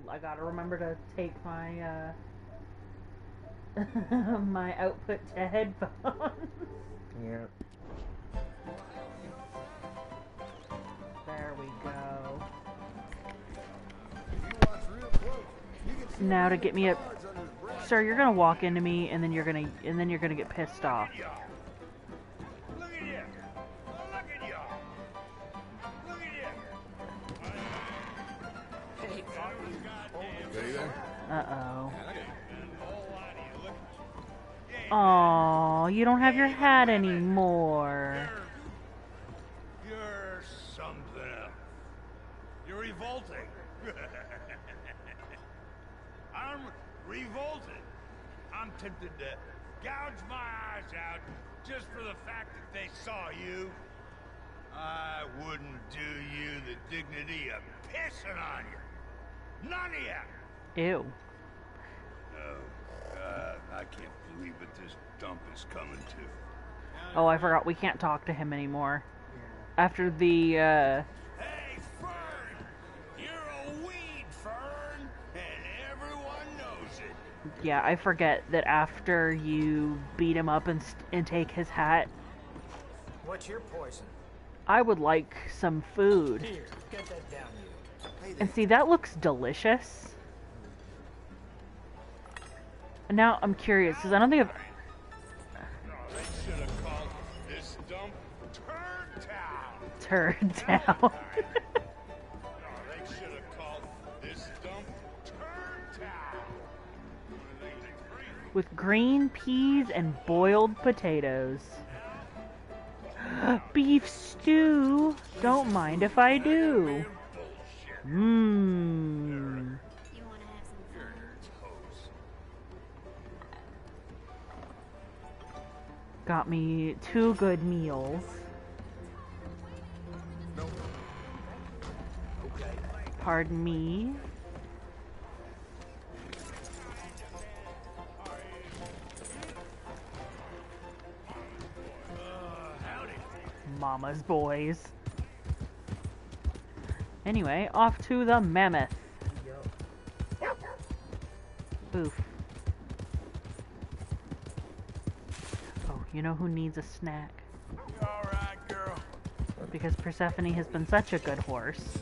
I gotta remember to take my my output to headphones. Yeah. There we go. If you watch real close, you can see Now to get me up, cards under his breath. sir, you're gonna walk into me, and then you're gonna get pissed off. Look at you! Look at you! Look at you! Hey, Okay, there. Uh-oh. oh. Aw, you don't have your hat anymore. You're something else. You're revolting. I'm revolted. I'm tempted to gouge my eyes out just for the fact that they saw you. I wouldn't do you the dignity of pissing on you. None of you. Ew. Oh, I can't believe it. This dump is coming too. Oh, I forgot we can't talk to him anymore. After the, Hey, Fern! You're a weed, Fern! And everyone knows it. yeah, I forget that after you beat him up and take his hat, What's your poison? I would like some food. Here, get that down you. Hey there. And see, that looks delicious. And now I'm curious, because I don't think I've... No, they should have called this dump Turd Town. Turd down. No, they should have called this dump Turd Town. With green peas and boiled potatoes. Beef stew. Don't mind if I do. Mmm. You want to have some fun? Got me 2 good meals. Pardon me. Howdy. Mama's boys. Anyway, off to the mammoth. Oof. Oh, you know who needs a snack? You all right, girl? Because Persephone has been such a good horse.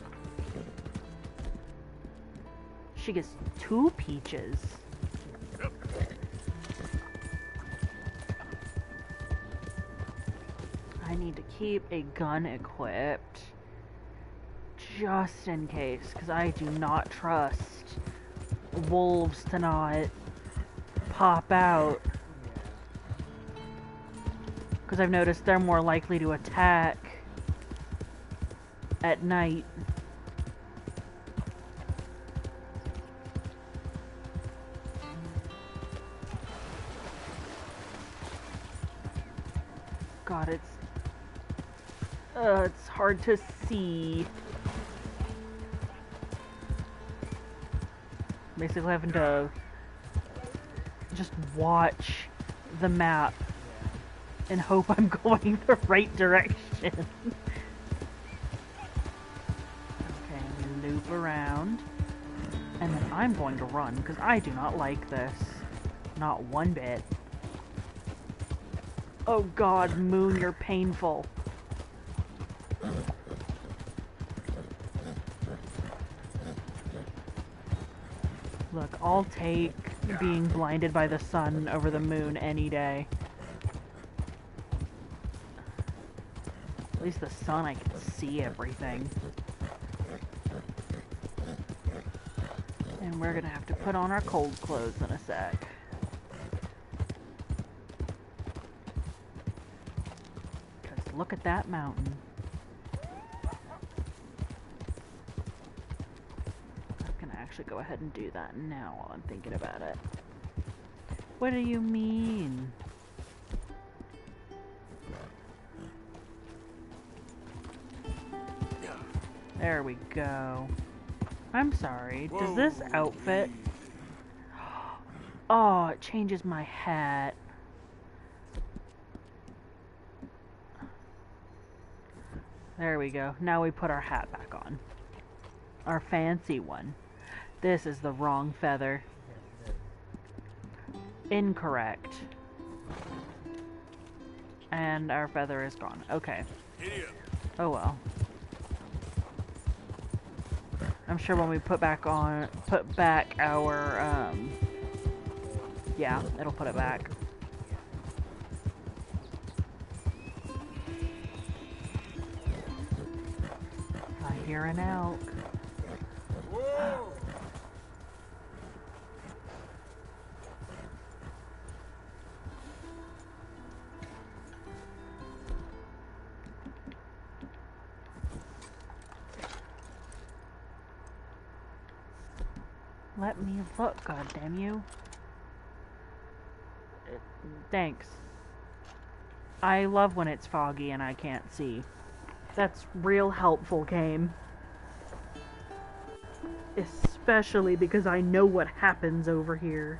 She gets 2 peaches. I need to keep a gun equipped. Just in case, because I do not trust wolves to not pop out. Because I've noticed they're more likely to attack at night. God, it's hard to see. Basically having to just watch the map and hope I'm going the right direction. Okay, I'm gonna loop around. And then I'm going to run, because I do not like this. Not one bit. Oh God, Moon, you're painful. Look, I'll take being blinded by the sun over the moon any day. At least the sun, I can see everything. And we're gonna have to put on our cold clothes in a sec. Because look at that mountain. I'm gonna actually go ahead and do that now while I'm thinking about it. What do you mean? There we go. I'm sorry. Does this outfit... Oh, it changes my hat. There we go. Now we put our hat back on. Our fancy one. This is the wrong feather. Incorrect. And our feather is gone. Okay. Oh well. I'm sure when we put back our, yeah, it'll put it back. I hear an elk. Whoa! Let me look, goddamn you. Thanks. I love when it's foggy and I can't see. That's real helpful, game. Especially because I know what happens over here.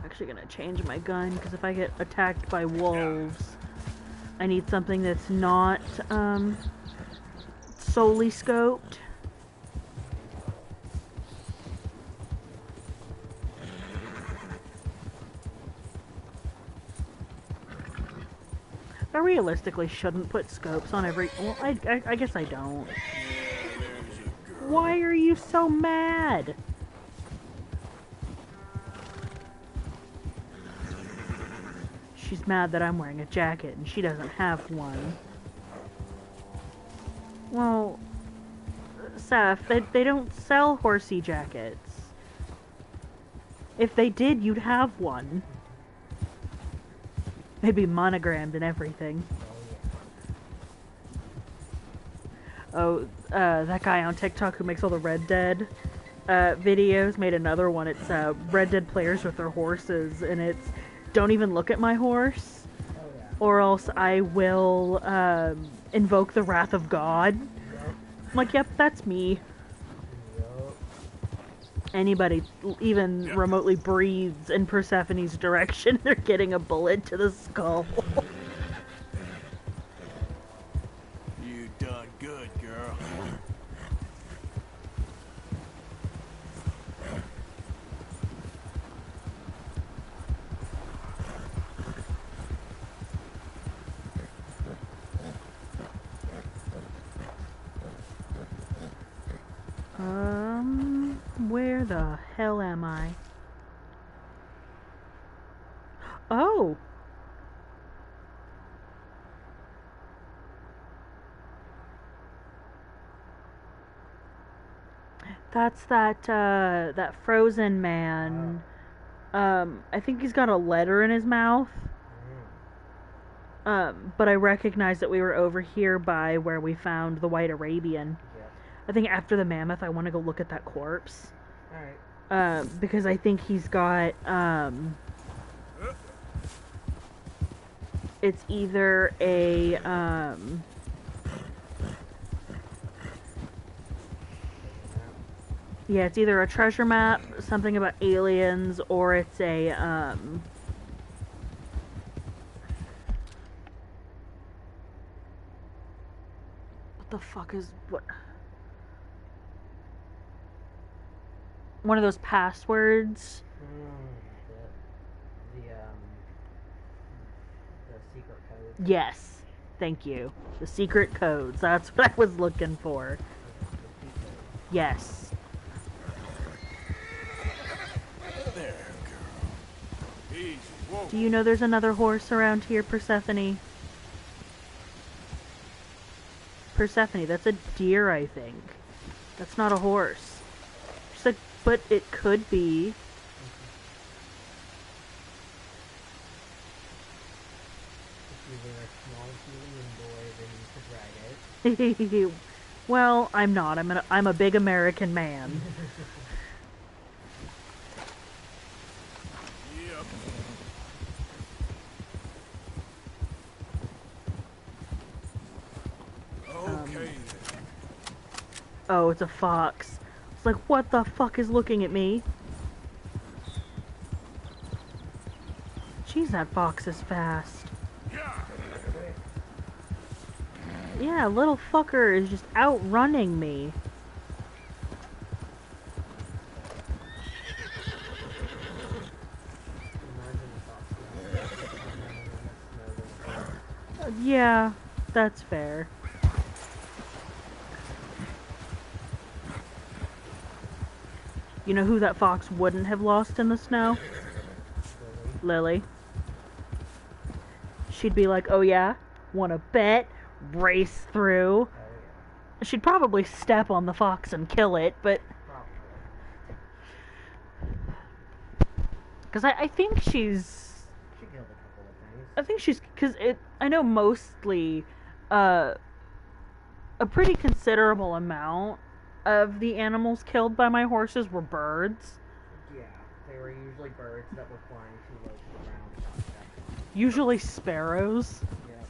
Actually gonna change my gun because if I get attacked by wolves, I need something that's not solely scoped. I realistically shouldn't put scopes on every... Well, I guess I don't. Why are you so mad? She's mad that I'm wearing a jacket and she doesn't have one. Well, Seth, they don't sell horsey jackets. If they did, you'd have one. They'd be monogrammed and everything. Oh, that guy on TikTok who makes all the Red Dead videos made another one. It's Red Dead players with their horses, and it's don't even look at my horse, or else I will invoke the wrath of God. I'm like, yep, that's me. Anybody even remotely breathes in Persephone's direction, they're getting a bullet to the skull. You done good, girl. Where the hell am I? Oh! That's that frozen man. I think he's got a letter in his mouth. But I recognize that we were over here by where we found the White Arabian. I think after the mammoth, I want to go look at that corpse. Alright. Because I think he's got, it's either a, yeah, it's either a treasure map, something about aliens, or it's a, what the fuck is, what? One of those passwords. The secret code. Yes, thank you. The secret codes. That's what I was looking for. Yes. There, girl. Easy. Whoa. Do you know there's another horse around here, Persephone? Persephone, that's a deer, I think. That's not a horse. She's like, but it could be. If you were a small Helium boy, then you could ride it. Well, I'm not. I'm a big American man. Yep. Okay then. Oh, it's a fox. It's like, what the fuck is looking at me? Jeez, that fox is fast. Yeah. Yeah, little fucker is just outrunning me. Imagine the fox running in the snow this cold. Yeah, that's fair. You know who that fox wouldn't have lost in the snow? Really? Lily. She'd be like, oh yeah? Wanna bet? Race through. Oh yeah. She'd probably step on the fox and kill it, but... Probably. Because I think she's... She killed a couple of things. I think she's... Because I know mostly... a pretty considerable amount of the animals killed by my horses were birds. Yeah, they were usually birds that were flying too low to the ground. Gotcha. Usually sparrows. Yep.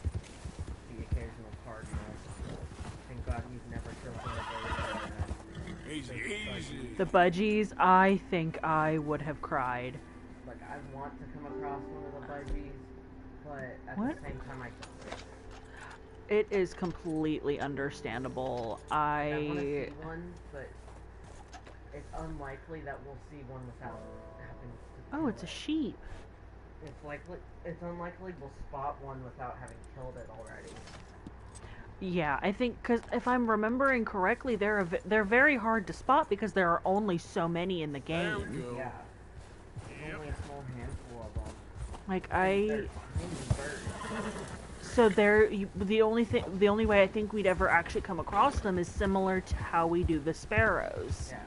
The occasional cardinal. Thank God you've never killed one of those. Easy, easy. The budgies, I think I would have cried. Like, I want to come across one of the budgies, but at What? the same time I don't. It is completely understandable. I want to see one, but it's unlikely that we'll see one without having to Oh, kill it's a it. sheep. It's unlikely we'll spot one without having killed it already. Yeah, I think because if I'm remembering correctly, they're very hard to spot because there are only so many in the There we game. go. Yeah. There's only a small handful of them. Like They're I, tiny birds. so the only way I think we'd ever actually come across them is similar to how we do the sparrows. Yeah.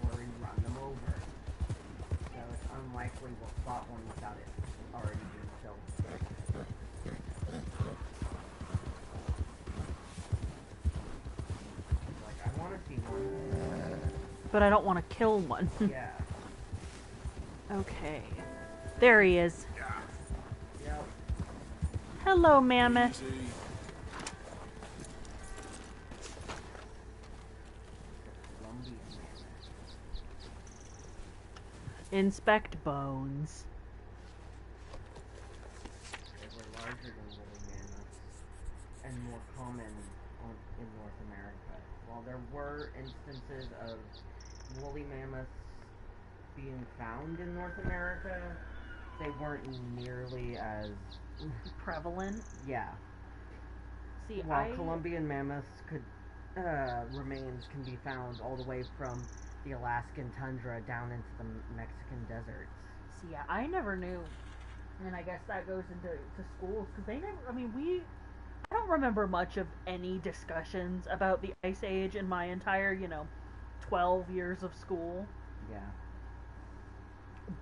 Or we run them over. So it's unlikely we'll spot one without it already being killed. Like, I want to see one. But I don't want to kill one. Yeah. Okay, there he is. Yep. Hello, mammoth. Easy. Colombian Inspect bones. They were larger than woolly mammoths and more common in North America. While there were instances of woolly mammoths being found in North America, they weren't nearly as Prevalent. yeah. See, While Colombian mammoths remains can be found all the way from the Alaskan tundra down into the Mexican deserts. See, yeah, I never knew, and I guess that goes into schools because they never. I mean, I don't remember much of any discussions about the Ice Age in my entire, 12 years of school. Yeah,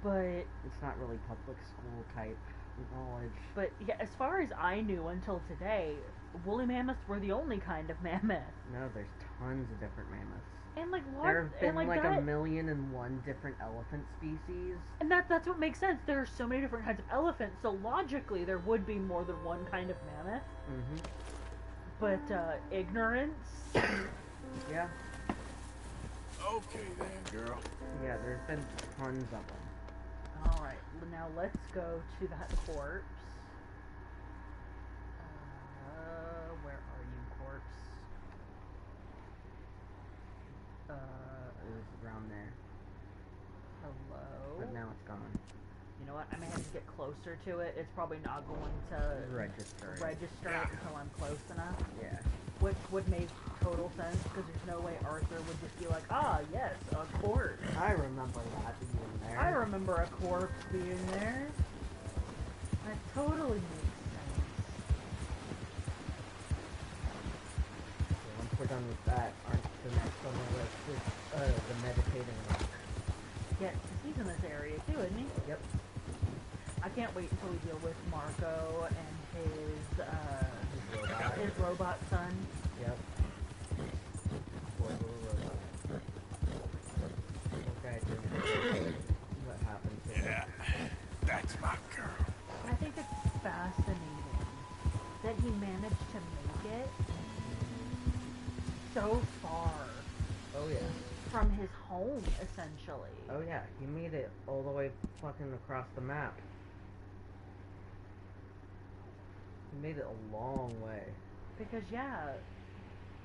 But it's not really public school type knowledge. yeah, as far as I knew until today, woolly mammoths were the only kind of mammoth. No, there's tons of different mammoths. And like what? There have been and like that, 1,000,001 different elephant species. and that's what makes sense. There are so many different kinds of elephants, so logically there would be more than one kind of mammoth. Mm-hmm. But ignorance. Yeah. Okay then, girl. Yeah, there's been tons of them. All right, now let's go to that corpse. Where are you, corpse? It was around there, Hello. but now it's gone. You know what? I may have to get closer to it. It's probably not going to Register. register it until I'm close enough. Yeah. Which would make total sense because there's no way Arthur would just be like, ah, yes, a corpse. I remember that being there. I remember a corpse being there. That totally makes sense. So once we're done with that, the next on the list is the meditating rock. Yeah, 'cause he's in this area too, isn't he? Yep. I can't wait until we deal with Marco and Robot. his robot son. Yep. Poor little robot. Okay, what happened to him? Yeah, that's my girl. I think it's fascinating that he managed to make it so far Oh yeah. from his home, essentially. Oh yeah, he made it all the way fucking across the map. He made it a long way. Because, yeah,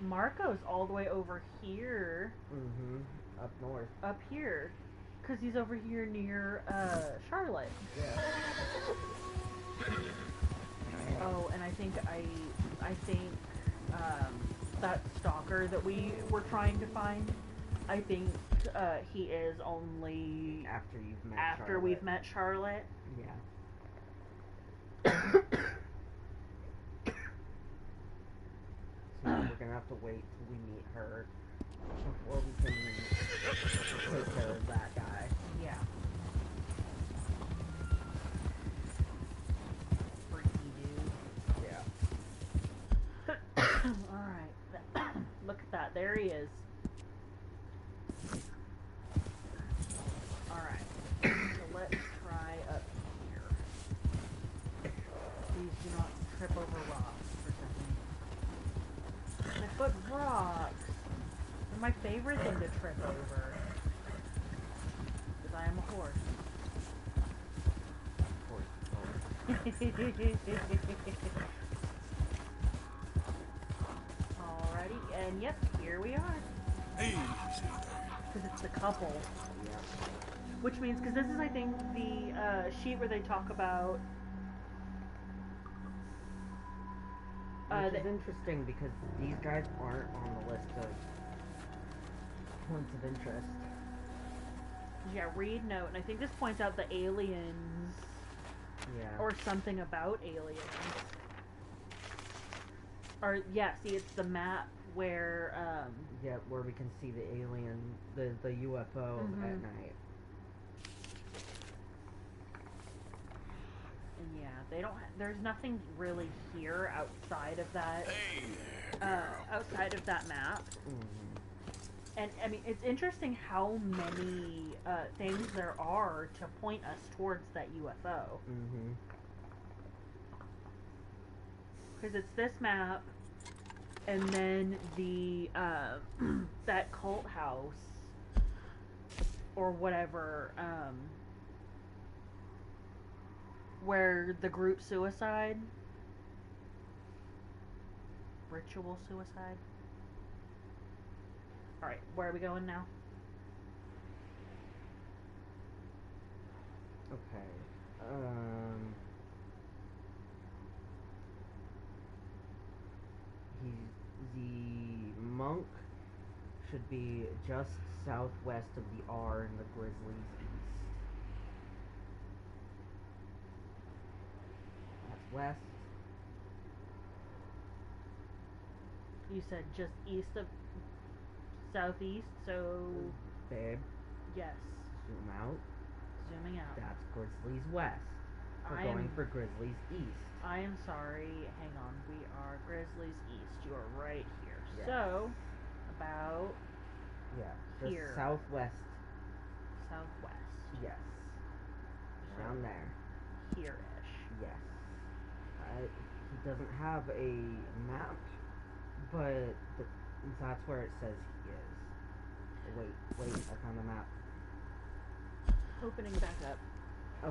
Marco's all the way over here, Mm-hmm. Up north. up here. Because he's over here near, Charlotte. Yeah. Oh, and I think, that stalker that we were trying to find, I think, he is only After you've met after we've met Charlotte. Yeah. So we're gonna have to wait till we meet her before we can take care of that guy. Yeah. Freaky dude. Yeah. Alright. Look at that. There he is. Alright. So let's try up here. Please do not trip over rocks for something. But rocks are my favorite thing to trip over. Because I am a horse. Alrighty, and yep, here we are. Easy there. Because it's the couple. Yeah. Which means, because this is, I think, the sheet where they talk about. Which is interesting because these guys aren't on the list of points of interest. Yeah, read note, and I think this points out the aliens, Yeah. or something about aliens. Or, yeah, see, it's the map where, Yeah, where we can see the alien, the UFO at Mhm. night. and yeah, they don't, there's nothing really here outside of that, Hey there, girl. outside of that map. Mm-hmm. And, I mean, it's interesting how many, things there are to point us towards that UFO. Mm-hmm. Because it's this map, and then the, that cult house, or whatever, where the group suicide, ritual suicide. Alright, where are we going now? Okay. The monk should be just southwest of the R and the Grizzlies east. That's west. You said just east of southeast, so Babe, yes. zoom out. Zooming out. That's Grizzlies west. We're I going am- for Grizzlies east. I am sorry. Hang on. We are Grizzlies East. You are right here. Yes. So, about Yeah, just here. southwest. southwest. Yes. Around there. Here-ish. Yes. He doesn't have a map, but that's where it says he is. Wait, I found a map. Opening back up.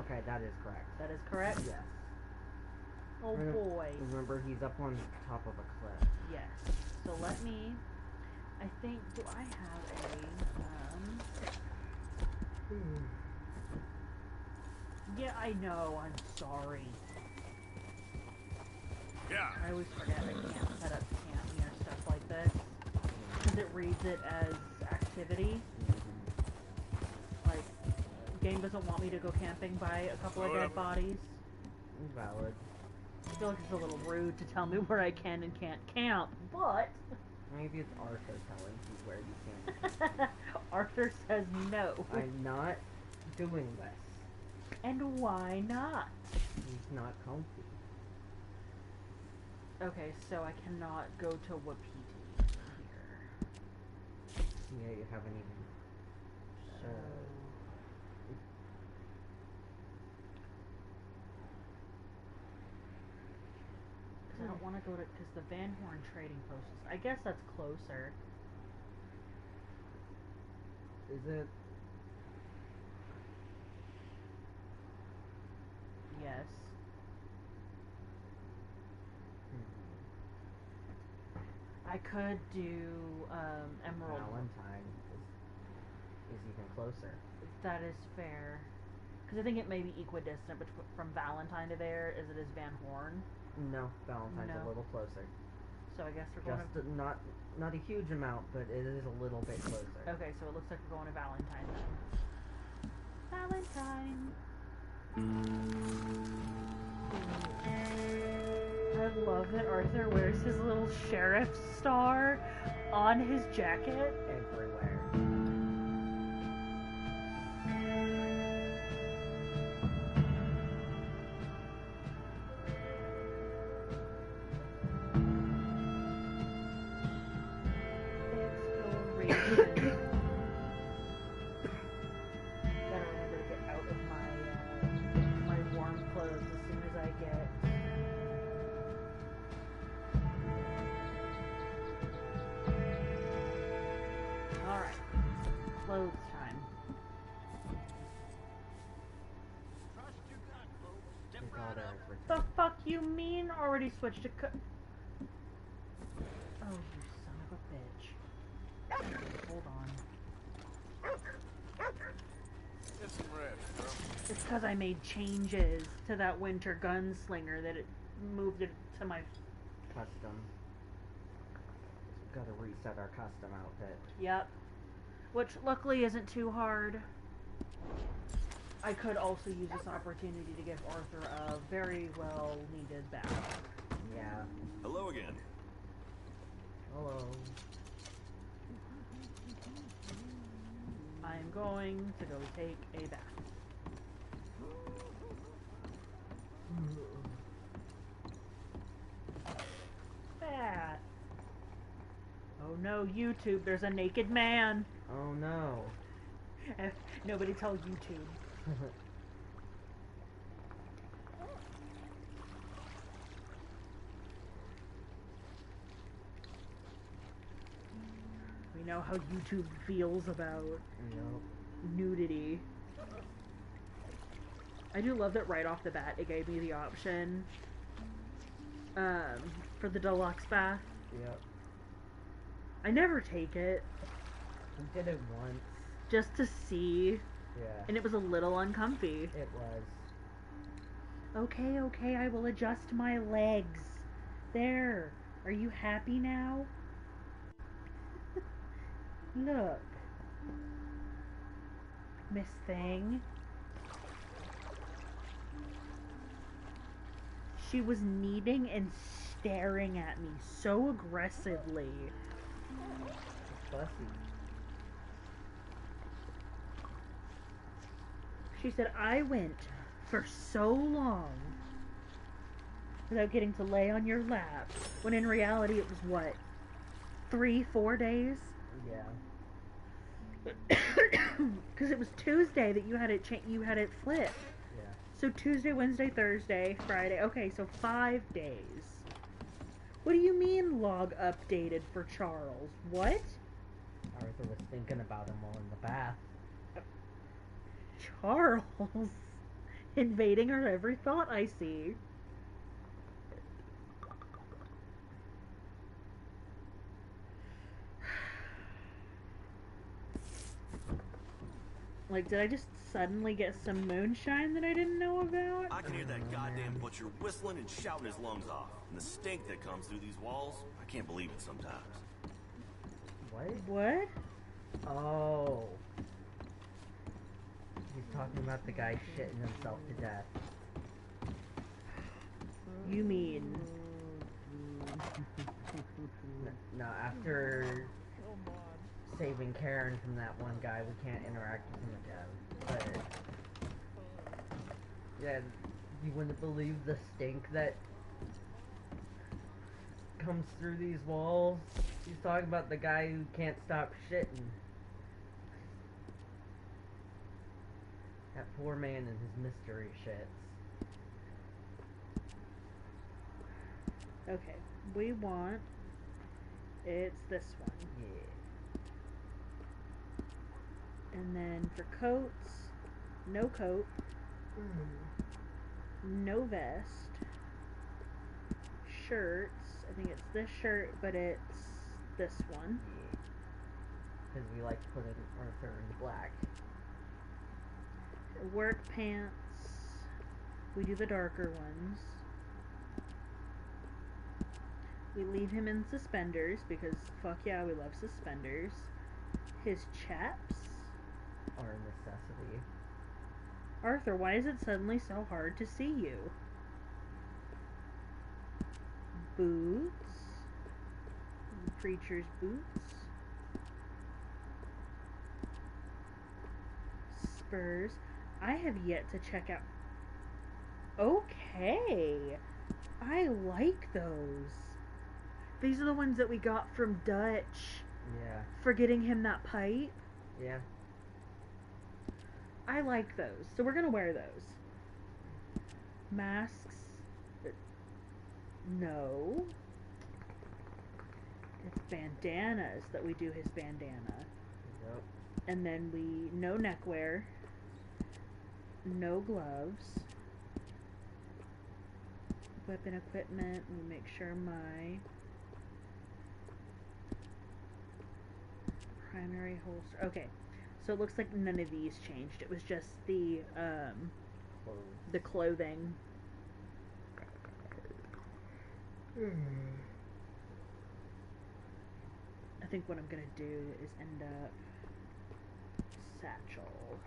Okay, that is correct. That is correct? Yes. Oh boy. Remember, he's up on top of a cliff. Yes. So let me... I think... Do I have a... Yeah, I know. I'm sorry. Yeah. I always forget I can't set up camp near stuff like this. Because it reads it as activity. Like, game doesn't want me to go camping by a couple of dead bodies. Valid. I feel like it's a little rude to tell me where I can and can't camp, but... Maybe it's Arthur telling you where you can. Arthur says no. I'm not doing this. And why not? He's not comfy. Okay, so I cannot go to Wapiti here. Yeah, you haven't even. So... Because I don't want to go to... Because the Van Horn Trading Post is... I guess that's closer. Is it? Yes. I could do Emerald. Valentine is even closer. That is fair. Because I think it may be equidistant from Valentine to there as it is Van Horn. No, Valentine's No. a little closer. So I guess we're going Just not a huge amount, but it is a little bit closer. Okay, so it looks like we're going to Valentine then. Valentine. I love that Arthur wears his little sheriff's star on his jacket. Everywhere. Exploration. Gotta remember to get out of my warm clothes as soon as I get. All right, clothes time. Trust your gut, folks. Step Your right daughter up. has returned. The fuck you mean? Already switched to Oh, you son of a bitch. Hold on. Get some rest, girl. It's because I made changes to that winter gunslinger that it moved it to my. Custom. Gotta reset our custom outfit. Yep. Which luckily isn't too hard. I could also use this opportunity to give Arthur a very well needed bath. Yeah. Hello again. Hello. I'm going to go take a bath. Bath. Oh no, YouTube, there's a naked man. Oh no. Nobody tell YouTube. We know how YouTube feels about Nope. nudity. I do love that right off the bat it gave me the option for the deluxe bath. Yep. I never take it We did it once. just to see, Yeah. and it was a little uncomfy. It was. Okay, okay, I will adjust my legs. There. Are you happy now? Look. Miss Thing. She was kneading and staring at me so aggressively. Fussy. She said, I went for so long without getting to lay on your lap, when in reality it was what? 3-4 days? Yeah. Because it was Tuesday that you had it flipped. Yeah. So Tuesday, Wednesday, Thursday, Friday. Okay, so 5 days. What do you mean log updated for Charles? What? Arthur was thinking about him while in the bath. Charles invading our every thought, I see. Like, did I just suddenly get some moonshine that I didn't know about? I can hear that goddamn butcher whistling and shouting his lungs off. And the stink that comes through these walls, I can't believe it sometimes. What? What? Oh. He's talking about the guy shitting himself to death. You mean... No, after saving Karen from that one guy, we can't interact with him again. But yeah, you wouldn't believe the stink that comes through these walls. He's talking about the guy who can't stop shitting. That poor man and his mystery shits. Okay, we want... It's this one. Yeah. And then for coats, no coat, no vest, shirts, I think it's this shirt, but it's this one. Because we like putting Arthur in black. Work pants. We do the darker ones. We leave him in suspenders because fuck yeah, we love suspenders. His chaps. Are a necessity. Arthur, why is it suddenly so hard to see you? Boots. Preacher's boots. Spurs. I have yet to check out. Okay. I like those. These are the ones that we got from Dutch Yeah. for getting him that pipe. Yeah. I like those. So we're going to wear those. Masks. No. It's bandanas that we do his bandana. Yep. And then we, no neckwear. No gloves. Weapon equipment. We make sure my primary holster. Okay. So it looks like none of these changed. It was just the clothing. I think what I'm gonna do is end up satchel.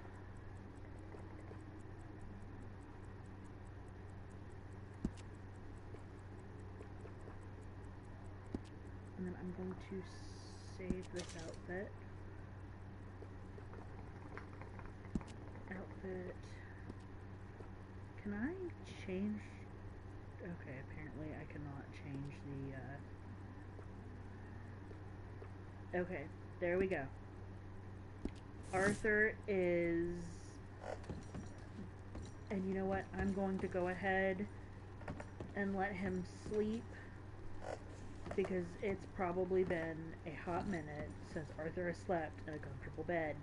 And then I'm going to save this outfit. Can I change? Okay, apparently I cannot change the, Okay, there we go. Arthur is... And you know what? I'm going to go ahead and let him sleep because it's probably been a hot minute since Arthur has slept in a comfortable bed.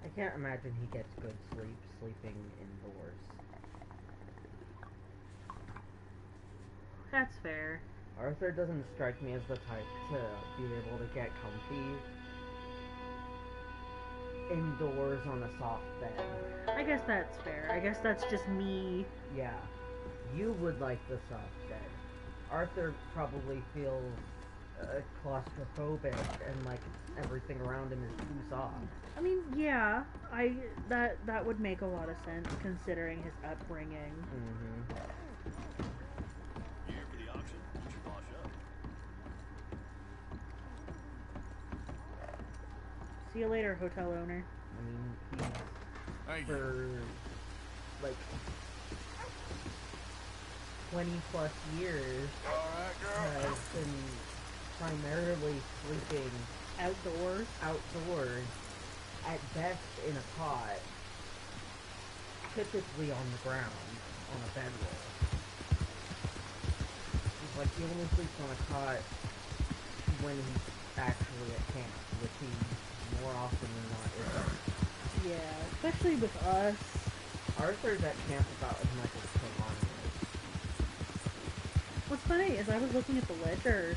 I can't imagine he gets good sleep sleeping indoors. That's fair. Arthur doesn't strike me as the type to be able to get comfy indoors on a soft bed. I guess that's fair. I guess that's just me. Yeah. You would like the soft bed. Arthur probably feels claustrophobic and like everything around him is too soft. I mean, yeah, that would make a lot of sense considering his upbringing. Mm-hmm. You here for the auction? You should wash up. See you later, hotel owner. I mean, he's Thank for you. like 20 plus years All right, girl. has been primarily sleeping Outdoors. outdoors, at best in a cot, typically on the ground, on a bedroll. He's like, he only sleeps on a cot when he's actually at camp, which he more often than not isn't. Yeah, especially with us. Arthur's at camp about as much as Trelawney is. What's funny is I was looking at the ledger.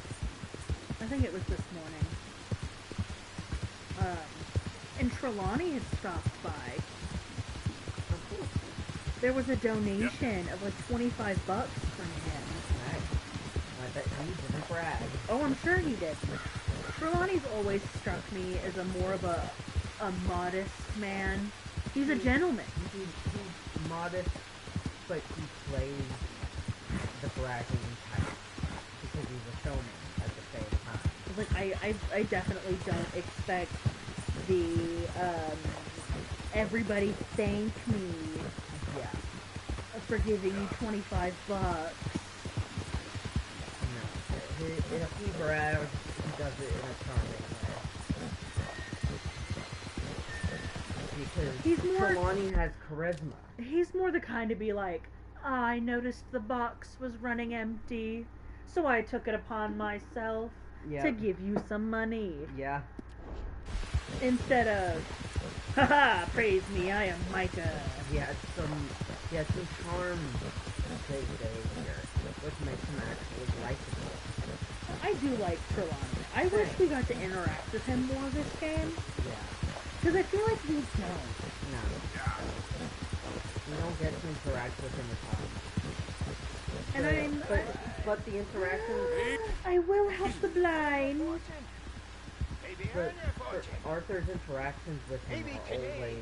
I think it was this morning. And Trelawney had stopped by. Oh, cool. There was a donation of like $25 from him. Nice. I bet he didn't brag. Oh, I'm sure he did. Trelawney's always struck me as a more of a modest man. He's a gentleman. He's modest, but he plays the bragging type because he's a showman at the same time. Like I definitely don't expect the everybody thank me Yeah. for giving you $25. No. If he brags, he does it in a charming way. Because He's more- Trelawney has charisma. He's more the kind to be like, I noticed the box was running empty, so I took it upon myself Yeah. to give you some money. Yeah. Instead of, haha, praise me, I am Micah. He has some charm to his behavior, which makes him actually likable. I do like Trelawney. I wish we got to interact with him more this game. Yeah. Because I feel like we don't. No. You don't get to interact with him at all. And But the interaction... I will help the blind. Maybe But earn your fortune. Arthur's interactions with him Maybe are today always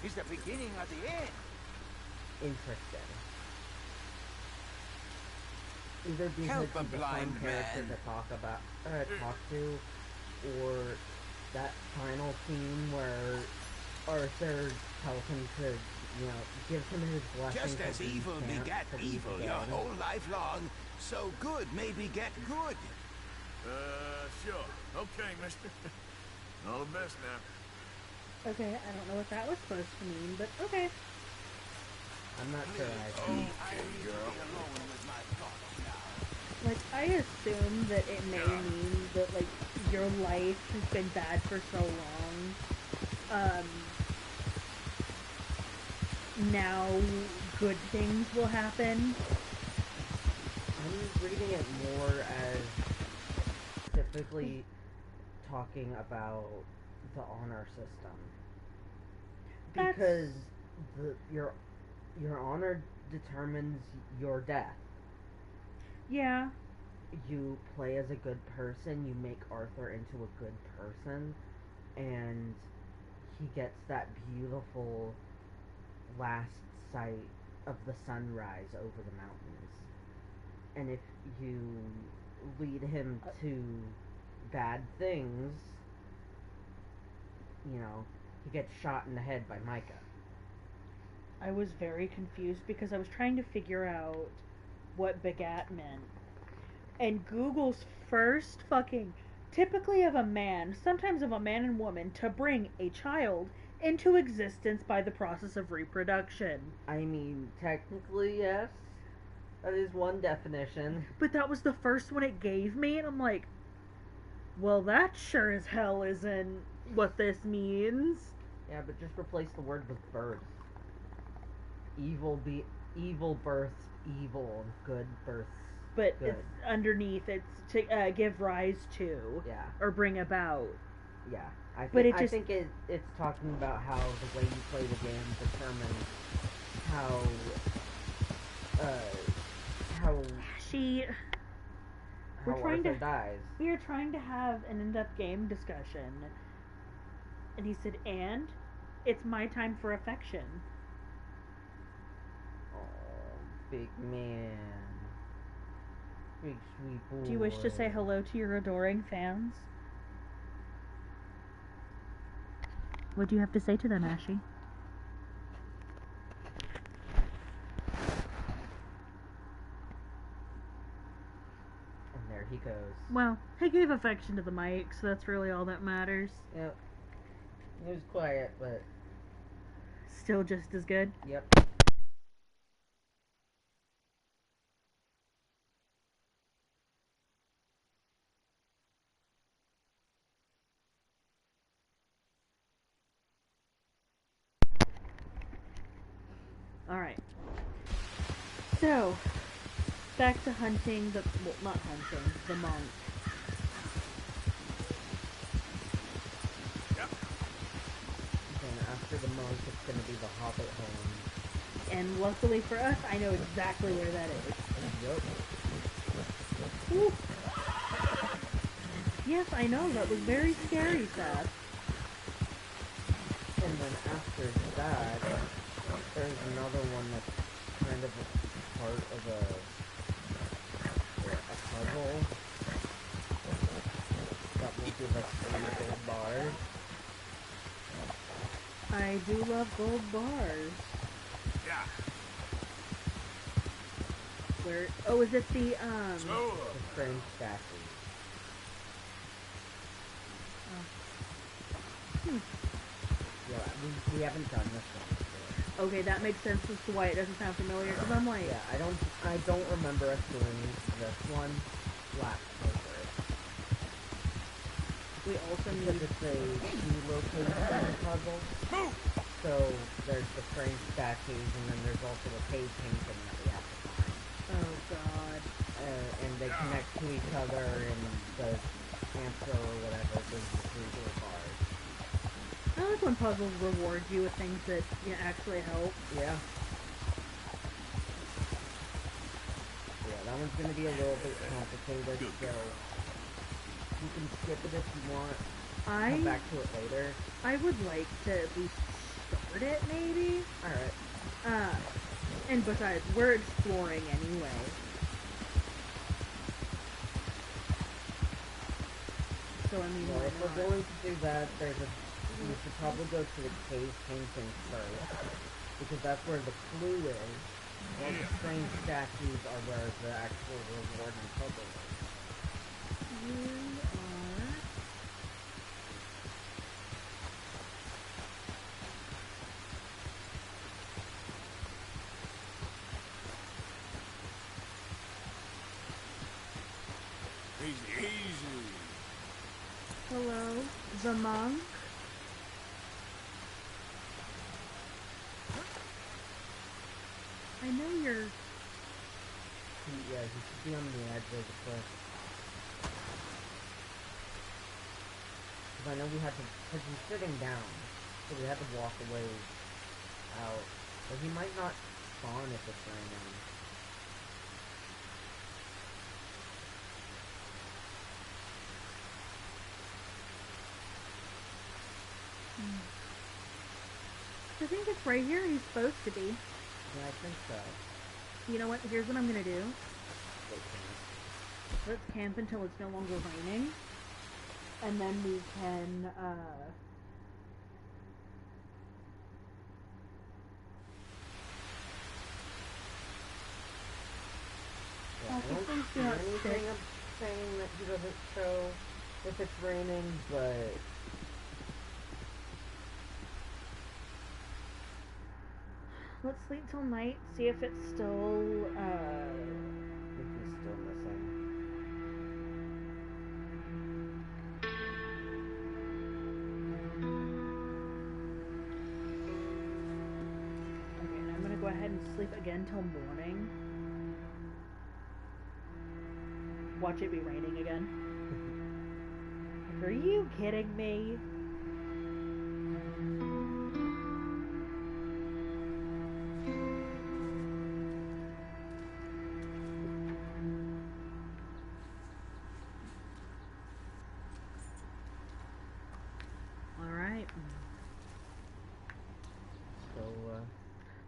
is the beginning of the end. interesting. Either because Help a he's a fun blind character man. to talk to, or that final scene where Arthur tells him to, gives him his blessing. Just as evil begat evil your whole life long, so good may beget good. Sure. Okay, mister. All the best now. Okay, I don't know what that was supposed to mean, but okay. I'm not sure Okay, girl. Like, I assume that it may mean that, like, your life has been bad for so long. Now good things will happen. I'm reading it more as typically talking about the honor system. Because your honor determines your death. Yeah. You play as a good person, you make Arthur into a good person, and he gets that beautiful last sight of the sunrise over the mountains. And if you lead him to bad things, he gets shot in the head by Micah. I was very confused because I was trying to figure out what begat meant. And Google's first typically of a man, sometimes of a man and woman, to bring a child into existence by the process of reproduction. I mean, technically, yes. That is one definition. But that was the first one it gave me, and I'm like, well, that sure as hell isn't what this means. Yeah, but just replace the word with birth. Evil births evil, good births But good. it's underneath, it's to give rise to. Yeah. Or bring about. Yeah. I think it's talking about how the way you play the game determines how Arthur dies. We are trying to have an in-depth game discussion. And he said, and it's my time for affection. Oh, big man. Big sweet boy. Do you wish to say hello to your adoring fans? What do you have to say to them, Ashy? And there he goes. Well, he gave affection to the mic, so that's really all that matters. Yep. He was quiet, but... Still just as good? Yep. Alright. So, back to hunting the... Well, not hunting. The monk. Yep. Then after the monk, it's gonna be the Hobbit home. And luckily for us, I know exactly where that is. Yep. Ooh. Yes, I know. That was very scary, Seth. And then after that, there's another one that's kind of a part of a puzzle that will give us 3 gold bars. I do love gold bars. Yeah. Where? Oh, is it the So, The strange statue. Yeah, we haven't done this one before. Okay, that makes sense as to why it doesn't sound familiar. Because I'm like, Yeah, I don't remember us doing this one last over. we also Because need. it's a key location puzzle. So there's the strange statues, and then there's also a cave painting that we have to find. Oh God. And they connect to each other, and the answer or whatever, there's just regular cards. I like when puzzles reward you with things that actually help. Yeah. Yeah, that one's gonna be a little bit complicated, so you can skip it if you want. Come back to it later. I would like to at least start it, maybe. Alright. And besides, we're exploring anyway. So I mean, well, if we're going to do that, we should probably go to the cave painting first, because that's where the clue is. All the strange statues are where the actual reward and puzzle is. We are... Easy, easy. Hello, the monk. I know you're... Yeah, he should be on the edge of the cliff. Because I know we had to... Because he's sitting down, so we had to walk away out. But he might not spawn if it's raining. I think it's right here he's supposed to be. Yeah, I think so. You know what? Here's what I'm gonna do. Let's camp until it's no longer raining. And then we can, Yeah, I don't see anything of saying that he doesn't show if it's raining, but... Let's sleep till night, see if it's still, I think he's still missing. Okay, and I'm gonna go ahead and sleep again till morning. Watch it be raining again. Are you kidding me? Alright. So,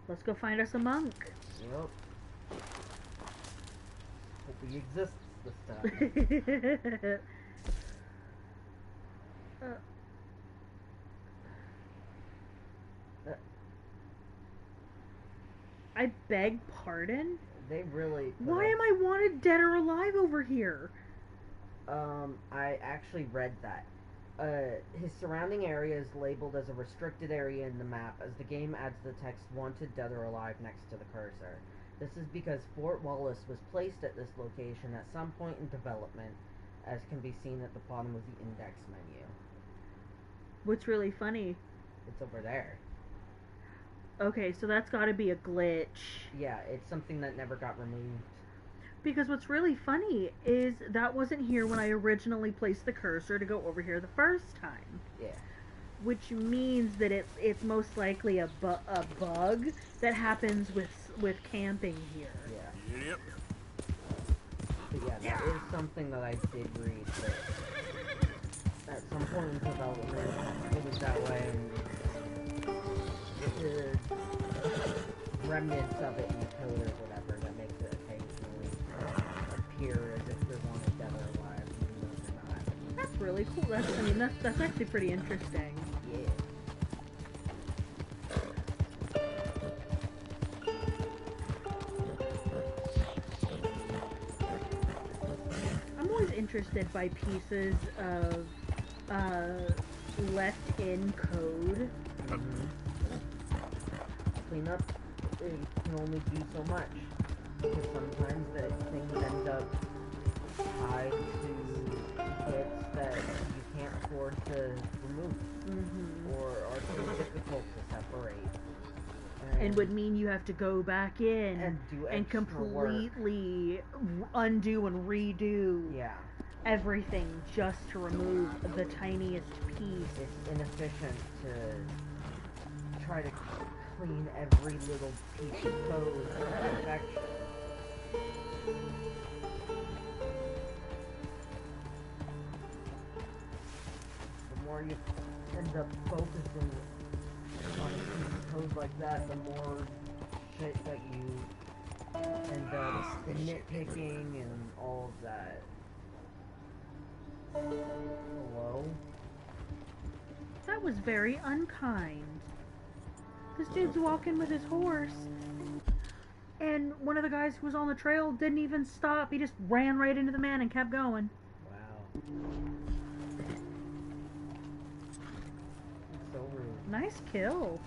let's go find us a monk. Yep. Hope he exists this time. I beg pardon? They really... Why am I wanted dead or alive over here? I actually read that. His surrounding area is labeled as a restricted area in the map, as the game adds the text "Wanted, Dead or Alive" next to the cursor. This is because Fort Wallace was placed at this location at some point in development, as can be seen at the bottom of the index menu. What's really funny? It's over there. Okay, so that's gotta be a glitch. Yeah, it's something that never got removed. Because what's really funny is that wasn't here when I originally placed the cursor to go over here the first time. Yeah. Which means that it's most likely a bug that happens with camping here. Yeah. Yep. But yeah, that is something that I did read, that at some point in development, it was that way, and the remnants of it in the code or whatever that makes it occasionally appear as if they're wanted dead or alive, even though they're not. That's really cool. That's actually pretty interesting. Yeah. I'm always interested by pieces of left in code. Cleanup, it can only do so much, because sometimes that things end up tied to bits that you can't afford to remove, or are too difficult to separate. And would mean you have to go back in and do and extra completely undo and redo. Yeah. everything just to remove the tiniest piece. It's inefficient to try to clean every little piece of code to perfection. The more you end up focusing on a piece of code like that, the more shit that you end up nitpicking and all of that. Hello? That was very unkind. This dude's walking with his horse, and one of the guys who was on the trail didn't even stop. He just ran right into the man and kept going. Wow. That's so rude. Nice kill.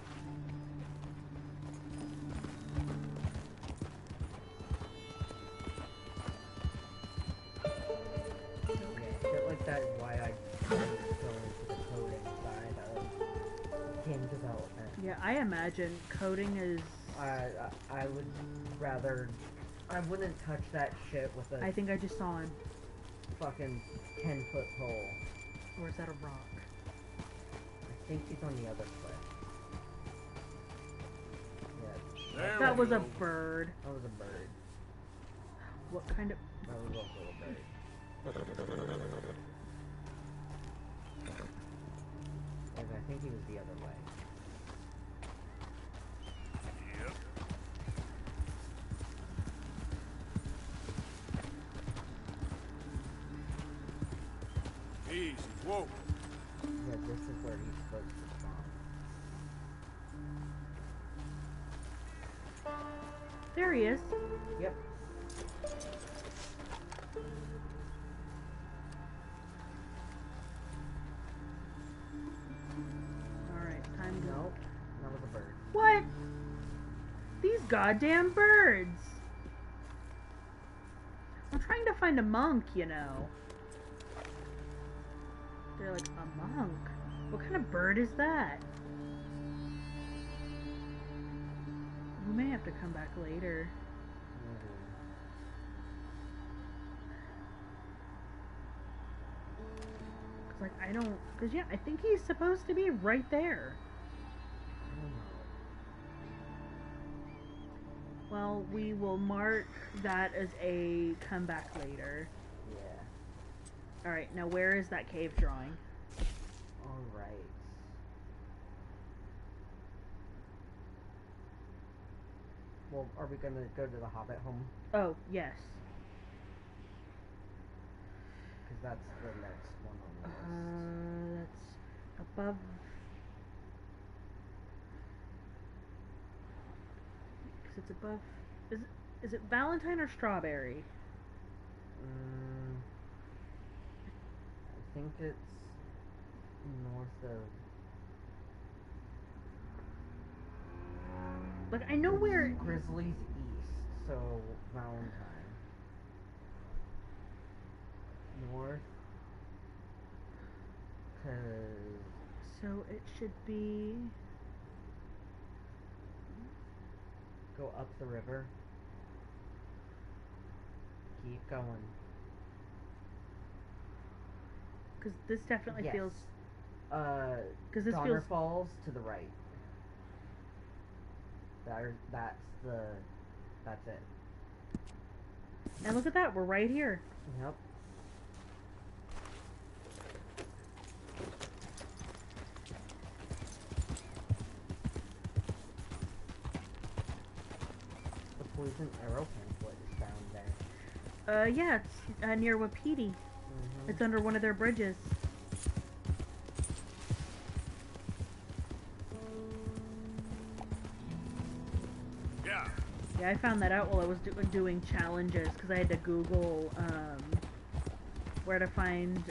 Shit like that is why I don't go into the coding side of game development. Yeah, I imagine coding is... I would rather... I wouldn't touch that shit with a I think I just saw him. fucking 10-foot pole. Or is that a rock? I think he's on the other cliff. Yeah, There That we was a go. bird. that was a bird. What kind of... That was also a bird. And I think he was the other way. Yep. Easy. Whoa. Yeah, this is where he's supposed to spawn. There he is. Yep. Alright, time to... Nope. That was a bird. What? These goddamn birds! I'm trying to find a monk, you know. They're like, a monk? What kind of bird is that? We may have to come back later. Cause like, I don't... Cause yeah, I think he's supposed to be right there. Well, we will mark that as a comeback later. Yeah. Alright, now where is that cave drawing? Alright. Well, are we gonna go to the Hobbit home? Oh, yes. Because that's the next one on the list. That's above... Because it's above... Is it Valentine or Strawberry? I think it's north of... Like, I know where... Grizzly's east, so Valentine. North. Cause... So it should be... Go up the river. Keep going. Because this definitely Yes. feels... Because this Donner feels... Falls to the right. That's it. And look at that, we're right here. Yep. The poison arrow pamphlet is found there. Yeah, it's near Wapiti. It's under one of their bridges. Yeah. Yeah, I found that out while I was doing challenges, because I had to Google where to find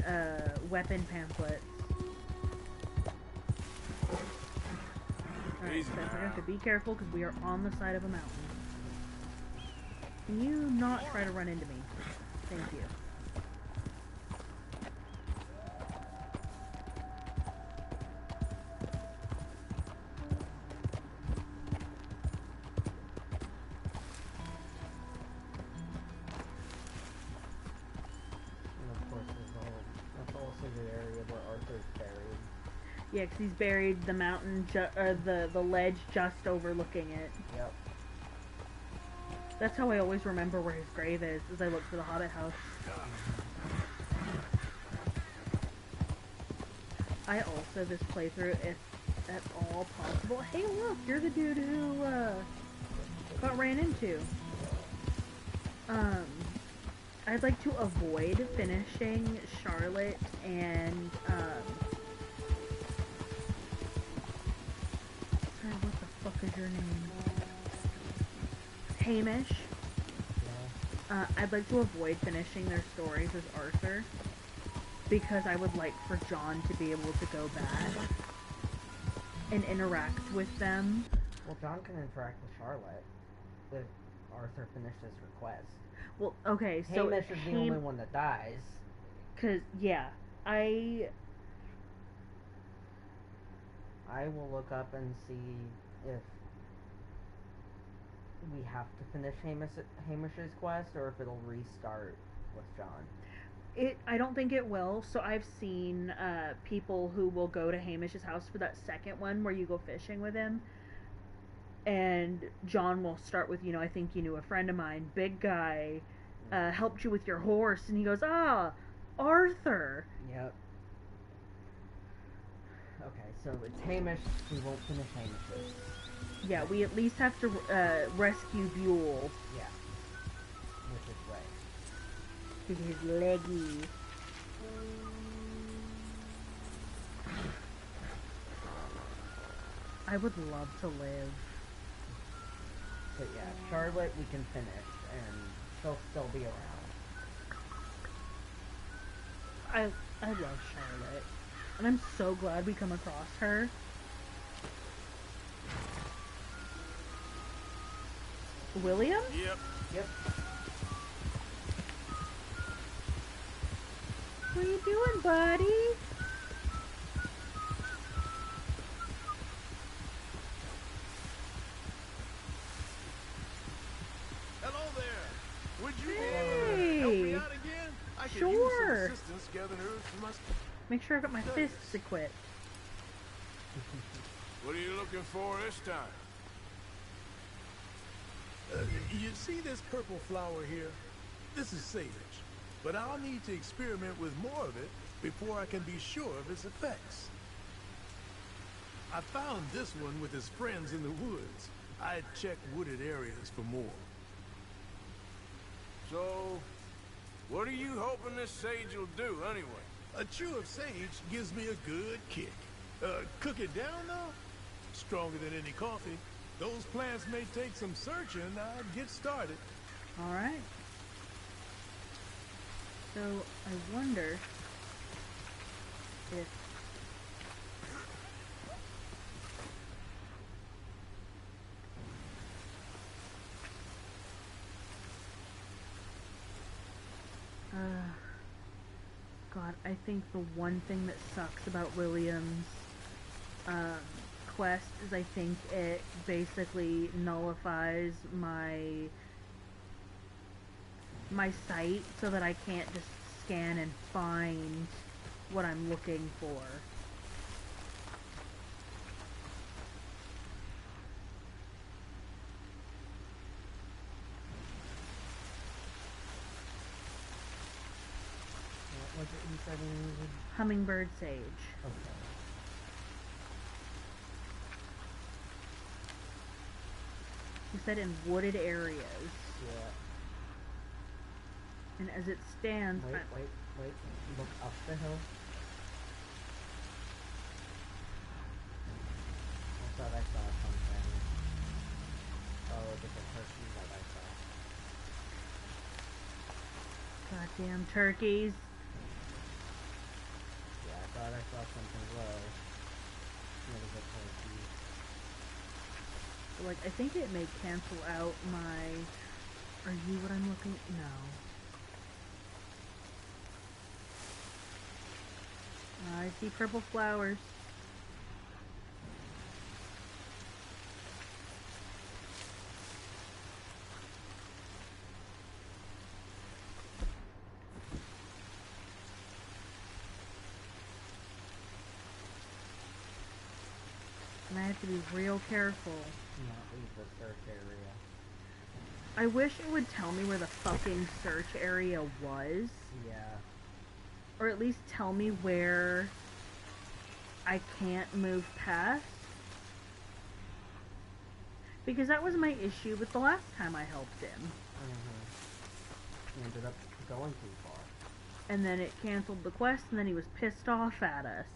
weapon pamphlets. Alright, Easy so we're going to have now. to be careful, because we are on the side of a mountain. Can you not try to run into me? Thank you. And of course, this wooded area where Arthur's buried. Yeah, 'cause he's buried the mountain, the ledge just overlooking it. Yep. That's how I always remember where his grave is, as I look for the Hobbit house. I also, this playthrough, if at all possible... Hey, look! You're the dude who, got ran into. I'd like to avoid finishing Charlotte and, sorry, what the fuck is your name? Hamish. I'd like to avoid finishing their stories as Arthur, because I would like for John to be able to go back and interact with them. Well, John can interact with Charlotte if Arthur finished his request. Well, okay, so Hamish is the only one that dies. 'Cause, yeah, I will look up and see if we have to finish Hamish's quest, or if it'll restart with John. I don't think it will. So I've seen people who will go to Hamish's house for that second one where you go fishing with him, and John will start with, I think you knew a friend of mine, big guy, helped you with your horse, and he goes, Arthur. Yep. Okay, so it's Hamish. We won't finish Hamish's. Yeah, we at least have to rescue Buell. Yeah. With his leg. With his leggy. I would love to live. But yeah, Charlotte we can finish, and she'll still be around. I love Charlotte. And I'm so glad we come across her. William? Yep. What are you doing, buddy? Hello there. Would you Hey. help me out again? I could use Sure. some assistance gathering herbs for my... Make sure I've got my fists equipped. What are you looking for this time? You see this purple flower here? This is sage, but I'll need to experiment with more of it before I can be sure of its effects. I found this one with his friends in the woods. I checked wooded areas for more. So, what are you hoping this sage will do, anyway? A chew of sage gives me a good kick. Cook it down, though? Stronger than any coffee. Those plants may take some searching. I'd get started. Alright. So, I wonder if... God, I think the one thing that sucks about William's quest is I think it basically nullifies my sight so that I can't just scan and find what I'm looking for. What was it you said you needed? Hummingbird sage. Okay. You said in wooded areas. Yeah. And as it stands... Wait. Look up the hill. I thought I saw something. Oh, it's a turkey that I saw. Goddamn turkeys. Yeah, I thought I saw something low. It was a turkey. Like, I think it may cancel out my... Are you what I'm looking... No. I see purple flowers. And I have to be real careful. Not leave the search area. I wish it would tell me where the fucking search area was. Yeah. Or at least tell me where I can't move past. Because that was my issue with the last time I helped him. He ended up going too far. And then it canceled the quest, and then he was pissed off at us.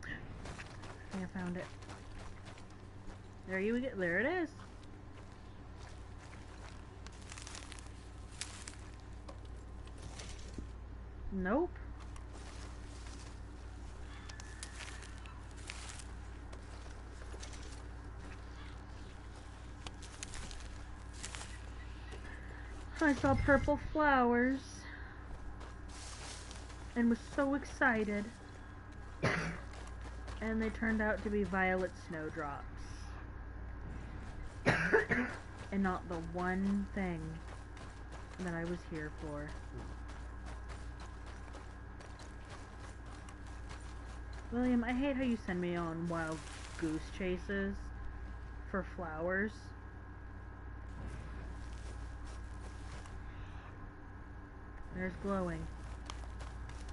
I think I found it. There it is. Nope. I saw purple flowers and was so excited. And they turned out to be violet snowdrops. And not the one thing that I was here for. William, I hate how you send me on wild goose chases for flowers. There's glowing.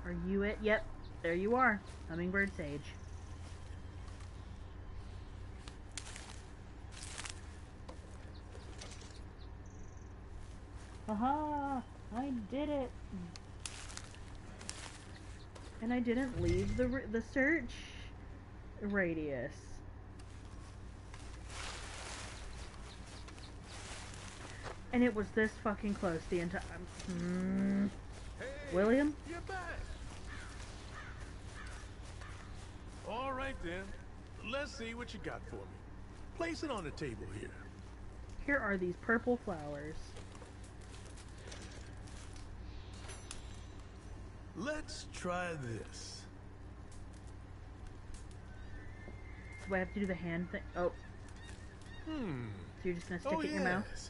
Are you it? Yep, there you are. Hummingbird sage. Aha! I did it! And I didn't leave the search radius. And it was this fucking close the entire time. Hey, William? You're back. All right then. Let's see what you got for me. Place it on the table here. Here are these purple flowers. Let's try this. Do I have to do the hand thing? Oh. So you're just gonna stick it in your mouth?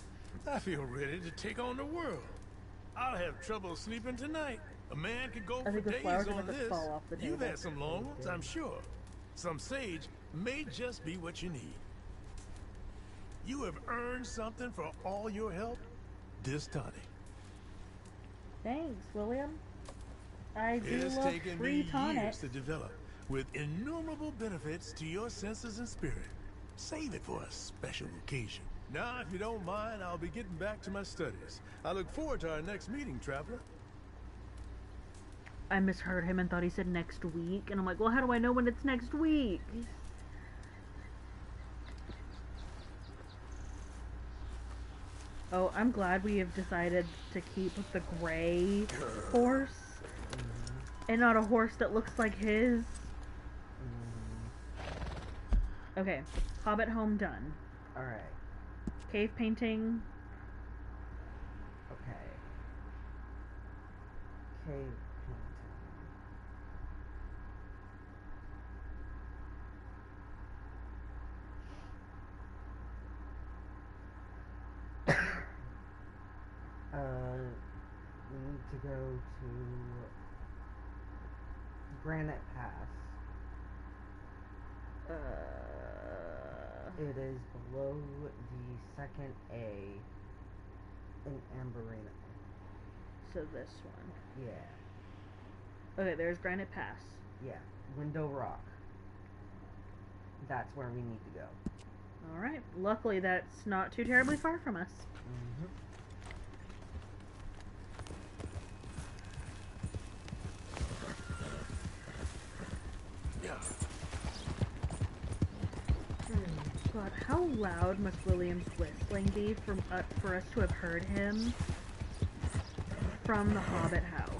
I feel ready to take on the world. I'll have trouble sleeping tonight. A man could go I for think the days flowers are on gonna this. fall off the You've table. had some long ones, I'm sure. Some sage may just be what you need. You have earned something for all your help. This tonic. Thanks, William. I do It's love taken free me tonics. years to develop, with innumerable benefits to your senses and spirit. Save it for a special occasion. Now, if you don't mind, I'll be getting back to my studies. I look forward to our next meeting, traveler. I misheard him and thought he said next week, and I'm like, well, how do I know when it's next week? Oh, I'm glad we have decided to keep the gray horse, and not a horse that looks like his. Okay, Hobbit home done. Alright. Cave painting. Okay. Cave painting. We need to go to Granite Pass. It is below the second A in Amberina. So this one. Yeah. Okay, there's Granite Pass. Yeah. Window Rock. That's where we need to go. Alright, luckily that's not too terribly far from us. God, how loud must William's whistling be for us to have heard him from the Hobbit house?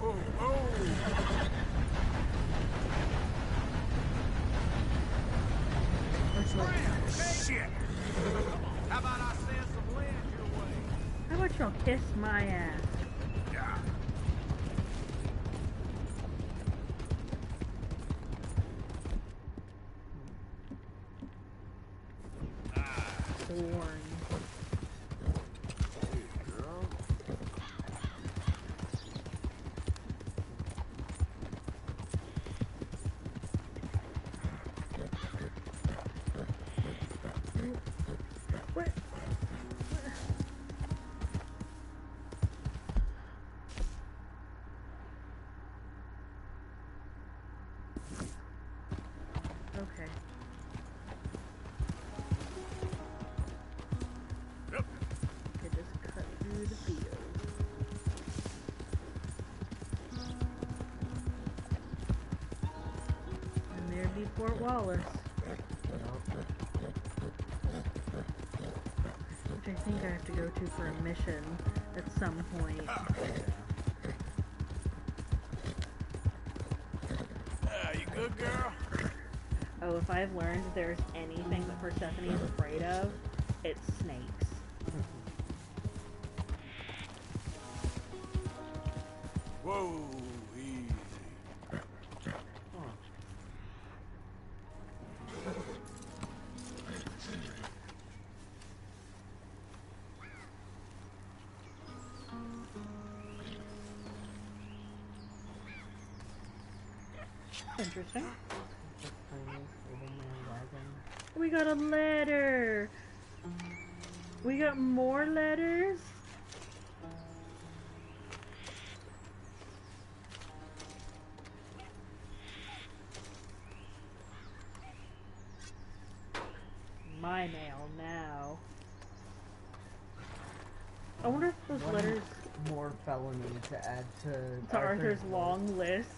Oh, oh! Kiss my ass. Yeah. Born. Hey, girl. What? Okay. Yep. I just cut through the field. And there be Fort Wallace. Which I think I have to go to for a mission at some point. You good, girl? Oh, if I've learned that there's anything that Persephone is afraid of, it's snakes. Whoa, easy. Interesting. Just tiny little man wagon. We got a letter! We got more letters? My mail now. I wonder if those One letters more felony to add to Arthur's long list.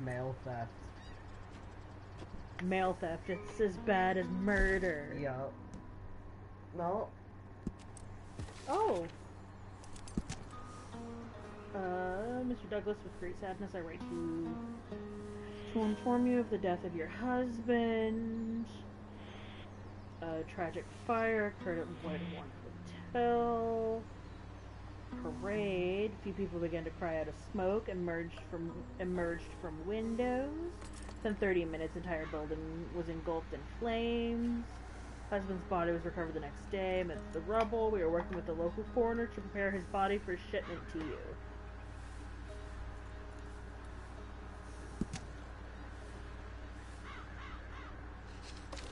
mail theft. Mail theft, it's as bad as murder. Yup. No. Oh. Mr. Douglas, with great sadness, I write to inform you of the death of your husband. A tragic fire occurred at White One Hotel. Parade. Few people began to cry out of smoke, emerged from windows. Within 30 minutes, entire building was engulfed in flames. Husband's body was recovered the next day amidst the rubble. We are working with the local coroner to prepare his body for shipment to you.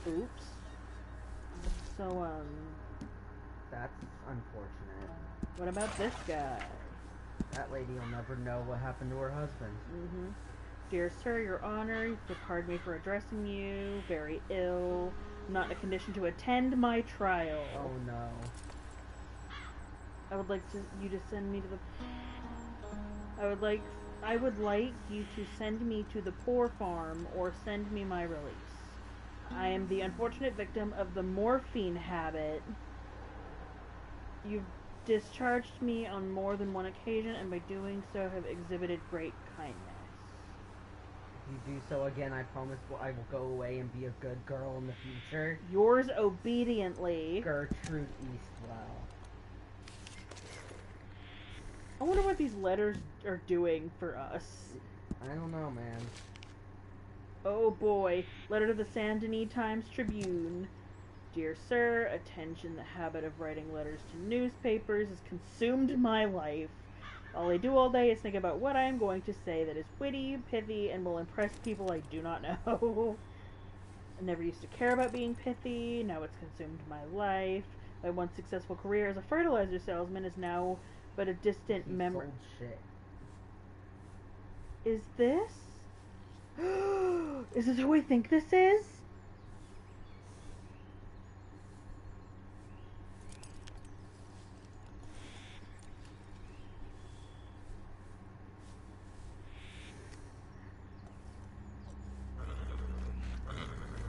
Oops. So, That's unfortunate. what about this guy? That lady will never know what happened to her husband. Dear sir, your honor, you've pardoned me for addressing you. Very ill. Not in a condition to attend my trial. Oh no. I would like you to send me to the... I would like you to send me to the poor farm or send me my release. I am the unfortunate victim of the morphine habit. You've discharged me on more than one occasion, and by doing so have exhibited great kindness. If you do so again, I promise I will go away and be a good girl in the future. Yours obediently, Gertrude Eastwell. I wonder what these letters are doing for us. I don't know, man. Oh boy. Letter to the San Denis Times-Tribune. Dear sir, attention, the habit of writing letters to newspapers has consumed my life. All I do all day is think about what I am going to say that is witty, pithy, and will impress people I do not know. I never used to care about being pithy, now it's consumed my life. My once successful career as a fertilizer salesman is now but a distant memory. Shit. Is this? Is this who I think this is?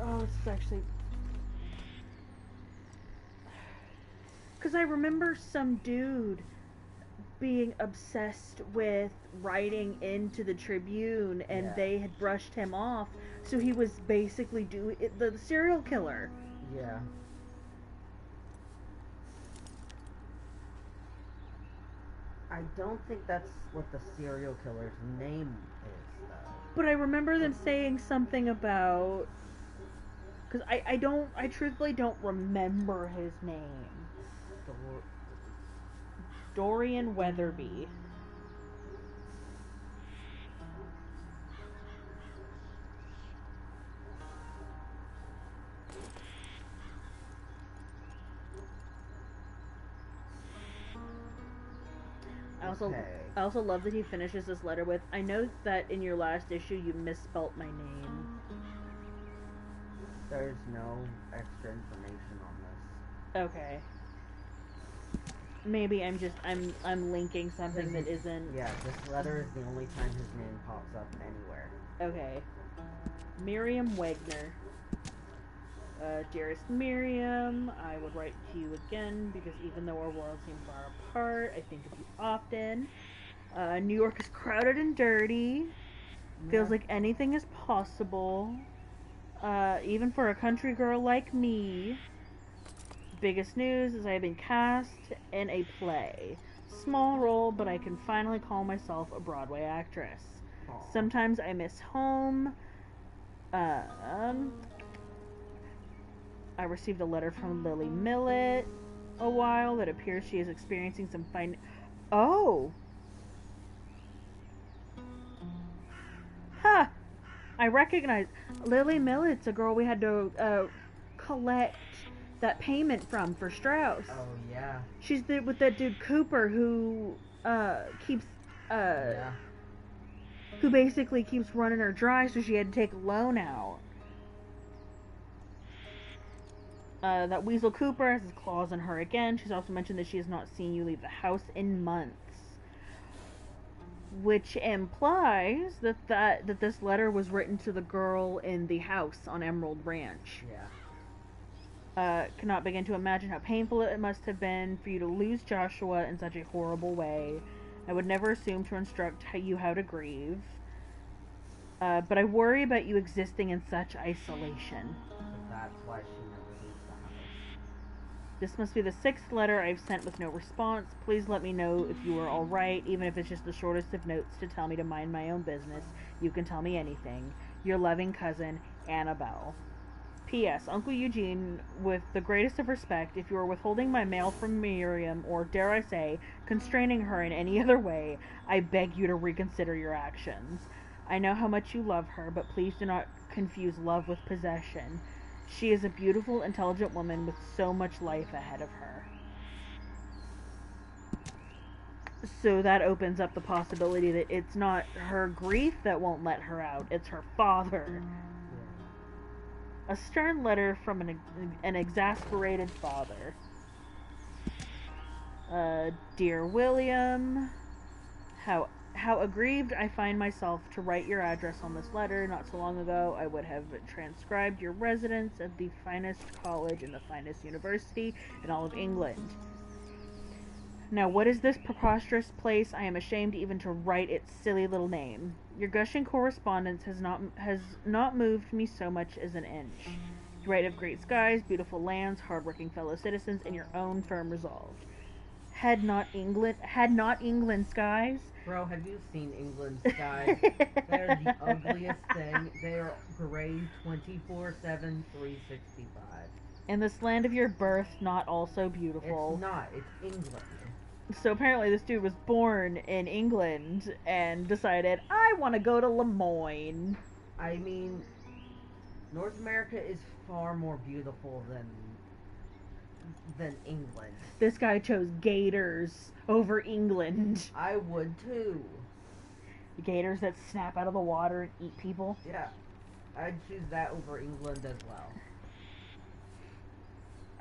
Oh, this is actually... Because I remember some dude being obsessed with writing into the Tribune, and Yeah. they had brushed him off, so he was basically the serial killer. Yeah. I don't think that's what the serial killer's name is, though. But I remember them saying something about... Because I truthfully don't remember his name. Dorian Weatherby. I also love that he finishes this letter with, I know that in your last issue you misspelt my name. There's no extra information on this. Okay. Maybe I'm linking something that isn't... Yeah, this letter is the only time his name pops up anywhere. Okay. Miriam Wagner. Dearest Miriam, I would write to you again because even though our worlds seem far apart, I think of you often. New York is crowded and dirty. Feels like anything is possible. Even for a country girl like me. Biggest news is I have been cast in a play. Small role, but I can finally call myself a Broadway actress. Aww. Sometimes I miss home. I received a letter from Lily Millet a while that appears she is experiencing some Oh! Huh! I recognize Lily Millet's a girl we had to collect that payment from for Strauss. Oh, yeah. She's with that dude Cooper who keeps who basically keeps running her dry, so she had to take a loan out. That Weasel Cooper has his claws on her again. She's also mentioned that she has not seen you leave the house in months. Which implies that this letter was written to the girl in the house on Emerald Ranch. Yeah. Cannot begin to imagine how painful it must have been for you to lose Joshua in such a horrible way. I would never assume to instruct you how to grieve. But I worry about you existing in such isolation. So that's why she never leaves the house. This must be the 6th letter I've sent with no response. Please let me know if you are alright, even if it's just the shortest of notes to tell me to mind my own business. You can tell me anything. Your loving cousin, Annabelle. P.S. Uncle Eugene, with the greatest of respect, if you are withholding my mail from Miriam, or dare I say, constraining her in any other way, I beg you to reconsider your actions. I know how much you love her, but please do not confuse love with possession. She is a beautiful, intelligent woman with so much life ahead of her. So that opens up the possibility that it's not her grief that won't let her out, it's her father. A stern letter from an exasperated father. Dear William, how aggrieved I find myself to write your address on this letter. Not so long ago, I would have transcribed your residence at the finest college and the finest university in all of England. Now, what is this preposterous place? I am ashamed even to write its silly little name. Your gushing correspondence has not moved me so much as an inch. You write of great skies, beautiful lands, hard-working fellow citizens, and your own firm resolve. Had not England skies? Bro, have you seen England's skies? They're the ugliest thing. They are gray 24/7, 365. And this land of your birth not also beautiful? It's not. It's England. So apparently this dude was born in England and decided, I want to go to Lemoyne. I mean, North America is far more beautiful than England. This guy chose gators over England. I would too. The gators that snap out of the water and eat people. Yeah, I'd choose that over England as well.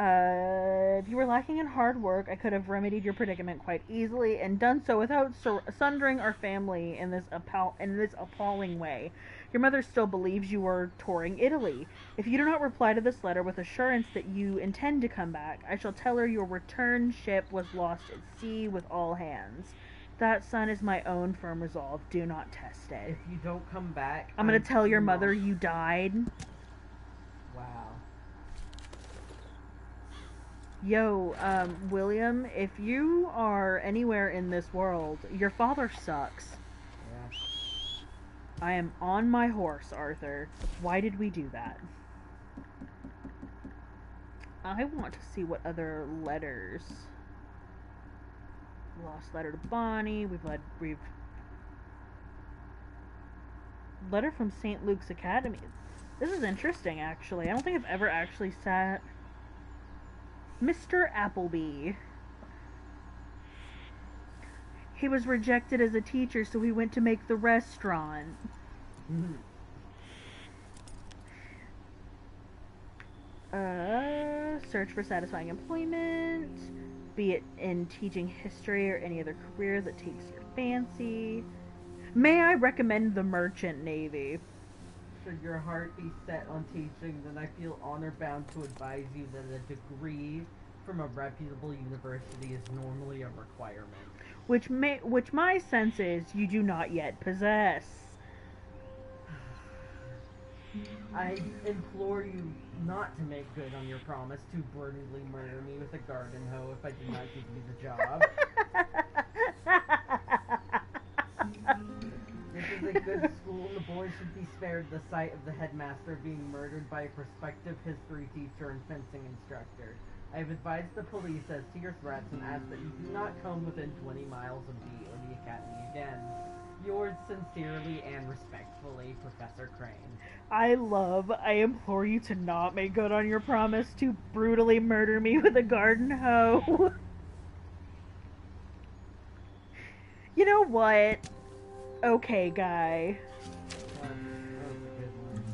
If you were lacking in hard work, I could have remedied your predicament quite easily and done so without sundering our family in this appalling way. Your mother still believes you were touring Italy. If you do not reply to this letter with assurance that you intend to come back, I shall tell her your return ship was lost at sea with all hands. That, son, is my own firm resolve. Do not test it. If you don't come back, I'm gonna tell your mother you died. Wow. Yo, William, if you are anywhere in this world, your father sucks. Yeah. I am on my horse, Arthur. Why did we do that? I want to see what other letters. Lost letter to Bonnie. We've letter from St. Luke's Academy. This is interesting, actually. I don't think I've ever actually sat. Mr. Appleby. He was rejected as a teacher, so he went to make the restaurant. Search for satisfying employment, be it in teaching history or any other career that takes your fancy. May I recommend the Merchant Navy? Should your heart be set on teaching, then I feel honor bound to advise you that a degree from a reputable university is normally a requirement. Which my sense is you do not yet possess. I implore you not to make good on your promise to brutally murder me with a garden hoe if I do not give you the job. This is a good school, and the boys should be spared the sight of the headmaster being murdered by a prospective history teacher and fencing instructor. I have advised the police as to your threats and ask that you do not come within 20 miles of me or the academy again. Yours sincerely and respectfully, Professor Crane. I implore you to not make good on your promise to brutally murder me with a garden hoe. You know what? Okay, guy. That was a good one.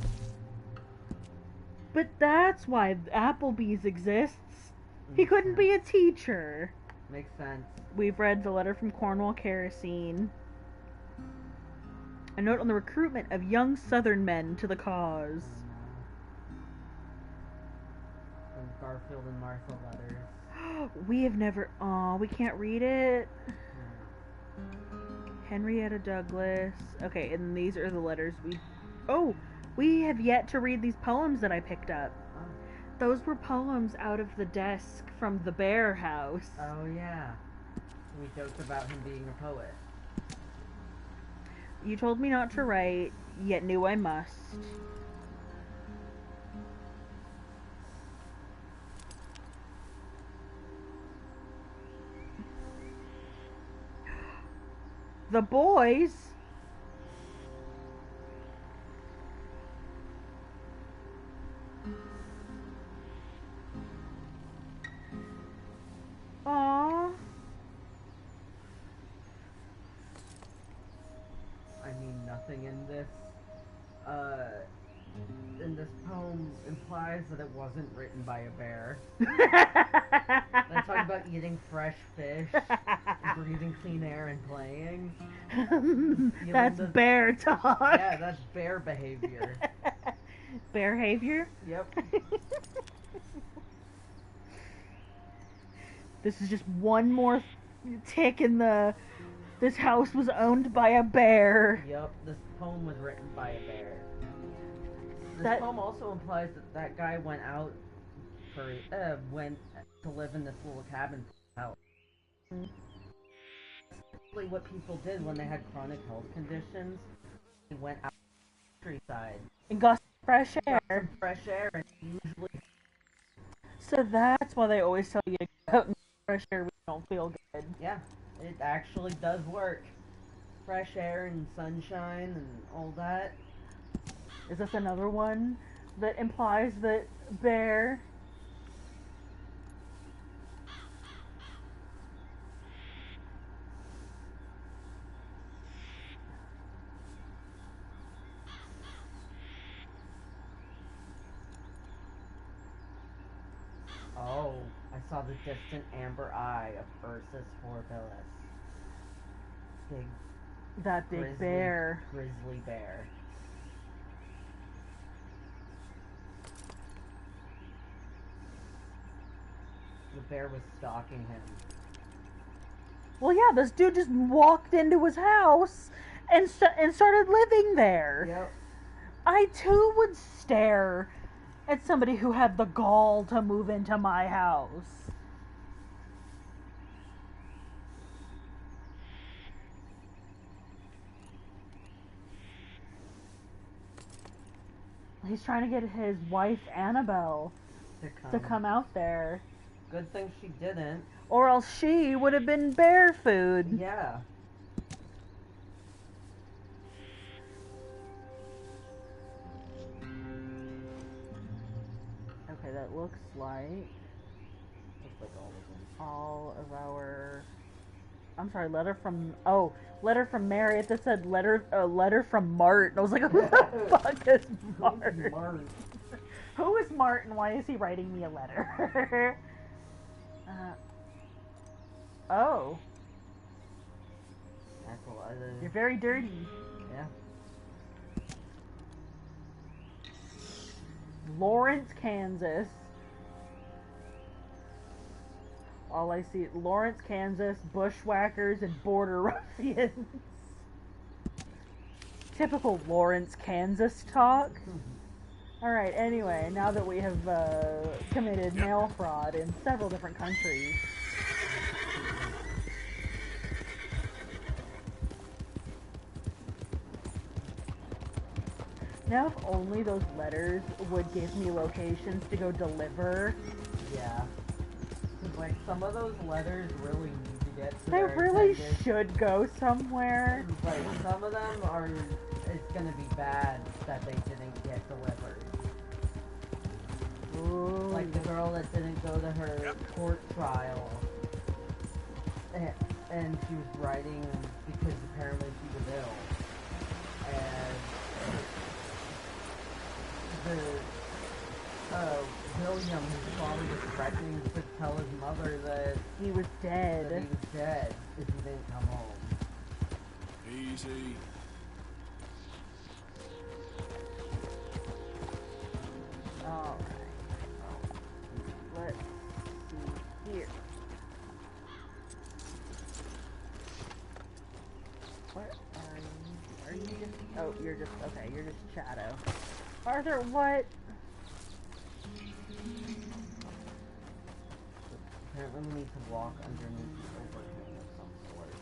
But that's why Applebee's exists. He couldn't be a teacher. Makes sense. We've read the letter from Cornwall Kerosene. A note on the recruitment of young Southern men to the cause. Some Garfield and Martha letters. We have never. Aw, we can't read it. Henrietta Douglas. Okay, and these are the letters we. Oh, we have yet to read these poems that I picked up. Those were poems out of the desk from the Bear House. Oh, yeah. We joked about him being a poet. You told me not to write, yet knew I must. The boys. Aww. I mean, nothing in this poem implies that it wasn't written by a bear. They talk about eating fresh fish, breathing clean air, and playing. That's bear talk. Yeah, that's bear behavior. Bear behavior? Yep. This is just one more tick in the. This house was owned by a bear. Yep, this poem was written by a bear. This poem also implies that that guy went out went to live in this little cabin house. Basically what people did when they had chronic health conditions, they went out to the countryside. And got fresh air. Got some fresh air, and usually... So that's why they always tell you to go out and get fresh air when you don't feel good. Yeah, it actually does work. Fresh air and sunshine and all that. Is this another one that implies that bear? Oh, I saw the distant amber eye of Ursus horribilis. That big bear. Grizzly bear. The bear was stalking him. Well, yeah, this dude just walked into his house and started living there. Yep. I too would stare at somebody who had the gall to move into my house. He's trying to get his wife, Annabelle, to come out there. Good thing she didn't. Or else she would have been bear food. Yeah. Okay, that looks like Looks like all of them. all of our... I'm sorry, letter from... Oh, letter from Mary. It just said letter from Mart. I was like, who the fuck is Mart? Mart. Who is Mart and why is he writing me a letter? Oh. That's a lot of... You're very dirty. Yeah. Lawrence, Kansas. All I see is Lawrence, Kansas, bushwhackers, and border ruffians. Typical Lawrence, Kansas talk. Alright, anyway, now that we have committed mail fraud in several different countries. Now if only those letters would give me locations to go deliver. Yeah. 'Cause, like, some of those letters really need to get to They their really intended- should go somewhere. Like, some of them are... It's gonna be bad that they didn't get delivered. Ooh. Like the girl that didn't go to her court trial. And she was writing because apparently she was ill. And William, his father, was threatening to tell his mother that He was he dead. was dead if he didn't come home. Easy. Alright. Let's see here. What are you? Are you just... Oh, you're just... Okay, you're just Shadow. Arthur, what? Apparently we need to walk underneath the overhang of some sort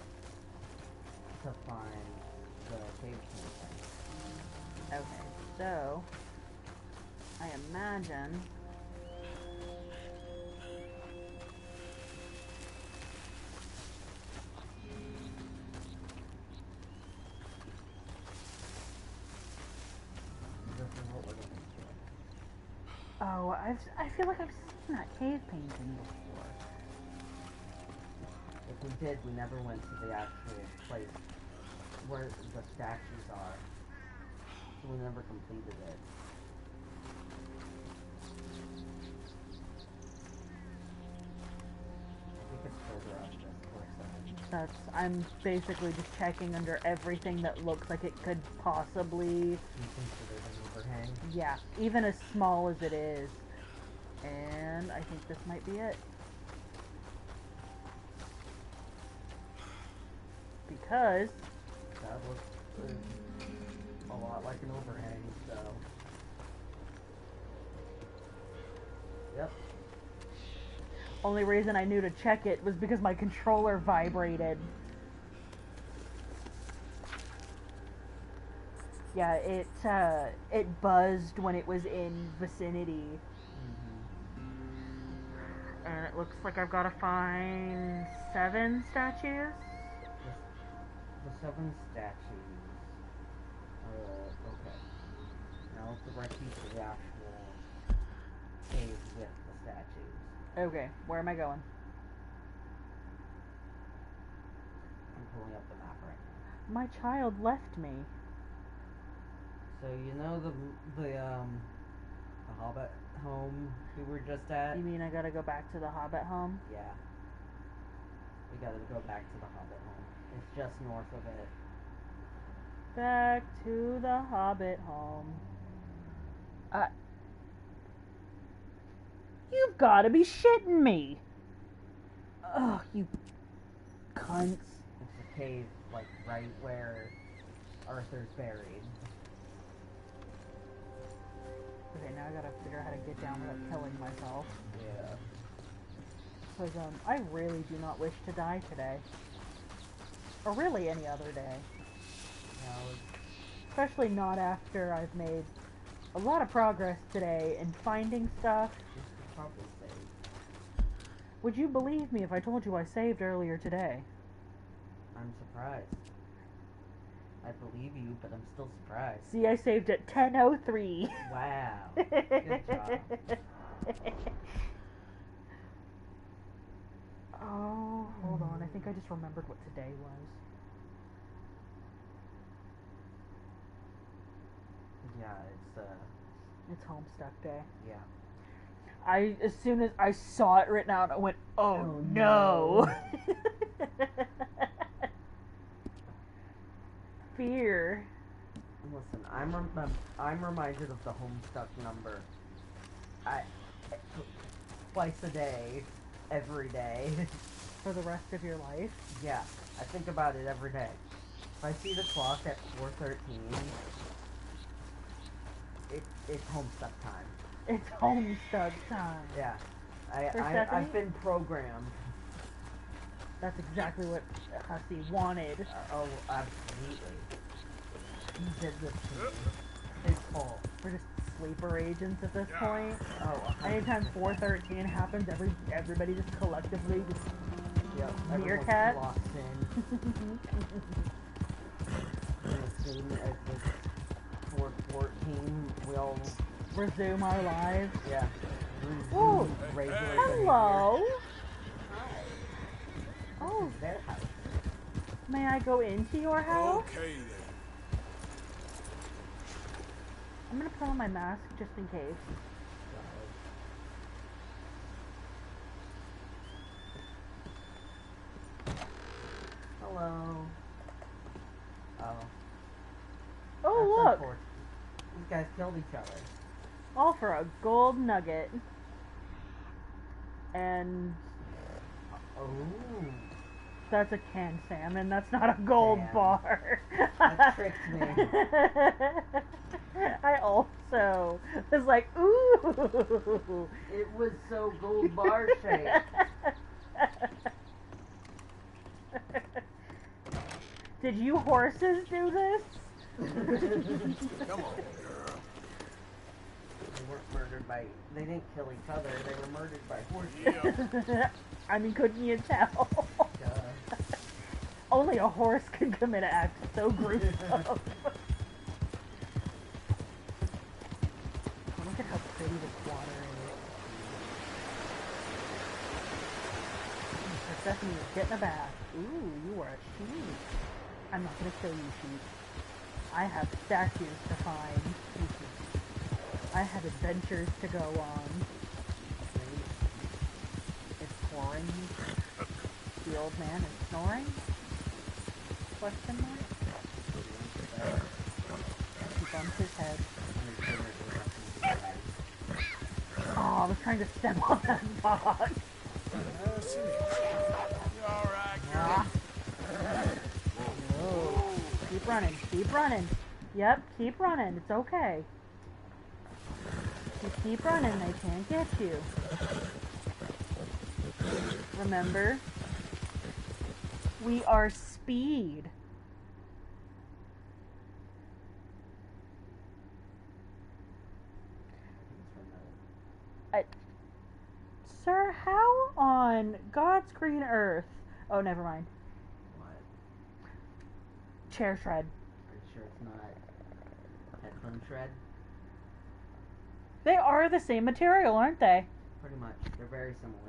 to find the cave painting. Okay, so... I imagine... This is what we're looking for. Oh, I feel like I've seen that cave painting before. If we did, we never went to the actual place where the statues are. So we never completed it. I think it's further up this course. I'm basically just checking under everything that looks like it could possibly... You consider an overhang? Yeah, even as small as it is. And I think this might be it. Because... That looks a lot like an overhang, so... Yep. only reason I knew to check it was because my controller vibrated. Yeah, it buzzed when it was in vicinity. And it looks like I've got to find 7 statues. The 7 statues. Okay. Now let's repeat the actual cave with the statues. Okay, where am I going? I'm pulling up the map right now. My child left me. So you know the Hobbit home we were just at? You mean I gotta go back to the Hobbit home? Yeah. We gotta go back to the Hobbit home. It's just north of it. Back to the Hobbit home. You've gotta be shitting me! Ugh, you cunts. It's a cave, like, right where Arthur's buried. Okay, now I gotta figure out how to get down without killing myself. Yeah. Because, I really do not wish to die today. Or really any other day. Now, Especially not after I've made a lot of progress today in finding stuff. You should probably save. Would you believe me if I told you I saved earlier today? I'm surprised. I believe you, but I'm still surprised. See, I saved at 10:03. Wow. Good job. Oh, hold on. I think I just remembered what today was. Yeah, It's Homestuck Day. yeah. As soon as I saw it written out, I went, oh no. Fear. Listen, I'm reminded of the Homestuck number. Twice a day, every day. For the rest of your life? Yeah, I think about it every day. If I see the clock at 4:13, it's Homestuck time. It's Homestuck time. Yeah, Persephone? I've been programmed. That's exactly what Hussey wanted. Oh, absolutely. He did this to me. His fault. We're just sleeper agents at this point. Oh, 100%. Anytime 413 happens, everybody just collectively just Yep, everyone meerkat. locks in. And as soon as it's 4:14, we all, resume our lives. yeah, Ooh, regular hello. Hi. Oh, This is their house. may I go into your house? Okay then. I'm gonna put on my mask just in case. Hello. Oh. Oh, That's look! unfortunate. These guys killed each other. All for a gold nugget. And Oh. that's a canned salmon. That's not a gold Damn. bar. That tricked me. I also was like, ooh. It was so gold bar shaped. Did you horses do this? Come on, girl. They weren't murdered by. They didn't kill each other. They were murdered by horses. Yeah. I mean, couldn't you tell? Duh. Only a horse could commit an act so gruesome. Oh, look at how pretty this water is. Persephone, get in a bath. Ooh, you are a sheep. I'm not gonna kill you, sheep. I have statues to find. I have adventures to go on. It's pouring. The old man is snoring? Question mark? He bumps his head. Oh, I was trying to step on that box. You alright, girl? Yeah. Whoa. Keep running. Keep running. Yep, keep running. It's okay. You keep running. They can't get you. Remember? We are speed. Sir, how on God's green earth? Oh, never mind. What? Chair shred. Are you sure it's not headphone shred? They are the same material, aren't they? Pretty much. They're very similar.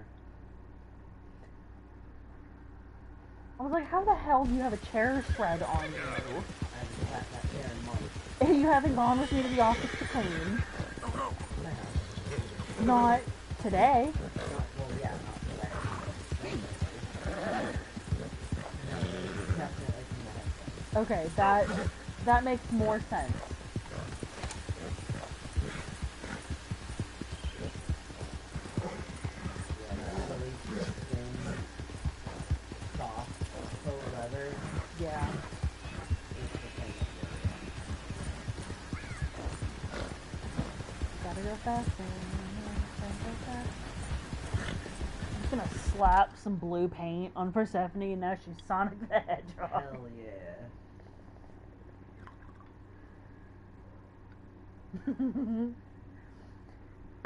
I was like, how the hell do you have a chair shred on you? I haven't had that chair in months. And you haven't gone with me to the office to clean. Go, go. I have. Not today. Well, yeah, not today. No, definitely from the headset. Okay, that makes more sense. Yeah, that's really thin, soft, faux leather. Yeah. It's the thing. Gotta go faster. I'm just gonna slap some blue paint on Persephone and now she's Sonic the Hedgehog. Hell yeah.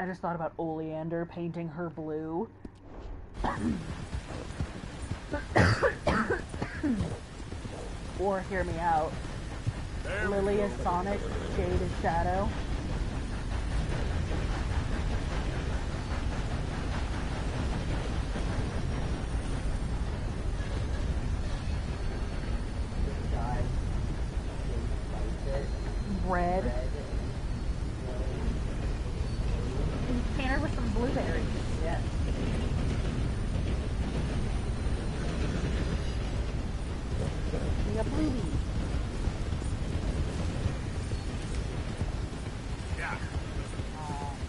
I just thought about Oleander painting her blue. Or hear me out. There we Lily go. is Sonic, Jade is Shadow. Guy. Red. Red. And paint her with some blueberries. Yes. We got blueberries. Yeah.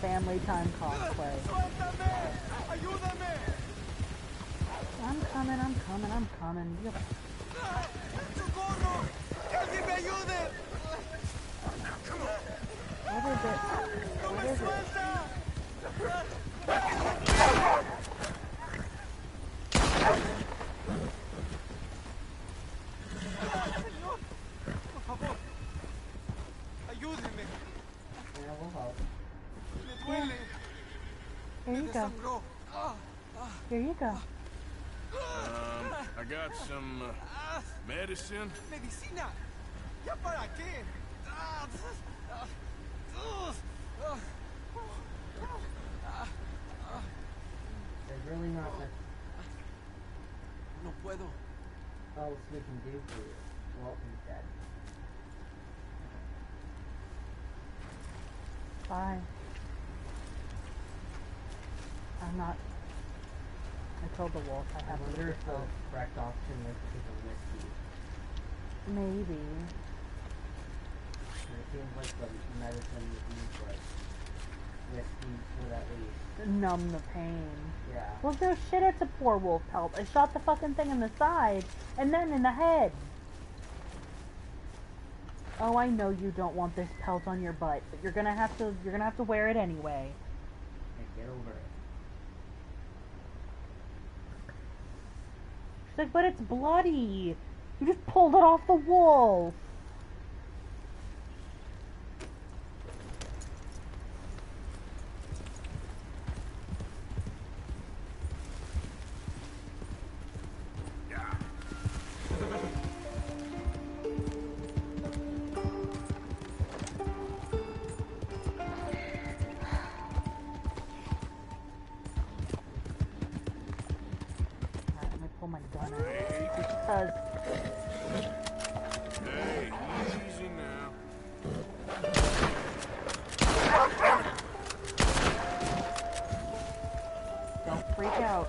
Family time cosplay. I'm coming, I'm coming, I'm coming. Yep. What is it? What is it? Ayúdeme. Yeah, we'll help. Me duele. Here you Me go. sangró. Here you go. I got some medicine. Medicina. ¿Ya para qué? There's really not much No puedo. else we can do for you. Well, he's dead. Bye. I'm not. I told the wolf I I have to wonder get if the help. correct option was to take a whiskey. Maybe. And it seems like the medicine would use like whiskey would at least. Numb the pain. Yeah. Well, no shit, it's a poor wolf pelt. I shot the fucking thing in the side, and then in the head. Oh, I know you don't want this pelt on your butt, but you're gonna have to wear it anyway. And get over it. She's like, but it's bloody. You just pulled it off the wolf. Alright, let me pull my gun out. Because Hey, easy now. don't freak out.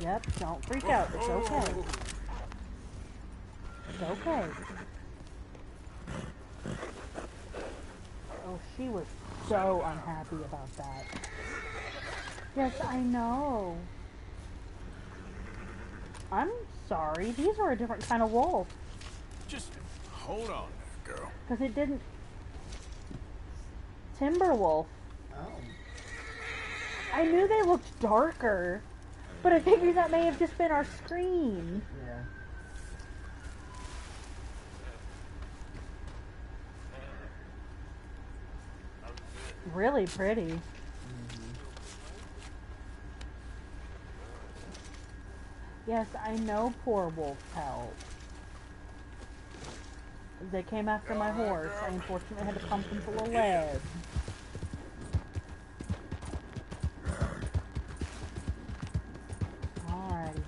Yep, don't freak out. It's okay. It's okay. Oh, she was so unhappy about that. Yes, I know. I'm sorry. These were a different kind of wolf. Just hold on there, girl. Because it didn't... Timberwolf. Oh. I knew they looked darker. But I figured that may have just been our screen. Yeah. Really pretty. Yes, I know poor wolf pelt. They came after my horse. I unfortunately had to pump them full of lead. Alrighty.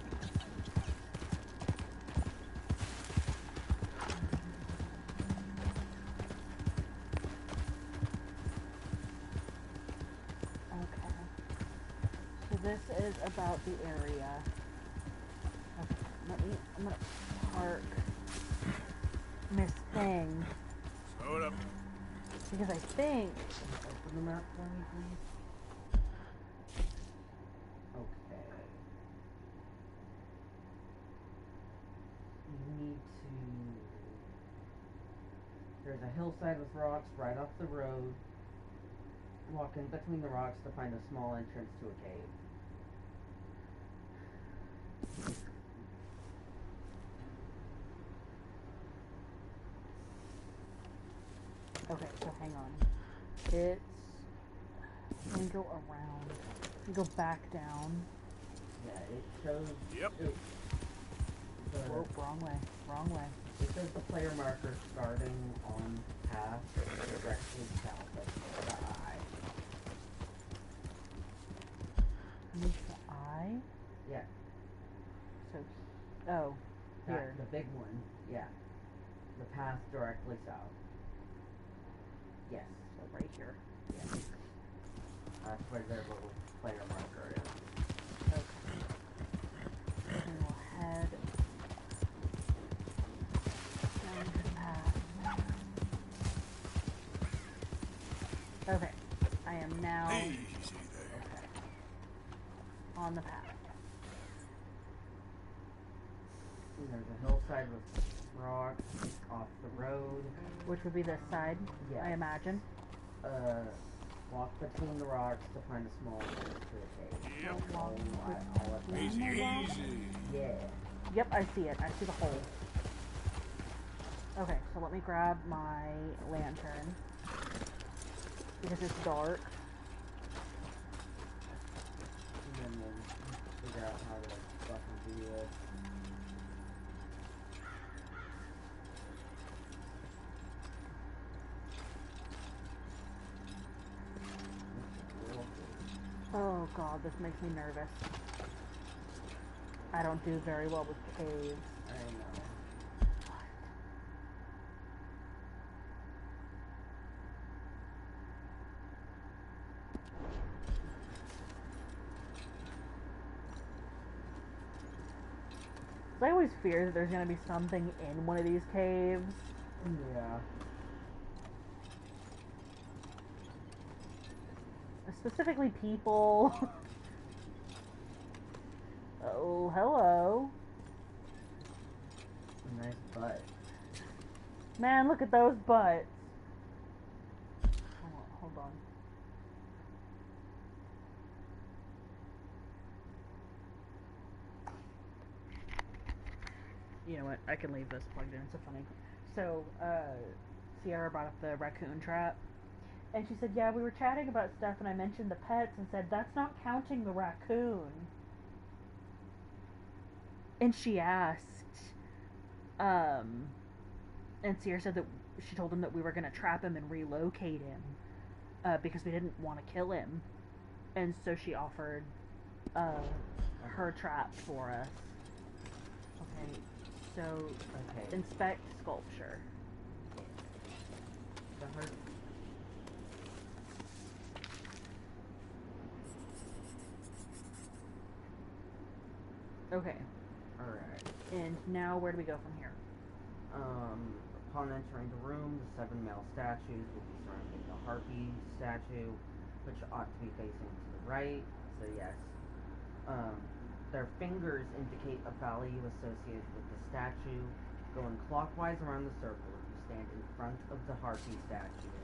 Okay. So this is about the area. Okay, I'm gonna park Miss Thing. Hold up. Because I think Open the map for me, please. Okay. You need to... There's a hillside with rocks right off the road. Walk in between the rocks to find a small entrance to a cave. hang on. It's... Let me go around. Let me go back down. Yeah, it shows... Yep. Whoa, wrong way. Wrong way. It says the player marker starting on path directly south of the eye. Move the eye? Yeah. So, oh, That, here. the big one. Yeah. The path directly south. Yes. So right here. Yeah. That's where their little player marker is. Okay. And we'll head down to the path. Okay. I am now Easy there. on the path. And there's a hillside with rocks off the road. Which would be this side, Yes. I imagine. Walk between the rocks to find a small entrance to the cave. Yep. All at once. Easy, easy. Yeah. Yep, I see it. I see the hole. Okay, so let me grab my lantern. Because it's dark. And then we'll figure out how to fucking do this. Oh god, this makes me nervous. I don't do very well with caves. I know. I always fear that there's gonna be something in one of these caves. Yeah. Specifically people. Oh, hello. A nice butt. Man, look at those butts. Hold on. You know what? I can leave this plugged in. It's so funny. So, Sierra brought up the raccoon trap. And she said, yeah, we were chatting about stuff and I mentioned the pets and said, that's not counting the raccoon. And she asked, and Sierra said that she told him that we were going to trap him and relocate him, because we didn't want to kill him. And so she offered, her trap for us. Okay, so, Okay. inspect sculpture. The heart. Okay, Alright. and now where do we go from here? Upon entering the room, the 7 male statues will be surrounding the harpy statue, which ought to be facing to the right, so yes. Their fingers indicate a value associated with the statue. Going clockwise around the circle, if you stand in front of the harpy statue,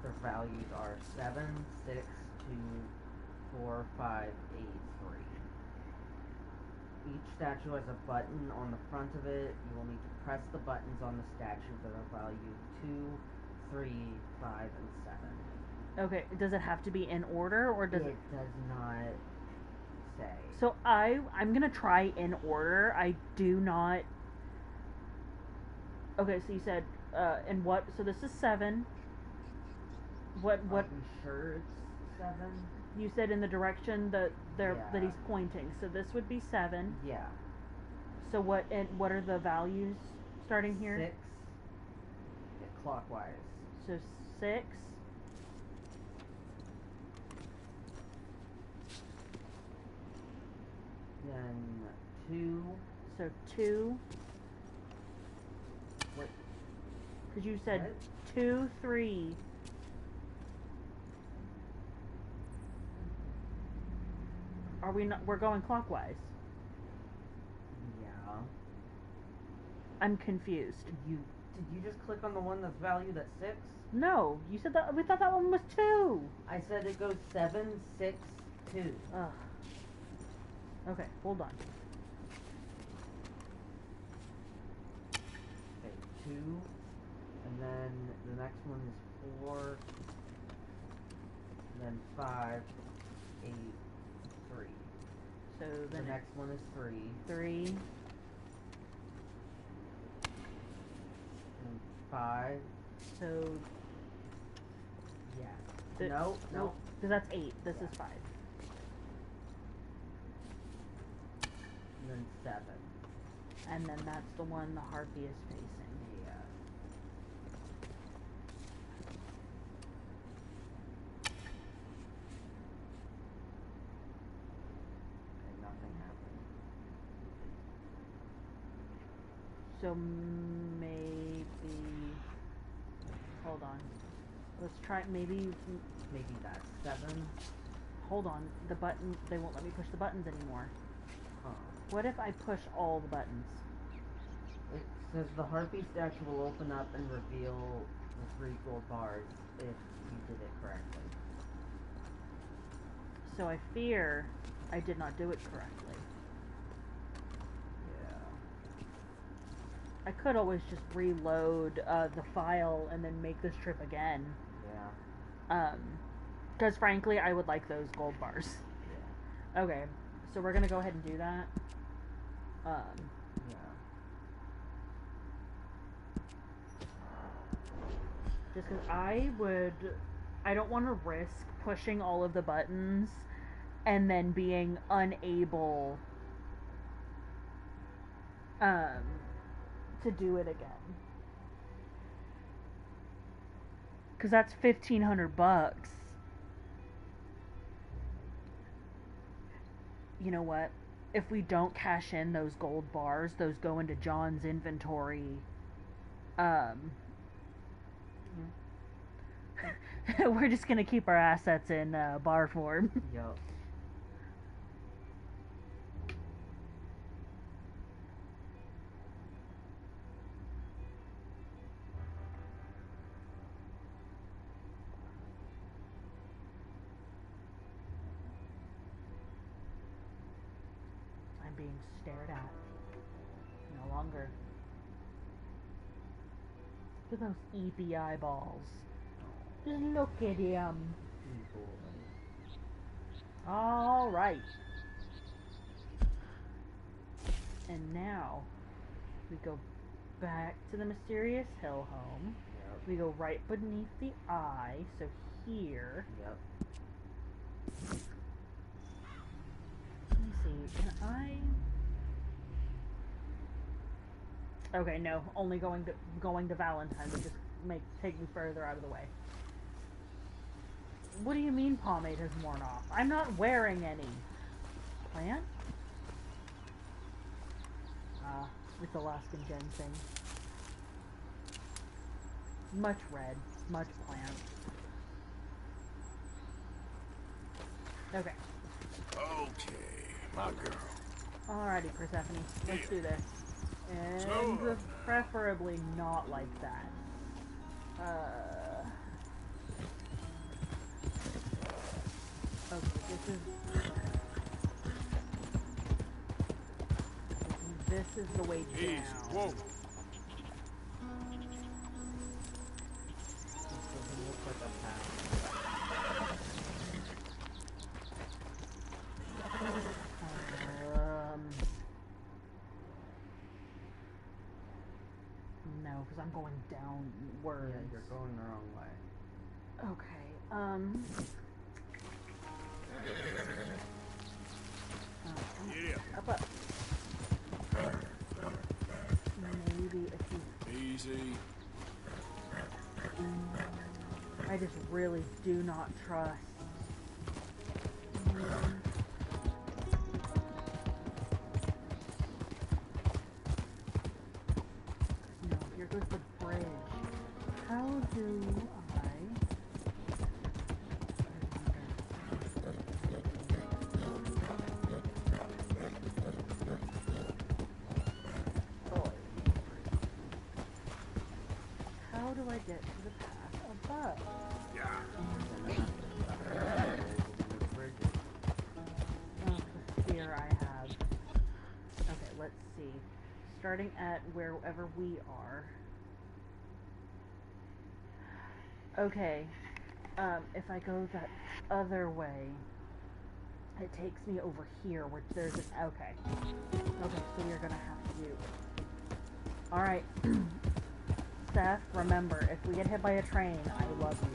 their values are 7, 6, 2, 4, 5, 8, 3. Each statue has a button on the front of it. You will need to press the buttons on the statue that are valued 2, 3, 5, and 7. Okay, does it have to be in order, or does it... It does not say. So I'm gonna try in order. I do not... Okay, so you said, and what... So this is 7. What... Are you sure it's 7? You said in the direction that that Yeah. he's pointing. So this would be 7. Yeah. So what are the values starting here? 6. Yeah, clockwise. So 6. Then 2. So 2. What? Because you said What? 2, 3. Are we not? We're going clockwise. Yeah. I'm confused. Did you just click on the one that's valued at 6? No, you said that we thought that one was 2. I said it goes 7, 6, 2. Ugh. Okay, hold on. Okay, 2. And then the next one is 4, then 5, 8, 3. So The next one is 3. 3. And 5. So Yeah. No. because that's 8. This is 5. And then 7. And then that's the one the harpy is facing. Yeah. Okay, nothing happened. So maybe. Hold on. Let's try. Maybe that's 7. Hold on. The button. They won't let me push the buttons anymore. Huh. What if I push all the buttons? It says the harpy statue will open up and reveal the 3 gold bars if you did it correctly. So I fear I did not do it correctly. Yeah. I could always just reload the file and then make this trip again. Yeah. Because frankly, I would like those gold bars. Yeah. Okay, so we're gonna go ahead and do that. Yeah. Just because I don't want to risk pushing all of the buttons and then being unable to do it again. Because that's $1,500. You know what? If we don't cash in those gold bars, those go into John's inventory. We're just gonna keep our assets in bar form. Yup. I'm being stared at. No longer. Look at those eepy eyeballs. Just look at him. Alright. And now, we go back to the mysterious hill home. Yep. We go right beneath the eye, so here. Yep. Let me see, can I... Okay, no, only going to Valentine would just take me further out of the way. What do you mean pomade has worn off? I'm not wearing any. Plant? It's Alaskan ginseng. Much red, much plant. Okay. Okay, my girl. Alrighty, Persephone. Let's do this. And So, preferably not like that. Okay, this is the way easy. down. Whoa. This doesn't look like a path. No, because I'm going downwards. Yeah, you're going the wrong way. Okay, Yeah. up. Maybe if you... Easy. I just really do not trust. No, here goes the bridge. How do I... How do I get to the path above? Yeah. Oh, the fear I have. Okay, let's see. Starting at wherever we are. Okay. If I go that other way, it takes me over here, which there's an... Okay. Okay, so we're gonna have to... Alright. Seth, remember, if we get hit by a train, I love you.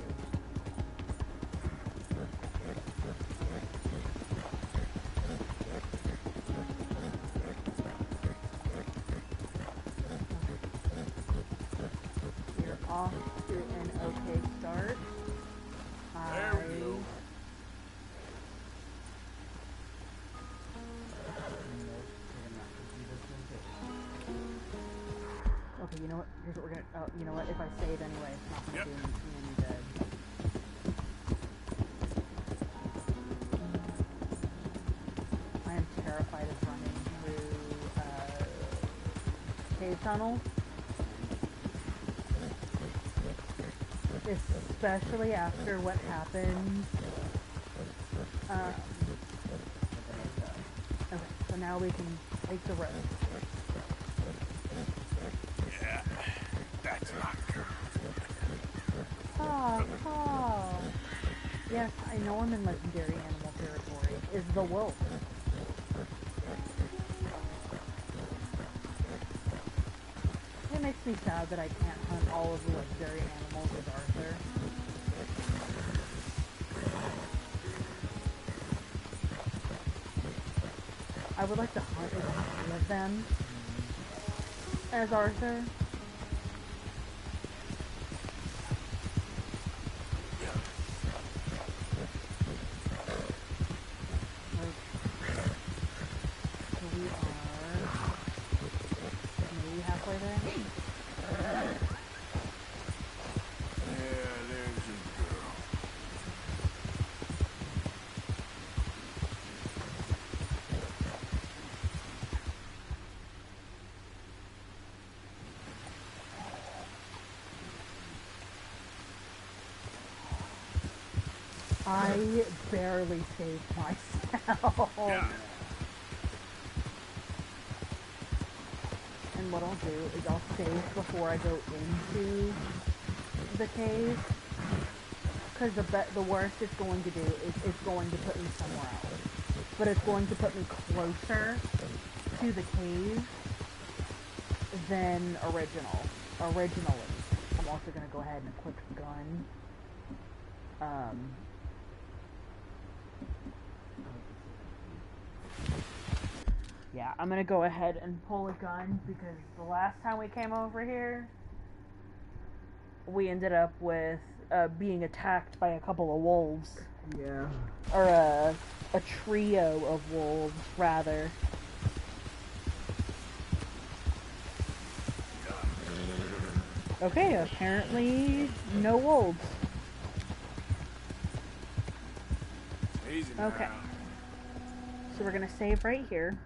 We're off to an okay start. There we go. Okay, you know what? Here's what we're gonna... Oh, you know what? If I save anyway, it's not gonna do me any good. I am terrified of running through, cave tunnels. Especially after what happened. Okay, so now we can take the road. Yeah, that's not good. Oh. Yes, I know I'm in legendary animal territory. Is the wolf. It makes me sad that I can't hunt all of the legendary animals with Arthur. I would like to hunt as many of them as Arthur. So we are maybe halfway there. Yeah, there's your girl. I barely saved myself. Yeah. And what I'll do is I'll save before I go into the cave. Because the worst it's going to do is it's going to put me somewhere else. But it's going to put me closer to the cave than originally. I'm also going to go ahead and equip the gun. Yeah, I'm gonna go ahead and pull a gun because the last time we came over here, we ended up with being attacked by a couple of wolves. Yeah. Or a trio of wolves, rather. Okay, apparently no wolves. Easy now. Okay. So we're gonna save right here.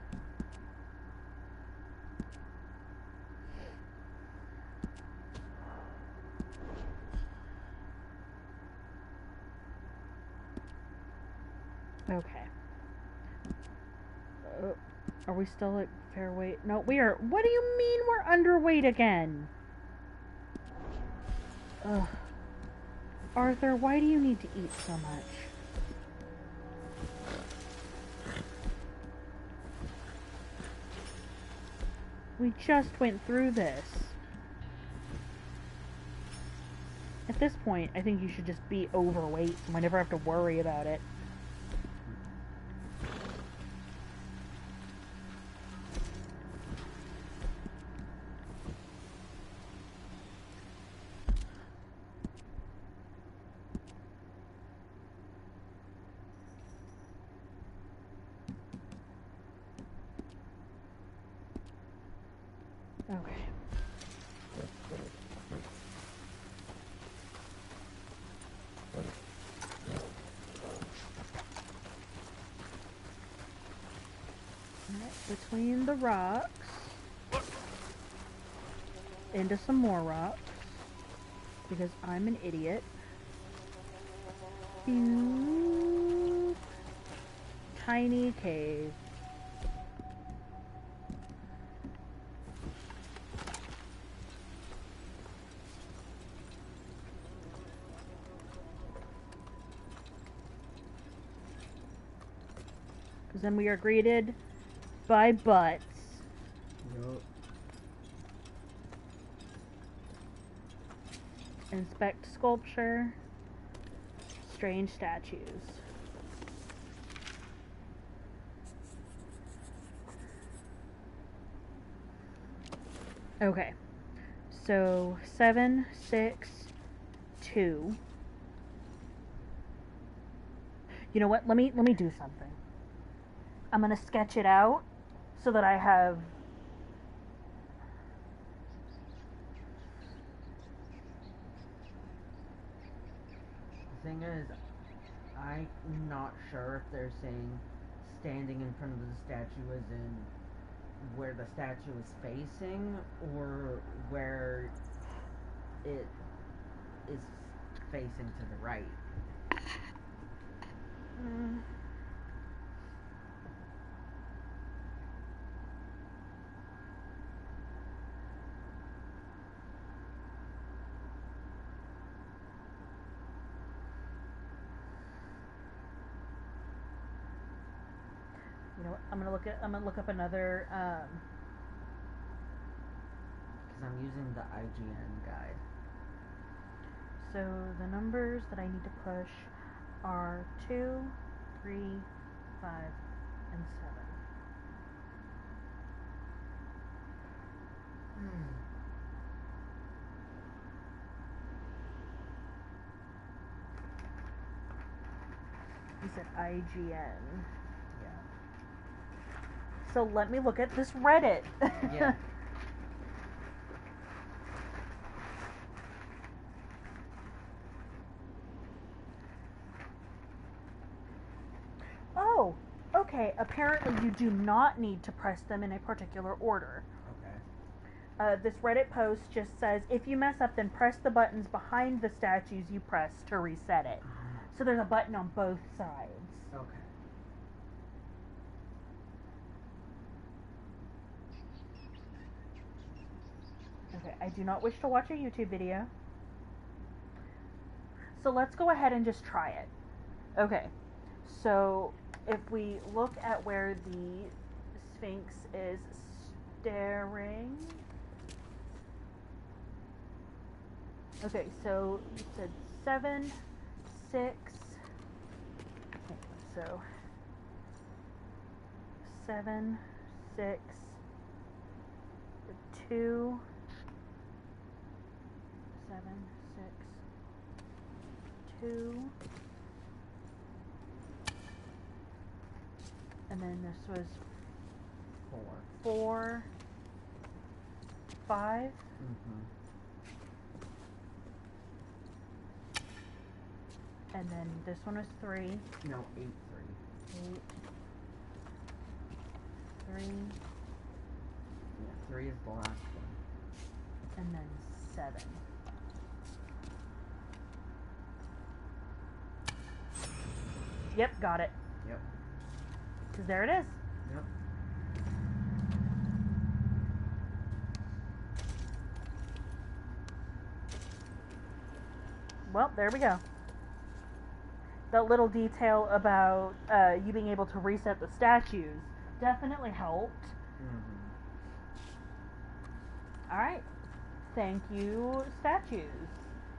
Okay. Are we still at fair weight? No, we are. What do you mean we're underweight again? Ugh. Arthur, why do you need to eat so much? We just went through this. At this point, I think you should just be overweight and we never have to worry about it. Okay. Between the rocks, into some more rocks, because I'm an idiot. Tiny cave. Then we are greeted by butts. Yup. Inspect sculpture. Strange statues. Okay. So 7, 6, 2. You know what? Let me do something. I'm gonna sketch it out so that I have. The thing is, I'm not sure if they're saying standing in front of the statue as in where the statue is facing or where it is facing to the right. Mm. You know what? I'm gonna look up another. Because I'm using the IGN guide. So the numbers that I need to push are 2, 3, 5, and 7. You said IGN. Yeah. So let me look at this Reddit. Yeah. Oh, okay. Apparently you do not need to press them in a particular order. Okay. This Reddit post just says, if you mess up, then press the buttons behind the statues you press to reset it. So there's a button on both sides. Okay. Okay, I do not wish to watch a YouTube video. So let's go ahead and just try it. Okay, so if we look at where the Sphinx is staring. Okay, so you said 7, 6. So 7, 6, 2, 7, 6, 2, and then this was 4, 5. And then this one was 3. No, 8, 8, 3, Yeah, 3 is the last one. and then 7. Yep, got it. Yep. Because there it is. Yep. Well, there we go. That little detail about you being able to reset the statues definitely helped. Alright. Thank you, statues.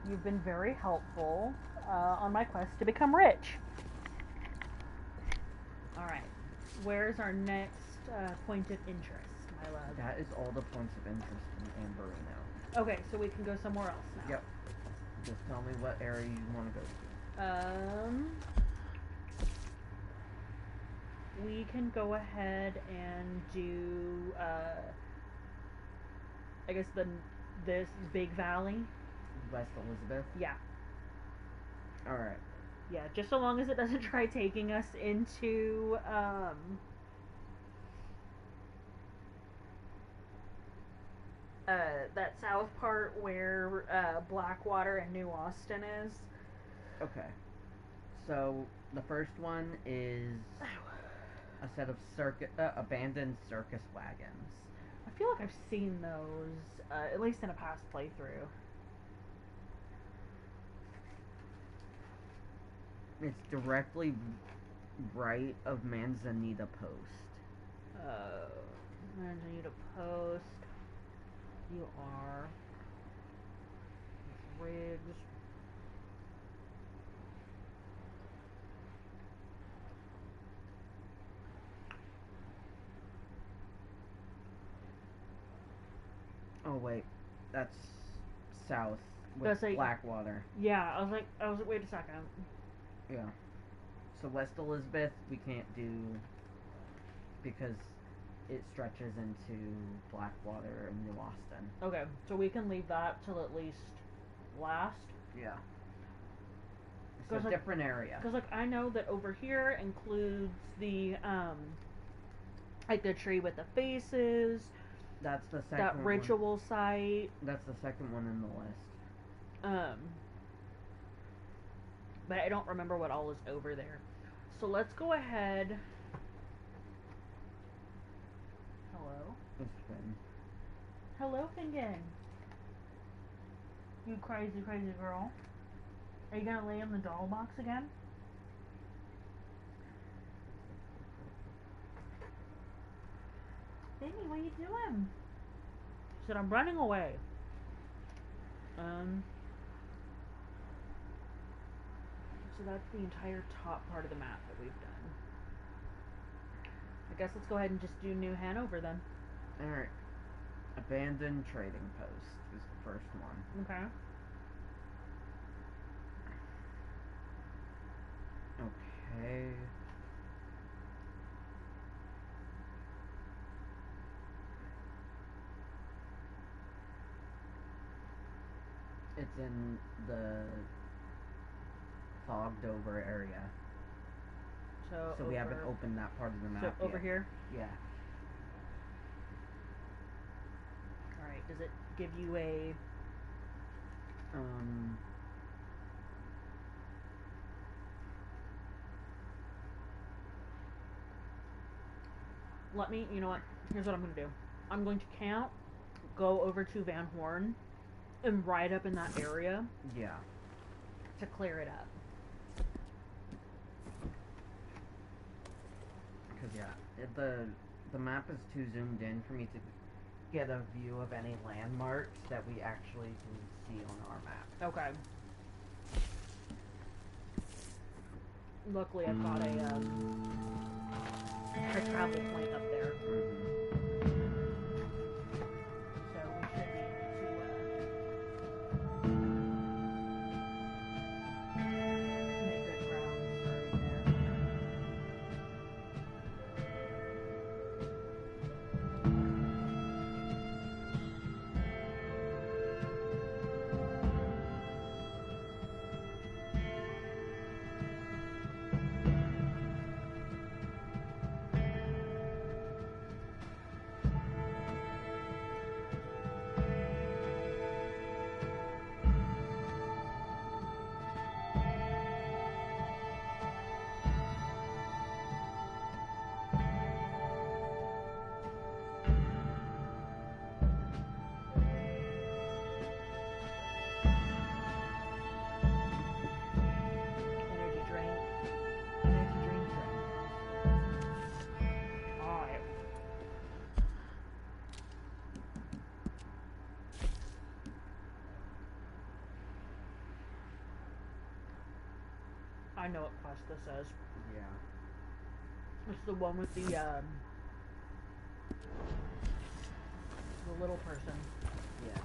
You've been very helpful on my quest to become rich. Alright. Where's our next point of interest, my love? That is all the points of interest in Amberino. Okay, so we can go somewhere else now. Yep. Just tell me what area you want to go to. We can go ahead and do, I guess this big valley. West Elizabeth? Yeah. Alright. Yeah, just so long as it doesn't try taking us into, that south part where, Blackwater and New Austin is. Okay. So, the first one is a set of abandoned circus wagons. I feel like I've seen those, at least in a past playthrough. It's directly right of Manzanita Post. Manzanita Post. You are. Riggs. Oh wait, that's south with That's like- Blackwater. Yeah, I was like, wait a second. Yeah. So West Elizabeth we can't do because it stretches into Blackwater and New Austin. Okay, so we can leave that till at least last. Yeah. It's a 'Cause, like- different area. Because, like, I know that over here includes the, like, the tree with the faces, That's the second that one. ritual site, That's the second one in the list. but I don't remember what all is over there. So let's go ahead. Hello? It's been. Hello, Fingan. You crazy, crazy girl. Are you gonna lay in the doll box again? Baby, what are you doing? She said, I'm running away. So that's the entire top part of the map that we've done. I guess let's go ahead and just do New Hanover then. Alright. Abandoned Trading Post is the first one. Okay. Okay. It's in the fogged over area. So we haven't opened that part of the map yet. over here? Yeah. Alright, does it give you a... Let me, you know what? Here's what I'm going to do. I'm going to count, go over to Van Horn, and ride up in that area. Yeah. To clear it up. Because, yeah, the map is too zoomed in for me to get a view of any landmarks that we actually can see on our map. Okay. Luckily, I've got a travel point up there. So we should be able to make good ground starting there. Energy drink. Alright. I know what quest this is. Yeah. It's the one with the little person. Yeah.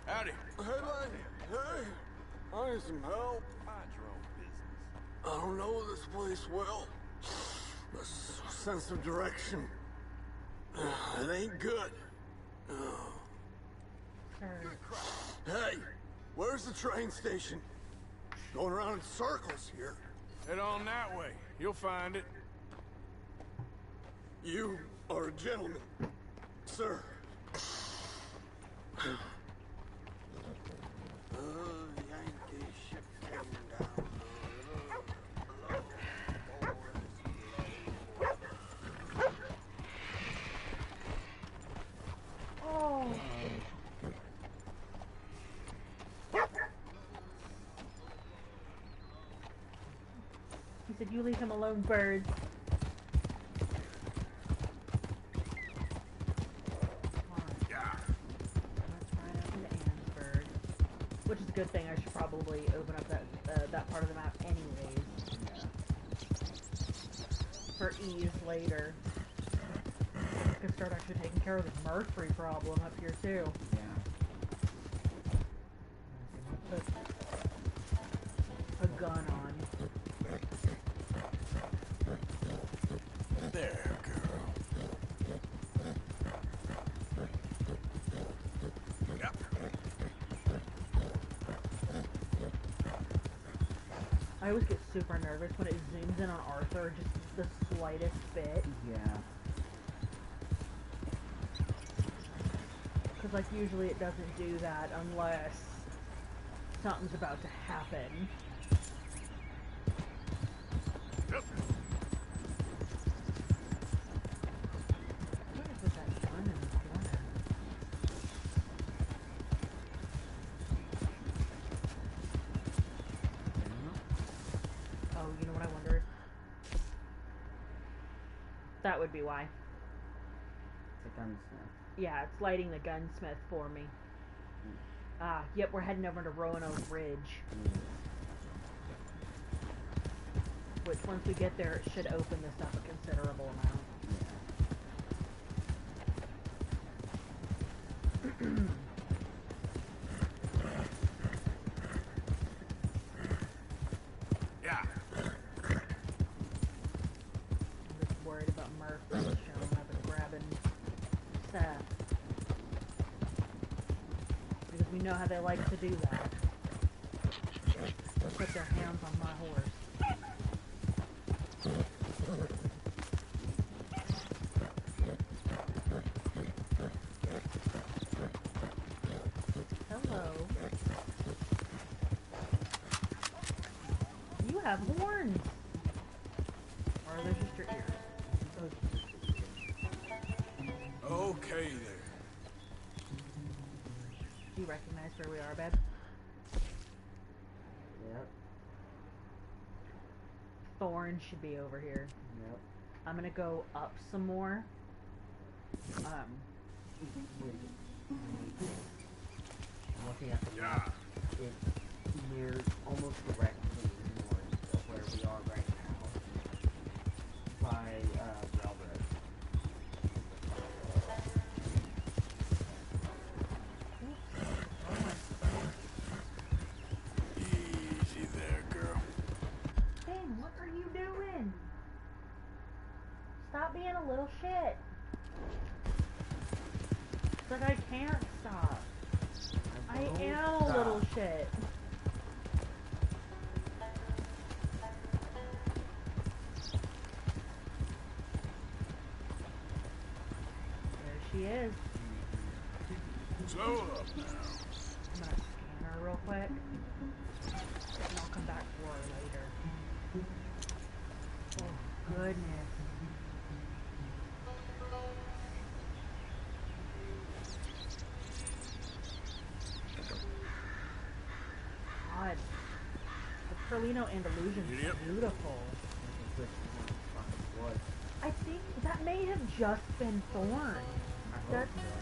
Howdy. Hey, lady. Hey. I need some help. Mind your own business. I don't know this place well. This sense of direction. It ain't good. Hey, where's the train station? Going around in circles here. Head on that way. You'll find it. You are a gentleman, sir. Yankee ship came down. said, you leave him alone, birds. Which is a good thing. I should probably open up that part of the map anyways. Yeah. For ease later. I could start actually taking care of this mercury problem up here too. Yeah. Put a gun on. There, girl. Yep. I always get super nervous when it zooms in on Arthur, just the slightest bit. Yeah. Because, like, usually it doesn't do that unless something's about to happen. Yep. Where is that gun in the corner? Oh, you know what I wondered? That would be why. It's a gunsmith. Yeah, it's lighting the gunsmith for me. Ah, yep, we're heading over to Roanoke Ridge. Which, once we get there, it should open this up a considerable amount. Yeah. I'm just worried about Murph showing up and grabbing Seth. Because we know how they like to do that. Put their hands on my horse. Hello. You have horns! Or are those just your ears? Okay there. Do you recognize where we are, babe? Yep. Thorn should be over here. Yep. I'm gonna go up some more. I'm looking at the map. It's near, almost directly north of where we are right now. By, railroad. Easy there, girl. Ben, what are you doing? Stop being a little shit. It's like I can't stop. I am a little shit. There she is. Slow up now. I'm gonna scan her real quick. And I'll come back for her later. Oh, goodness. God. The Perlino Andalusian is Yep. beautiful. This is fucking wood. I think that may have just been Thorn.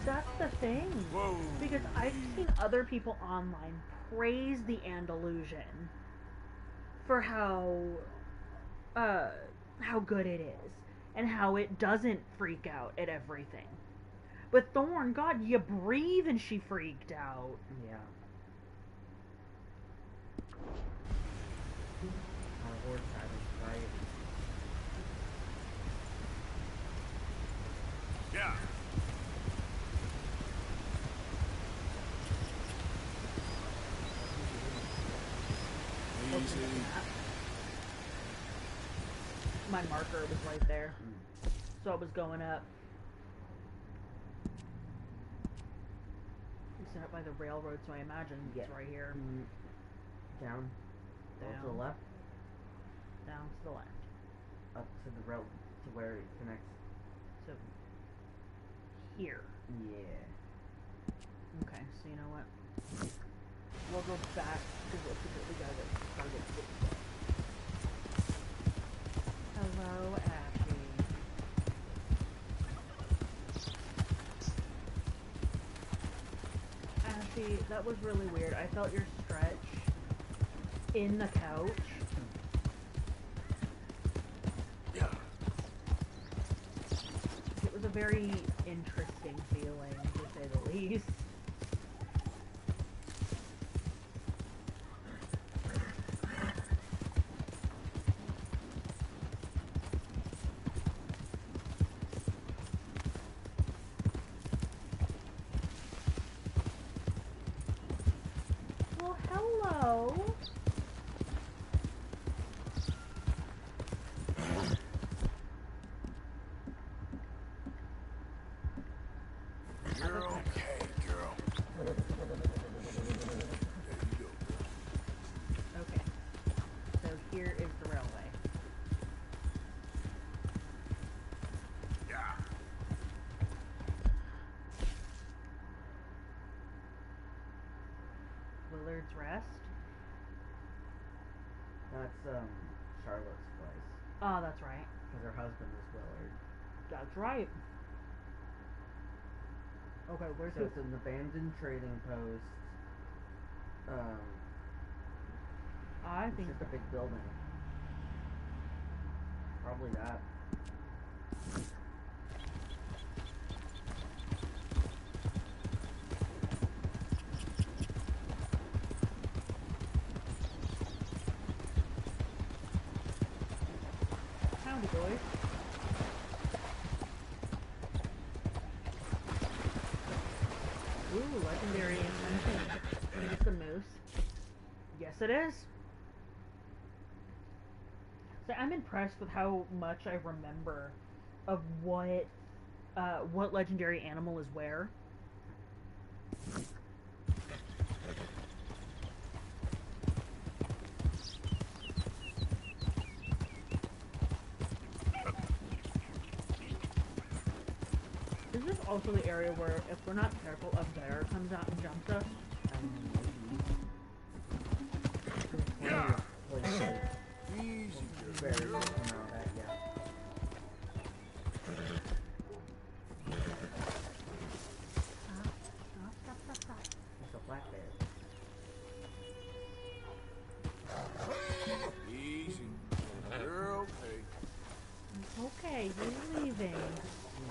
That's the thing. Whoa. Because I've seen other people online praise the Andalusian for how good it is and how it doesn't freak out at everything. But Thorn, God, you breathe and she freaked out. Yeah. Our horse had anxiety. Yeah. Easy. My marker was right there. So I was going up. We set up by the railroad, so I imagine it's right here. Down. Down to the Down. left. Down to the left. Up to the rail, to where it connects. So here. Yeah. Okay, so you know what? We'll go back to what we gotta get Okay, that was really weird. I felt your stretch in the couch. Yeah. It was a very interesting feeling, to say the least. Well, hello. You're okay, girl. There you go. Okay. So here is the railway. Yeah. Willard's Rest. That's Charlotte's place. Oh, that's right. Because her husband was Willard. That's right. Okay, where's So it's an abandoned trading post. I It's think just a big building. Probably that. Howdy, boys. Ooh, legendary invention. Maybe it's a moose. Yes, it is. So I'm impressed with how much I remember of what legendary animal is where. Is this also the area where, if we're not careful, a bear comes out and jumps us? Yeah. Places Easy, very girl. around that, yeah. Stop. It's a black bear. Easy. You're okay. Okay, you're leaving.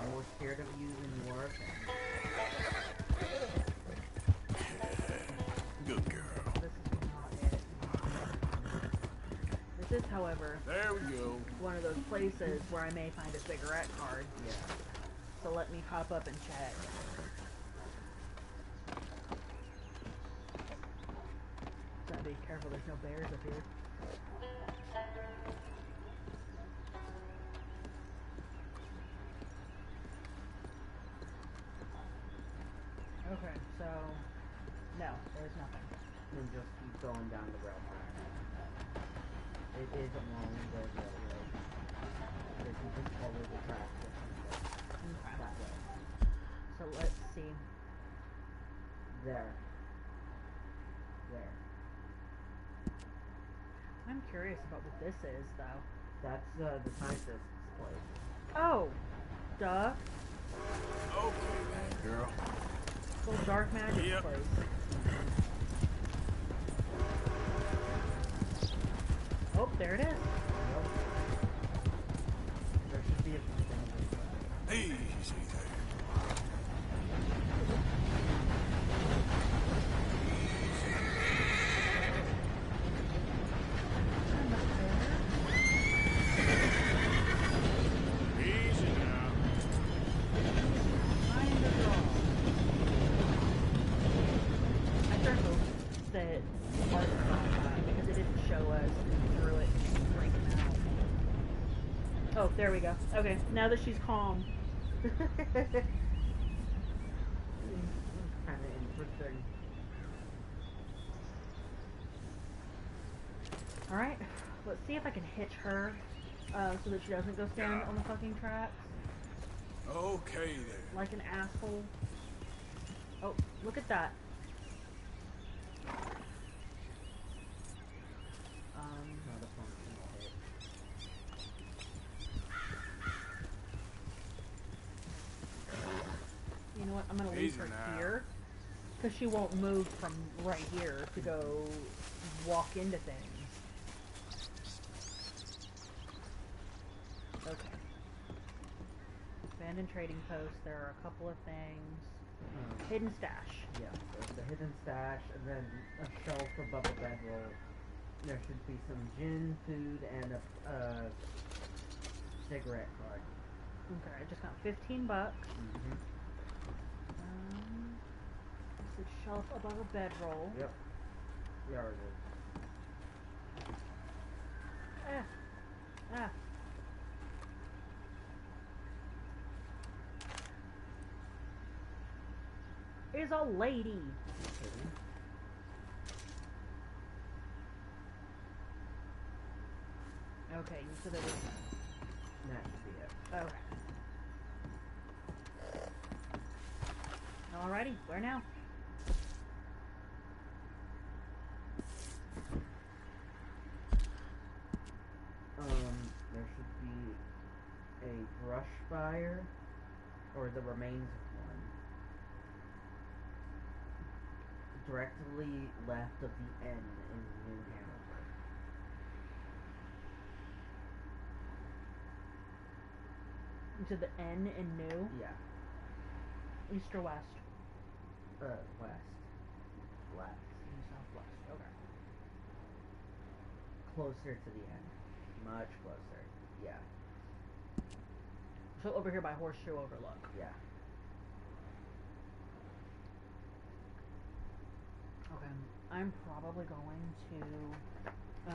I'm more scared of you than you are of him. Good girl. This is not it. This is, however, There we go. one of those places where I may find a cigarette card. Yeah. So let me hop up and check. Gotta be careful, there's no bears up here. Okay, so no, there's nothing. And just keep going down the rail track. It is along the railroad. If you just follow the tracks, Okay. that way. So let's see. There. I'm curious about what this is, though. That's the scientist's place. Oh, duh. Okay, then, girl. Little dark magic Yep. place. Oh, there it is. There should be a few things. Easy there. Easy now. I sure hope that Mark is on time because it didn't show us through it breaking out. Oh, there we go. Okay, now that she's calm. Kind of interesting. Alright, let's see if I can hitch her so that she doesn't go stand on the fucking tracks Okay there. like an asshole. Oh, look at that. Not a functional hit. You know what? I'm gonna leave Easy her now. here Because she won't move from right here to go walk into things. Okay. Abandoned trading post. There are a couple of things. Hidden stash. Yeah, there's the hidden stash, and then a shelf above the bedroll. There should be some gin, food, and a cigarette card. Okay, I just got $15. Mm-hmm. It's a shelf above a bedroll. Yep. There it is. Ah. Is a lady. Okay, so there was That should be it. okay. Alrighty, where now? There should be a brush fire, or the remains of one, directly left of the N in New Hanover. You said the N in New? Yeah. East or west? West. West. Southwest. Okay. Closer to the end. Much closer. Yeah. So over here by Horseshoe Overlook. Yeah. Okay. I'm probably going to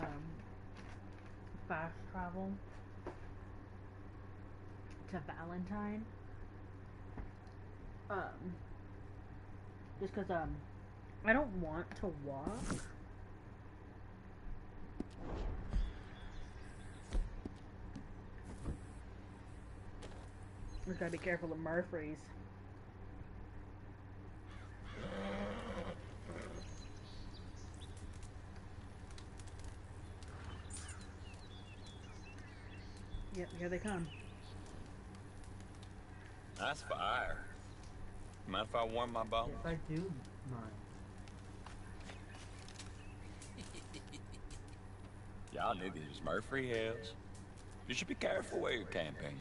fast travel to Valentine. Just cause I don't want to walk. Just gotta be careful of Murphy's. Yep, here they come. Nice fire. Mind if I warm my bones? Yes, I do mind. Y'all niggas is Murphy Hills. You should be careful where you're camping.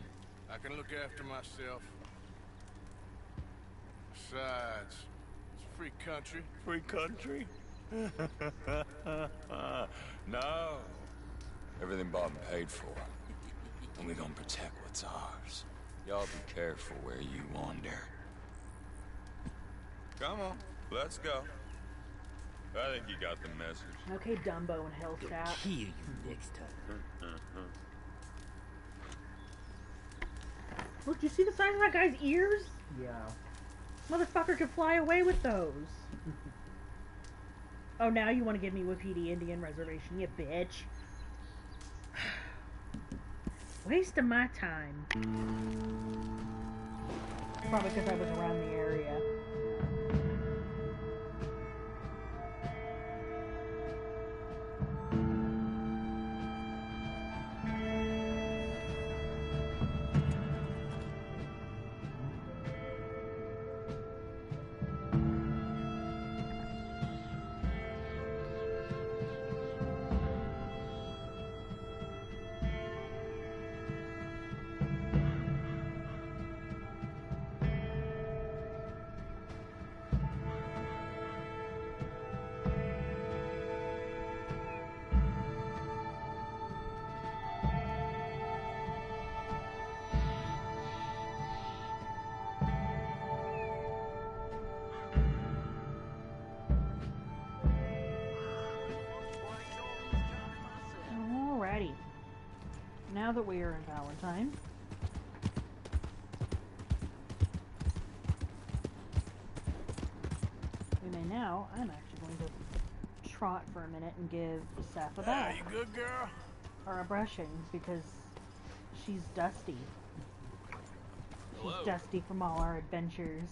I can look after myself. Besides, it's a free country. Free country? No. Everything bought and paid for. And we gonna protect what's ours. Y'all be careful where you wander. Come on, let's go. I think you got the message. Okay, Dumbo and Hillstat. Hear you next time. Look, you see the size of that guy's ears? Yeah. Motherfucker could fly away with those. Oh, now you want to give me Wapiti Indian Reservation, you bitch. Waste of my time. Probably because I was around the area. Alrighty. Now that we are in Valentine, we may now, I'm actually going to trot for a minute and give Seth a bath. You good, girl? Or a brushing, because she's dusty. She's dusty from all our adventures.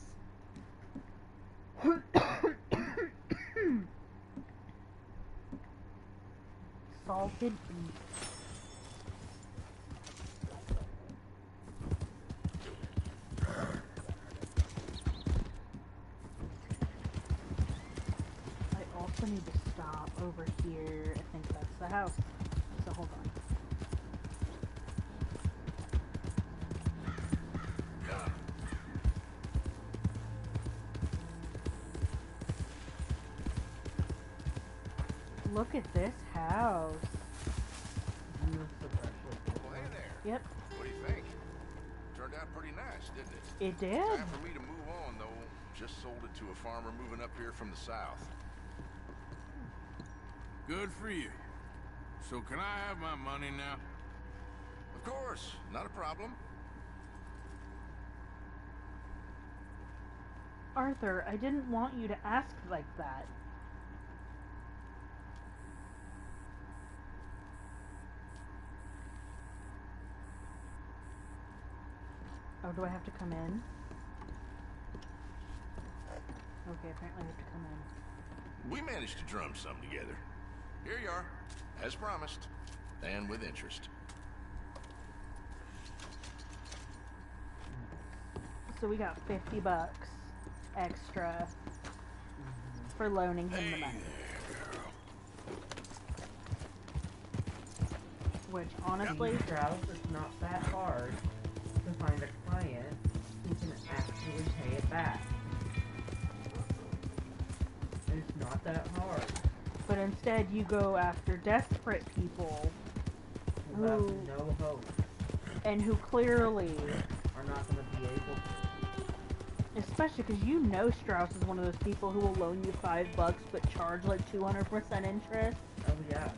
Salted beef. also need to stop over here. I think that's the house. So hold on. Look at this house. Oh, hey there. Yep, What do you think? Turned out pretty nice, didn't it? it did. Time for me to move on, though. Just sold it to a farmer moving up here from the south. Good for you. So can I have my money now? Of course, not a problem. Arthur, I didn't want you to ask like that. Oh, do I have to come in? Okay, apparently I have to come in. We managed to drum some together. Here you are, as promised, and with interest. So we got $50 extra for loaning him the money. Which, honestly, Strauss, it's not that hard to find a client who can actually pay it back. It's not that hard. but instead you go after desperate people Who have no hope and who clearly, are not going to be able to. especially because you know Strauss is one of those people who will loan you $5 but charge like 200% interest. Oh yeah,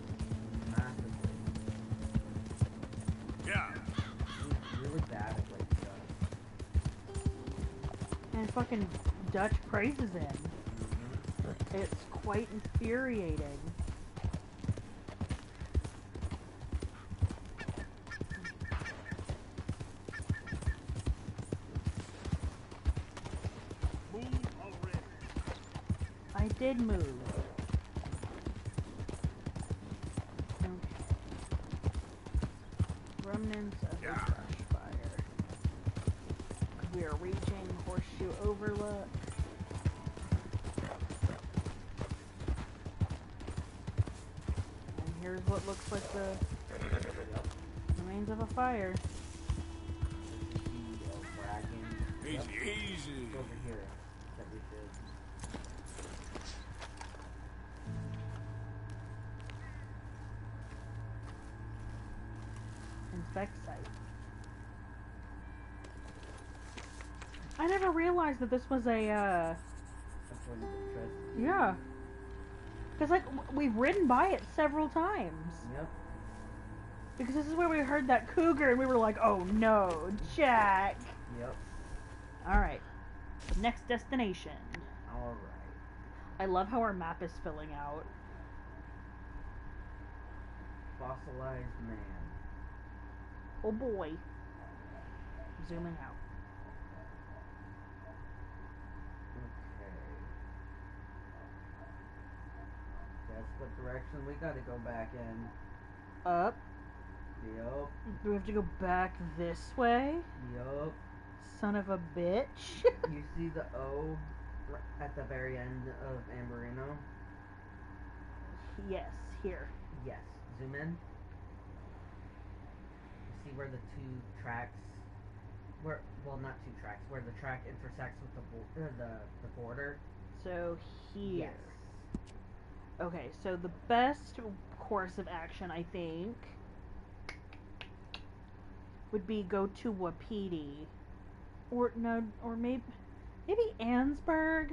massively. Yeah. He's really bad at what he does. And fucking Dutch praises him. It's quite infuriating. Move already. I did move. Okay. Remnants of the brush fire. We are reaching Horseshoe Overlook. And here's what looks like the remains of a fire. Easy, easy. Over here that we did. Inspect site. I never realized that this was a, That's one of the interest. yeah. Because, like, we've ridden by it several times. Yep. Because this is where we heard that cougar and we were like, oh no, Jack. Yep. Alright. Next destination. Alright. I love how our map is filling out. Fossilized man. Oh boy. Zooming out. Okay. That's what direction we gotta go back in. Up. Yup. Do we have to go back this way? Yup. Son of a bitch. You see the O at the very end of Amberino? Yes, here. Yes. Zoom in. You see where the two tracks, well, not two tracks, where the track intersects with the border? So here. Yes. Okay, so the best course of action, I think, would be go to Wapiti. Or no, or maybe Ansburg.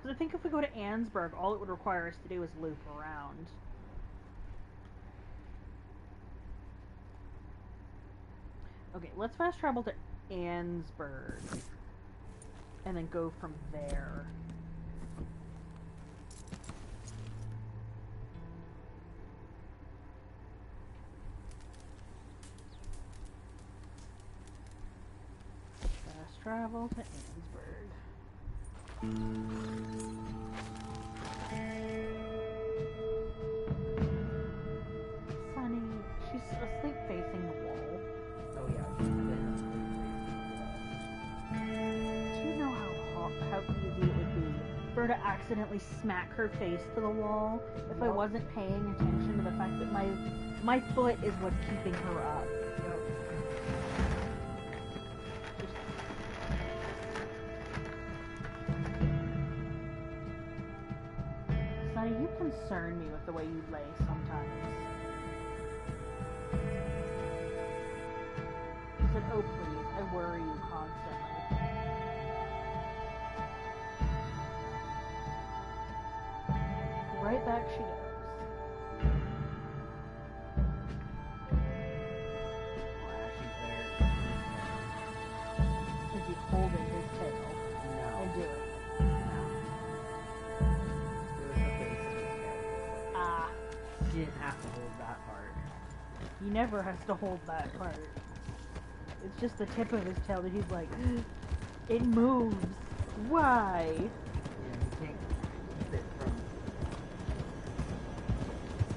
Because I think if we go to Ansburg, all it would require us to do is loop around. Okay, let's fast travel to Ansburg. And then go from there. Fast travel to Ansburg. Sunny, she's asleep facing the wall. Oh yeah, she's been asleep. Do you know how easy it would be for her to accidentally smack her face to the wall if I wasn't paying attention to the fact that my foot is what's keeping her up. Sonny, you concern me with the way you lay sometimes. He said, oh please, I worry you constantly. Right back she goes. While she's there, Is he holding his tail no. and doing it? It was the base of his tail. Ah, She didn't have to hold that part. he never has to hold that part. It's just the tip of his tail that he's like, it moves. Why? Yeah, he can't keep it from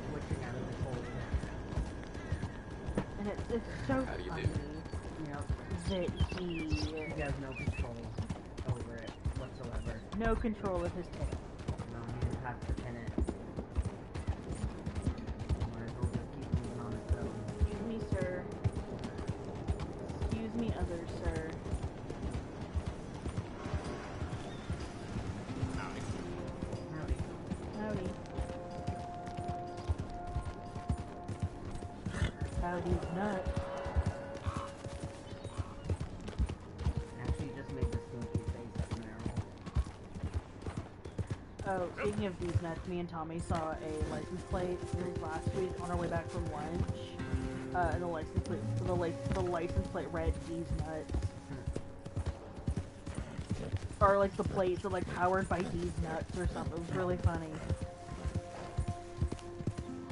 switching out of his hold. And it's so How do you funny You know, that he has no control over it whatsoever. no control of his tail. No, he just has to pin it. Might as well just keep moving on its own. Excuse me, sir. Excuse me, other sir. Howdy. Howdy. Howdy's nut. Actually, just made the stinky face at Meryl. Oh, speaking of these nuts, me and Tommy saw a license plate last week on our way back from lunch. And the license plate read these nuts. Or like the plates are like powered by these nuts or something. It was really funny.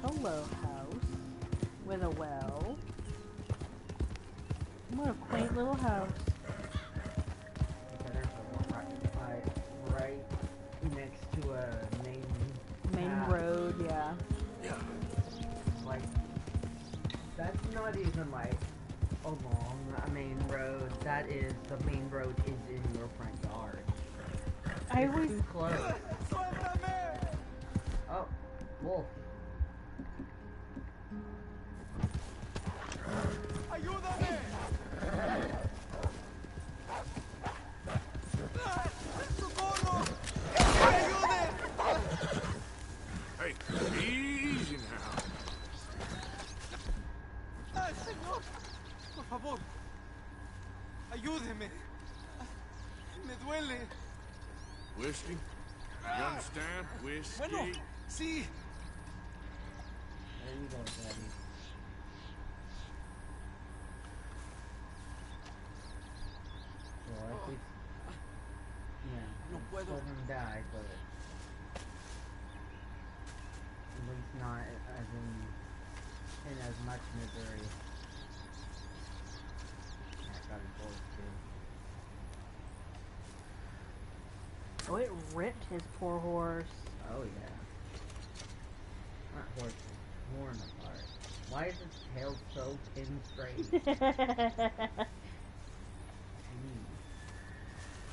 Hello, house with a well. What a quaint little house. Better right next to a main path. Road, yeah. Like, that's not even like along a main road. That is, the main road is in your front yard. I It's always too close. Oh, wolf. Hey, easy now. Señor, por favor, ayúdeme. Me duele. Whiskey? You understand? Whiskey? Bueno, sí. There you go, Daddy. Well, at least, yeah, No puedo. let him die, but at least not as in as much misery. Yeah, I got his voice too. Oh, it ripped his poor horse. Oh yeah. Not horse, horn apart. Why is its tail so pin straight?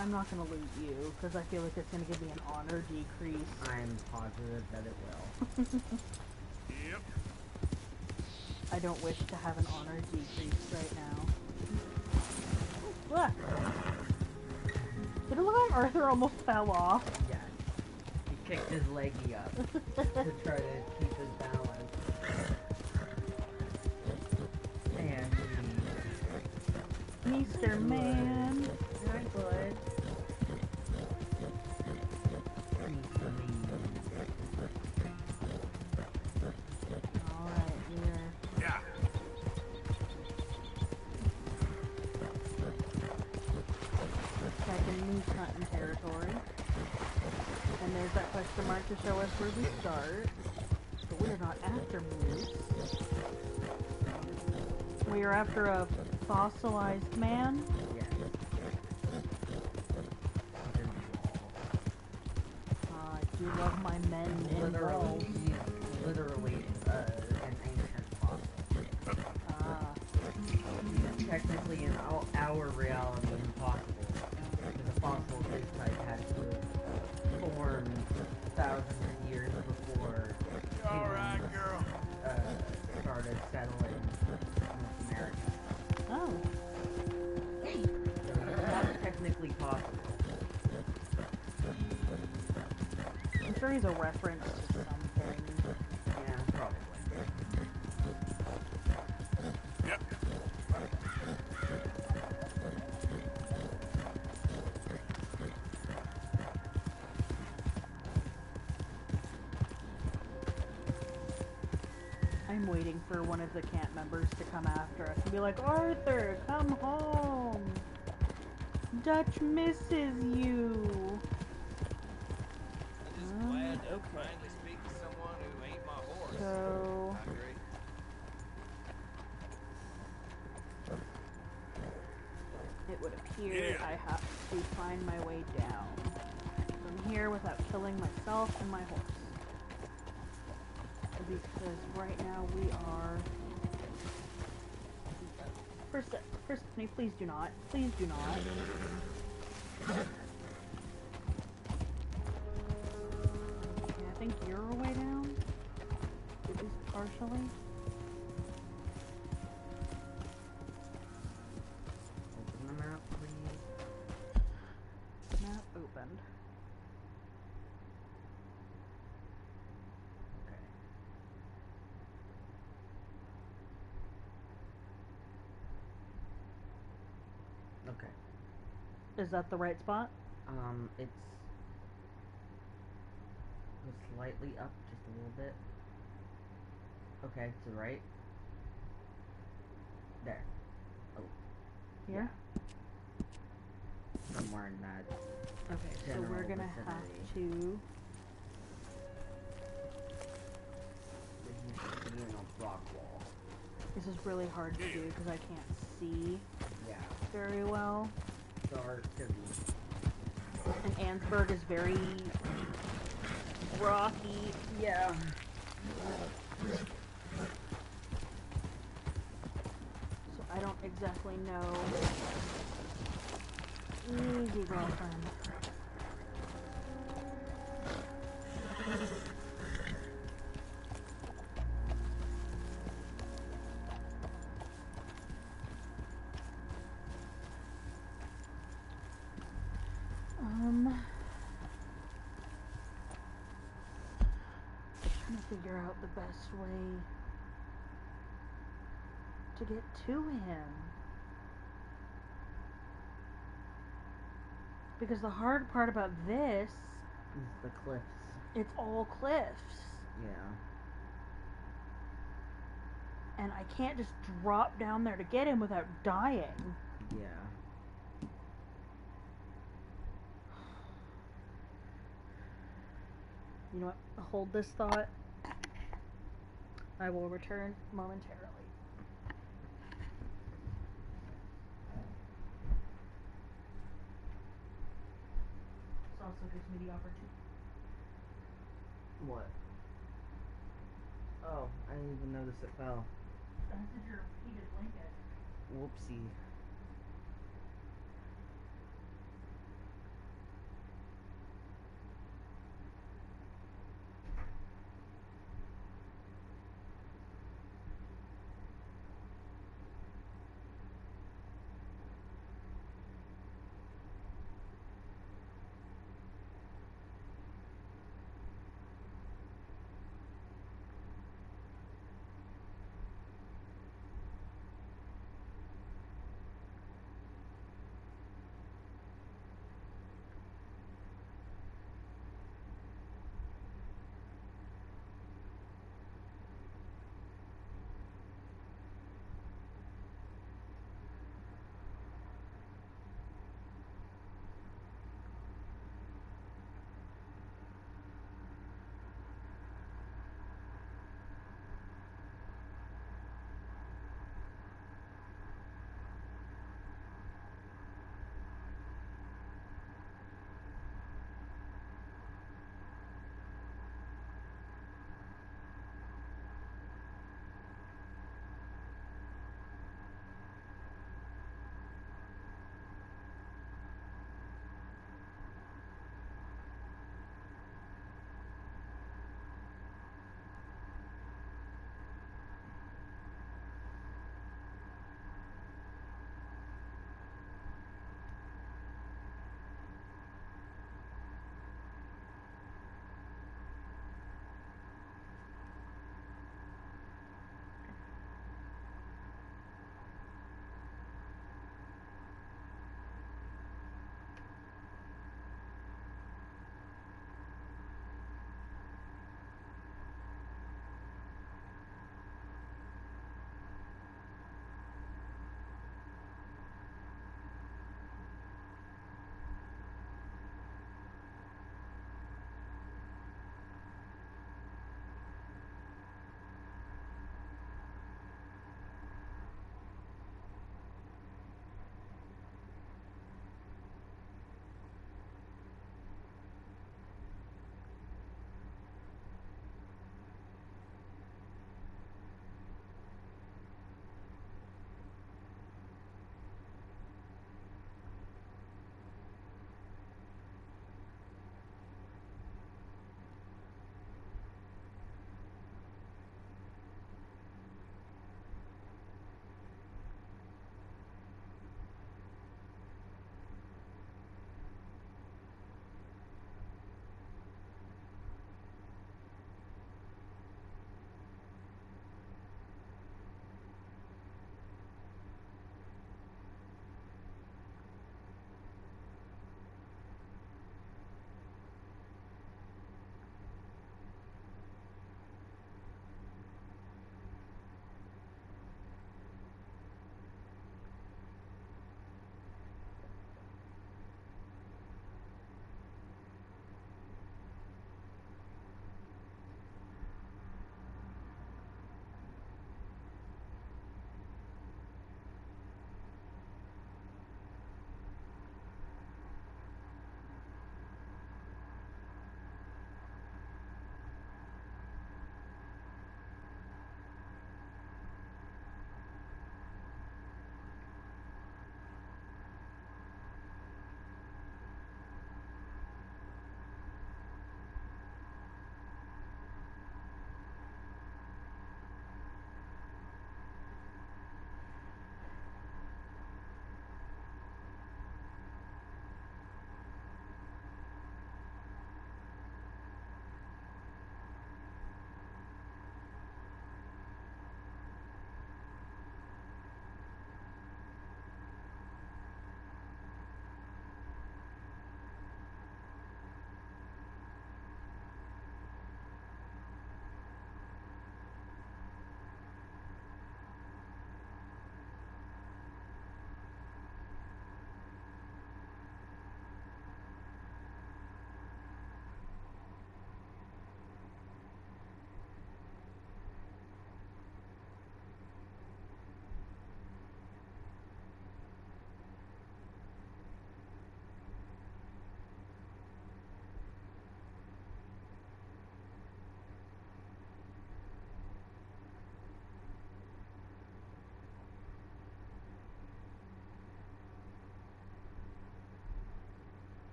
I'm not gonna loot you, because I feel like it's gonna give me an honor decrease. I'm positive that it will. Yep. I don't wish to have an honor decrease right now. Ah. Did it look like Arthur almost fell off? Yeah. He kicked his leggy up to try to keep his balance. And Mr. Man. Hi, bud. Alright, we're Yeah. back in moose hunting territory. And there's that question mark to show us where we start. But we are not after moose. We are after a fossilized man. Yeah. I do love my men Literally, involved. he's literally an ancient fossil. He's technically in our reality impossible. Because a fossil of this type has to form started settling North America. Oh. So it's not technically possible. I'm sure he's a reference to something. Yeah, probably. Yep. I'm waiting for one of the camp members to come after us and be like, Arthur, come home. Dutch misses you. I'm just glad to Okay. finally speak to someone who ain't my horse. So Hungry? it would appear I have to find my way down from here without killing myself and my horse. Because right now we are... Persephone, please do not. Please do not. Okay, I think you're a way down. At least partially. Open the map, please. Map opened. Okay. Okay. Is that the right spot? It's slightly up just a little bit. Okay, to the right. There. Oh. Here? Somewhere in that. Okay, so general we're gonna vicinity. have to... There used to be a rock wall. This is really hard to do because I can't see Yeah. very well. Dark and And Ansburg is very rocky. yeah. So I don't exactly know. Easy, girlfriend. Trying to figure out the best way to get to him. Because the hard part about this, Is the cliffs. it's all cliffs. Yeah. And I can't just drop down there to get him without dying. Yeah. You know what? Hold this thought. I will return momentarily. This also gives me the opportunity. What? Oh, I didn't even notice it fell. That's your repeated blanket. Whoopsie.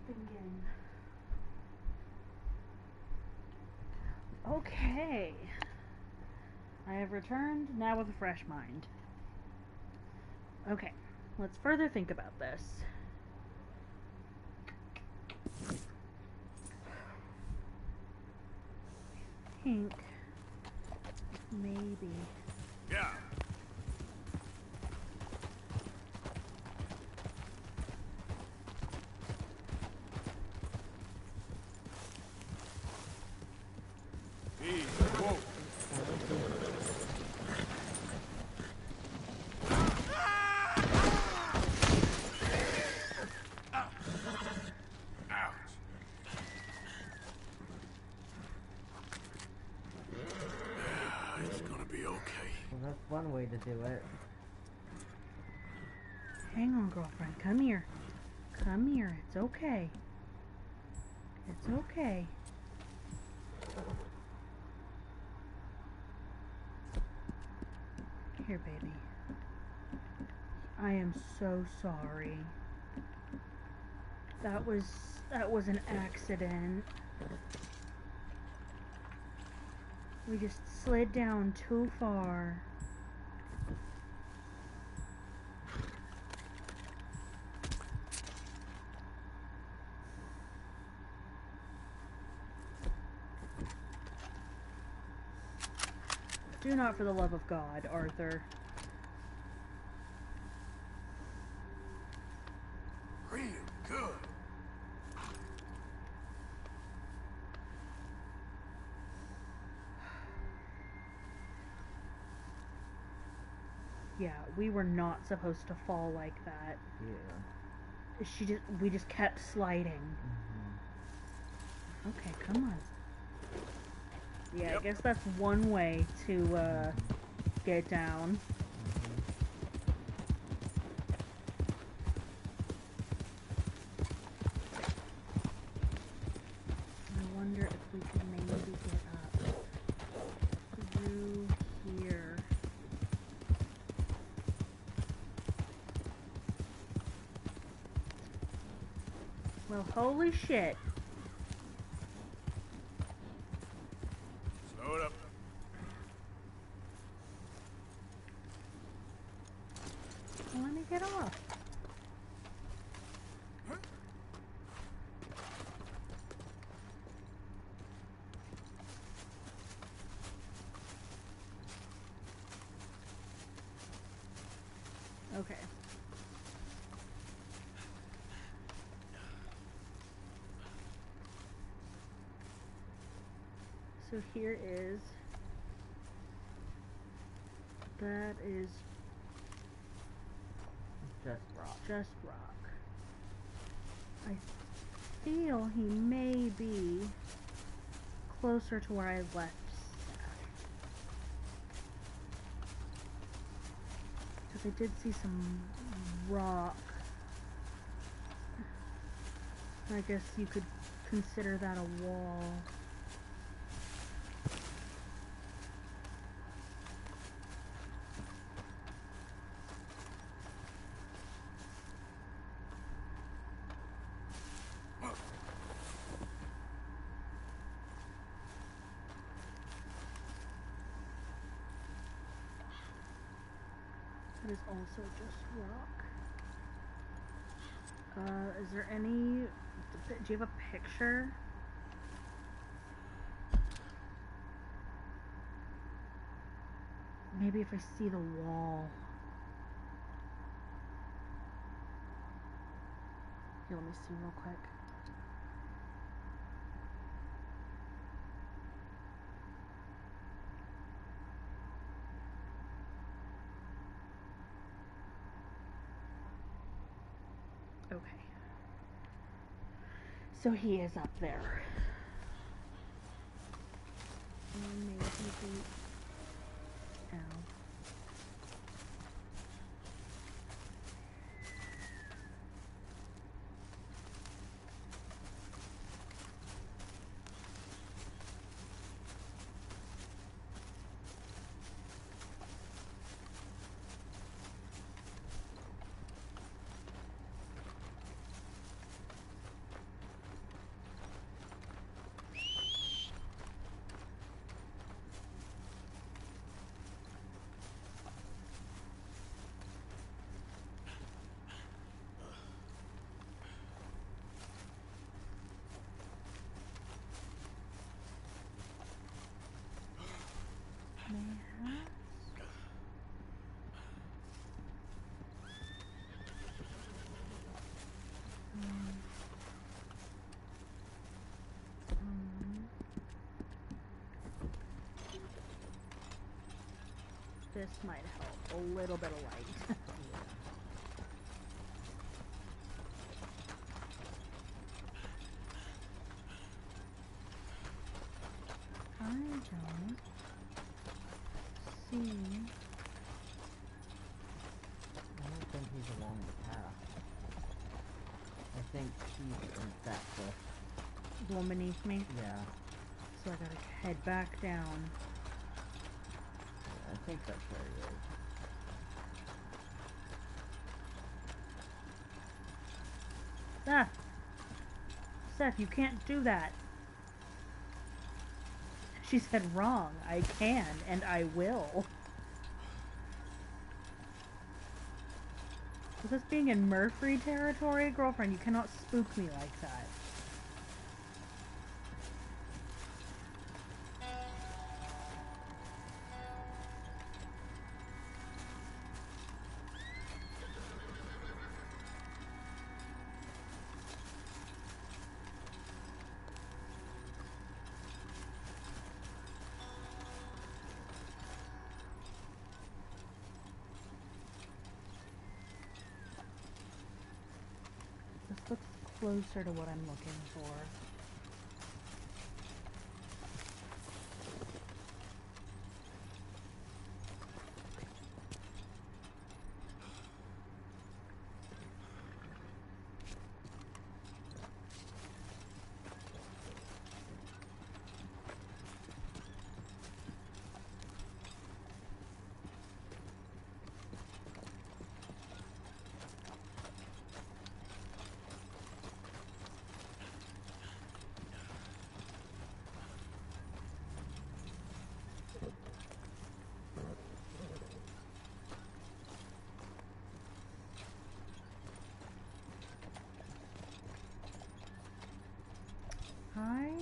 thinking. Okay. I have returned, now with a fresh mind. Okay, let's further think about this. I think maybe. Yeah. Whoa. Ouch. It's gonna be okay. Well, that's one way to do it. Hang on, girlfriend. Come here. Come here. It's okay. It's okay. Here, baby. I am so sorry. That was an accident. We just slid down too far. Do not, for the love of God, Arthur. Real good. Yeah, we were not supposed to fall like that. Yeah. We just kept sliding. Mm-hmm. Okay, come on. Yeah, Yep. I guess that's one way to get down. I wonder if we can maybe get up through here. Well, holy shit. Slow it up. Let me get off. Okay. So here is, that is Just rock. just rock. I feel he may be closer to where I left because I did see some rock. I guess you could consider that a wall. That is also just rock. Is there any... Do you have a picture? Maybe if I see the wall. Here, let me see real quick. Okay. So he is up there. Maybe ow. This might help. A little bit of light. I don't see. I don't think he's along the path. I think he's in that cliff. The one beneath me? Yeah. So I gotta head back down. Yeah, I think that's where he is. Ah! Seth, you can't do that. She said wrong. I can, and I will. Is this being in Murphy territory? Girlfriend, you cannot spook me like that. This looks closer to what I'm looking for. Hi.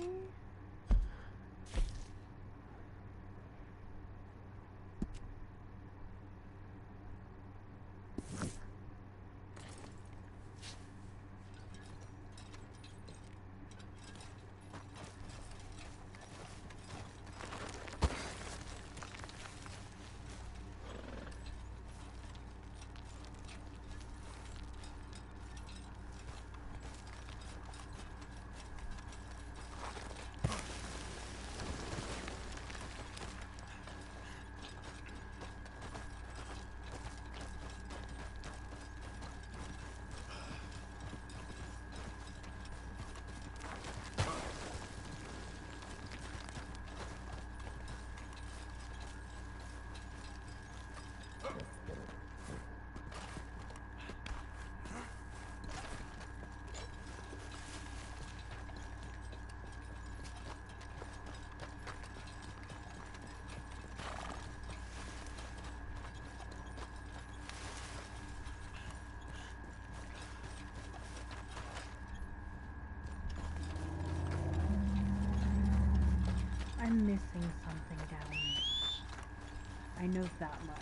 I'm missing something down there. I know that much.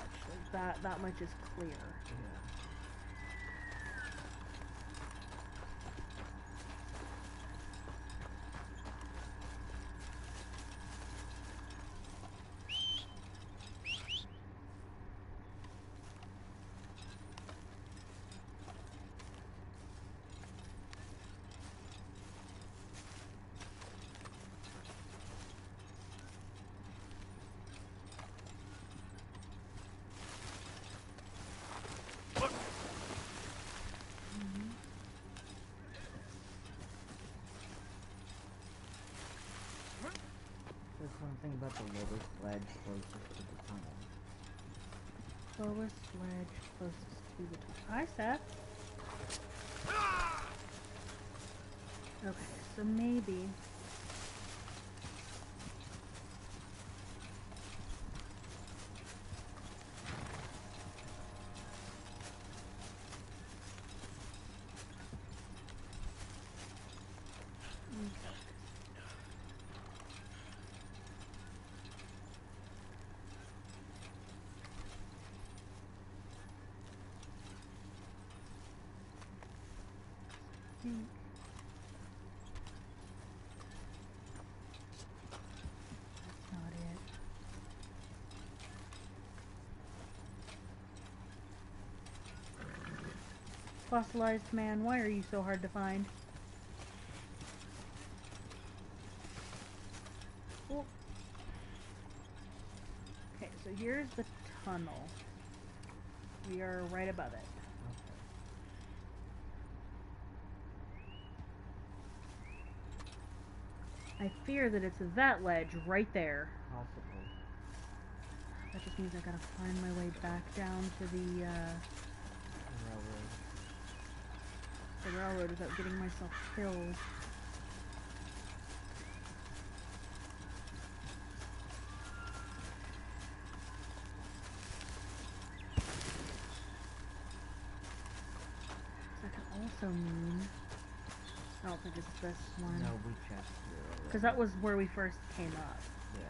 Like that much is clear. Yeah. There's something about the lowest ledge closest to the tunnel. Lowest ledge closest to the top. Hi, Seth. Okay, so maybe. Think. That's not it. Fossilized man, why are you so hard to find? Oh. Okay, so here's the tunnel. We are right above it. I fear that it's that ledge right there. Possibly. That just means I gotta find my way back down to the railroad without getting myself killed. That can also mean... I don't think it's this one. No, we checked through. Because that was where we first came up. Yeah.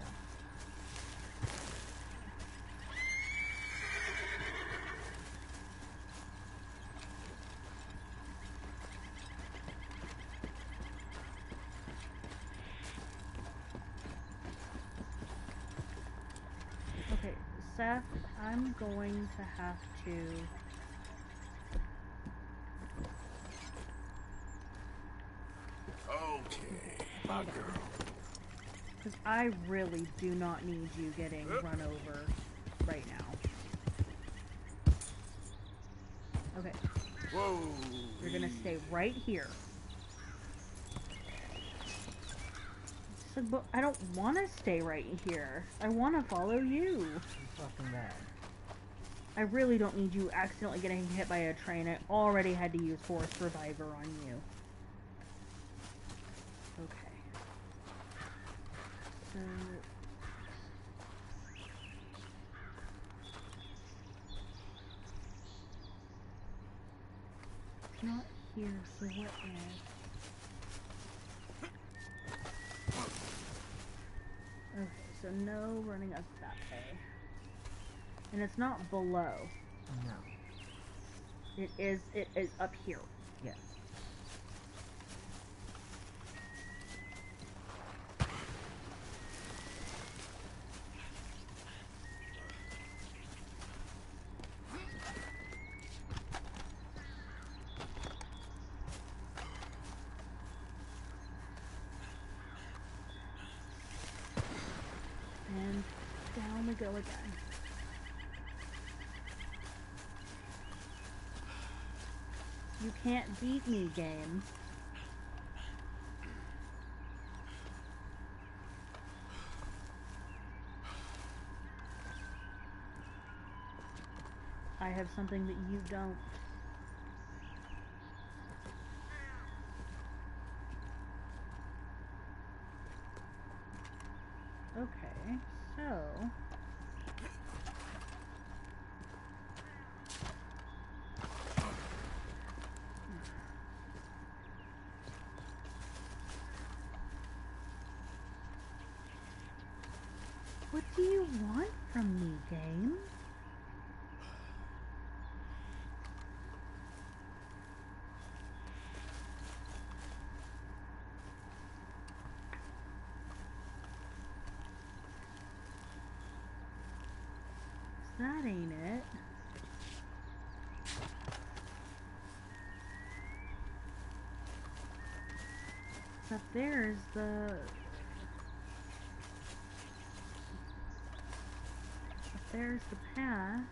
Okay, Seth, I'm going to have to... Okay, my girl. Because I really do not need you getting run over right now. Okay. Whoa. You're gonna stay right here. So, but I don't want to stay right here. I want to follow you. You fucking bad. I really don't need you accidentally getting hit by a train. I already had to use Force Reviver on you. Okay. So... it's not here, so what is? Okay, so no running up that way. And it's not below. No. It is up here. Yes. And down we go again. You can't beat me, game. I have something that you don't. Okay, so... what do you want from me, game? That ain't it. Up there's the... up there's the path.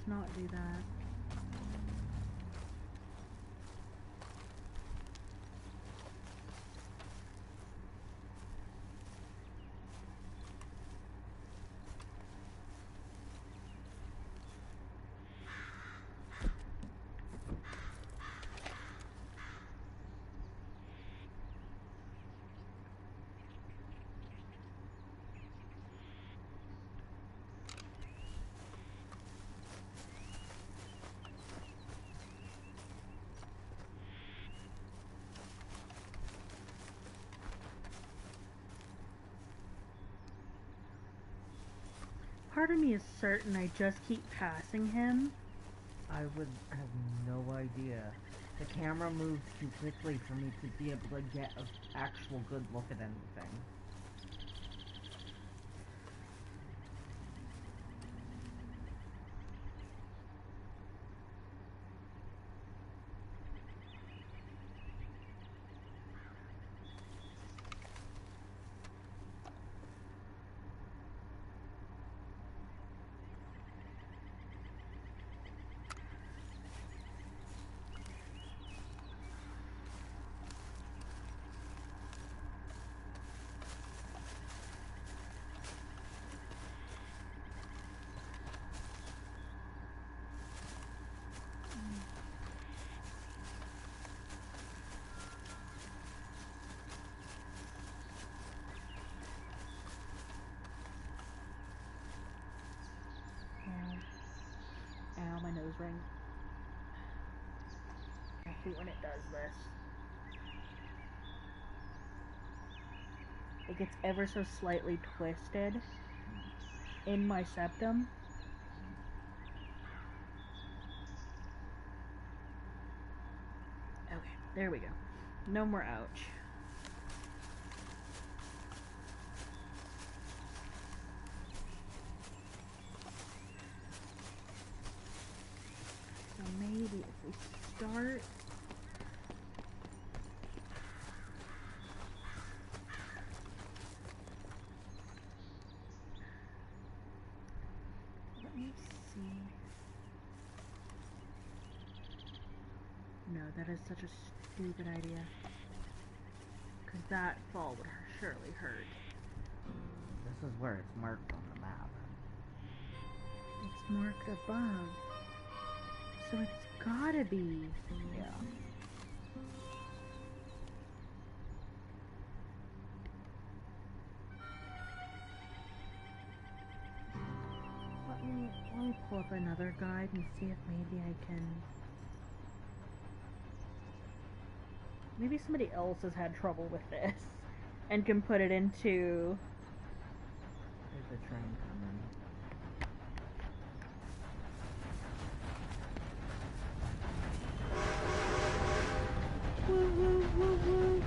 let's not do that. Part of me is certain I just keep passing him. I would have no idea. The camera moved too quickly for me to be able to get an actual good look at anything. Ow, my nose ring. I hate when it does this. It gets ever so slightly twisted in my septum. Okay, there we go. No more ouch. So maybe if we start... Let me see. No, that is such a stupid idea. Because that fall would surely hurt. This is where it's marked on the map. It's marked above. So it's gotta be. Yeah. Let me pull up another guide and see if maybe I can... Maybe somebody else has had trouble with this and can put it into... There's a train coming. Woo woo woo woo.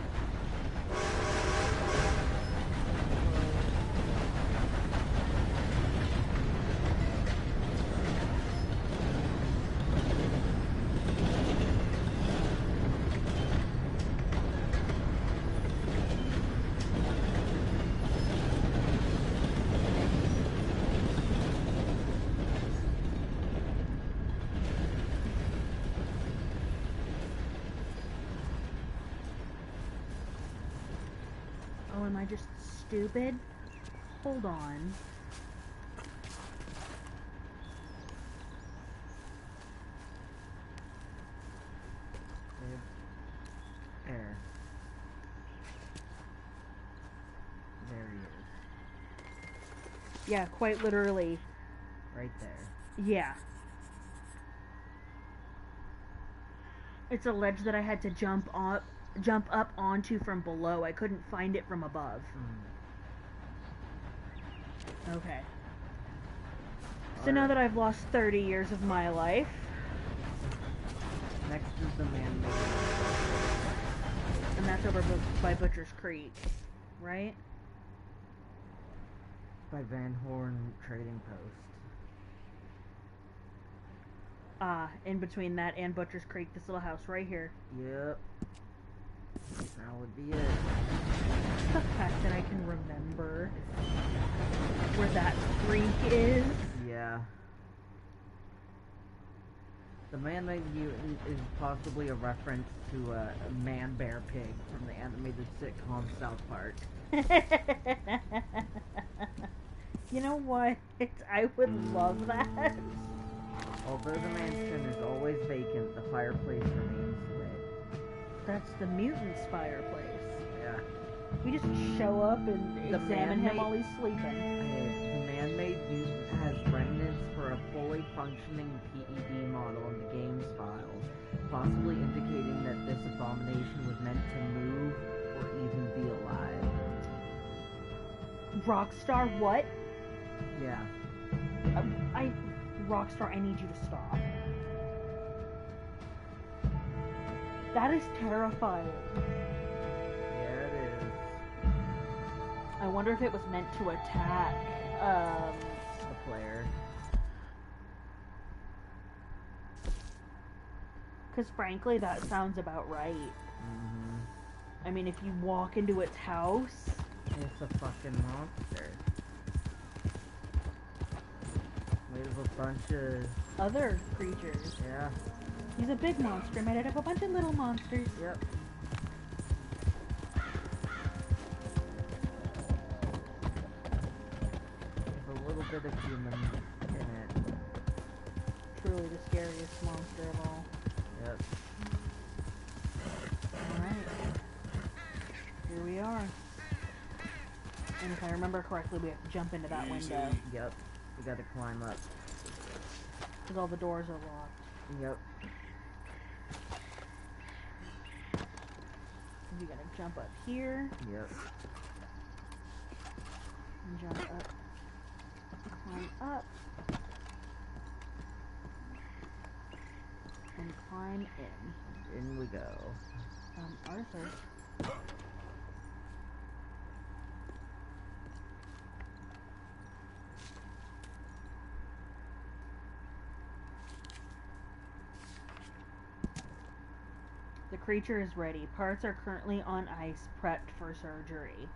Oh, am I just stupid? Hold on. There. There he is. Yeah, quite literally. Right there. Yeah. It's a ledge that I had to jump up onto from below. I couldn't find it from above. Okay. So now that I've lost 30 years of my life. Next is the man-made. And that's over by Butcher's Creek, right? By Van Horn Trading Post. In between that and Butcher's Creek, this little house right here. Yep. That would be it. The fact that I can remember where that creek is. Yeah. The man-made mutant is possibly a reference to a man-bear pig from the animated sitcom South Park. You know what? I would love that. Although the mansion is always vacant, the fireplace remains lit. That's the mutant's fireplace. Yeah. We just show up and examine him while he's sleeping. The man-made mutant has remnants for a fully functioning PED model in the game's files, possibly indicating that this abomination was meant to move or even be alive. Rockstar, what? Yeah. Rockstar, I need you to stop. That is terrifying. Yeah, it is. I wonder if it was meant to attack, the player. Because frankly, that sounds about right. Mm-hmm. I mean, if you walk into its house... It's a fucking monster. Made of a bunch of... other creatures. Yeah. He's a big monster made out of a bunch of little monsters. Yep. There's a little bit of human in it. Truly the scariest monster of all. Yep. Alright. Here we are. And if I remember correctly, we have to jump into that window. Yep. We gotta climb up. Because all the doors are locked. Yep. We gotta jump up here. Yep. And jump up. Climb up. And climb in. In we go. Arthur. The creature is ready. Parts are currently on ice, prepped for surgery.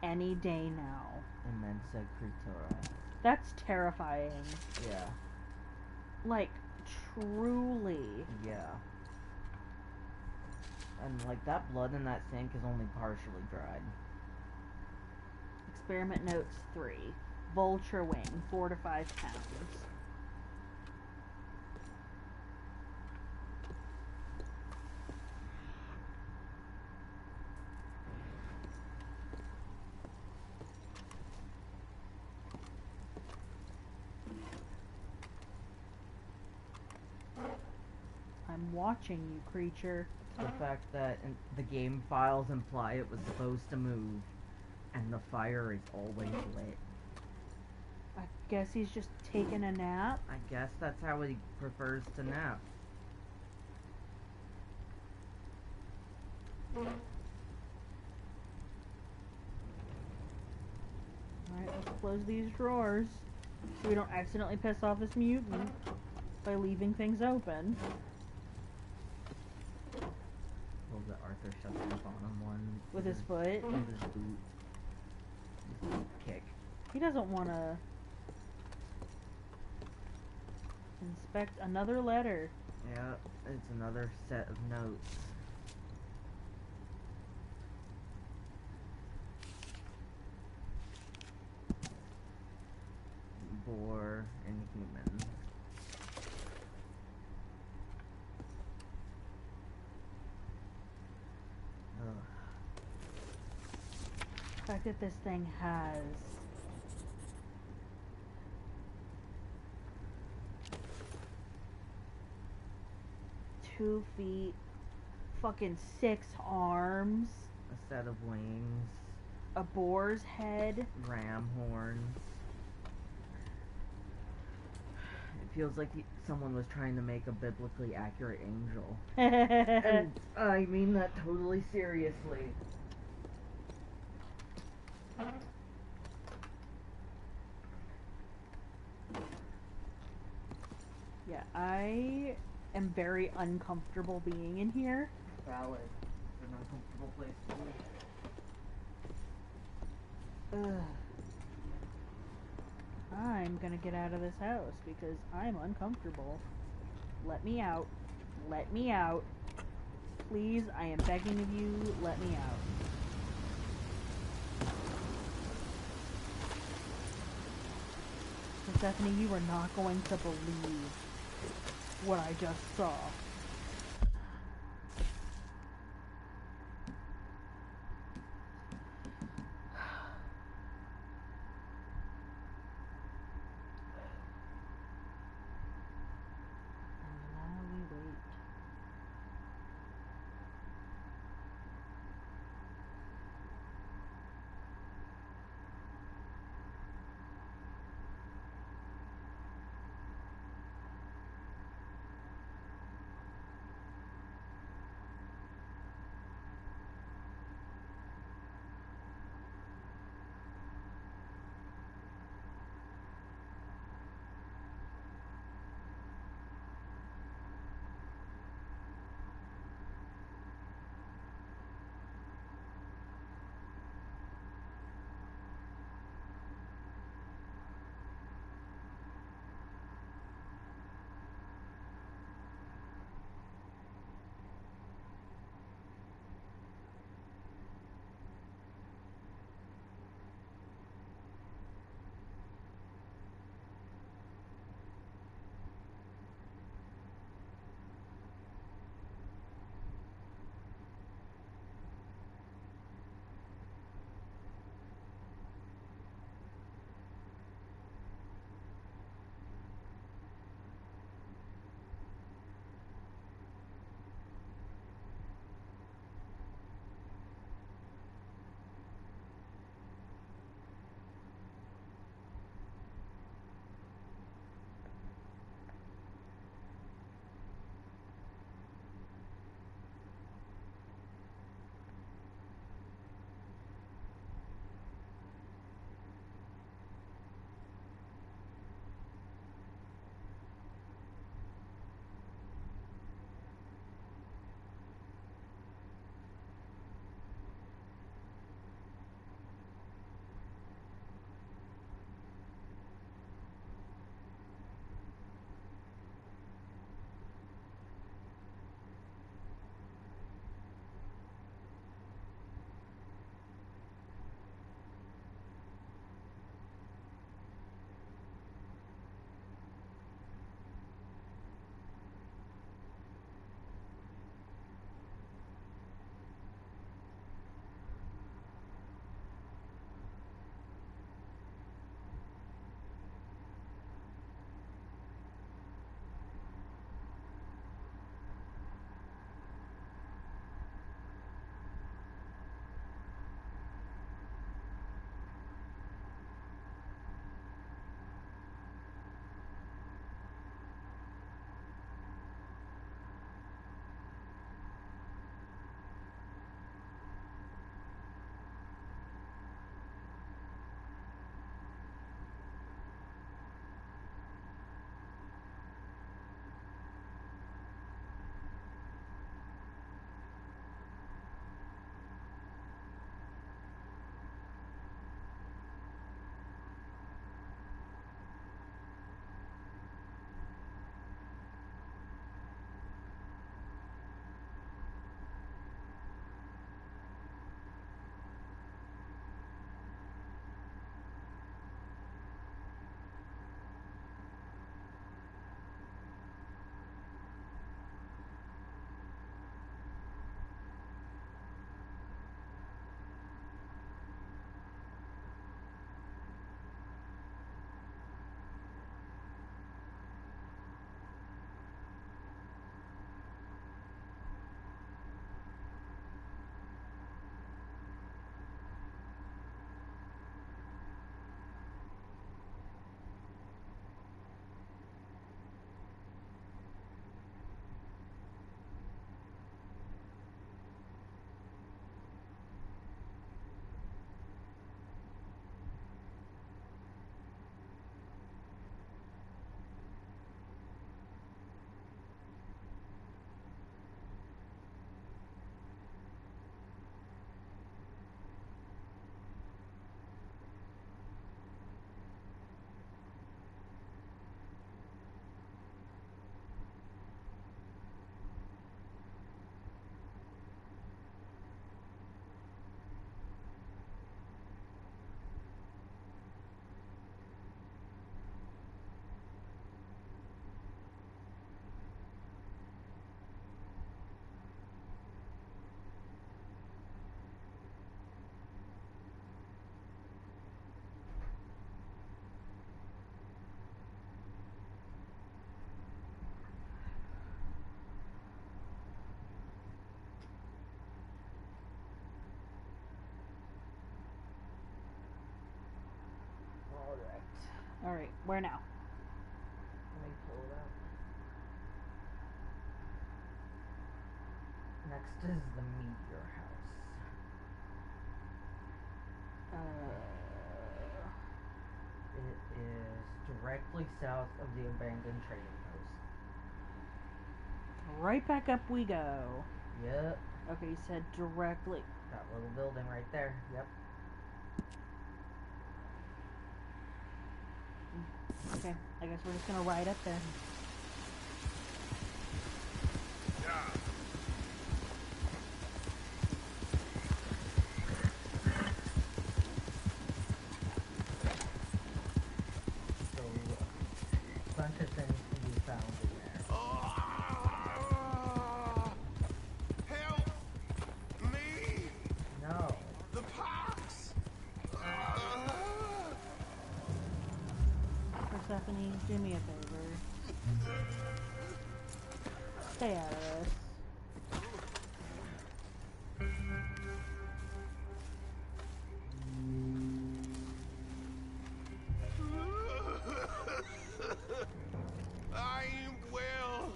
Any day now. Immensa creatura. That's terrifying. Yeah. Like, truly. Yeah. And like that blood in that sink is only partially dried. Experiment notes 3. Vulture wing, 4 to 5 pounds. I'm watching you, creature. The fact that the game files imply it was supposed to move, and the fire is always lit. I guess he's just taking a nap. I guess that's how he prefers to nap. Alright, let's close these drawers so we don't accidentally piss off this mutant by leaving things open. Well, the Arthur shuts the bottom one. With his foot? With his boot. His boot kick. He doesn't want to inspect another letter. Yeah, it's another set of notes. Boar and human. Ugh. The fact that this thing has two feet, fucking 6 arms, A set of wings. a boar's head. Ram horns. It feels like someone was trying to make a biblically accurate angel. And I mean that totally seriously. Yeah, I am very uncomfortable being in here. Valid. It's an uncomfortable place to be. Ugh. I'm gonna get out of this house because I'm uncomfortable. Let me out. Let me out. Please, I am begging of you, let me out. Stephanie, you are not going to believe what I just saw. And now we wait. Where now? Let me pull it up. Next is the Meteor House. It is directly south of the abandoned trading post. Right back up we go. Yep. Okay, you said directly. That little building right there. Yep. Okay, I guess we're just gonna ride up there. Yeah. So, a bunch of things can be found in there. Help me! No. The pox! Persephone, do me a favor. Stay out of this. I ain't well.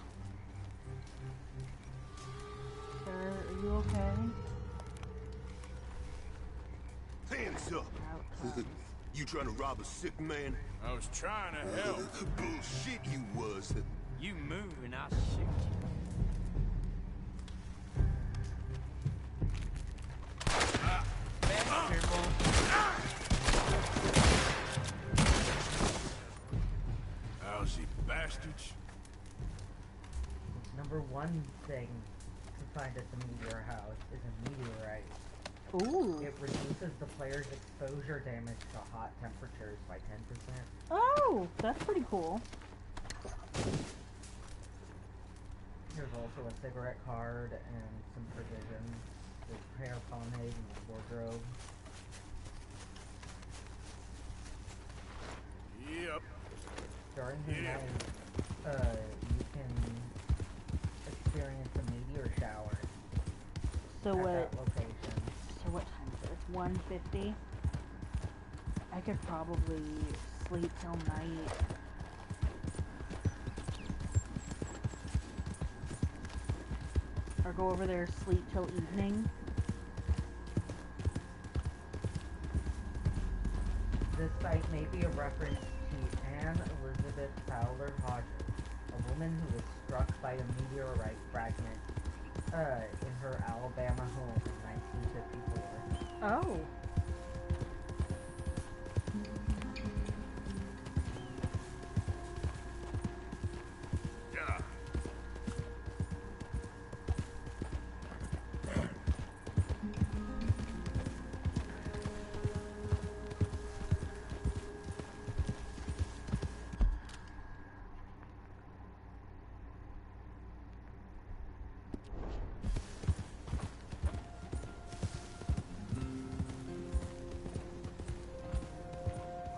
Sir, are you okay? Hands up. Out comes. You trying to rob a sick man? I was trying to help. Bullshit you was. You move and I'll shoot you. Lousy bastards. Number one thing to find at the Meteor House is a meteorite. Ooh. It reduces the player's exposure damage to hot temperatures by 10%. Oh, that's pretty cool. There's also a cigarette card and some provisions. There's hair pomade and a wardrobe. Yep. During the night, you can experience a meteor shower So at what? that location. So what time is it? It's 1:50. I could probably sleep till night. Or go over there, sleep till evening. This site may be a reference to Anne Elizabeth Fowler Hodges, a woman who was struck by a meteorite fragment in her Alabama home in 1954. Oh. Yeah.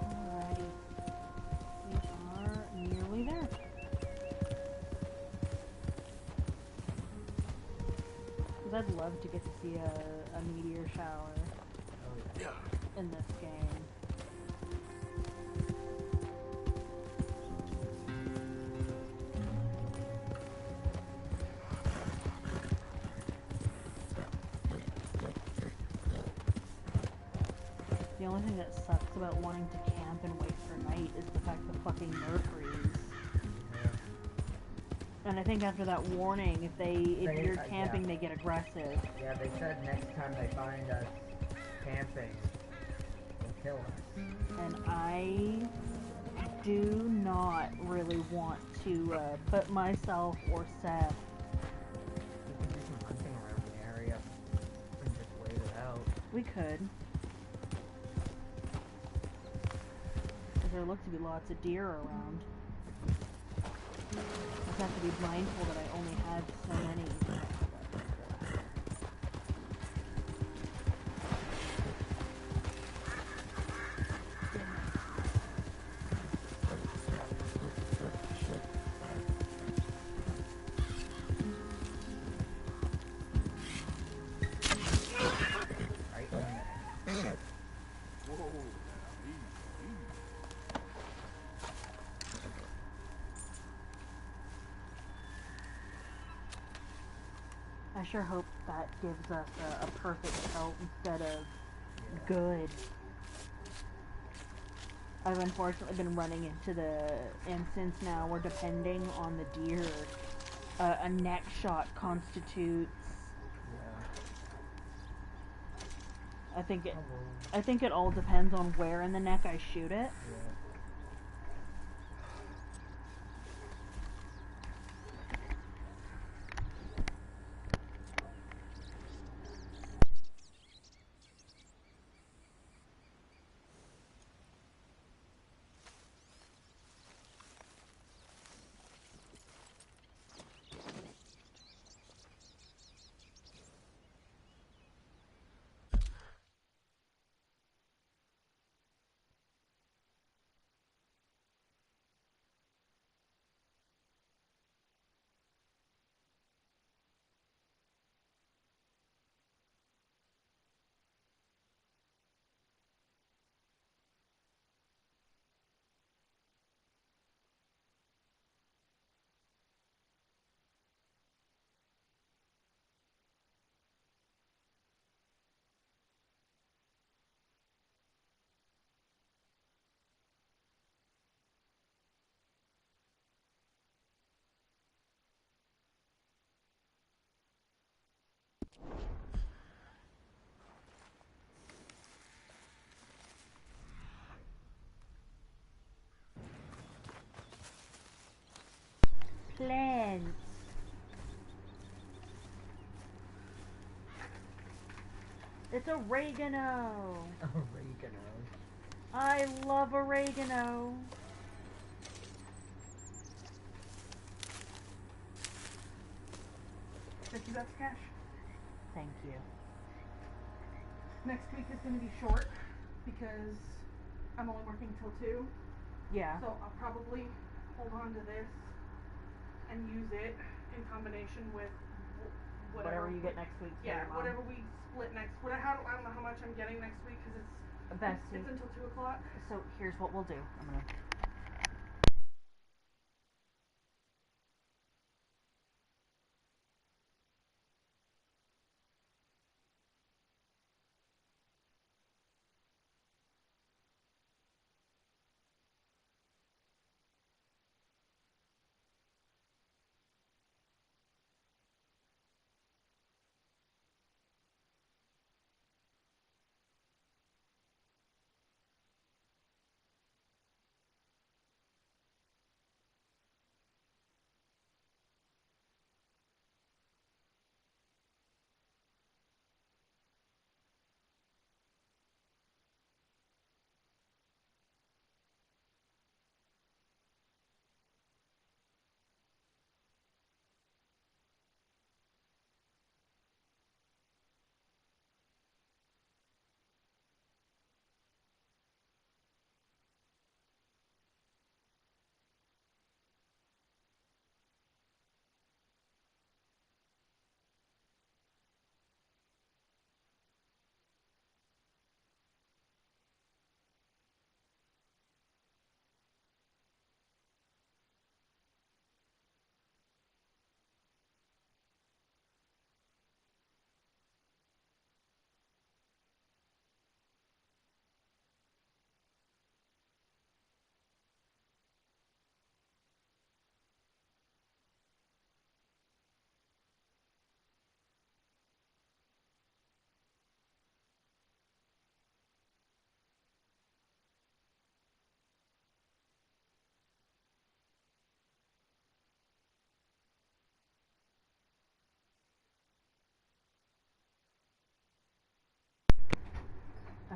Alrighty. We are nearly there. Because I'd love to get to see a meteor shower Oh, yeah. Yeah. in this game. The only thing that sucks about wanting to camp and wait for night is the fact the fucking mercuries. And I think after that warning, if you're camping, yeah. they get aggressive. Yeah, they said next time they find us camping, they'll kill us. And I do not really want to put myself or Seth. We can do some hunting around the area and just wait it out. We could. Because there look to be lots of deer around. I just have to be mindful that I only had so many. Right in there. Whoa. sure hope that gives us a perfect help instead of good. I've unfortunately been running into the instance now where depending on the deer, a neck shot constitutes. I think it all depends on where in the neck I shoot it. Plants. It's oregano. Oregano. I love oregano. $50 cash. Thank you. Next week is going to be short because I'm only working till 2. Yeah. So I'll probably hold on to this and use it in combination with whatever you get next week. Yeah, whatever we split next. I don't know how much I'm getting next week because it's until 2 o'clock. So here's what we'll do. I'm gonna.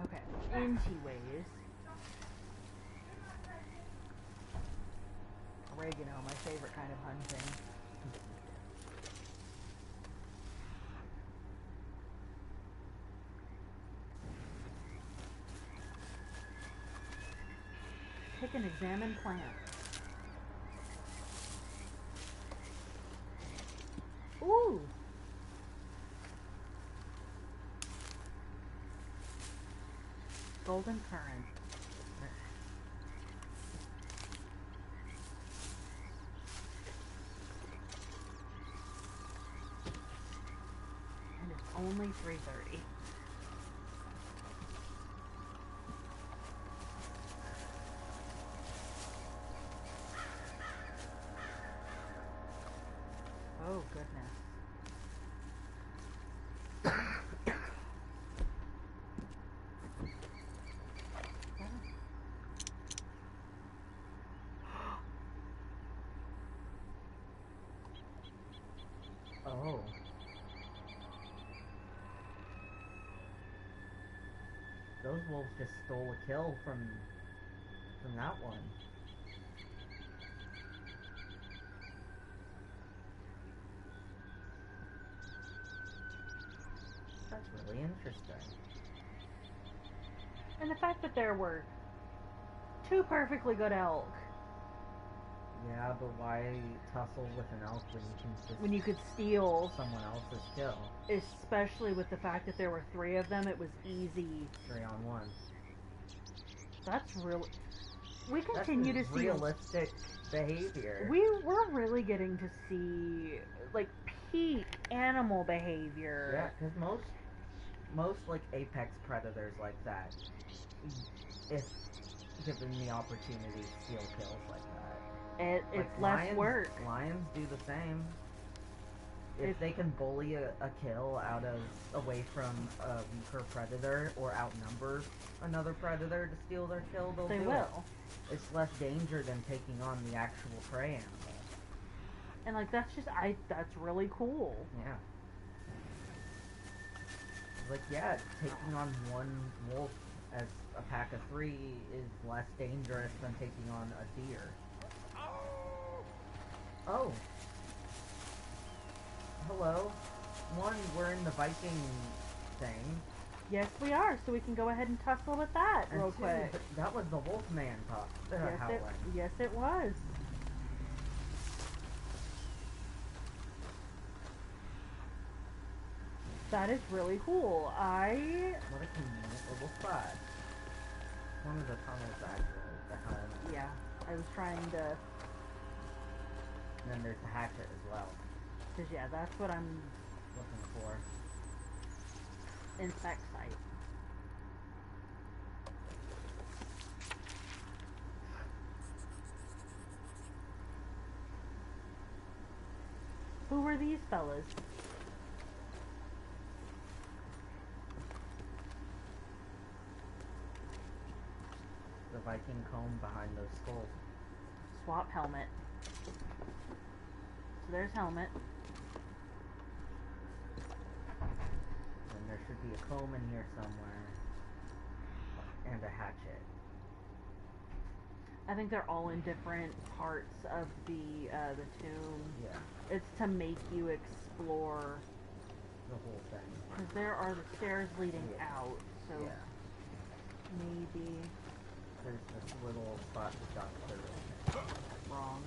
Okay. Anyways. Oregano, my favorite kind of hunting. Pick and examine plant. Ooh! Golden currant. only 3:30. Oh, goodness. Oh. Those wolves just stole a kill from that one. That's really interesting. And the fact that there were 2 perfectly good elk. Yeah, but why tussle with an elk when you can just... When you could steal someone else's kill? Especially with the fact that there were 3 of them, it was easy. 3 on 1. That's really... We continue to see... realistic behavior. We're really getting to see, like, peak animal behavior. Yeah, because most, like, apex predators like that, if given the opportunity, steal kills like that. It's like less work. Lions do the same. If they can bully a kill away from a weaker predator or outnumber another predator to steal their kill, they will. It's less danger than taking on the actual prey animal. And like that's really cool. Yeah. Like taking on one wolf as a pack of 3 is less dangerous than taking on a deer. Oh. Hello. One, we're in the Viking thing. Yes, we are, so we can go ahead and tussle with that And real quick. That was the Wolfman howling. Yes, it was. That is really cool. What a convenient little spot. One of the tunnels, actually. The helm. Yeah, I was trying to... And then there's the hatchet as well. Because, yeah, that's what I'm looking for. Insect site. Who were these fellas? The Viking comb behind those skulls. Swap helmet. So there's helmet. And there should be a comb in here somewhere. And a hatchet. I think they're all in different parts of the tomb. Yeah. It's to make you explore the whole thing. Because there are the stairs leading out, so maybe there's this little spot that got clear. Wrong.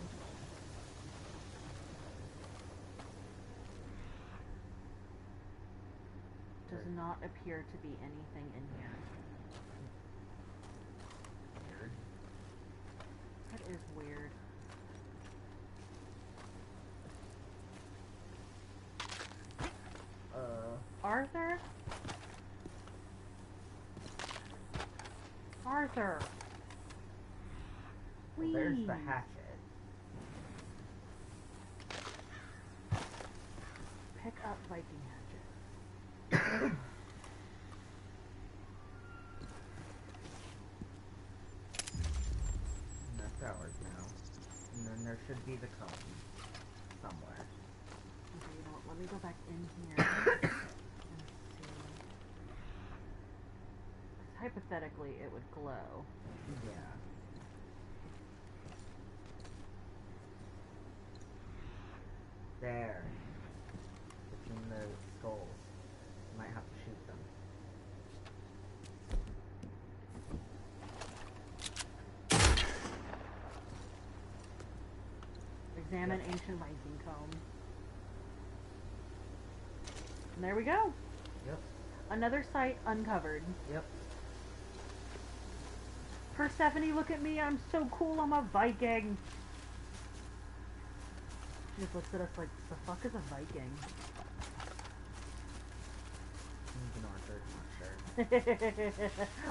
Does not appear to be anything in here. Weird. That is weird. Arthur? Arthur! Well, there's the hatchet. Pick up Viking hatchet. That's ours now. And then there should be the comb somewhere. Okay, you know what? Let me go back in here and see. Hypothetically, it would glow. Yeah. There. Between the skulls. Might have to shoot them. Examine ancient Viking comb. And there we go. Yep. Another site uncovered. Yep. Persephone, look at me, I'm so cool, I'm a Viking. She just looks at us like, the fuck is a Viking?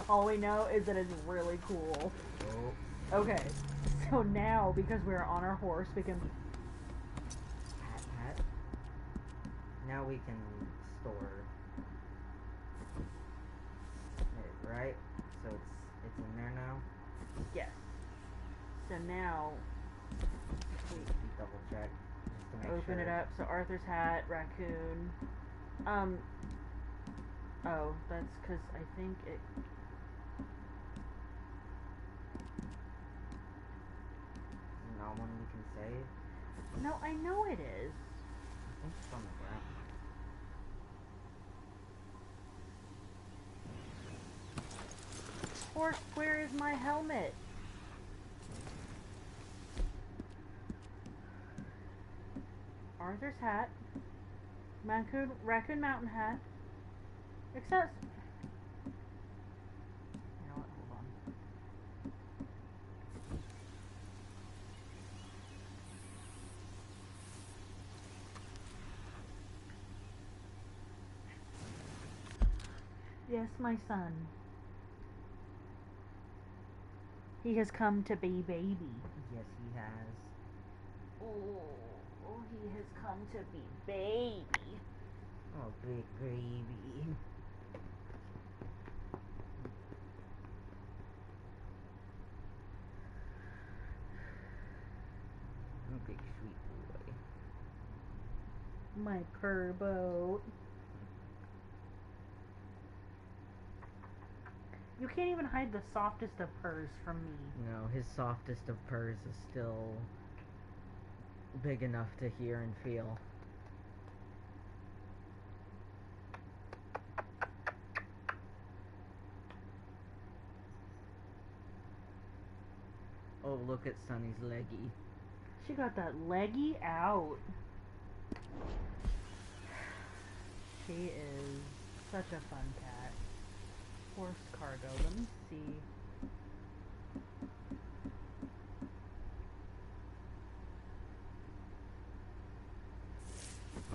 All we know is that it's really cool. Oh. Okay, so now, because we're on our horse, we can... Hat. Now we can store it, right? So it's in there now? Yes. So now... Double check. Just to make Open sure. it up. So Arthur's hat, raccoon. Oh, that's because I think it... Not one we can save? No, I know it is. I think it's on the ground. Horse, where is my helmet? Arthur's hat. Raccoon mountain hat. Except... You know what? Hold on. Yes, my son. He has come to be baby. Yes, he has. Oh, he has come to be baby. Oh, big gravy. Big sweet boy. My purr boat. You can't even hide the softest of purrs from me. No, his softest of purrs is still big enough to hear and feel. Oh, look at Sunny's leggy. She got that leggy out. She is such a fun cat. Horse cargo. Let me see. I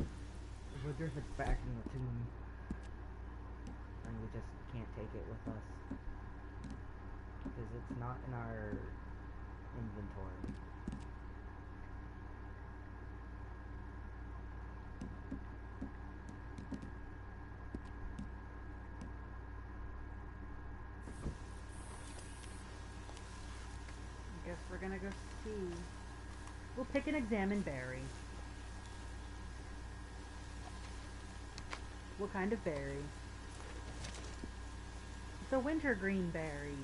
wonder if it's back in the tomb. And we just can't take it with us. Because it's not in our inventory. I guess we're gonna go see. We'll pick and examine berry. What kind of berry? It's a wintergreen berry.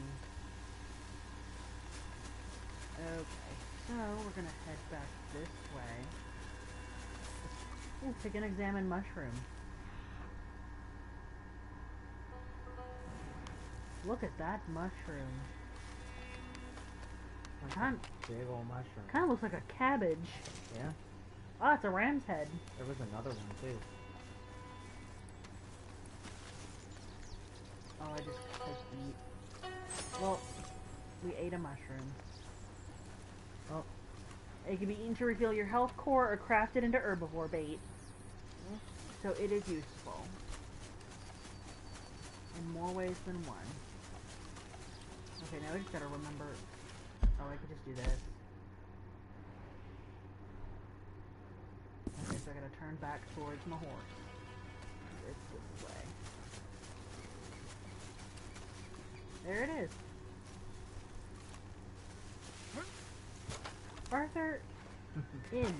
Okay, so we're gonna head back this way. We'll pick and examine mushroom. Look at that mushroom. Like a big old mushroom. Kind of looks like a cabbage. Yeah. Oh, it's a ram's head. There was another one too. Oh, I just clicked eat. Well, we ate a mushroom. Oh. It can be eaten to refill your health core or crafted into herbivore bait. So it is useful. In more ways than one. Okay, now I just gotta remember... Oh, I could just do this. Okay, so I gotta turn back towards my horse. It's this way. There it is. Arthur, in.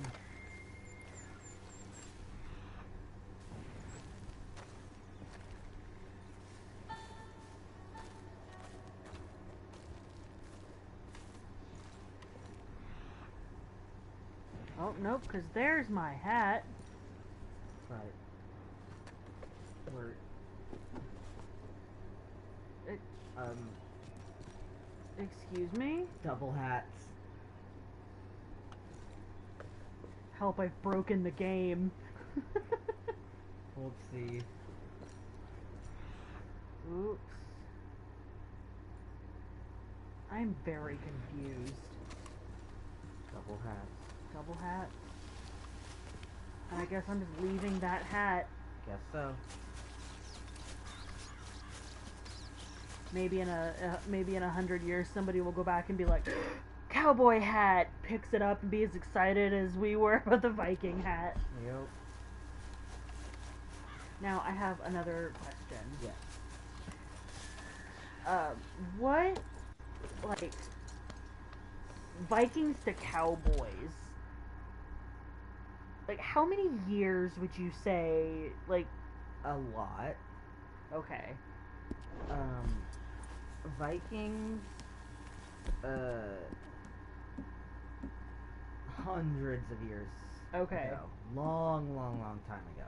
Oh, nope, because there's my hat. Right. We're... Excuse me? Double hats. Help, I've broken the game. Whoopsie. Oops. I'm very confused. Double hats. Double hat? I guess I'm just leaving that hat. Guess so. Maybe in maybe in 100 years, somebody will go back and be like, cowboy hat, picks it up and be as excited as we were about the Viking hat. Yep. Now I have another question. Yes. What, like, Vikings to cowboys, like, how many years would you say, like... A lot. Okay. Vikings, hundreds of years Okay. ago. Long, long, long time ago.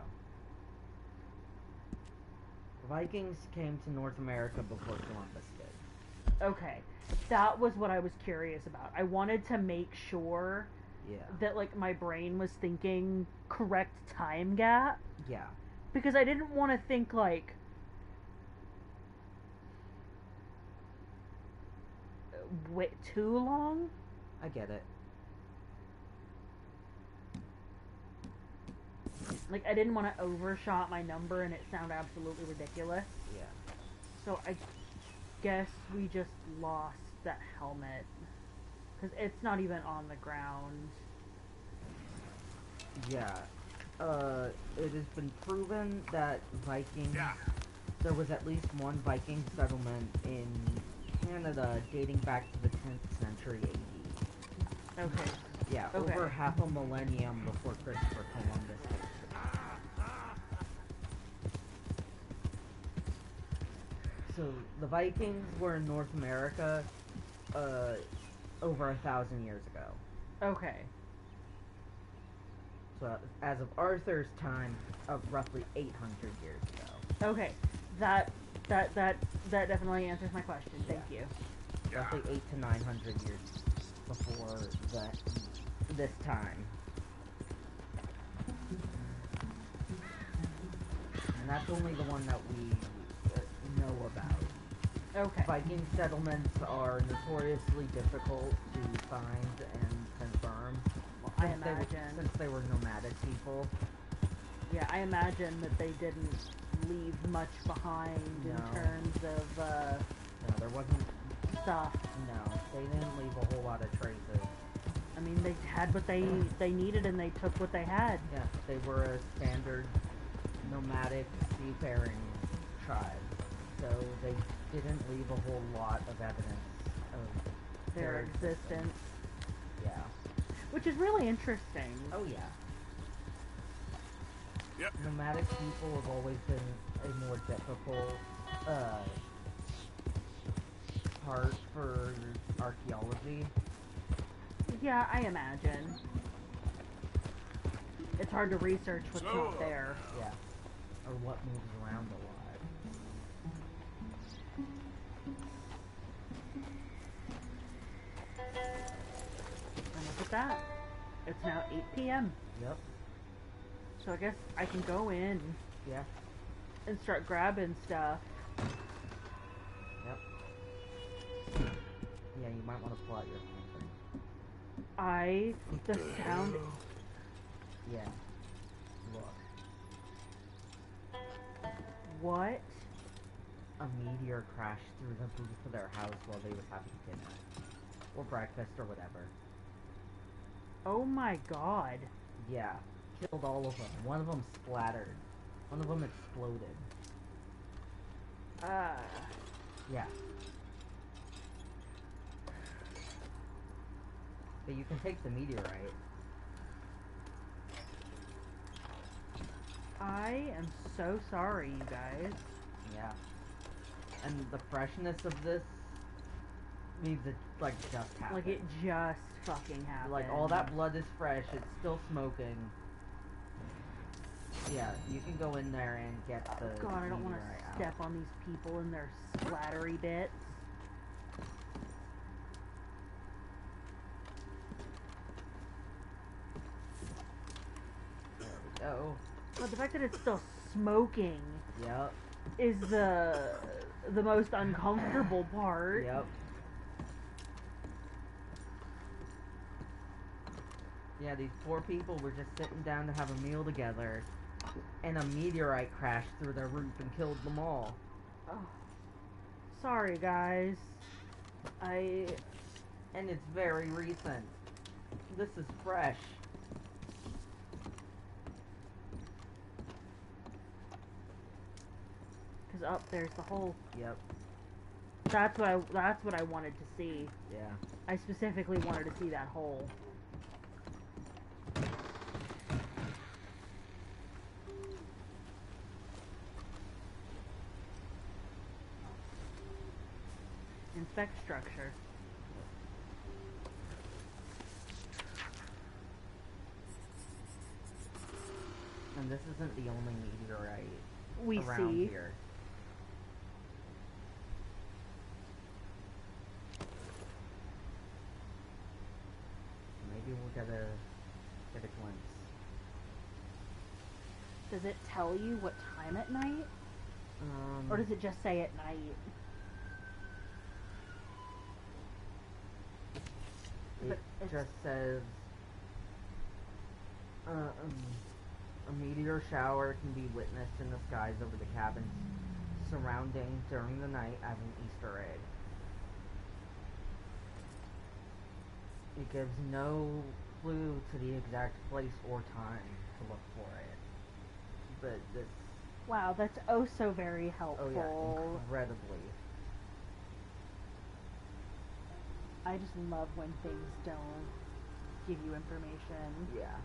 Vikings came to North America before Columbus did. Okay. That was what I was curious about. I wanted to make sure that, like, my brain was thinking correct time gap. Yeah. Because I didn't want to think, like, too long. I get it. Like, I didn't want to overshot my number and it sound absolutely ridiculous. Yeah. So I guess we just lost that helmet. Because it's not even on the ground. Yeah. It has been proven that Vikings... There was at least one Viking settlement in Canada dating back to the 10th century AD. Okay. Yeah, Okay. over half a millennium before Christopher Columbus came. So, the Vikings were in North America, over 1,000 years ago. Okay. So, as of Arthur's time, roughly 800 years ago. Okay. That definitely answers my question. Thank you. Roughly 800 to 900 years before this time. And that's only the one that we know about. Okay. Viking settlements are notoriously difficult to find and confirm. Well, I imagine. Since they were nomadic people. Yeah, I imagine that they didn't leave much behind in terms of, No, there wasn't... stuff. No, they didn't leave a whole lot of traces. I mean, they had what they needed and they took what they had. Yeah, they were a standard nomadic seafaring tribe. So they didn't leave a whole lot of evidence of Their existence. Yeah. Which is really interesting. Oh, yeah. Yep. Nomadic people have always been a more difficult part for archaeology. Yeah, I imagine. It's hard to research what's not there. Yeah. Or what moves around a lot. And look at that. It's now 8 p.m. Yep. So I guess I can go in. Yeah. And start grabbing stuff. Yep. Yeah, you might want to pull out your lantern. The sound... Yeah. Look. What? A meteor crashed through the roof of their house while they were having dinner. Or breakfast or whatever. Oh my god. Yeah. Killed all of them. One of them splattered. One of them exploded. Yeah. But you can take the meteorite. I am so sorry, you guys. Yeah. And the freshness of this means it, like, just happened. Like, it just fucking happened. Like, all that blood is fresh, it's still smoking. Yeah, you can go in there and get the God, I don't want meteorite to out. step on these people and their splattery bits. Oh. But the fact that it's still smoking Yep. is the most uncomfortable part. Yep. Yeah, these poor people were just sitting down to have a meal together, and a meteorite crashed through their roof and killed them all. Oh. Sorry, guys. And it's very recent. This is fresh. Because up there's the hole. Yep. That's what I wanted to see. Yeah. I specifically wanted to see that hole. Inspect structure. And this isn't the only meteorite We around see. here. Maybe we'll get a glimpse. Does it tell you what time at night? Or does it just say at night? It just says a meteor shower can be witnessed in the skies over the cabins surrounding during the night as an Easter egg. It gives no clue to the exact place or time to look for it. But this... Wow, that's oh so very helpful. Oh yeah, incredibly. I just love when things don't give you information. Yeah.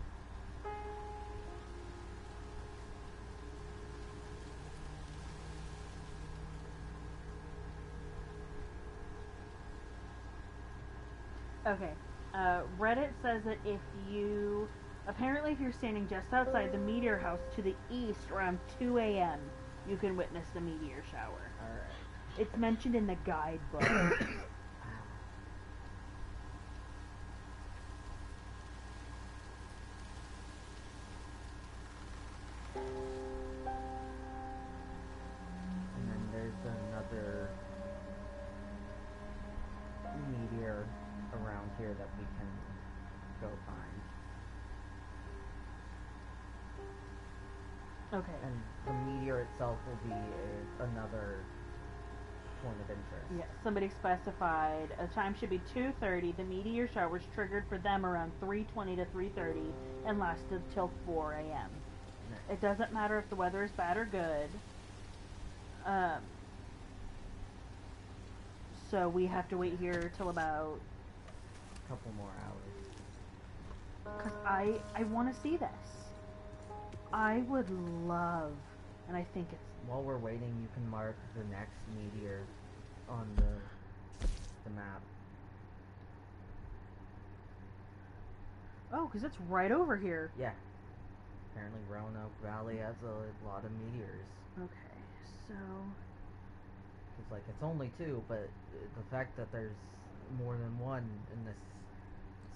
Okay. Reddit says that if you're standing just outside the meteor house to the east around 2 a.m., you can witness the meteor shower. Alright. It's mentioned in the guidebook. And then there's another meteor around here that we can go find. Okay. And the meteor itself will be another point of interest. Yeah, somebody specified a time should be 2:30. The meteor shower was triggered for them around 3:20 to 3:30 and lasted till 4 a.m. It doesn't matter if the weather is bad or good. So we have to wait here till about a couple more hours. Because I want to see this. I would love, and I think it's... While we're waiting, you can mark the next meteor on the map. Oh, because it's right over here. Yeah. Apparently Roanoke Valley has a lot of meteors. Okay, so... It's like, it's only two, but the fact that there's more than one in this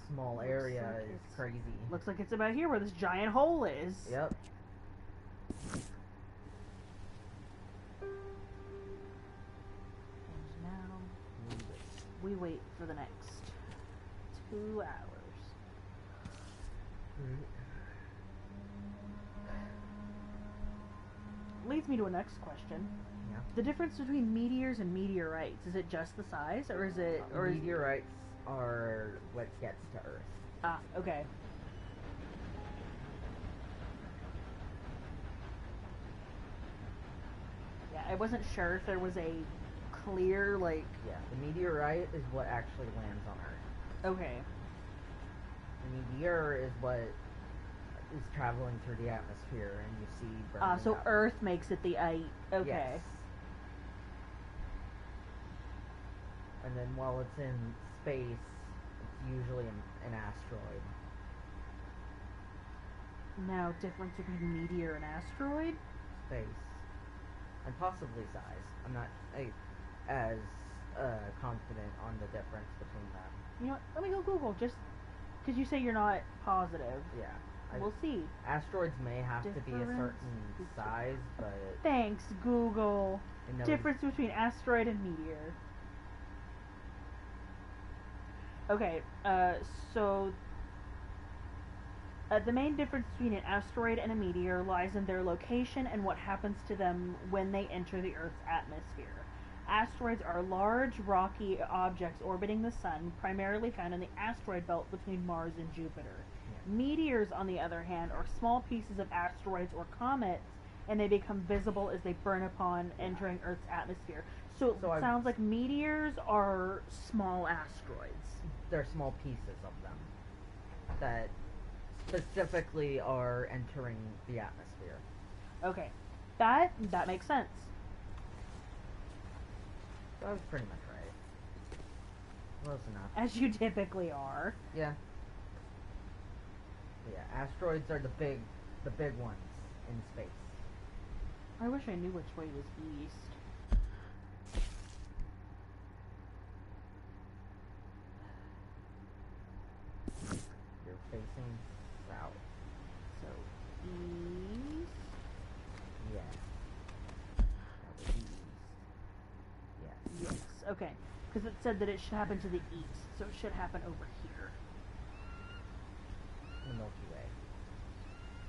small area is crazy. Looks like it's about here where this giant hole is. Yep. And now we wait for the next 2 hours. Leads me to a next question. Yeah. The difference between meteors and meteorites, is it just the size, or is it... Meteorites are what gets to Earth. Ah, okay. Yeah, I wasn't sure if there was a clear, like... Yeah, the meteorite is what actually lands on Earth. Okay. The meteor is what is traveling through the atmosphere and you see burning So up. Earth makes it the ite. Okay. Yes. And then while it's in space, it's usually an asteroid. Now, difference between meteor and asteroid? Space. And possibly size. I'm not as confident on the difference between them. You know what? Let me go Google, just because you say you're not positive. Yeah. We'll see. Asteroids may have to be a certain size, but... Thanks, Google. No, Difference between asteroid and meteor. Okay, so... the main difference between an asteroid and a meteor lies in their location and what happens to them when they enter the Earth's atmosphere. Asteroids are large, rocky objects orbiting the sun, primarily found in the asteroid belt between Mars and Jupiter. Yeah. Meteors, on the other hand, are small pieces of asteroids or comets, and they become visible as they burn upon entering Earth's atmosphere. So it sounds like meteors are small asteroids. They're small pieces of them that specifically are entering the atmosphere. Okay, that makes sense. I was pretty much right. Close enough. As you typically are. Yeah. Yeah, asteroids are the big ones in space. I wish I knew which way was east. You're facing south. So, east? Yeah. That would be east. Yeah. Yes, okay. Because it said that it should happen to the east, so it should happen over here. The Milky Way.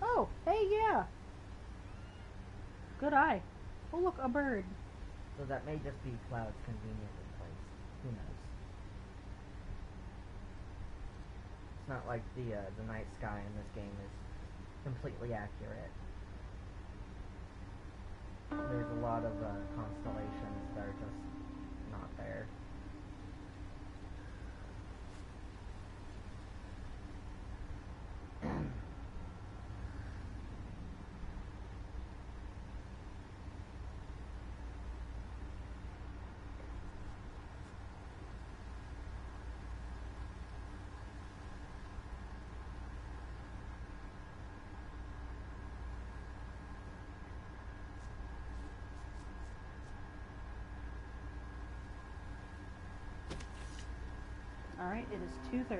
Oh, hey, yeah. Good eye. Oh, look, a bird. So that may just be clouds conveniently placed. Who knows? It's not like the night sky in this game is completely accurate. There's a lot of constellations that are just not there. Alright, it is 2:30.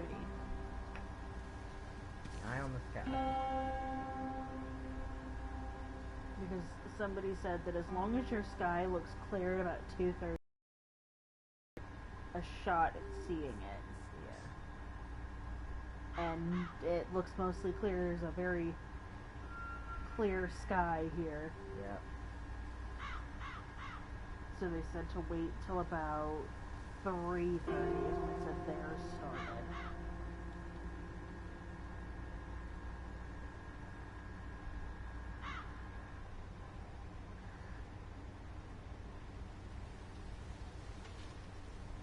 Eye on the sky. Because somebody said that as long as your sky looks clear at about 2:30, a shot at seeing it. Yeah. And it looks mostly clear. There's a very clear sky here. Yep. So they said to wait till about 3:30 is when it said theirs started.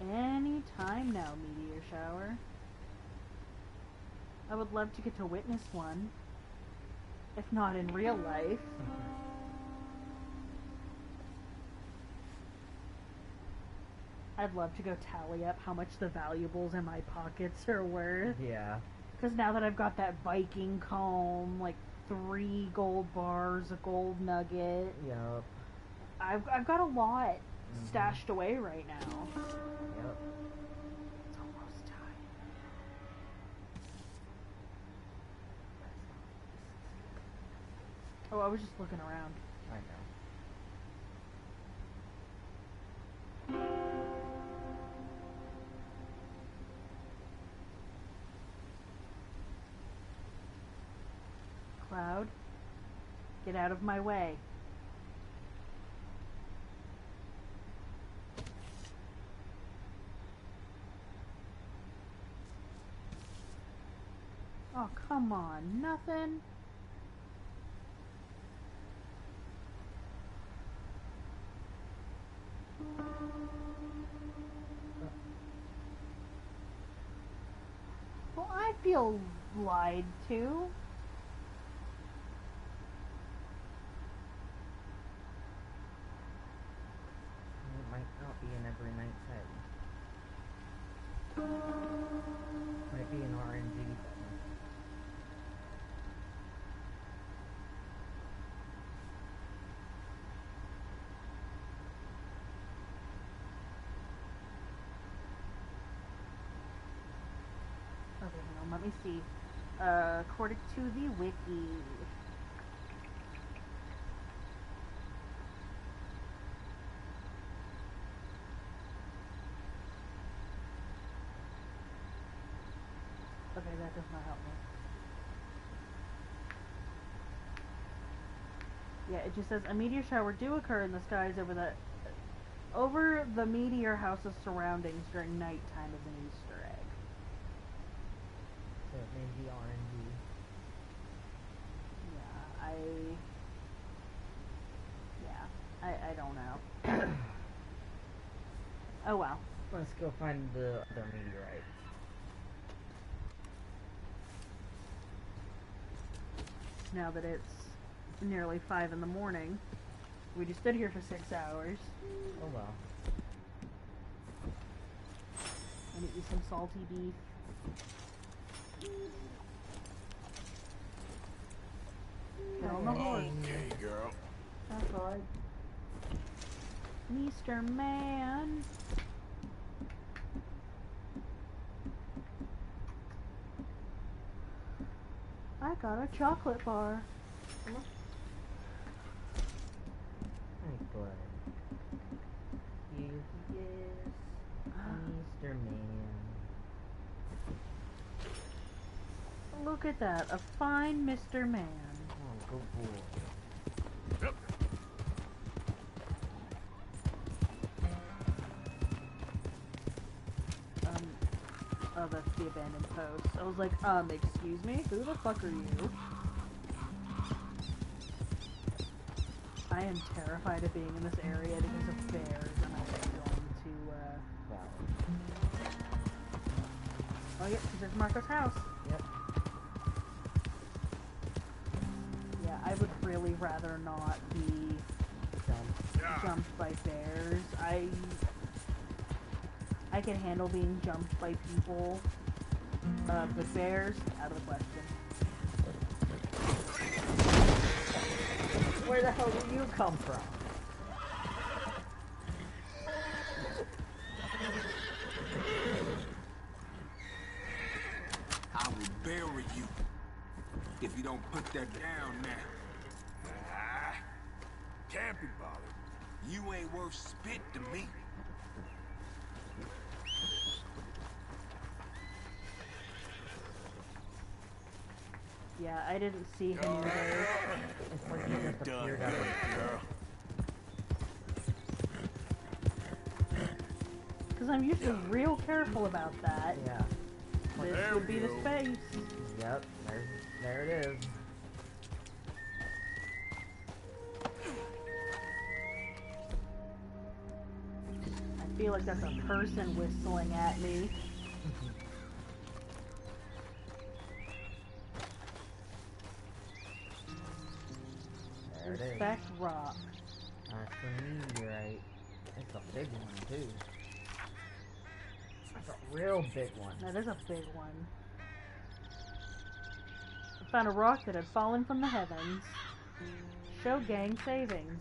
Any time now, meteor shower. I would love to get to witness one. If not in real life. I'd love to go tally up how much the valuables in my pockets are worth. Yeah. Because now that I've got that Viking comb, like 3 gold bars, a gold nugget. Yep. I've got a lot stashed away right now. Yep. It's almost time. Oh, I was just looking around. I know. Cloud, get out of my way. Oh, come on, nothing? Well, I feel lied to. It might not be in every night's head. Might be an RNG thing. Okay, hang on, let me see. According to the wiki. Okay, that does not help me. Yeah, it just says a meteor shower do occur in the skies over the Over the meteor house's surroundings during nighttime is an Easter egg. So it may be RNG. I don't know. Oh well. Let's go find the other meteorite. Now that it's nearly 5 in the morning, we just stood here for 6 hours. Oh well. And eat some salty beef. Get on the horse. Okay, girl. That's all right. Mr. Man. I got a chocolate bar. Come on. Hey, bud. Here he is, Mr. Man. Look at that, a fine Mr. Man. Oh, good boy. Yep. Oh, that's the abandoned post. I was like, excuse me? Who the fuck are you? I am terrified of being in this area because of bears, and I'm going to, Oh, yep, there's Marco's house. Yep. Yeah, I would really rather not be jumped by bears. I can handle being jumped by people, but bears, out of the question. Where the hell did you come from? I will bury you if you don't put that down now. Can't be bothered. You ain't worth spit to me. Yeah, I didn't see him either. It's like he just appeared out of Because I'm usually real careful about that. Yeah. This would be the space. Yep, there it is. I feel like that's a person whistling at me. There it is. Respect rock. That's a meteorite. It's a big one, too. That's a real big one. That is a big one. I found a rock that had fallen from the heavens. Show gang savings.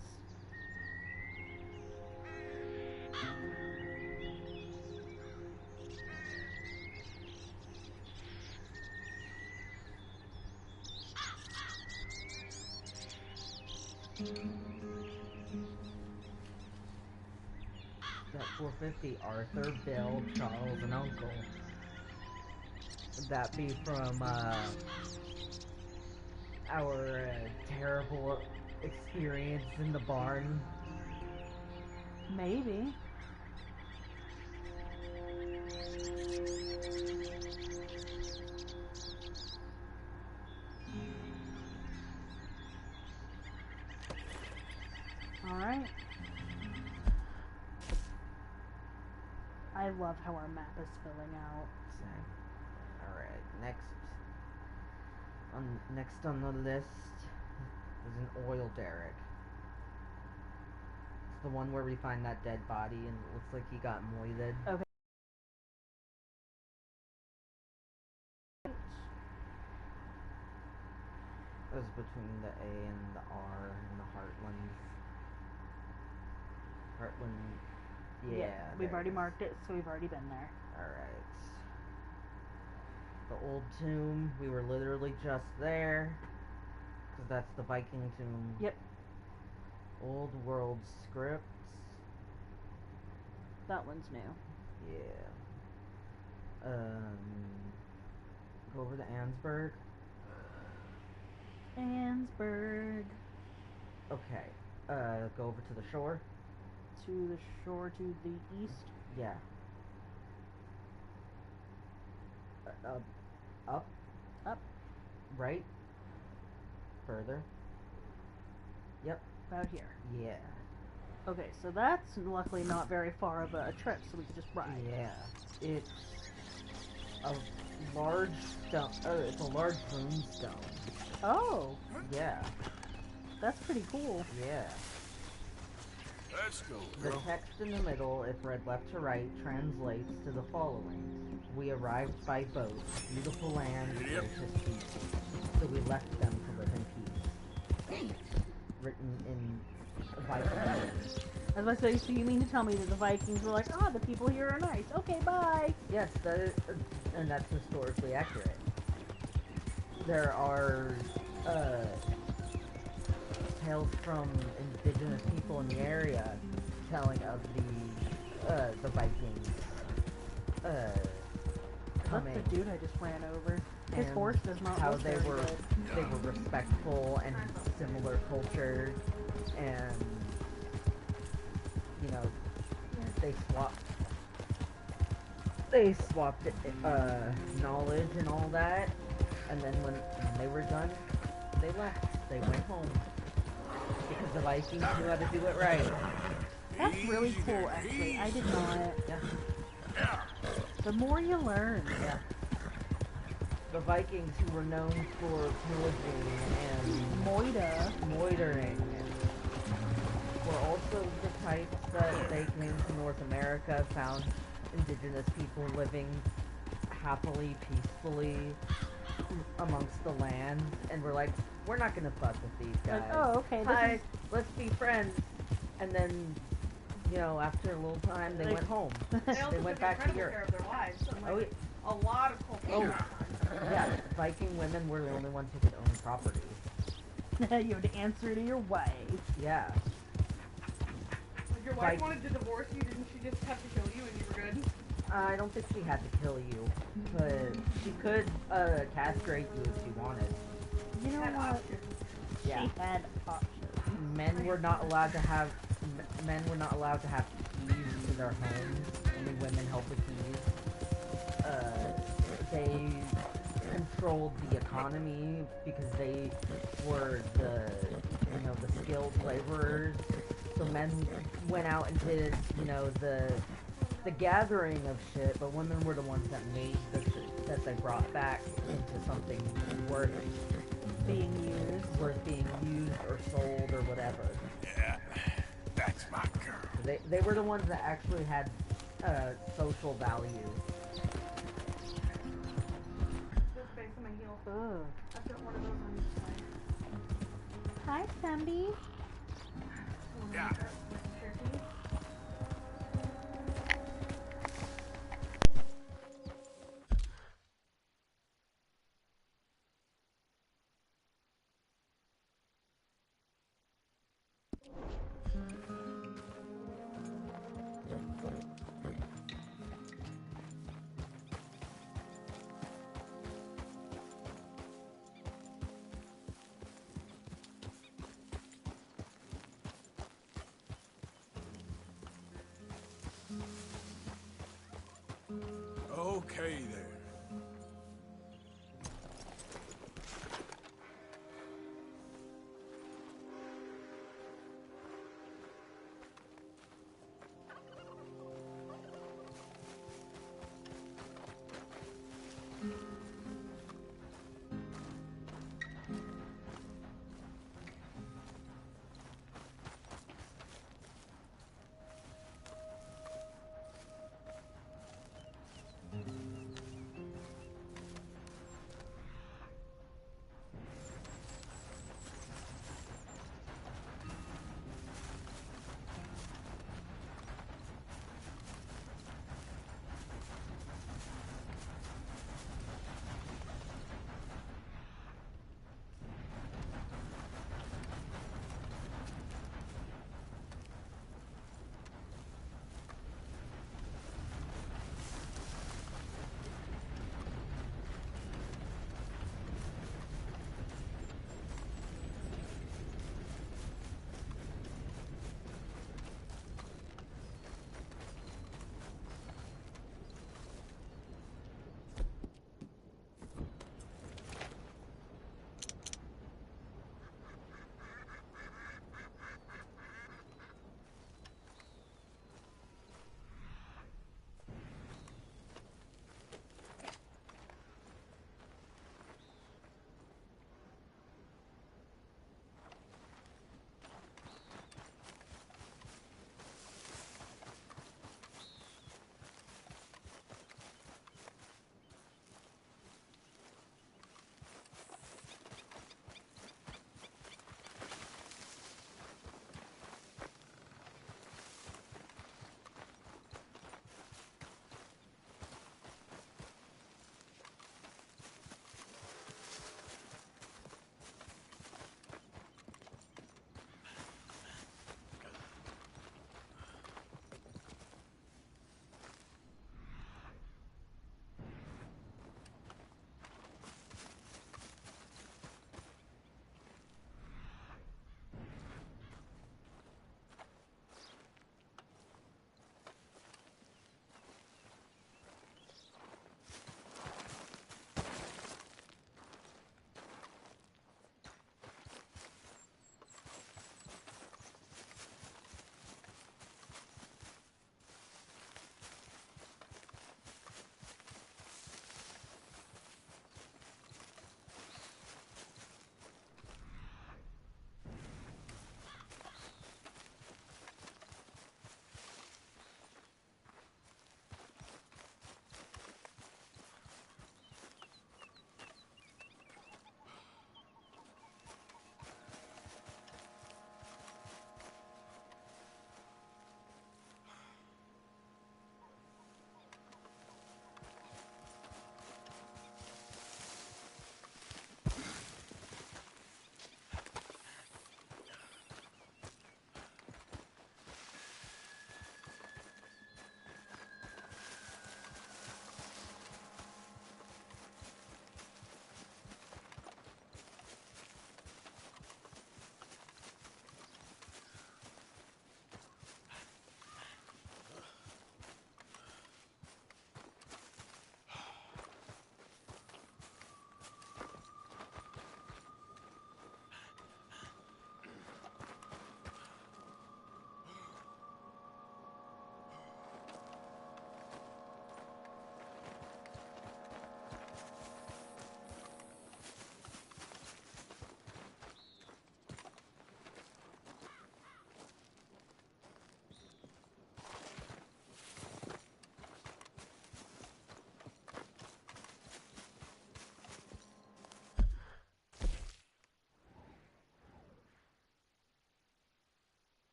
That 450, Arthur, Bill, Charles, and Uncle. Would that be from, our terrible experience in the barn? Maybe. Alright. I love how our map is filling out. Same. Alright, next on the list is an oil derrick. It's the one where we find that dead body and it looks like he got moited. Okay. It was between the A and the R and the Heartlands. Heartland. Yeah. We've already marked it, so we've already been there. Alright. The old tomb, we were literally just there. Because that's the Viking tomb. Yep. Old world scripts. That one's new. Yeah. Go over to Ansburg. Ansburg. Okay. Go over to the shore. to the shore to the east. Yeah. Up. Up. Right. Further. Yep. About here. Yeah. Okay, so that's luckily not very far of a trip, so we can just ride. Yeah. It's a large stone. It's a large moonstone. Oh. Yeah. That's pretty cool. Yeah. Let's go, The girl. text in the middle, if read left to right, translates to the following. We arrived by boat. Beautiful land, gracious people. So we left them to live in peace. Written in Viking. I was about to say, so you mean to tell me that the Vikings were like, the people here are nice. Okay, bye. Yes, that is, and that's historically accurate. There are tales from indigenous people in the area telling of the Vikings coming. That's the dude I just ran over. His and horse does not how look they very were good. they were respectful and similar culture, and you know they swapped knowledge and all that, and then when they were done, they left. They went home because the Vikings knew how to do it right. That's really cool, actually. I did not. Yeah. The more you learn. Yeah. The Vikings, who were known for pillaging and moitering, were also the types that they came to North America, found indigenous people living happily, peacefully amongst the land, and were like, we're not gonna fuck with these guys. Like, oh, okay. Hi, let's be friends. And then, you know, after a little time, they went home. They went back to Europe. care of their lives. So, like, Oh, a lot of culture. yeah, Viking women were the only ones who could own property. You had to answer to your wife. Yeah. If your wife wanted to divorce you, didn't she just have to kill you and you were good? I don't think she had to kill you, but she could castrate you if she wanted. You know what? Yeah. She had options. Men were not allowed to have keys to their homes. Only women held the keys. They controlled the economy because they were the skilled laborers. So men went out and did, the gathering of shit, but women were the ones that made the shit that they brought back into something worth being used or sold or whatever. Yeah, that's my girl. They were the ones that actually had social value. This space in my heel. Ugh. I've got one of those on each side. Hi, Sandy. Yeah. Okay there.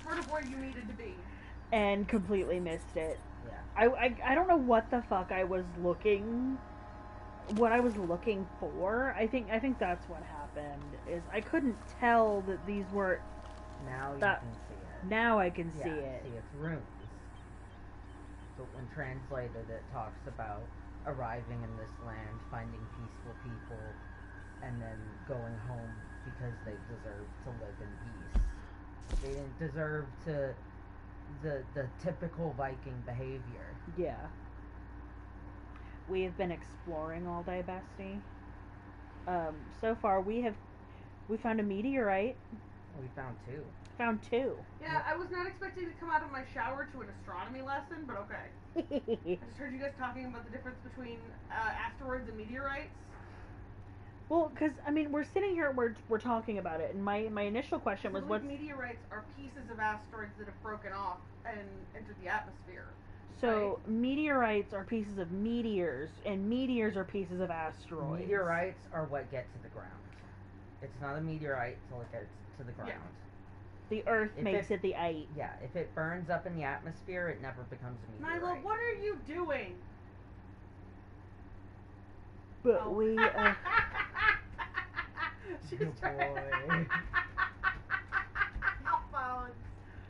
sort of where you needed to be. And completely missed it. Yeah. I don't know what the fuck I was looking for. I think that's what happened. Is I couldn't tell that these were. Now you that, can see it. Now I can yeah, see it. See, it's runes. But when translated, it talks about arriving in this land, finding peaceful people, and then going home because they deserve to live in peace. They didn't deserve to the typical Viking behavior. Yeah. We have been exploring all day, bestie. So far we found a meteorite. We found two. Found two. Yeah, I was not expecting to come out of my shower to an astronomy lesson, but okay. I just heard you guys talking about the difference between asteroids and meteorites. Well, because I mean, we're sitting here, we're talking about it, and my initial question was, what meteorites are pieces of asteroids that have broken off and entered the atmosphere. So right? Meteorites are pieces of meteors, and meteors are pieces of asteroids. Meteorites are what get to the ground. It's not a meteorite until it gets to the ground. Yeah. The Earth makes it the eight. Yeah, if it burns up in the atmosphere, it never becomes a meteorite. Nyla, what are you doing? But we. She's Good boy.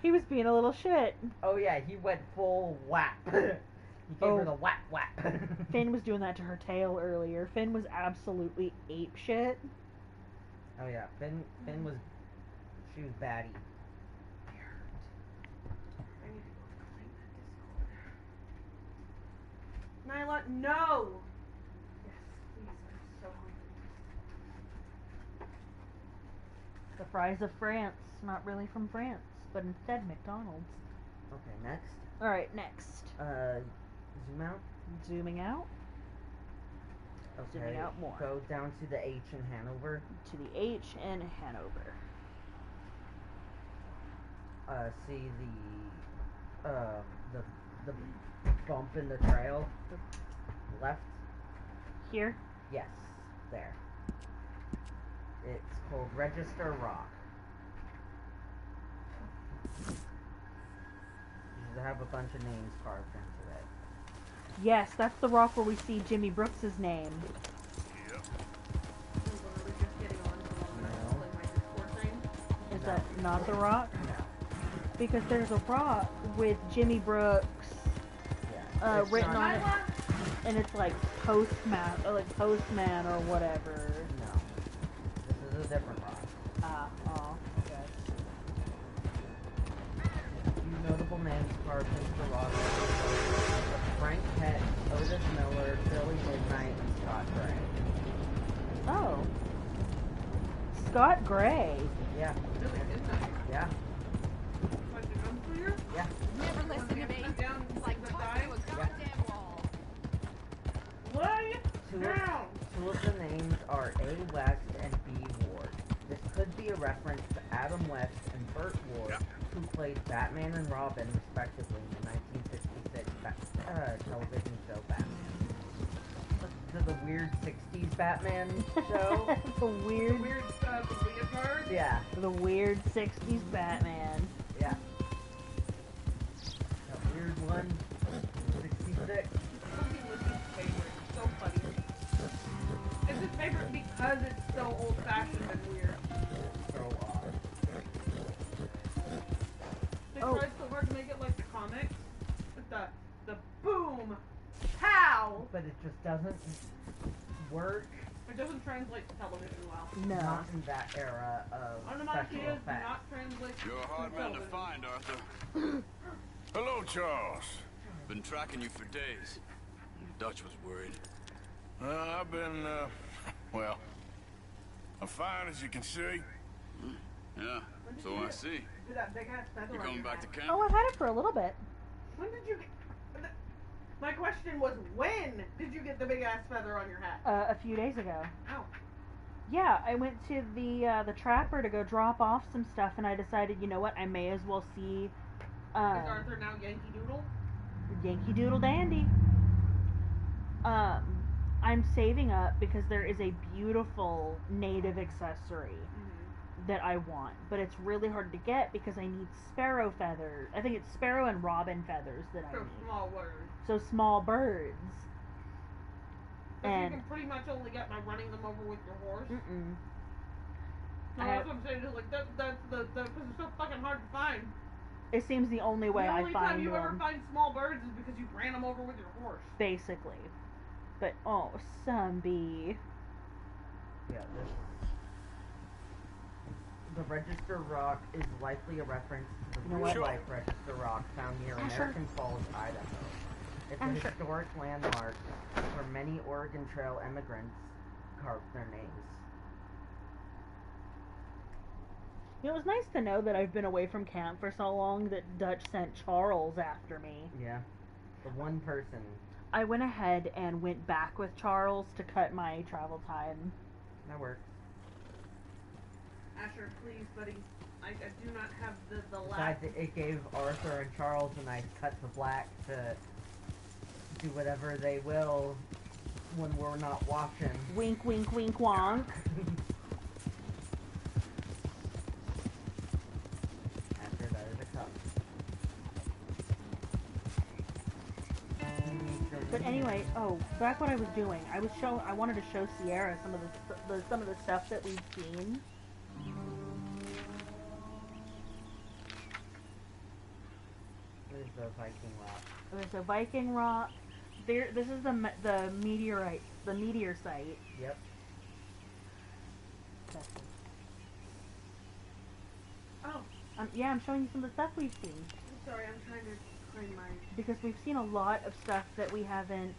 He was being a little shit. Oh yeah, he went full whap. He gave her the whap whap. Finn was doing that to her tail earlier. Finn was absolutely ape shit. Oh yeah, Finn was. She was baddie. I need to go clean that Discord. Nyla, no! Yes, please, I'm so hungry. The fries of France, not really from France, but instead McDonald's. Okay, next. Alright, next. Zoom out. Zooming out. Okay, zooming out more. Go down to the H in Hanover. To the H in Hanover. See the bump in the trail. Left. Here? Yes, there. It's called Register Rock. You should have a bunch of names carved into it. Yes, that's the rock where we see Jimmy Brooks's name. Yep. Is that not the rock? No. Because there's a rock with Jimmy Brooks written on it, and it's like postman or whatever. No, this is a different rock. Okay. A few notable names carved into the rock: Frank Peck, Otis Miller, Billy Midnight, and Scott Gray. Oh, Scott Gray. Yeah. Billy Midnight. Yeah. Yeah. Never listen to me. Like talking to a goddamn wall. Lay down. Two of the names are A. West and B. Ward. This could be a reference to Adam West and Burt Ward, who played Batman and Robin, respectively, in the 1966 television show Batman. To the weird 60s Batman show. The weird leotard? Yeah. The weird 60s Batman. Yeah. That weird one. 66. So funny. It's his favorite because it's so old-fashioned and weird. So odd. They tried so hard to make it like the comics, with the boom, pow. But it just doesn't work. It doesn't translate to television well. No. Not in that era of special Onomatopoeias do effects. not translate to You're a hard man to find, Arthur. Hello, Charles. Been tracking you for days. Dutch was worried. I've been, well, I'm fine, as you can see. Yeah, so I see. That big ass feather You on coming your back to hat. camp? Oh, I've had it for a little bit. When did you get... My question was, when did you get the big ass feather on your hat? A few days ago. Ow. Yeah, I went to the trapper to go drop off some stuff, and I decided, you know what, I may as well see. Is Arthur now Yankee Doodle? Yankee Doodle Dandy. I'm saving up because there is a beautiful native accessory that I want, but it's really hard to get because I need sparrow feathers. I think it's sparrow and robin feathers that I So need. small birds. So small birds. But And you can pretty much only get by running them over with your horse. mm-mm. No, that's what I'm saying. Is like that's because it's so fucking hard to find. It seems the only way I The only find time you them. ever find small birds is because you ran them over with your horse. Basically. But oh, some bee. Yeah, the Register Rock is likely a reference to the real-life Register Rock found near American Falls, Idaho. It's a historic landmark where many Oregon Trail immigrants carved their names. You know, it was nice to know that I've been away from camp for so long that Dutch sent Charles after me. Yeah. The one person. I went ahead and went back with Charles to cut my travel time. That works. Asher, please, buddy. I do not have the last... Besides, it gave Arthur and Charles a nice cut to black to do whatever they will when we're not watching. Wink, wink, wink, wonk. After that is a cup. But anyway, back what I was doing, I wanted to show Sierra some of the stuff that we've seen. There's the Viking rock. There's a Viking rock. This is the meteorite, the meteor site. Yep. Oh. Yeah, I'm showing you some of the stuff we've seen. Sorry, I'm trying to find my... Because we've seen a lot of stuff that we haven't...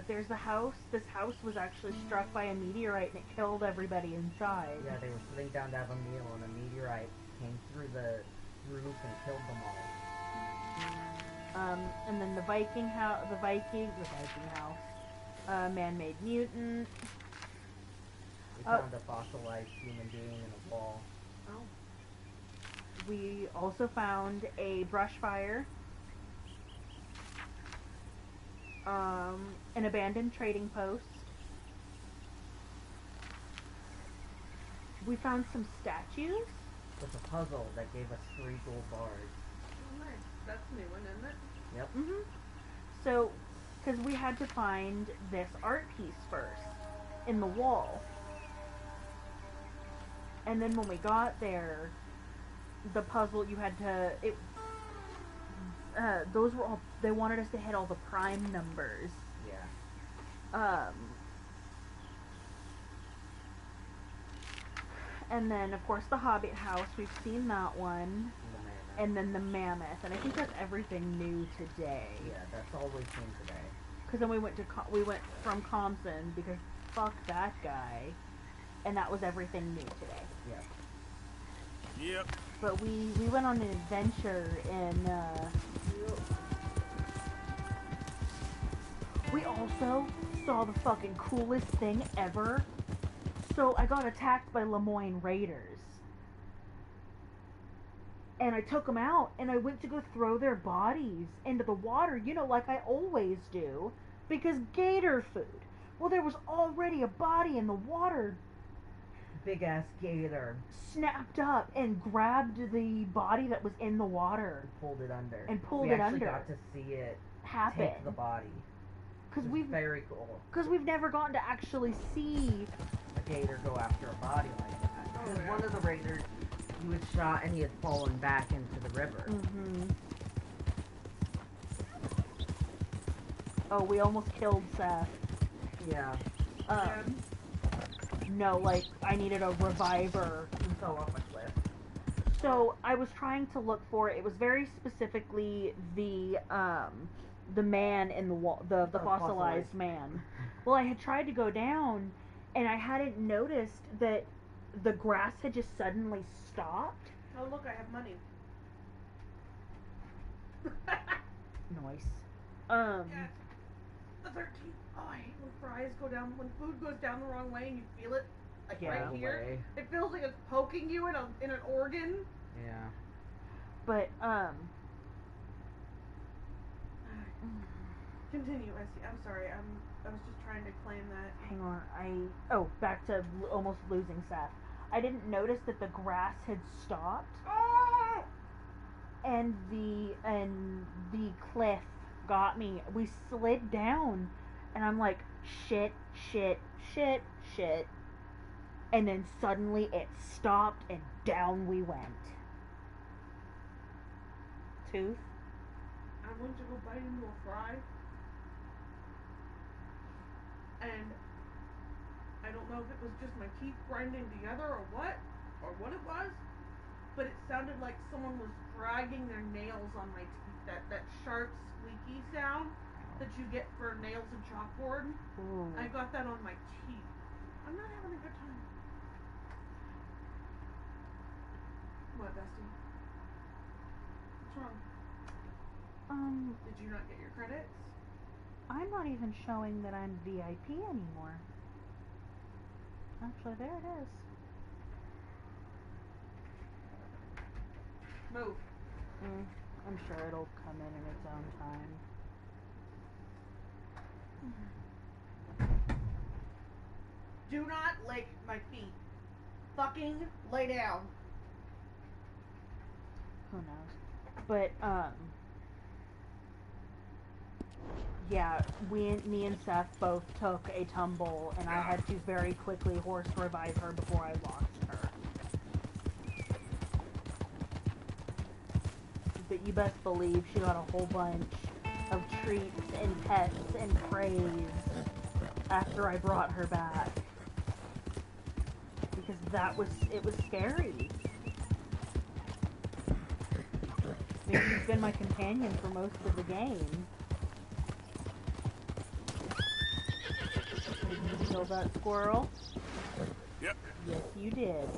there's a house. This house was actually struck by a meteorite and it killed everybody inside. Yeah, they were sitting down to have a meal and a meteorite came through the roof and killed them all. And then the Viking house, man-made mutant. We found a fossilized human being in a wall. Oh. We also found a brush fire. An abandoned trading post. We found some statues. With a puzzle that gave us 3 gold bars. Oh, nice. That's a new one, isn't it? Yep. Mm-hmm. So, because we had to find this art piece first in the wall. And then when we got there, the puzzle, you had to... those were all... They wanted us to hit all the prime numbers. Yeah. And then, of course, the Hobbit house. We've seen that one. And then the mammoth. And I think that's everything new today. Yeah, that's all we've seen today. Because then we went from Compson, because fuck that guy. And that was everything new today. Yep. Yep. But we went on an adventure in, we also saw the fucking coolest thing ever. So I got attacked by Lemoyne Raiders. And I took them out, and I went to go throw their bodies into the water, you know, like I always do, because gator food. Well, there was already a body in the water. Big ass gator. Snapped up and grabbed the body that was in the water. And pulled it under. We actually got to see it happen. Take the body. Very cool. Because we've never gotten to actually see a gator go after a body like that. Because one of the raiders, he was shot and he had fallen back into the river. Mm-hmm. Oh, we almost killed Seth. Yeah. No, like, I needed a reviver. He fell off a cliff. So, I was trying to look for it. It was very specifically the man in the wall, the fossilized man. Well, I had tried to go down, and I hadn't noticed that the grass had just suddenly stopped. Oh, look, I have money. Nice. Yeah, the 13. Oh, I hate when fries go down, when food goes down the wrong way and you feel it, like right here. It feels like it's poking you in an organ. Yeah. But, Continue, I'm sorry, I was just trying to claim that. Hang on, back to almost losing Seth. I didn't notice that the grass had stopped. Oh! And the cliff got me. We slid down, and I'm like, shit, shit, shit, shit. And then suddenly it stopped, and down we went. Tooth? I went to go bite into a fry, and I don't know if it was just my teeth grinding together or what it was, but it sounded like someone was dragging their nails on my teeth. That sharp, squeaky sound that you get for nails and chalkboard. Ooh. I got that on my teeth. I'm not having a good time. What, bestie? What's wrong? Did you not get your credits? I'm not even showing that I'm VIP anymore. Actually, there it is. Move. I'm sure it'll come in its own time. Do not lick my feet. Fucking lay down. Who knows? But, yeah, me and Seth both took a tumble, and I had to very quickly horse revive her before I lost her. But you best believe she got a whole bunch of treats and pets and praise after I brought her back. Because it was scary. I mean, she's been my companion for most of the game. Did you kill that squirrel? Yep. Yes, you did.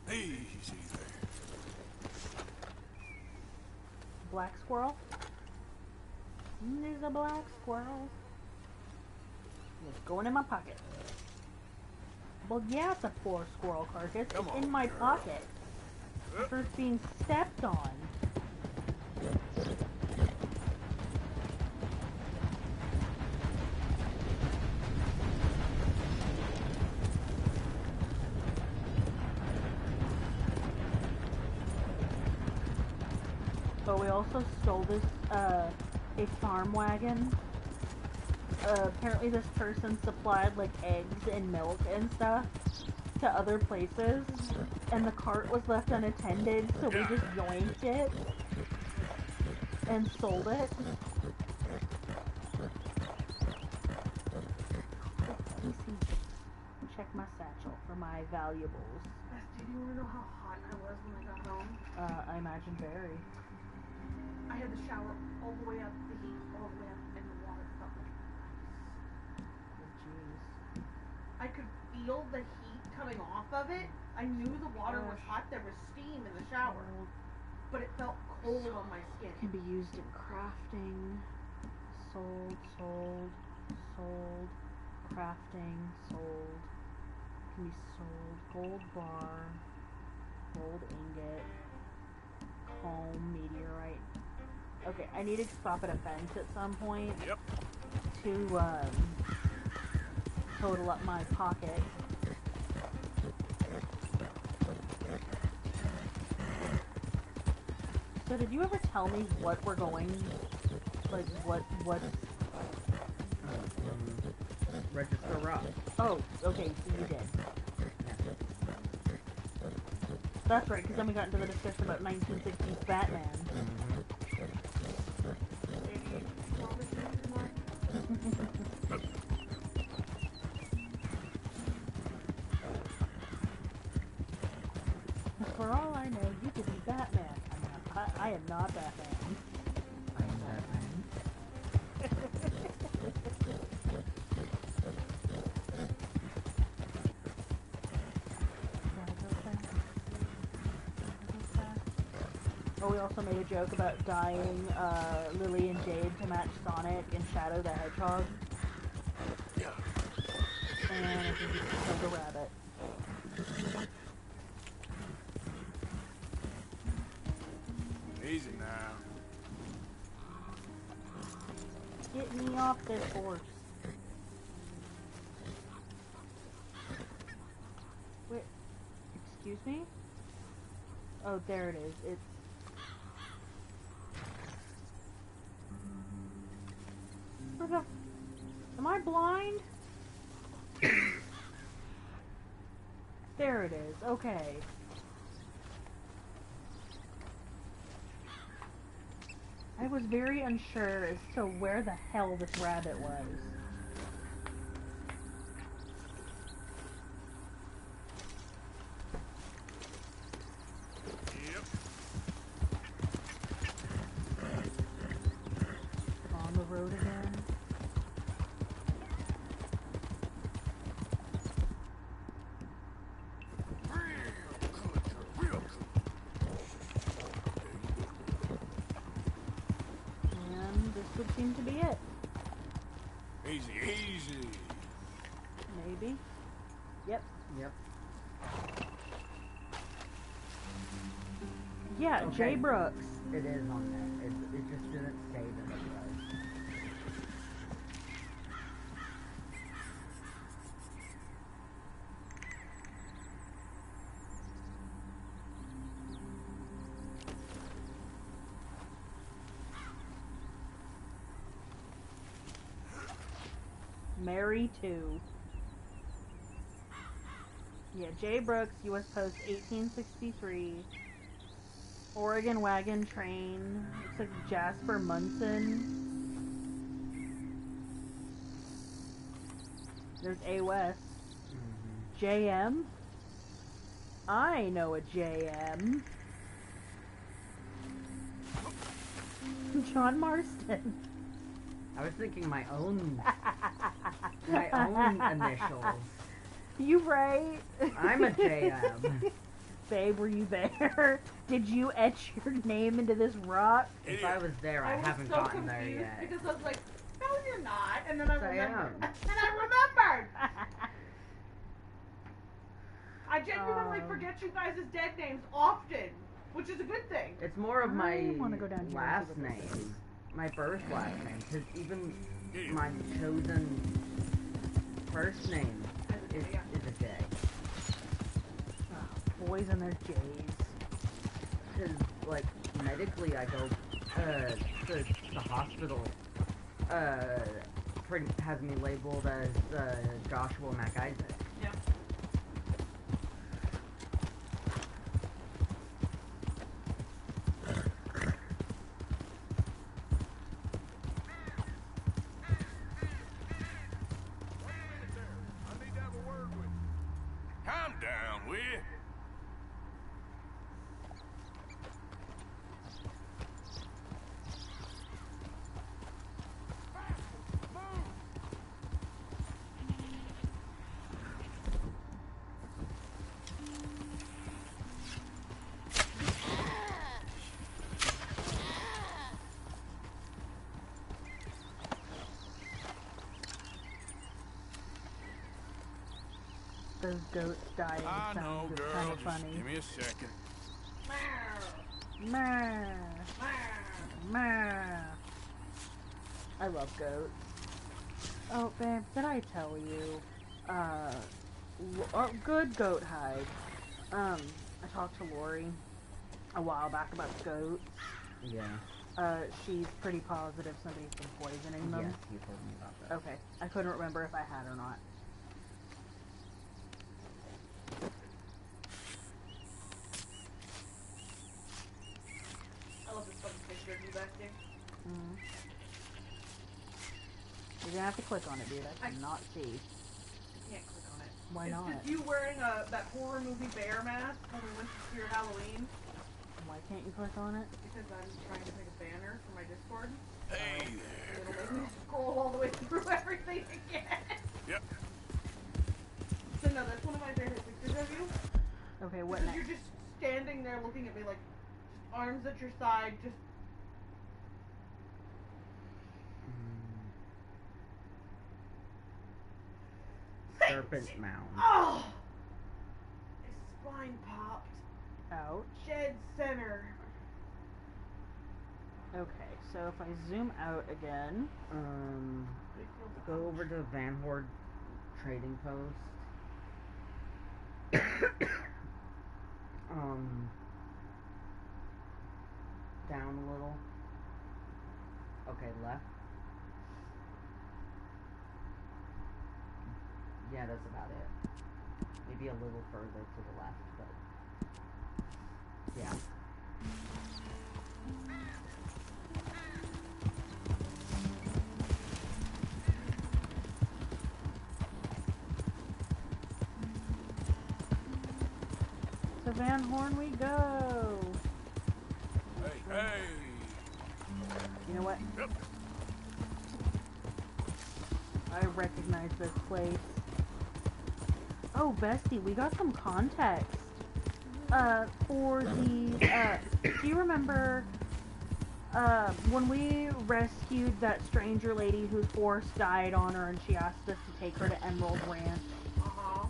Easy there. Black squirrel? There's a black squirrel. It's going in my pocket. Well, yeah, it's a poor squirrel carcass. Come It's on, in my girl. pocket. After it's being stepped on. But we also stole this, a farm wagon. Apparently this person supplied, like, eggs and milk and stuff to other places, and the cart was left unattended, so we just yoinked it and sold it. Let me see. Check my satchel for my valuables. Bestie, do you want to know how hot I was when I got home? I imagine very. I had the shower all the way up, the heat all the way up, and the water felt like ice. Oh, jeez. I could feel the heat coming off of it. I knew the water was hot. There was steam in the shower, but it felt cold on my skin. Can be used in crafting. Sold, sold, sold. Crafting, sold. Can be sold. Gold bar. Gold ingot. Comb, meteorite. Okay, I need to stop at a fence at some point. Yep. To, total up my pocket. So did you ever tell me what we're going, like, what? Register rough. Oh, okay, so you did. That's right, because then we got into the discussion about 1960s Batman. For all I know, you could be Batman. I am not Batman. I am Batman. Oh, we also made a joke about dyeing Lily and Jade to match Sonic and Shadow the Hedgehog. And I think we just killed a rabbit. Easy now. Get me off this horse. Excuse me? Oh, there it is. It's... Where the... Am I blind? There it is. Okay. I was very unsure as to where the hell this rabbit was. On the road again. And this would seem to be it. Easy, easy. Maybe. Yep. Yep. Yeah, Okay. Jay Brooks. It is on there. It just didn't say that it was. Mary 2. Yeah, Jay Brooks, U.S. Post, 1863. Oregon Wagon Train. Looks like Jasper Munson. There's A. West. JM. I know a JM. John Marston. I was thinking my own initials. You right? I'm a JM. Babe, were you there? Did you etch your name into this rock? If I was there, I haven't so gotten there confused yet. because I was like, no, you're not. And then I Yes, I remembered. am. And I remembered. I genuinely forget you guys' dead names often, which is a good thing. It's more of my wanna go down here and last see what this name. My first last name. Because even my chosen first name is a J. Boys and their J's. Because, like, medically I go, to the hospital, has me labeled as, Joshua McIsaac. Yeah. Calm down, will you? Those goats dying I know, sounds is girl. kind of Just funny. give me a second. Meh. Meh. I love goats. Oh, babe, did I tell you? Good goat hide. I talked to Lori a while back about goats. Yeah. She's pretty positive somebody's been poisoning them. Yes, you told me about that. Okay, I couldn't remember if I had or not. I love this fucking picture of you back there. Mm. You're gonna have to click on it, dude. I cannot see. I can't click on it. Why It's not? just you wearing that horror movie bear mask when we went to Spirit Halloween. Why can't you click on it? Because I'm trying to make a banner for my Discord. Hey And there. it'll make me scroll all the way through everything again. Yep. So no, that's one of my favorite pictures of you. Okay, what Because next? you're just standing there looking at me like, arms at your side, just... Serpent Mound. Oh! His spine popped. Ouch. Dead center. Okay, so if I zoom out again, Go over to Van Horde Trading Post. Down a little. Okay, left. Yeah, that's about it. Maybe a little further to the left, but yeah. To Van Horn we go. Hey. You know what? Yep. I recognize this place. Oh, Bestie, we got some context. For the, do you remember, when we rescued that stranger lady whose horse died on her and she asked us to take her to Emerald Ranch? Uh-huh.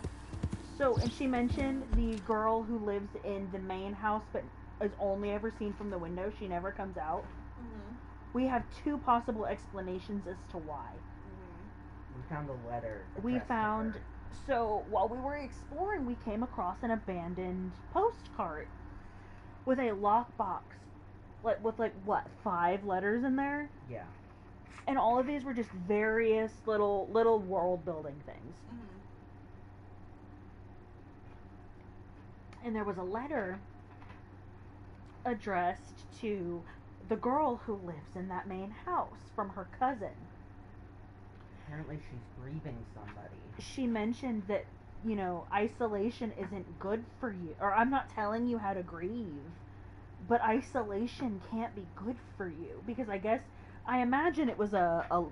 So, and she mentioned the girl who lives in the main house but is only ever seen from the window. She never comes out. Mm-hmm. We have two possible explanations as to why. Mm-hmm. We found a letter. We found, so while we were exploring, we came across an abandoned postcard with a lockbox, with what, 5 letters in there? Yeah. And all of these were just various little world building things. Mm-hmm. And there was a letter addressed to the girl who lives in that main house from her cousin. Apparently she's grieving somebody. She mentioned that, you know, isolation isn't good for you. Or I'm not telling you how to grieve, but isolation can't be good for you. Because I imagine it was a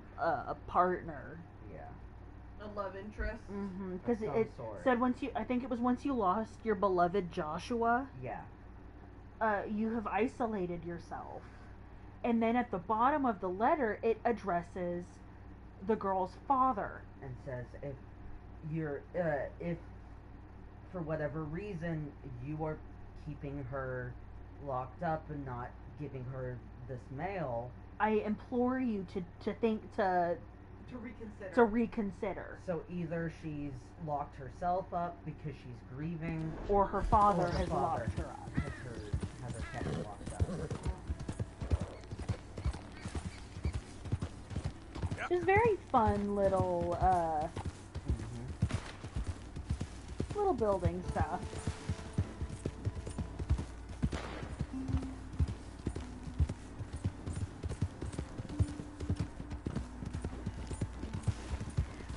partner. Yeah. A love interest. Mm-hmm. Because it said I think it was once you lost your beloved Joshua. Yeah. You have isolated yourself. And then at the bottom of the letter, it addresses the girl's father. And says, if for whatever reason you are keeping her locked up and not giving her this mail, I implore you to reconsider. So either she's locked herself up because she's grieving, or her father has locked her up. Has her kept locked up. Just very fun little little building stuff.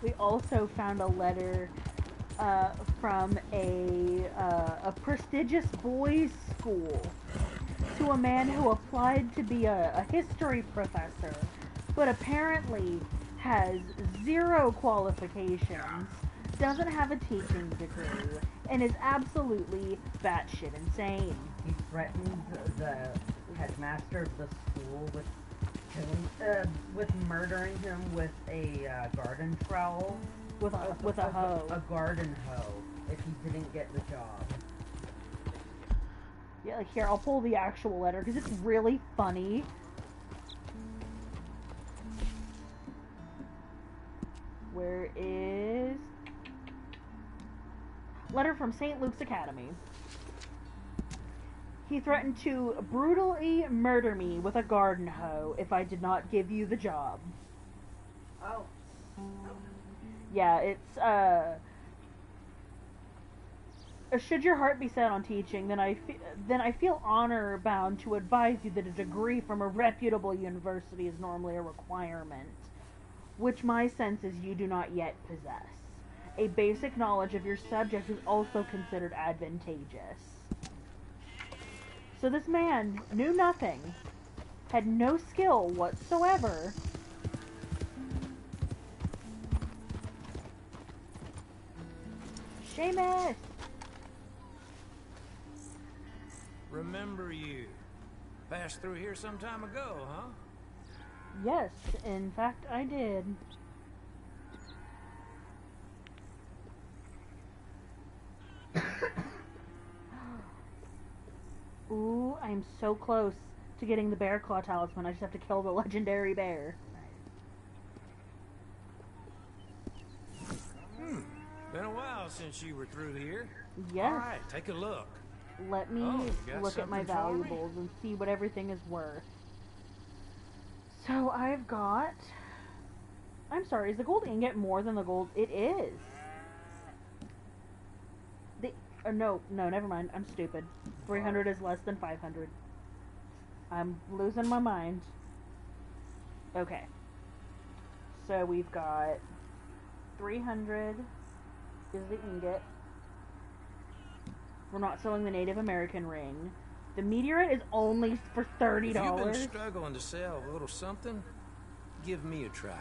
We also found a letter from a prestigious boys' school to a man who applied to be a history professor, but apparently has 0 qualifications, doesn't have a teaching degree, and is absolutely batshit insane. He threatened the headmaster of the school with murdering him with a garden trowel. With a hoe. A garden hoe, if he didn't get the job. Yeah, like here, I'll pull the actual letter, because it's really funny. Where is... Letter from St. Luke's Academy. He threatened to brutally murder me with a garden hoe if I did not give you the job. Oh. Yeah, it's, should your heart be set on teaching, then I feel honor bound to advise you that a degree from a reputable university is normally a requirement, which my sense is you do not yet possess. A basic knowledge of your subject is also considered advantageous. So this man knew nothing, had no skill whatsoever. Seamus! Remember you. Passed through here some time ago, huh? Yes, in fact I did. Ooh, I'm so close to getting the bear claw talisman. I just have to kill the legendary bear. Been a while since you were through here. Yes. Alright, take a look. let me Oh, you got look at my something for me? valuables and see what everything is worth. So I've got... I'm sorry, is the gold ingot more than the gold? It is. No, never mind. I'm stupid. 300 is less than 500. I'm losing my mind. Okay. So we've got 300 is the ingot. We're not selling the Native American ring. The meteorite is only for $30. If you've been struggling to sell a little something, give me a try.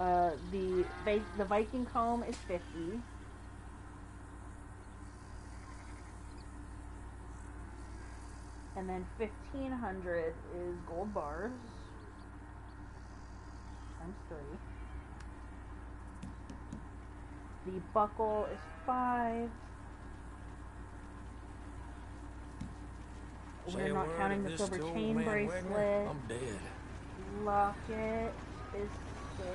The Viking comb is 50. And then 1,500 is gold bars. Times 3. The buckle is 5. We're not counting the silver chain bracelet. I'm dead. Locket is 6.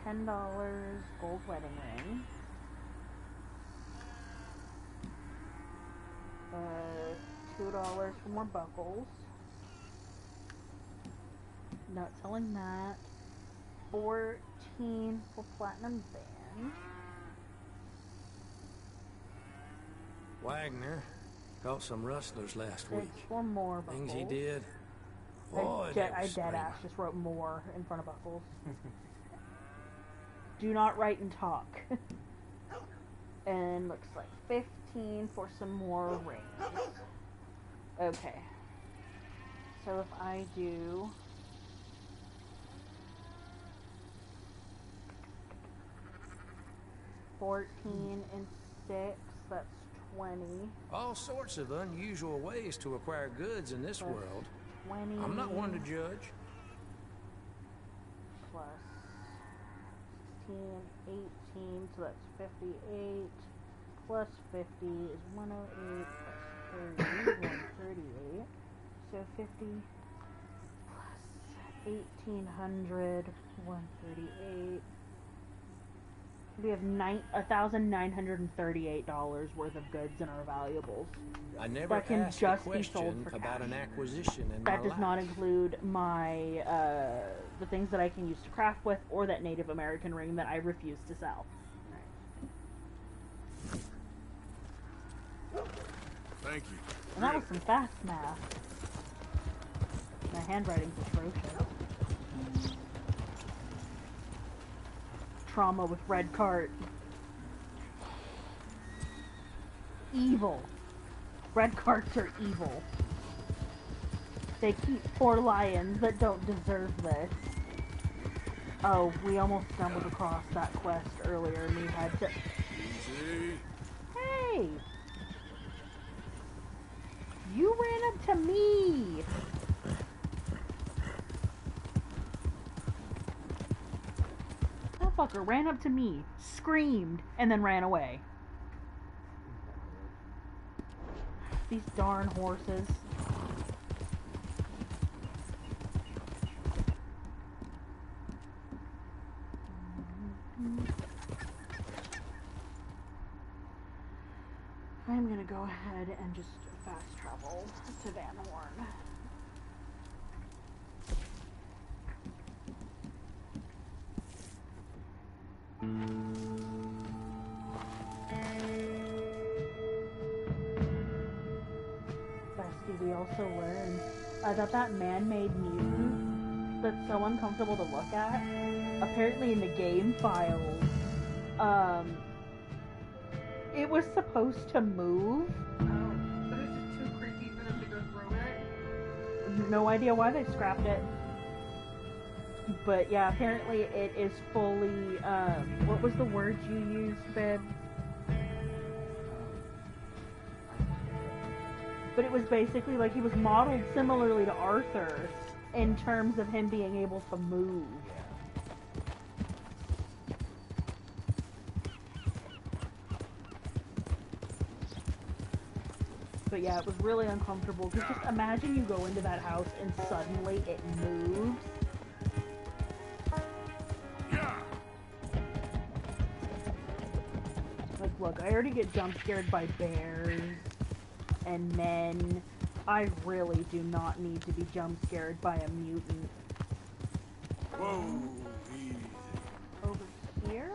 $10 gold wedding ring. $2 for more buckles. Not selling that. 14 for platinum band. Wagner caught some rustlers last week. 6 for more buckles. Things he did. Boy, I dead ass just wrote more in front of buckles. Do not write and talk. And looks like 15 for some more rings. Okay. So if I do... $14 and 6, that's 20. All sorts of unusual ways to acquire goods in this world. 20. I'm not one to judge. Plus 16, 18, so that's 58. Plus 50 is 108, plus 30, 138. So 50 plus 1,800, 138. We have $1,938 worth of goods in our valuables. I never that can asked just a be sold question for about cash. an acquisition in That my does not life. include my the things that I can use to craft with, or that Native American ring that I refuse to sell. Thank you. And that was some fast math. My handwriting's atrocious. Trauma with red cart. Evil. Red carts are evil. They keep poor lions that don't deserve this. Oh, we almost stumbled across that quest earlier and we had to... Easy. Hey! You ran up to me! That fucker ran up to me, screamed, and then ran away. These darn horses. I'm gonna go ahead and just fast travel to Van Horn. Bestie, we also learned that man-made mutant that's so uncomfortable to look at, apparently in the game files, it was supposed to move. Oh, but it's just too creepy for them to go through it. No idea why they scrapped it. But yeah, apparently it is fully, what was the word you used, babe? But it was basically like he was modeled similarly to Arthur in terms of him being able to move. But yeah, it was really uncomfortable, because just imagine you go into that house and suddenly it moves. look, I already get jump scared by bears and men. I really do not need to be jump scared by a mutant. Whoa, easy. Over here?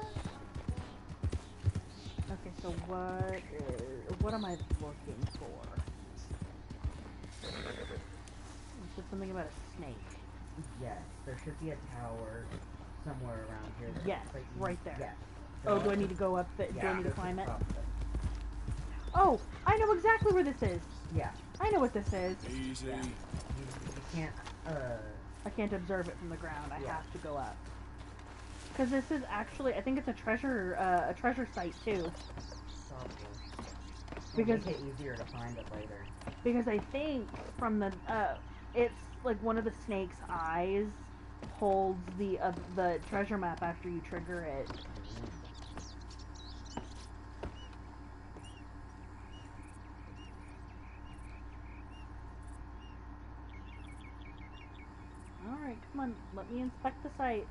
Okay, so what am I looking for? You said something about a snake. Yes, there should be a tower somewhere around here. Yes, right there. Yes. Oh, do I need to go up it? Do I need to climb it? Up it. Oh, I know exactly where this is. Yeah. I know what this is. Easy. Yeah. You can't, I can't observe it from the ground. I have to go up. Because this is actually, I think it's a treasure site too. Probably. Because make it easier to find it later. Because I think from the, it's like one of the snake's eyes holds the treasure map after you trigger it. Alright, come on, let me inspect the site.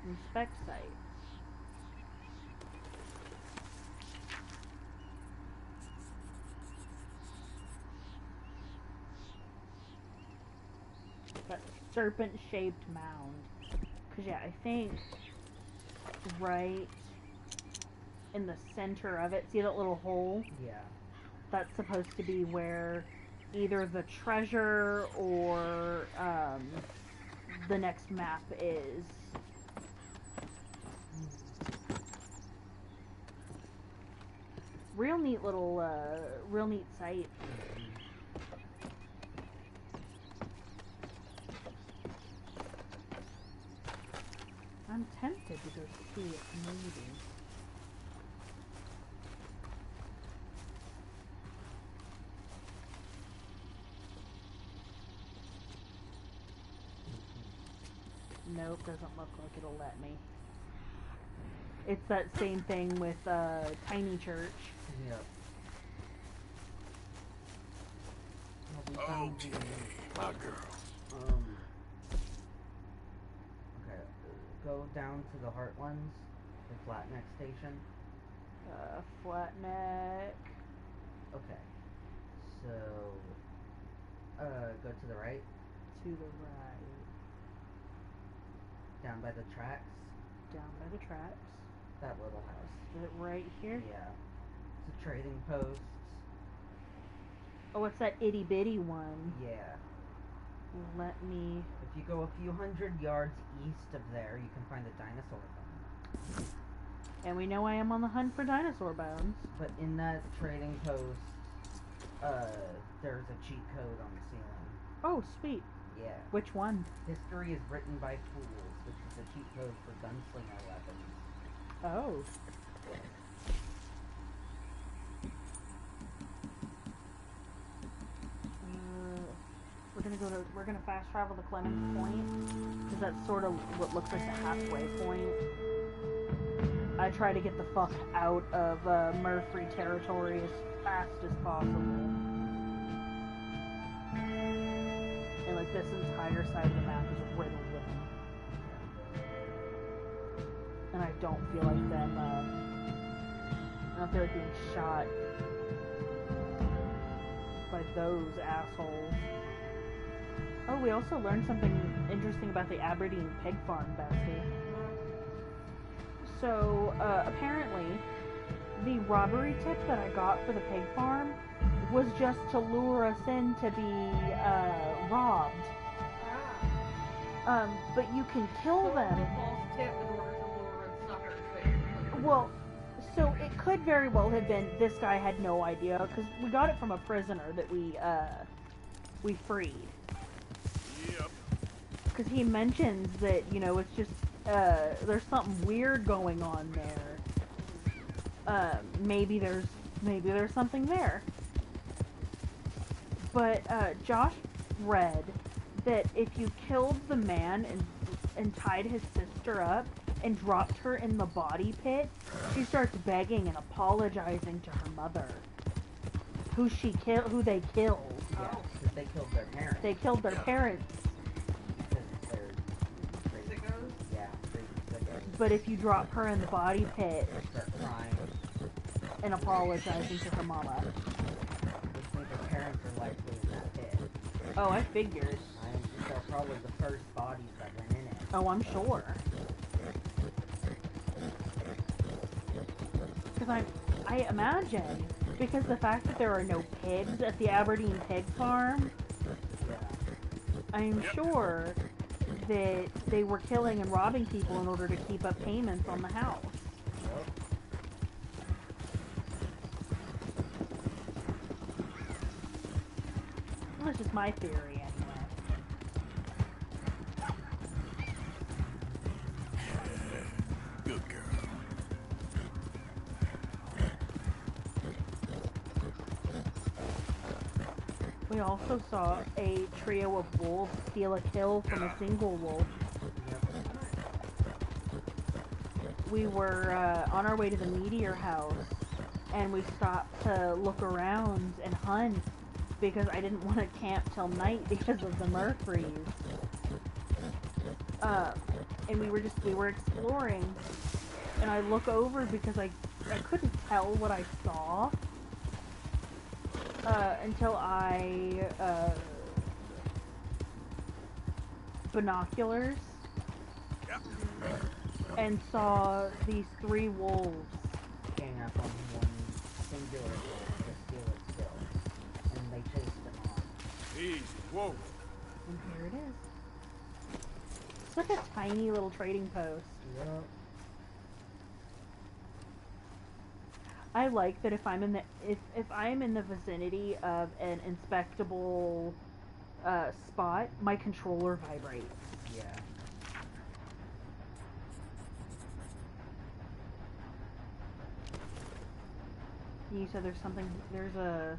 Inspect site. That serpent-shaped mound. Cause yeah, I think right in the center of it, see that little hole? Yeah. That's supposed to be where either the treasure or the next map is. Real neat little, real neat site. I'm tempted to go see it, maybe. Nope, doesn't look like it'll let me. It's that same thing with Tiny Church. Yep. Okay, my girl. Okay, go down to the Heartlands, the Flatneck station. Flatneck. Okay. So, go to the right. To the right. Down by the tracks. Down by the tracks. That little house. Is it right here? Yeah. It's a trading post. Oh, it's that itty bitty one. Yeah. Let me... If you go a few hundred yards east of there, you can find a dinosaur bone. And we know I am on the hunt for dinosaur bones. But in that trading post, there's a cheat code on the ceiling. Oh, sweet. Yeah. Which one? History is written by fools, which is a cheat code for gunslinger weapons. Oh. We're gonna fast travel to Clemens Point, because that's sort of what looks like the halfway point. I try to get the fuck out of Murphy territory as fast as possible. And like this entire side of the map is riddled with them. And I don't feel like them, I don't feel like being shot by those assholes. Oh, we also learned something interesting about the Aberdeen pig farm, Bessie. So, apparently, the robbery tip that I got for the pig farm was just to lure us in to be, robbed. But you can kill them. False tip in order to lure in suckers, basically. Well, so it could very well have been this guy had no idea, because we got it from a prisoner that we freed. Yep. Because he mentions that, you know, it's just, there's something weird going on there. Maybe there's something there. But, Josh read that if you killed the man and tied his sister up and dropped her in the body pit, she starts begging and apologizing to her mother. Who they killed. Yeah, because they killed their parents. They killed their parents. Because they're Sickos? yeah, crazy sickos. But if you drop her in the body pit, They start crying. and apologizing to her mama. Which means her parents are likely in that pit. Oh, I figured. They're probably the first bodies that went in it. Oh, I'm sure. Because I imagine, because the fact that there are no pigs at the Aberdeen pig farm, I'm sure that they were killing and robbing people in order to keep up payments on the house. That's just my theory, anyway. Good girl. We also saw a trio of wolves steal a kill from a single wolf. We were on our way to the meteor house, and we stopped to look around and hunt because I didn't want to camp till night because of the mercuries. And we were exploring, and I look over because I couldn't tell what I saw until I binoculars and saw these 3 wolves Gang up on one singular wolf to steal its kill, and they chased them on. Easy, whoa. And here it is. It's like a tiny little trading post. Yep. I like that if I'm in the if I'm in the vicinity of an inspectable spot, my controller vibrates. Yeah. You said there's something. There's a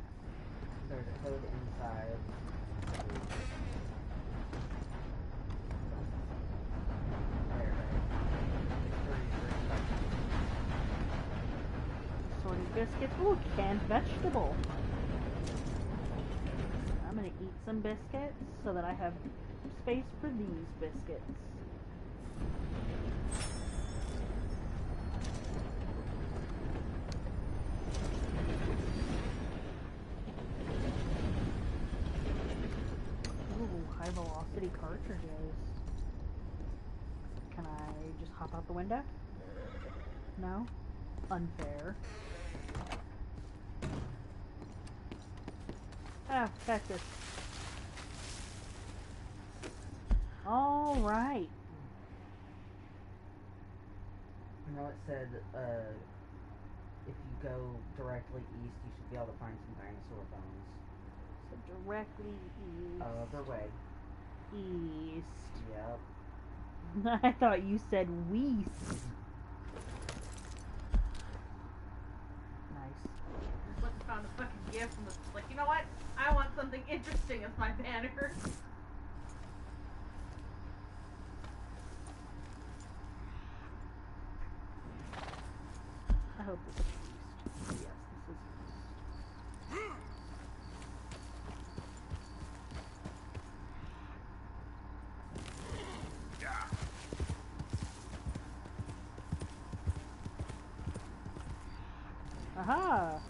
code inside. Assorted biscuits. Ooh, canned vegetable. I'm gonna eat some biscuits so that I have space for these biscuits. Ooh, high velocity cartridges. Can I just hop out the window? No? Unfair. Ah, Texas. Alright. No, it said, if you go directly east, you should be able to find some dinosaur bones. So directly east. Other way. East. Yep. I thought you said west. Nice. Just went and found a fucking gift and was like, you know what? I want something interesting as my banner. I hope this is east. Yes, this is east. Aha!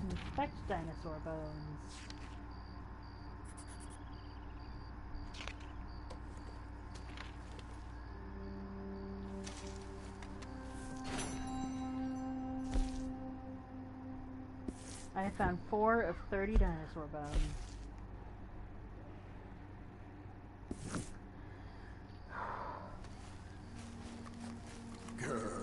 Inspect dinosaur bones. I have found 4 of 30 dinosaur bones. Girl.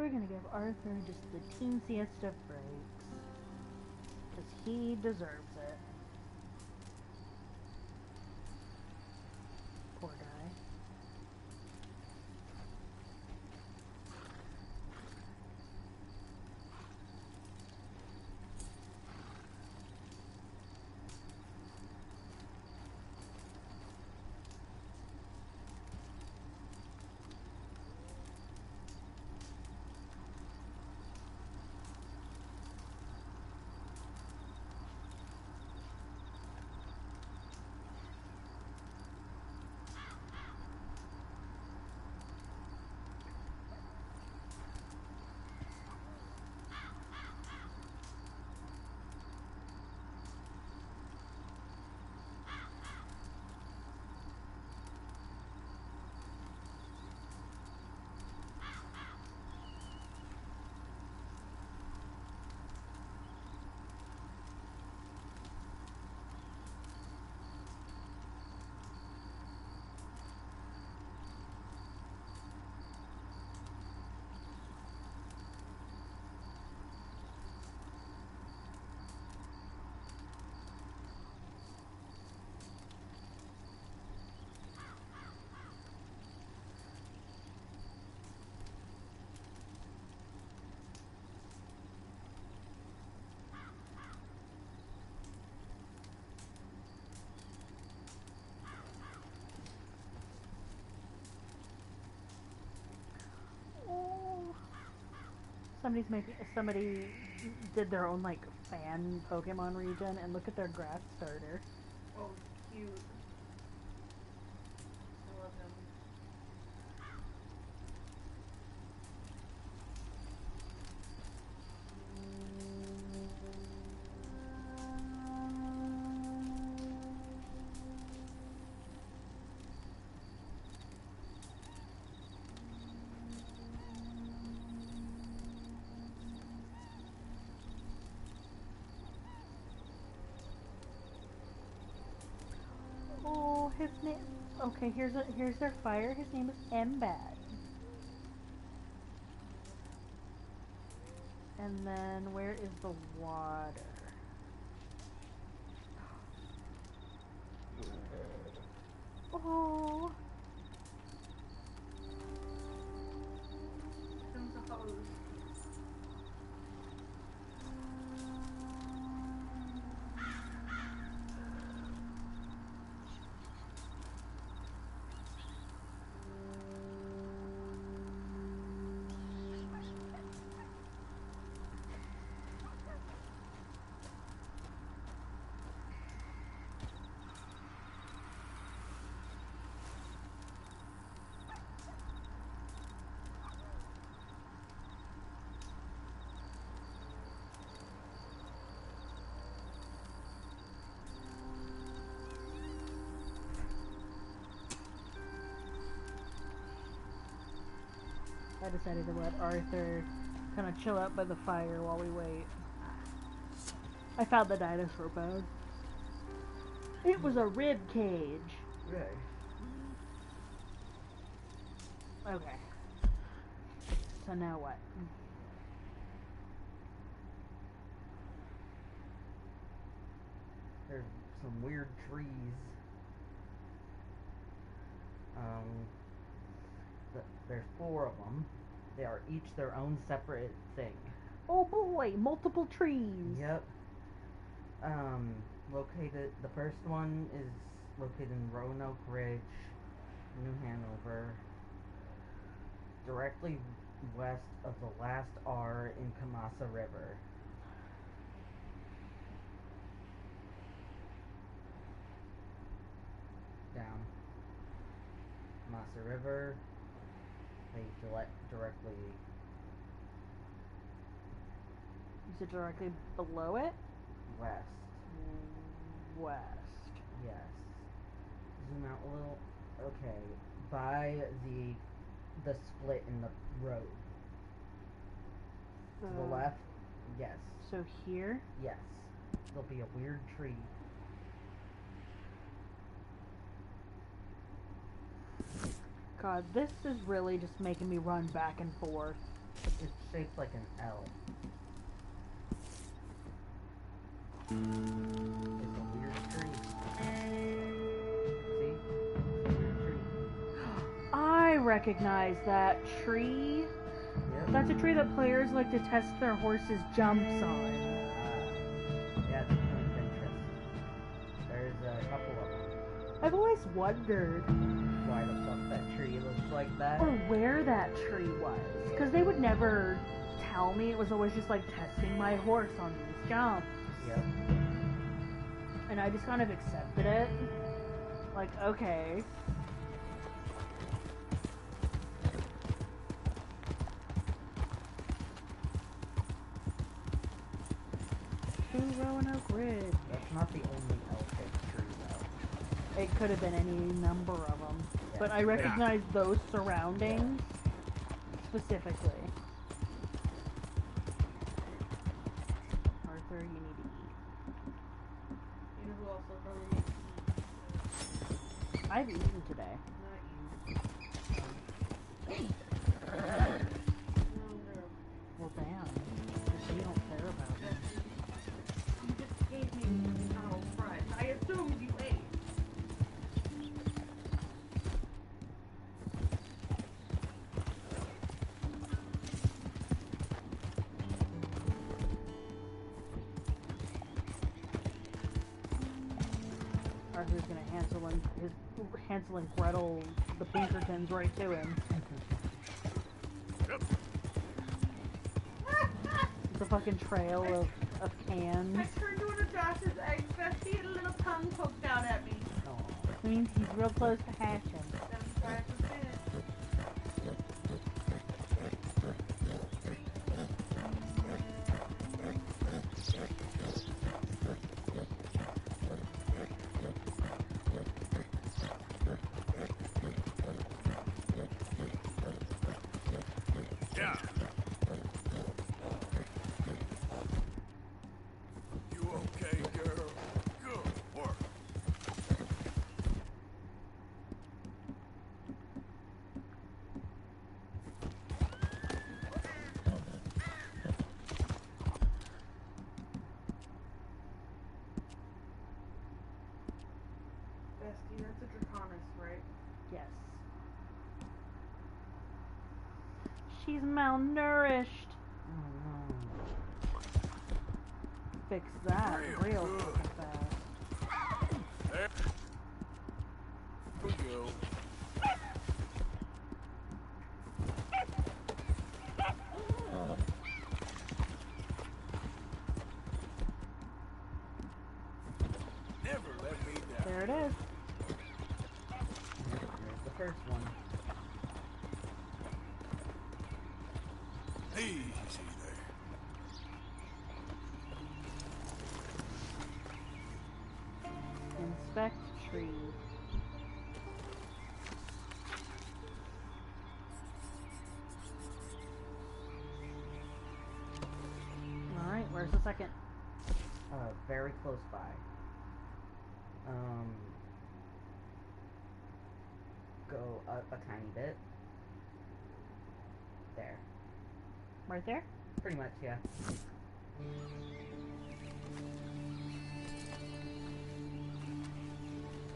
we're gonna give Arthur just the teensiest of breaks. Because he deserves it. Poor guy. Somebody did their own like fan Pokemon region, and look at their grass starter. Oh, cute. I love him. Oh, his name. Okay, here's their fire. His name is Embat. And then where is the water? Oh. Comes a hose. I decided to let Arthur kind of chill out by the fire while we wait. I found the dinosaur bone. It was a rib cage. Right. Okay. So now what? There's some weird trees. There's 4 of them. They are each their own separate thing. Oh boy, multiple trees. Yep. The first one is located in Roanoke Ridge, New Hanover, directly west of the last R in Kamasa River. Down Kamasa River, they directly... You said directly below it? West. West. Yes. Zoom out a little. Okay. By the split in the road. To the left? Yes. So here? Yes. There'll be a weird tree. God, this is really just making me run back and forth. It's shaped like an L. It's a weird tree. See? It's a weird tree. I recognize that tree. Yep. That's a tree that players like to test their horses' jumps on. Yeah, it's a point of interest. There's a couple of them. I've always wondered Why the fuck that tree looks like that? or where that tree was. Because they would never tell me. It was always just like testing my horse on these jumps. Yep. And I just kind of accepted it. Like, okay. Two Roanoke Ridge. That's not the only L-shaped tree, though. It could have been any number of them. Yeah. But I recognize those surroundings specifically. Arthur, you need to eat. You know who also probably needs to eat? I've eaten today. Not you. Well, damn. Because you don't care about me. You just gave me McDonald's fries. I assumed you ate. Arthur's gonna Hansel and Gretel the Pinkertons right to him. It's a fucking trail of cans. I turned to one of Josh's eggs, Bestie, and a little tongue poked out at me. It means he's real close to hatching. 75%. Yeah. You okay, girl? Good work. Bestie, that's a Draconis, right? Yes. She's malnourished. Oh no. Fix that real good. fucking fast. There we go. Never let me down. There it is. There's the first one. Easy there. Inspect tree. Alright, where's the second? Very close by. Go up a tiny bit. There. Right there? Pretty much, yeah.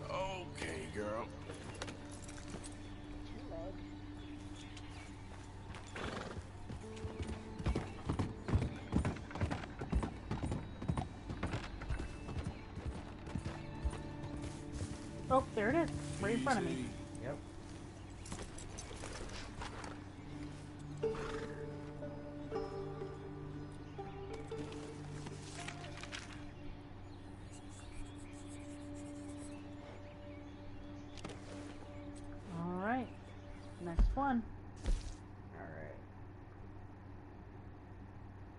Okay, girl. Oh, there it is. Right in front of me. Easy. Yep. Alright. Next one. Alright.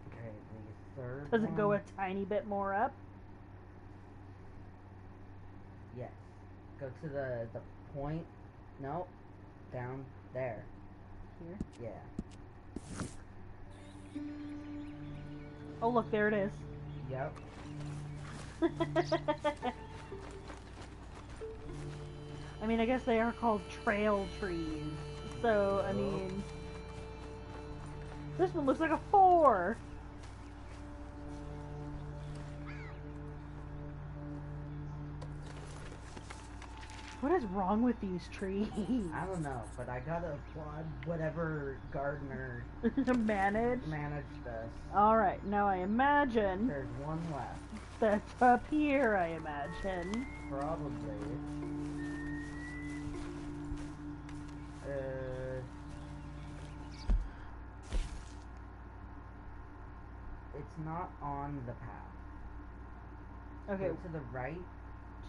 Okay, the third Does it go one- a tiny bit more up? Yes. Go to the point. No. Down there. Here? Yeah. Oh, look, there it is. Yep. I mean, I guess they are called trail trees. So, I mean... This one looks like a 4. What is wrong with these trees? I don't know, but I gotta applaud whatever gardener managed this. Alright, now I imagine There's one left. that's up here, I imagine. Probably. It's not on the path. Okay. Go to the right.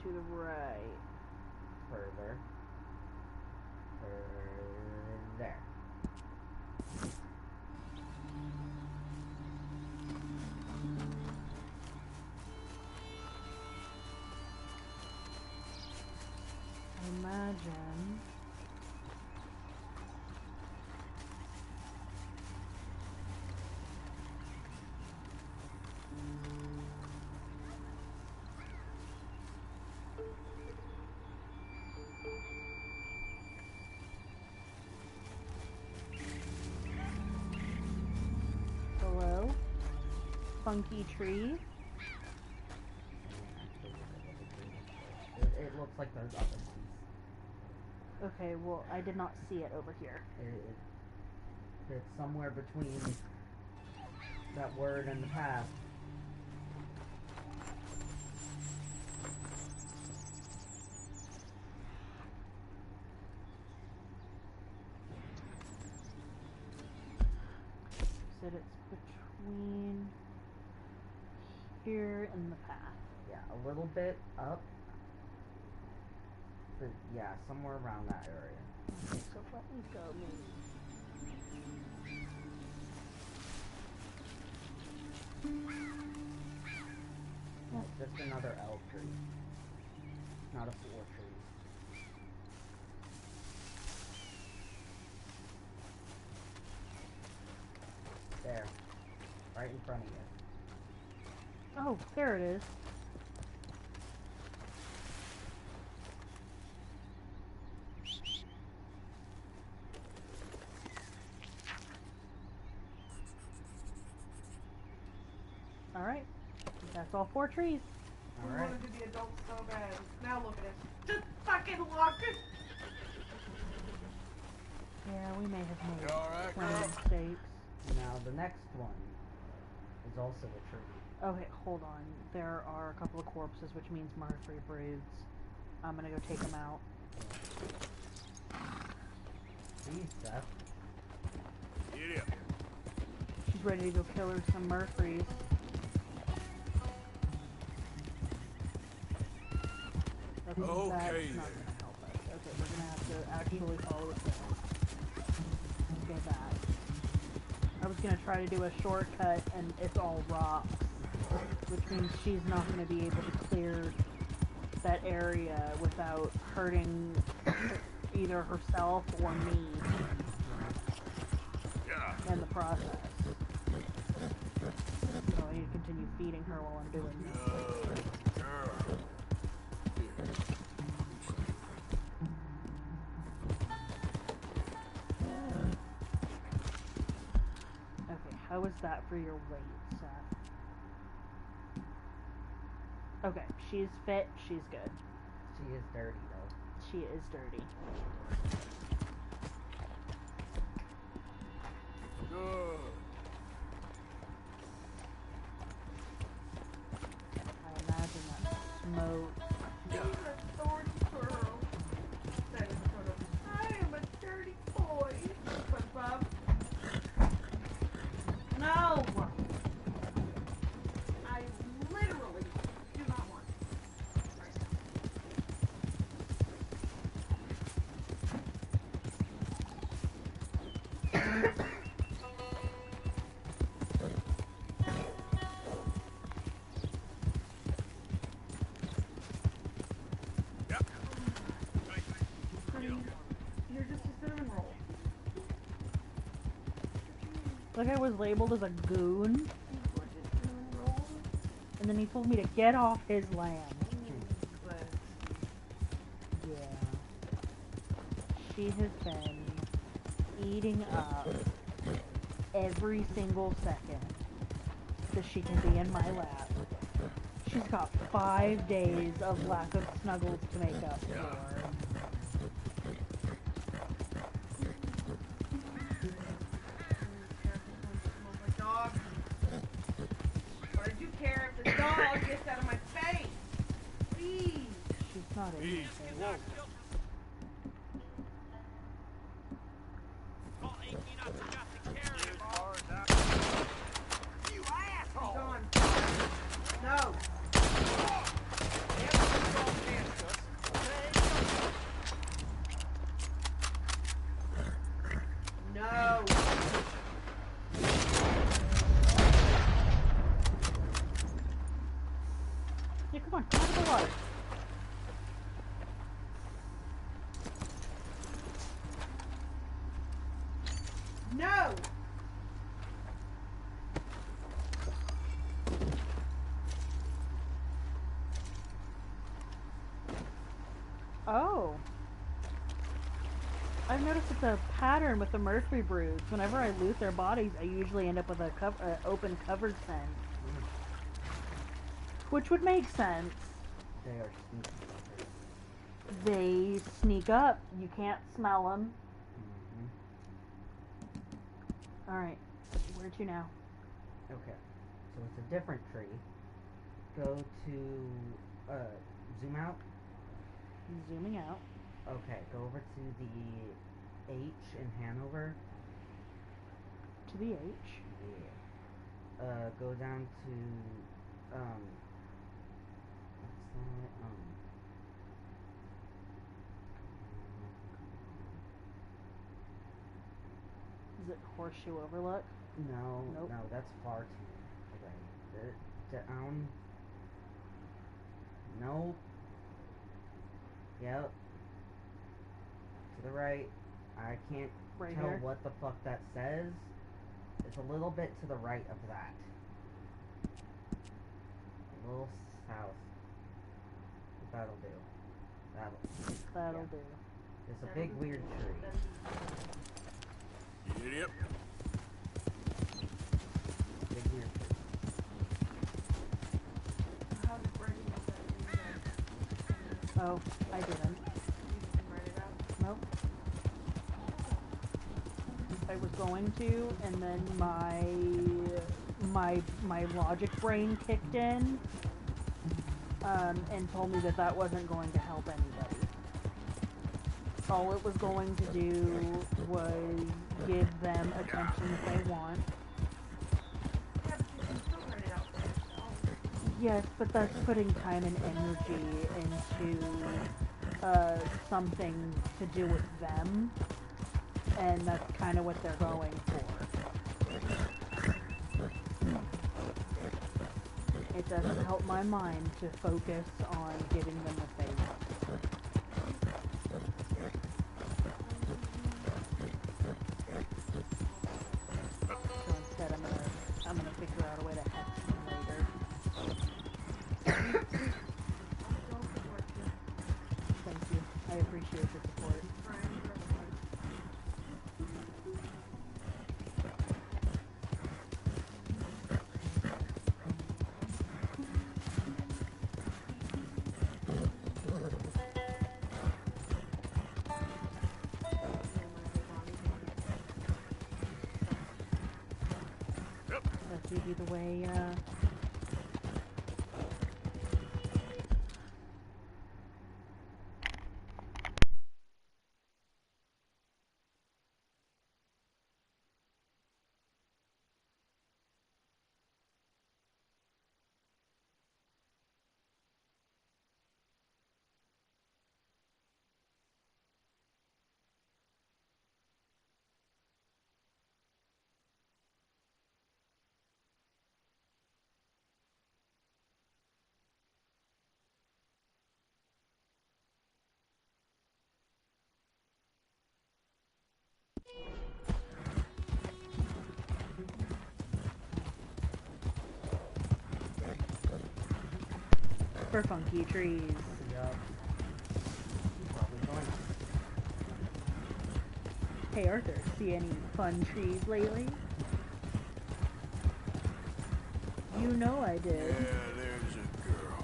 To the right. Further. There. Imagine. Hello? Funky tree? It looks like there's other ones. Okay, well, I did not see it over here. It's somewhere between that word and the path. Said it's between here and the path. Yeah, a little bit up. But yeah, somewhere around that area. Okay, so let me go maybe. No, just another elk tree. Not a 4 tree. There. Right in front of you. Oh, there it is. Alright. That's all 4 trees. We wanted to be adults so bad. Now look at us. Just fucking look it! Yeah, we may have made alright, plenty girl? of mistakes. Now the next one is also a tree. Okay, hold on. There are a couple of corpses, which means murder-free broods. I'm gonna go take them out. Jeez, Seth. Get up. She's ready to go kill her some Murphreys. Okay, Okay, that's not then. gonna help us. Okay, we're gonna have to actually follow it down. Let's go back. I was gonna try to do a shortcut, and it's all rocks, which means she's not gonna be able to clear that area without hurting either herself or me in the process. So I need to continue feeding her while I'm doing this. Okay, how is that for your weight, Seth? Okay, she's fit, she's good. She is dirty, though. She is dirty. Good. I imagine that smoke. She's a thorny girl. That is sort of, I am a dirty boy. But Bob. No! I literally do not want it right now. You're just a cinnamon roll. Like I was labeled as a goon, and then he told me to get off his land. Yeah. She has been eating up every single second that she can be in my lap. She's got 5 days of lack of snuggles to make up for. Dog. What did you care if the dog gets out of my face? Please. She's not in here. You asshole! Gone. No. No. Yeah, come on, come out of the water. No. Oh. I've noticed it's a pattern with the Murphy broods. Whenever I loot their bodies, I usually end up with a open covered scent. Which would make sense. They are sneaky. They sneak up. You can't smell them. Alright. Where to now? Okay. So it's a different tree. Go to, zoom out. Zooming out. Okay, go over to the H in Hanover. To the H? Yeah. Go down to, what's that? Is it Horseshoe Overlook? No, Nope. no, that's far too away. Down. Nope. Yep. To the right. I can't Right tell here? what the fuck that says. It's a little bit to the right of that. A little south. That'll do. That'll do. It's a big weird tree. Idiot. Big weird tree. How did Brandon get that thing done? Oh, I didn't. You didn't write it out? Nope. I was going to, and then my logic brain kicked in, and told me that that wasn't going to help anybody. All it was going to do was give them attention that they want. Yeah, but you can still write it out for yourself. Yes, but that's putting time and energy into something to do with them, and that's kind of what they're going for. It doesn't help my mind to focus on giving them what they want. So instead, I'm gonna figure out a way to hex them later. Thank you. I appreciate your support. That's usually the way, for funky trees. Yup. Probably going. Hey Arthur, see any fun trees lately? You know I did. Yeah, there's a girl.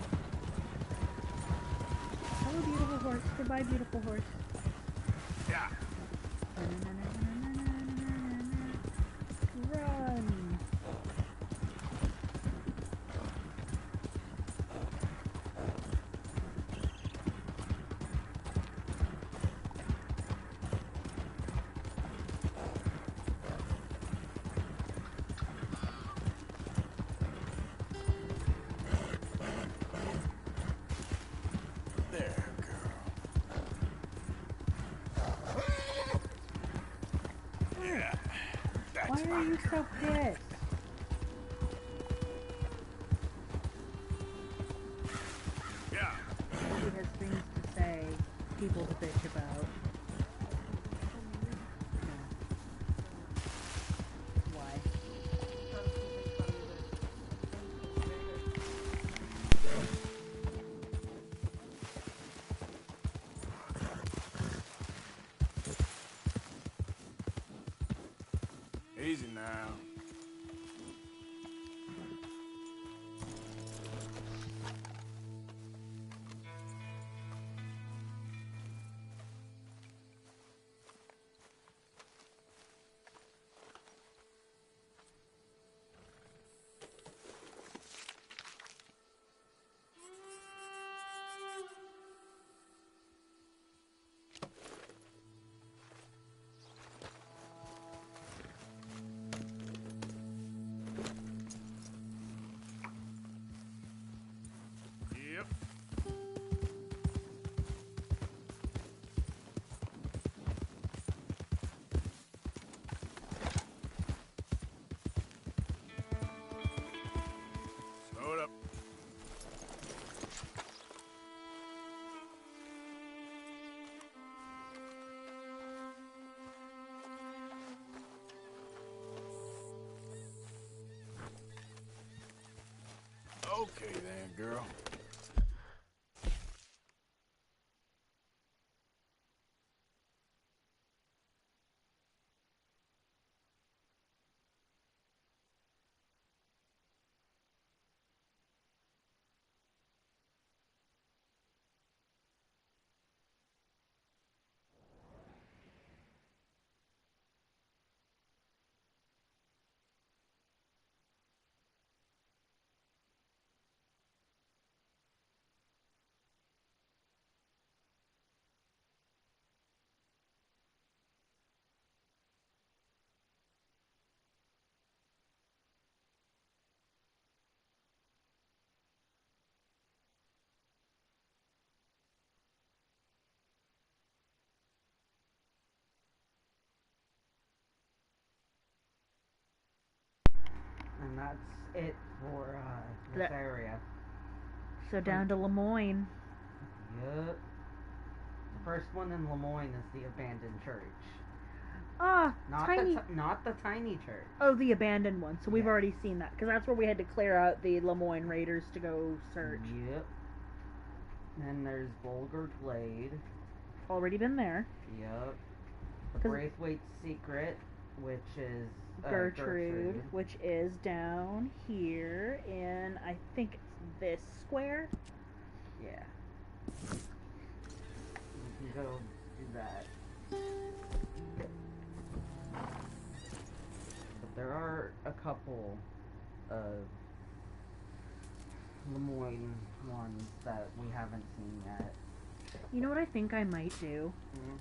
Hello, beautiful horse. Goodbye, beautiful horse. Yeah. Run. There, girl. Yeah. Why That's are my you girl. so pissed? Yeah. He has things to say, people to bitch about. Why? Easy now. Yep. Slow it up. Okay then, girl. And that's it for this area. So down to Lemoyne. Yep. The first one in Lemoyne is the abandoned church. Ah, Not tiny. Not the tiny church. Oh, the abandoned one. So we've already seen that because that's where we had to clear out the Lemoyne Raiders to go search. Yep. Then there's Bulger Glade. Already been there. Yep. The Braithwaite's Secret, which is Gertrude, which is down here in, I think it's this square. Yeah. You can go do that. But there are a couple of Lemoyne ones that we haven't seen yet. You know what I think I might do? Mm-hmm.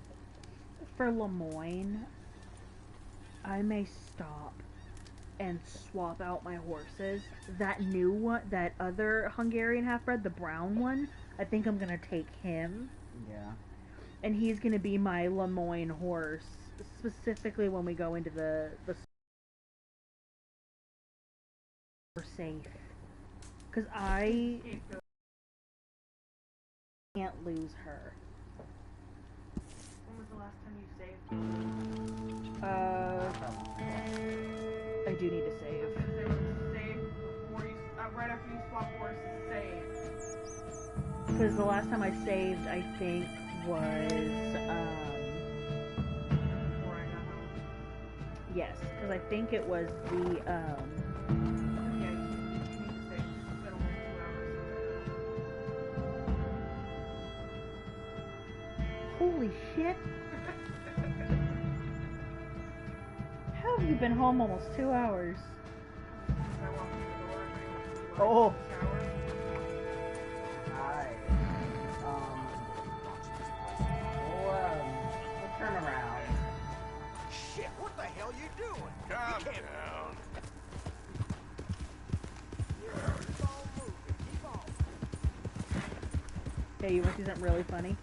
For Lemoyne, I may stop and swap out my horses. That new one, that other Hungarian half-bred, the brown one, I think I'm gonna take him. Yeah. And he's gonna be my Lemoyne horse, specifically when we go into the we're safe. Cause I can't lose her. When was the last time you saved? I do need to save. Save before you, right after you swap horses, save. Because the last time I saved, I think, was, Before I got home. yes, because I think it was the, Yeah, you How have you been home almost 2 hours? I walked in the door and they went to Oh. the shower. Hi. We'll turn around. Shit, what the hell you doing? Calm down. Keep on moving. Keep on. Hey, you want to see something really funny?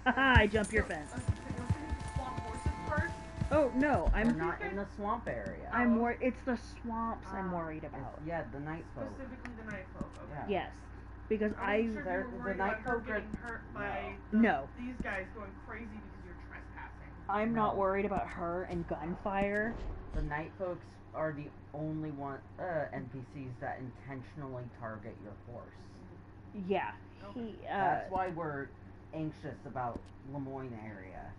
Haha, I jumped your fence. Don't you need to swap horses first? Oh, no, We're I'm not in the swamp area. I'm more. It's the swamps I'm worried about. Yeah, the night folk. Specifically the night folk. Okay. Yeah. Yes, because I wasn't sure if They're- you were the worried night about her folk are- getting hurt by No. these guys going crazy because you're trespassing. I'm not worried about her and gunfire. The night folks are the only NPCs that intentionally target your horse. Yeah, he. That's why we're anxious about Lemoyne area.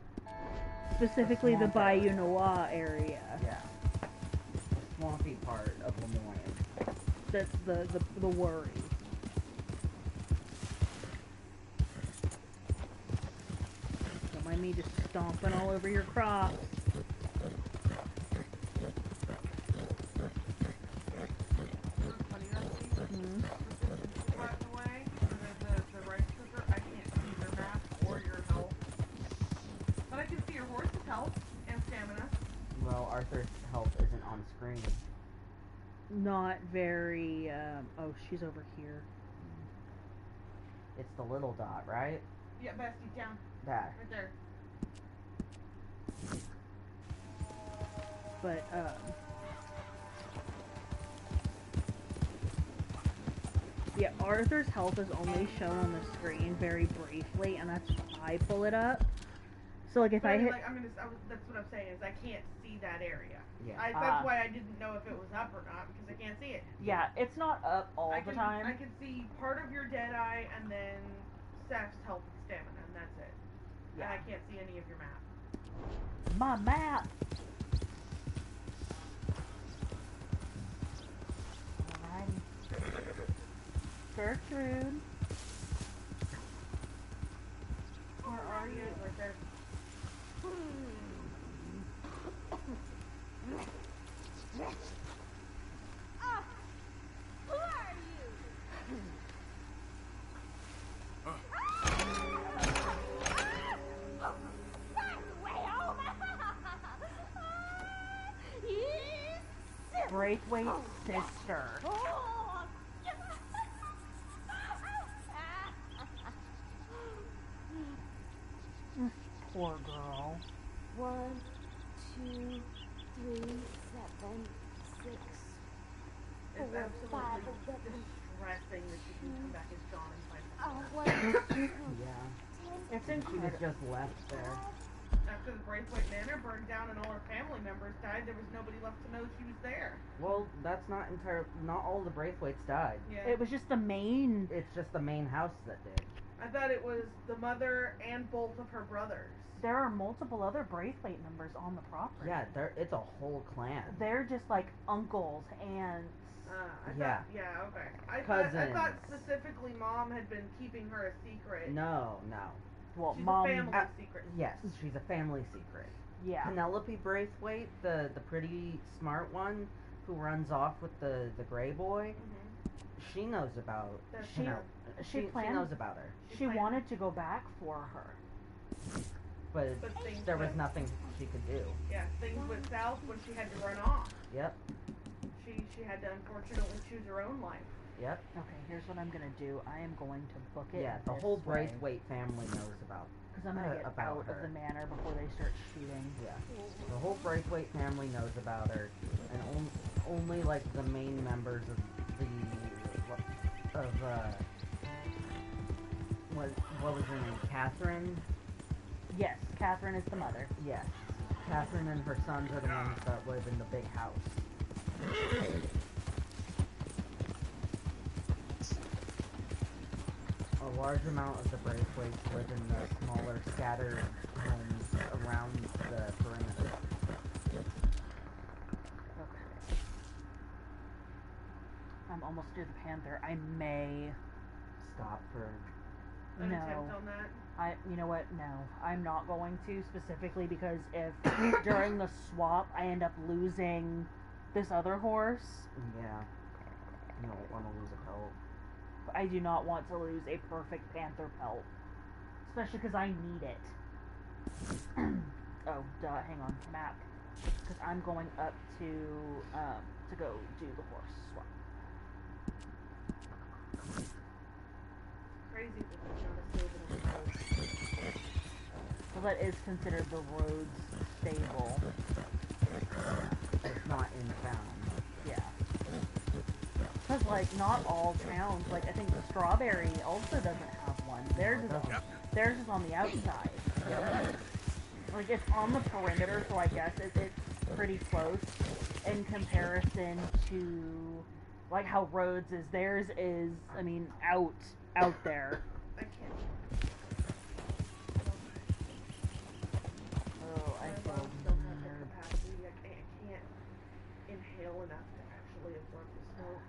Specifically the swamp area. Bayou Noir area. Yeah. The swampy part of Lemoyne. That's the worry. Don't mind me just stomping all over your crops. By the way, the rice cooker, I can't see your map or your health. But I can see your horse's health and stamina. Well, Arthur's health isn't on screen. Not very. Oh, she's over here. It's the little dot, right? Yeah, Bestie, down. That. Right there. But yeah, Arthur's health is only shown on the screen very briefly, and that's if I pull it up. So like if But I hit, like, that's what I'm saying is I can't see that area. Yeah. That's why I didn't know if it was up or not because I can't see it. yeah, it's not up all I the can, time. I can see part of your dead eye and then Seth's health and stamina, and that's it. Yeah. And I can't see any of your map. My map. Alrighty. Gertrude. Where are you? Right there. Who are you? Braithwaite's sister. Poor girl. 1, 2, 3, 7, 6, It's 4, 5, absolutely distressing that you can come back as John and find Yeah. It's She was incredible. just left there. After the Braithwaite Manor burned down and all her family members died, there was nobody left to know she was there. Well, that's not not all the Braithwaites died. Yeah. It was just the main. It's just the main house that did. I thought it was the mother and both of her brothers. There are multiple other Braithwaite members on the property. Yeah, it's a whole clan. They're just like uncles, aunts. Okay. I thought specifically Mom had been keeping her a secret. No. Well, She's Mom. a family secret. Yes, she's a family secret. Yeah. Penelope Braithwaite, the pretty smart one who runs off with the gray boy, she knows about. She planned. knows about her. She wanted to go back for her. But things there was went- nothing she could do. Yeah, things went south when she had to run off. Yep. She had to unfortunately choose her own life. Yep. Okay, here's what I'm gonna do. I am going to book it. Yeah, the this whole way. Braithwaite family knows about. Because I'm gonna get about out her. of the manor before they start shooting. Yeah. The whole Braithwaite family knows about her, and only like the main members of what was her name? Catherine? Yes, Catherine is the mother. Yes. Catherine and her sons are the ones that live in the big house. A large amount of the Braithwaites live in the smaller, scattered homes around the perimeter. Okay. I'm almost near the panther. I may Stop for... An No. attempt on that. You know what? No, I'm not going to, specifically because if during the swap I end up losing this other horse, Yeah. You don't want to lose a pelt. I do not want to lose a perfect panther pelt, especially because I need it. Oh, duh, hang on, map, because I'm going up to go do the horse swap. Crazy that there's not a stable in the road. Well, that is considered the road's stable. It's not in town. Yeah. Because, like, not all towns, like, I think Strawberry also doesn't have one. Theirs is on the outside. Like, it's on the perimeter, so I guess it's pretty close in comparison to, like, how Rhodes is. Theirs is, I mean, out there. I can't. Oh, I My lungs don't have the capacity. I can't inhale enough to actually absorb the smoke.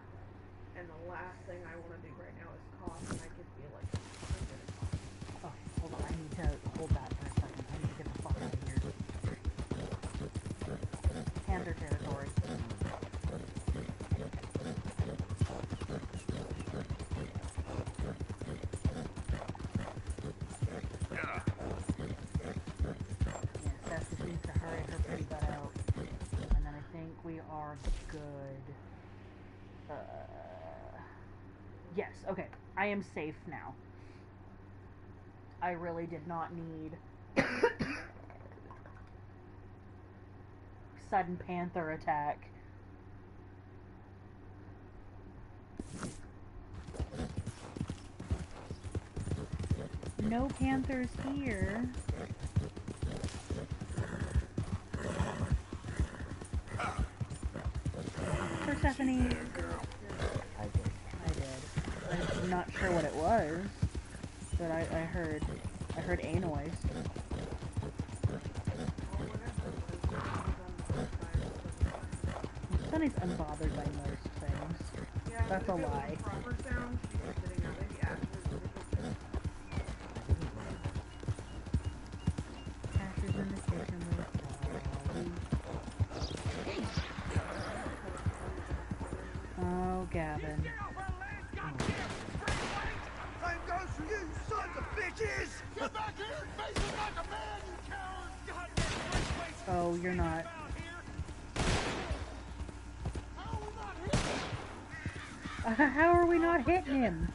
And the last thing I want to do right now is cough, and I can feel like I'm gonna cough. Oh, hold on. I need to hold that for a second. I need to get the fuck out of here. Panther territory. Yeah, Seth just needs to hurry her pretty butt out. And then I think we are good. Yes, okay. I am safe now. I really did not need sudden panther attack. No panthers here. Persephone. I did. I'm not sure what it was, but I heard a noise. Sunny's unbothered by most things. Yeah, that's a lie. Proper sound, she's sitting out in the ashes in the kitchen. Ashes in the kitchen with Oh, Gavin. Same goes for you, sons of bitches! Get back here and face it like a man, you coward! Oh, you're not. How are we not hitting him?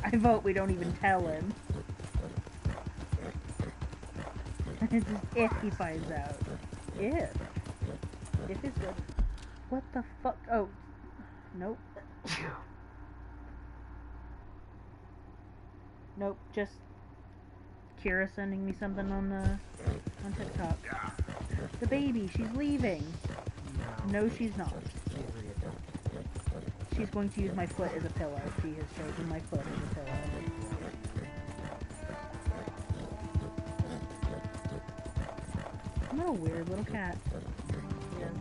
I vote we don't even tell him. Just if he finds out. If. If is good. What the fuck? Oh. Nope. Nope, just Kira sending me something on TikTok. The baby, she's leaving. No, she's not. She's going to use my foot as a pillow. She has chosen my foot as a pillow. I'm a weird little cat. Yeah.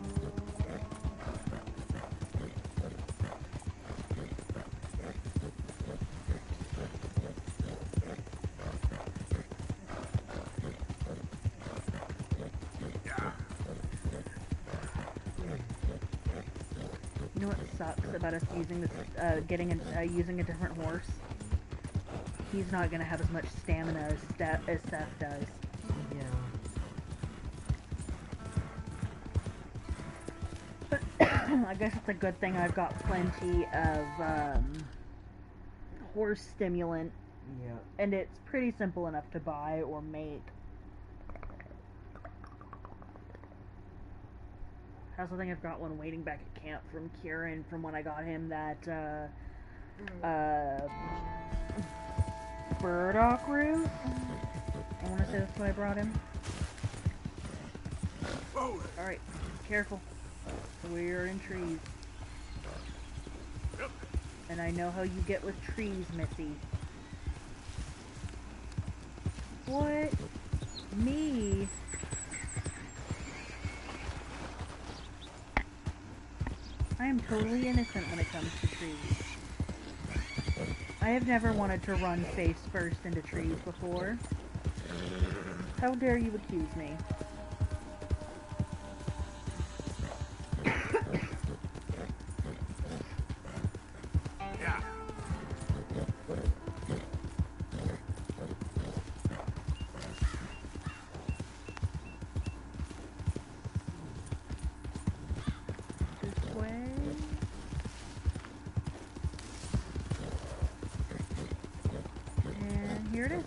You know what sucks about us using this, using a different horse? He's not gonna have as much stamina as Seth does. Yeah. I guess it's a good thing I've got plenty of horse stimulant. Yeah. And it's pretty simple enough to buy or make. I also think I've got one waiting back at camp from Kieran from when I got him that burdock root. I want to say that's what I brought him. Alright, careful. We're in trees. And I know how you get with trees, Missy. What? Me? I am totally innocent when it comes to trees. I have never wanted to run face first into trees before. How dare you accuse me? Yeah. This way. And here it is.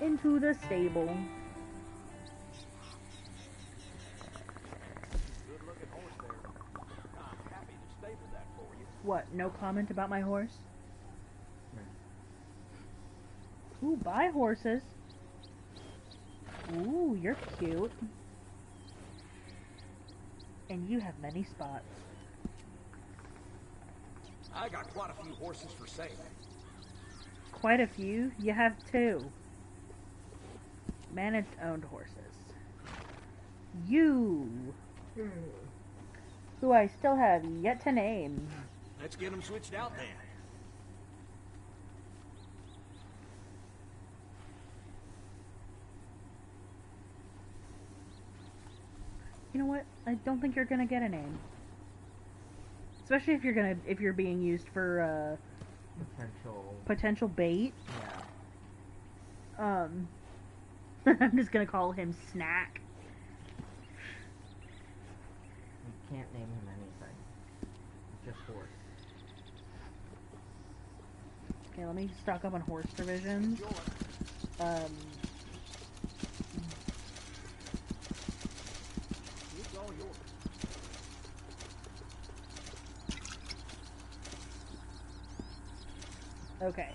Into the stable. Good looking horse there. I'm happy to stable that for you. What, no comment about my horse? Ooh, buy horses. Ooh, you're cute. And you have many spots. I got quite a few horses for sale. Quite a few? You have 2. Managed owned horses. You, who I still have yet to name. Let's get them switched out then. You know what? I don't think you're gonna get a name. Especially if you're being used for potential bait. Yeah. I'm just gonna call him Snack. You can't name him anything. Just horse. Okay, let me stock up on horse provisions. It's all yours. Okay.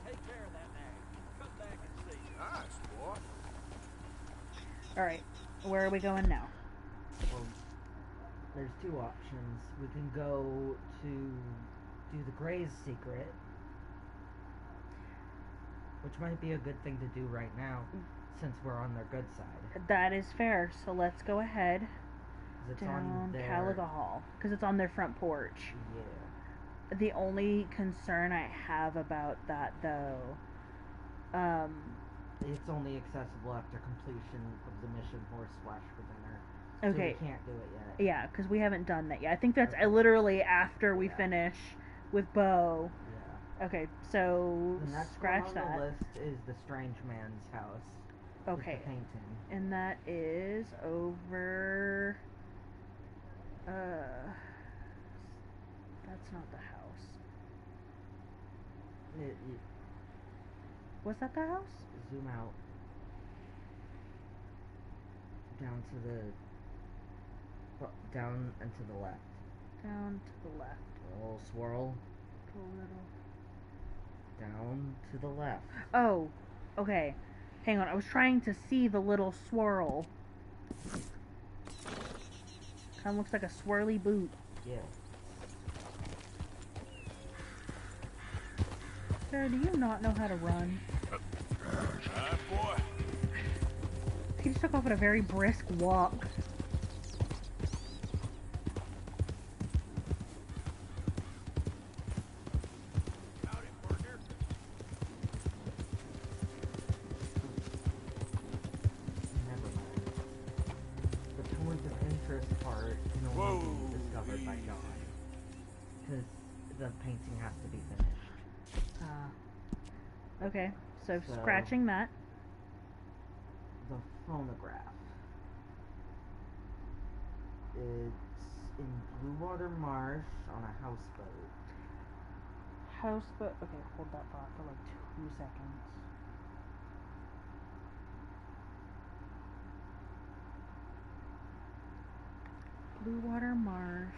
Take care of that nag. Come back and see. Nice, boy. Alright. Where are we going now? Well, there's 2 options. We can go to do the Gray's secret, which might be a good thing to do right now, since we're on their good side. That is fair, so let's go ahead. 'Cause it's Down on their... Calaga Hall. Because it's on their front porch. Yeah. The only concern I have about that, though, it's only accessible after completion of the mission Horse Splash for Dinner. okay. So we can't do it yet. Yeah, because we haven't done that yet. I think that's Okay. literally after we finish with Bo. Yeah. Okay, so The next scratch one on that. the list is the Strange Man's house. Okay. With the painting. And that is over. That's not the house. Was that the house? Zoom out. Down to the... down and to the left. Down to the left. A little swirl. A little. Down to the left. Oh, okay. Hang on, I was trying to see the little swirl. Kinda looks like a swirly boot. Yeah. Sir, do you not know how to run? Boy. He just took off at a very brisk walk. Howdy, partner. Never mind. The points of interest part can only be discovered by John. Because the painting has to be finished. Okay, so scratching that. The phonograph. It's in Blue Water Marsh on a houseboat. Houseboat. Okay, hold that thought for like 2 seconds. Blue Water Marsh.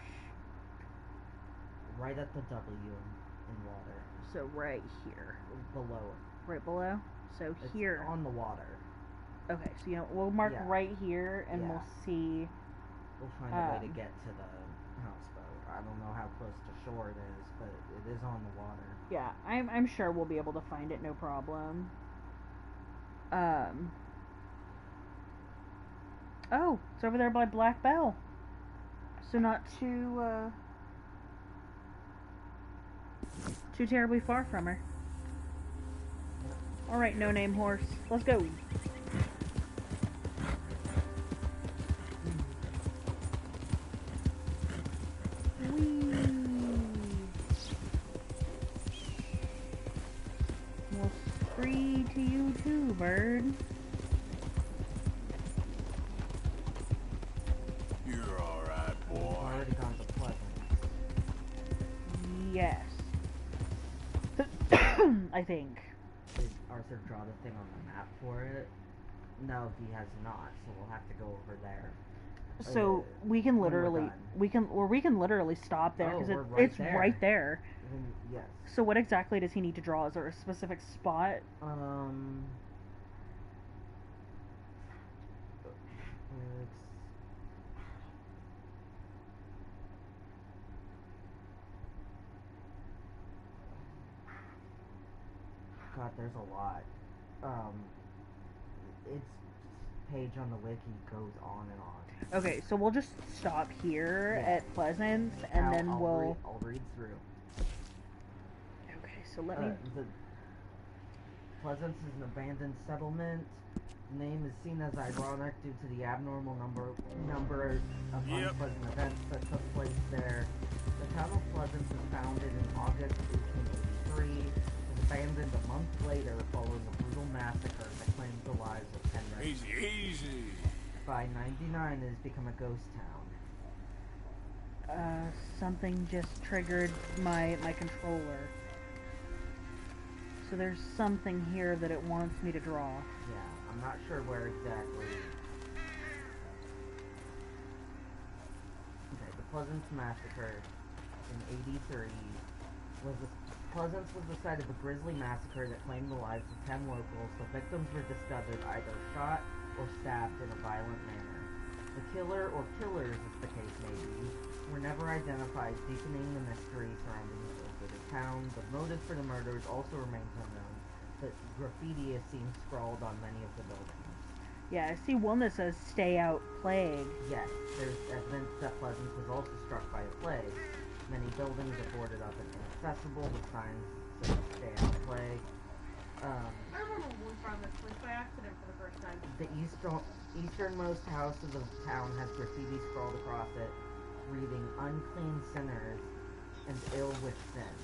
Right at the W in water. So right here. Below it. Right below? So It's here. on the water. Okay, so we'll mark Yeah. right here and Yeah. we'll see. We'll find a way to get to the houseboat. I don't know how close to shore it is, but it is on the water. Yeah, I'm sure we'll be able to find it, no problem. Oh, it's over there by Black Bell. So not too terribly far from her. Alright, no-name horse. Let's go. Whee! Well, free to you too, bird. You're alright, boy. We've already gone to Pleasant. Yes. I think. Did Arthur draw the thing on the map for it? No, he has not, so we'll have to go over there. So we can when we're literally done. we can literally stop there because it's right there. Then, yes. So what exactly does he need to draw? Is there a specific spot? God, there's a lot. Its page on the wiki goes on and on. Okay, so we'll just stop here at Pleasance, and then I'll read through. Okay, so let me. Pleasance is an abandoned settlement. The name is seen as ironic due to the abnormal number of unpleasant events that took place there. The town of Pleasance was founded in August 1883. Was abandoned a month later following a brutal massacre that claimed the lives of 10 residents. Easy. By 99, it has become a ghost town. Something just triggered my controller. So there's something here that it wants me to draw. Yeah, I'm not sure where exactly. Okay, the Pleasance Massacre in 83 Pleasance was the site of a grisly massacre that claimed the lives of 10 locals. The victims were discovered either shot or stabbed in a violent manner. The killer, or killers as the case may be, were never identified, deepening the mystery surrounding the town. The motive for the murders also remains unknown, but graffiti is seen scrawled on many of the buildings. Yeah, I see one that says "Stay Out Plague." Yes, there's evidence that Pleasance was also struck by a plague. Many buildings are boarded up and inaccessible with signs saying "Stay Out Plague." I remember when we found this place by accident for the first time. The easternmost house of the town has graffiti scrawled across it, reading "Unclean sinners and ill with sin."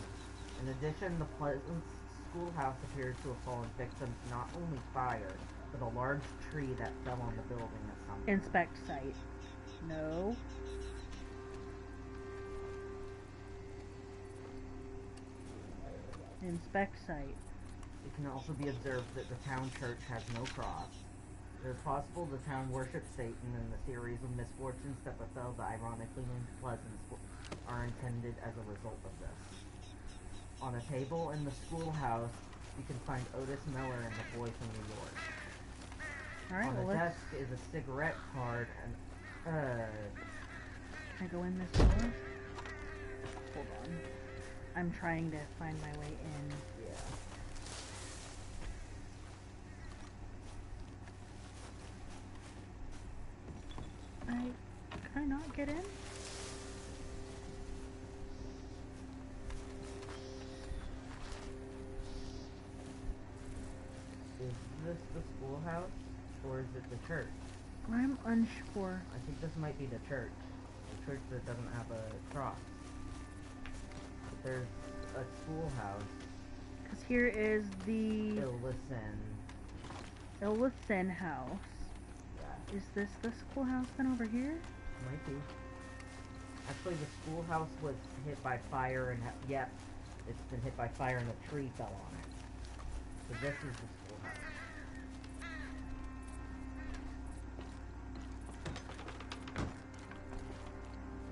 In addition, the Pleasance schoolhouse appears to have fallen victim to not only fire, but a large tree that fell on the building at some point. Inspect site. No. Inspect site. It can also be observed that the town church has no cross. It is possible the town worships Satan, and the series of misfortunes that befell the ironically named Pleasance are intended as a result of this. On a table in the schoolhouse, you can find Otis Miller and the Boy from New York. Alright, on well, the desk is a cigarette card and Can I go in this door? Hold on. I'm trying to find my way in. Can I not get in? Is this the schoolhouse, or is it the church? I'm unsure. I think this might be the church. The church that doesn't have a cross. But there's a schoolhouse. Because here is the Illison house. Yeah. Is this the schoolhouse then over here? Might be. Actually, the schoolhouse was hit by fire and yep, it's been hit by fire and a tree fell on it. So this is the schoolhouse.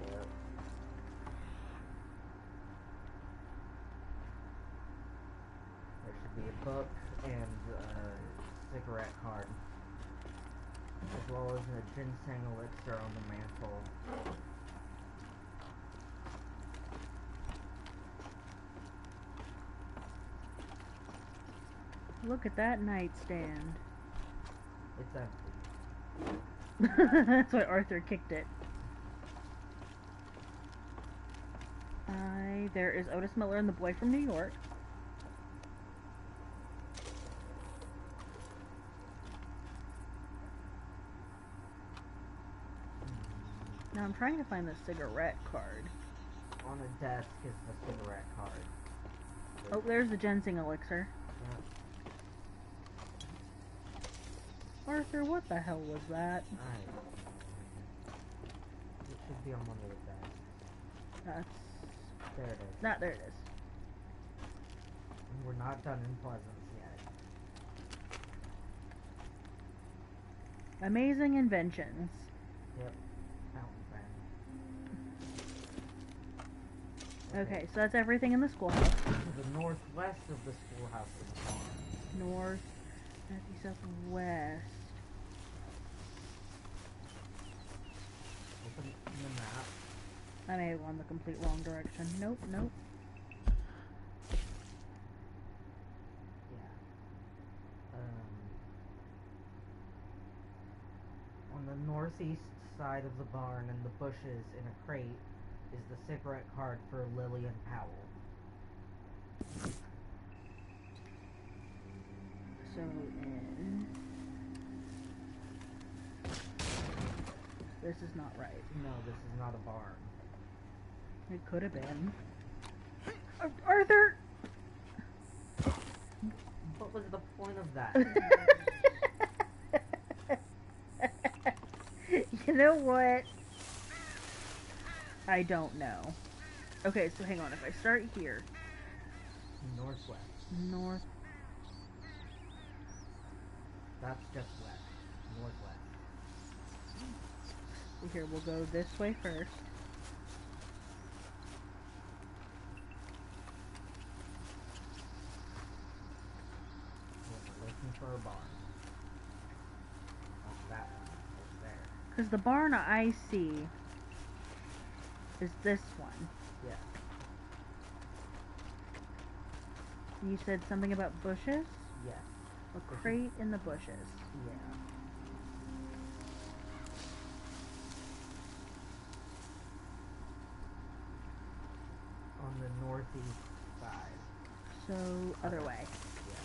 Yep. There should be a book and a cigarette card, as well as a ginseng elixir on the mantle. Look at that nightstand. It's empty. That's why Arthur kicked it. There is Otis Miller and the boy from New York. Now I'm trying to find the cigarette card. On a desk is the cigarette card. Oh, there's the ginseng elixir. Yep. Arthur, what the hell was that? It should be on one of the desks. There it is. There it is. And we're not done in Pleasance yet. Amazing inventions. Yep. Fountain pen. Okay, so that's everything in the schoolhouse. To the northwest of the schoolhouse is the farm. North, southwest. Open the map. I may have gone the complete wrong direction. Nope, nope. Yeah. On the northeast side of the barn and the bushes in a crate is the cigarette card for Lillian Powell. So this is not right. No, this is not a barn. It could have been. Arthur! What was the point of that? You know what? I don't know. Okay, so hang on. If I start here. Northwest. North. That's just west. Northwest. Here, we'll go this way first. We're looking for a barn. That's that one over there. Because the barn I see is this one. Yeah. You said something about bushes? Yes. A crate in the bushes. Yeah. On the northeast side. So, other way. Yeah.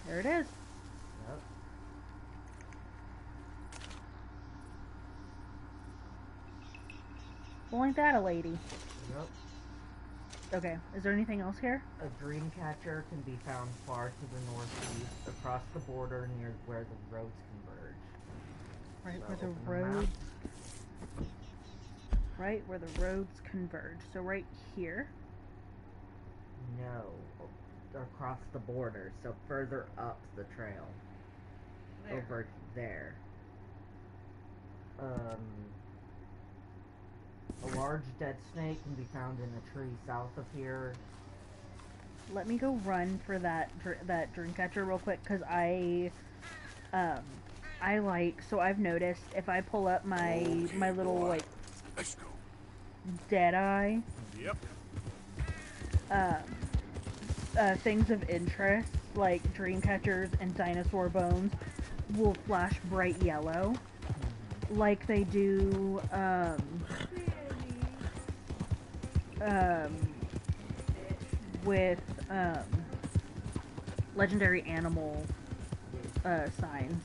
There it is. Yep. Well, ain't that a lady? Yep. Okay, is there anything else here? A dream catcher can be found far to the northeast, across the border near where the roads converge. Right So where the open the roads... map. Right where the roads converge. So right here? No. Across the border, so further up the trail. There. Over there. A large dead snake can be found in a tree south of here. Let me go run for that dream catcher real quick, because I like, so I've noticed if I pull up my little, like, Let's go. dead eye, Yep. things of interest, like dream catchers and dinosaur bones, will flash bright yellow, like they do, with, legendary animal, signs.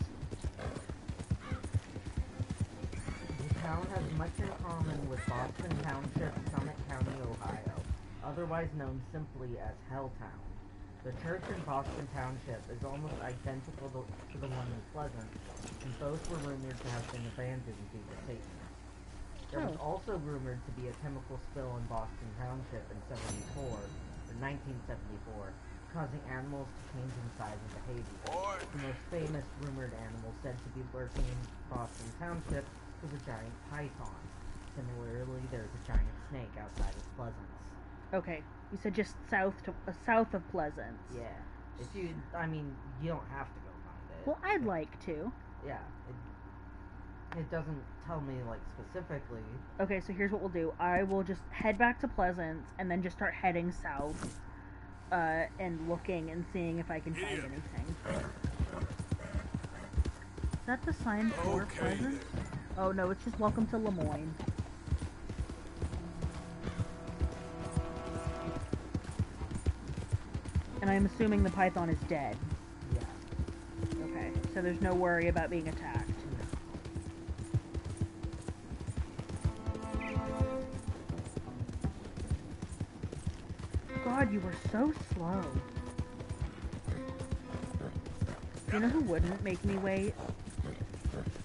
The town has much in common with Boston Township, Summit County, Ohio, otherwise known simply as Helltown. The church in Boston Township is almost identical to the one in Pleasant, and both were rumored to have been abandoned due to Satan. There was also rumored to be a chemical spill in Boston Township in 1974, causing animals to change in size and behavior. The most famous rumored animal said to be lurking in Boston Township was a giant python. Similarly, there's a giant snake outside of Pleasance. Okay, you said just south of Pleasance. Yeah. If you, I mean, you don't have to go find it. Well, I'd like to. Yeah. It doesn't tell me, like, specifically. Okay, so here's what we'll do. I will just head back to Pleasance and then just start heading south, and looking and seeing if I can find anything. Is that the sign for Pleasance? Oh no, it's just welcome to Lemoyne. And I'm assuming the python is dead. Yeah. Okay, so there's no worry about being attacked. God, you were so slow. You know who wouldn't make me wait?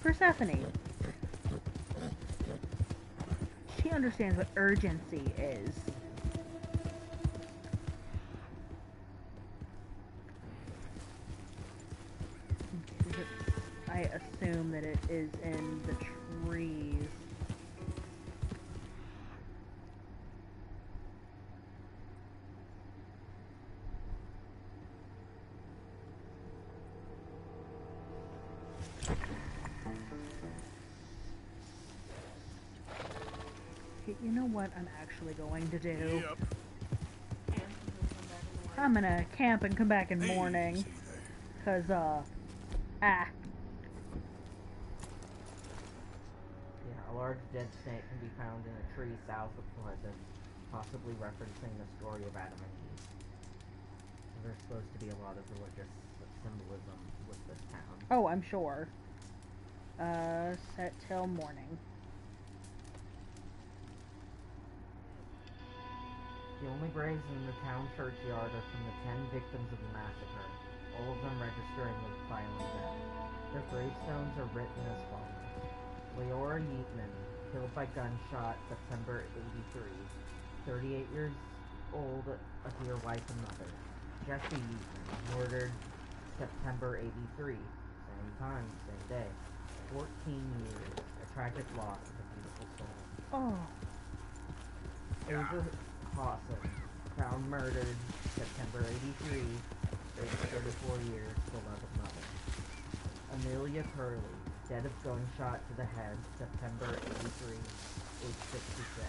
Persephone. She understands what urgency is. I assume that it is in the trees. You know what I'm actually going to do? Yep. I'm gonna camp and come back in morning. Cause, Yeah, a large dead snake can be found in a tree south of Pleasant, possibly referencing the story of Adam and Eve. There's supposed to be a lot of religious symbolism with this town. oh, I'm sure. Set till morning. The only graves in the town churchyard are from the 10 victims of the massacre, all of them registering as violent death. Their gravestones are written as follows. Leora Yeatman, killed by gunshot September 83, 38 years old, a dear wife and mother. Jesse Yeatman, murdered September 83, same time, same day. 14 years, a tragic loss of a beautiful soul. Oh. Ava Hawson, found murdered September 83, aged 34 years, beloved mother. Amelia Curley, dead of gunshot to the head, September 83, age 66.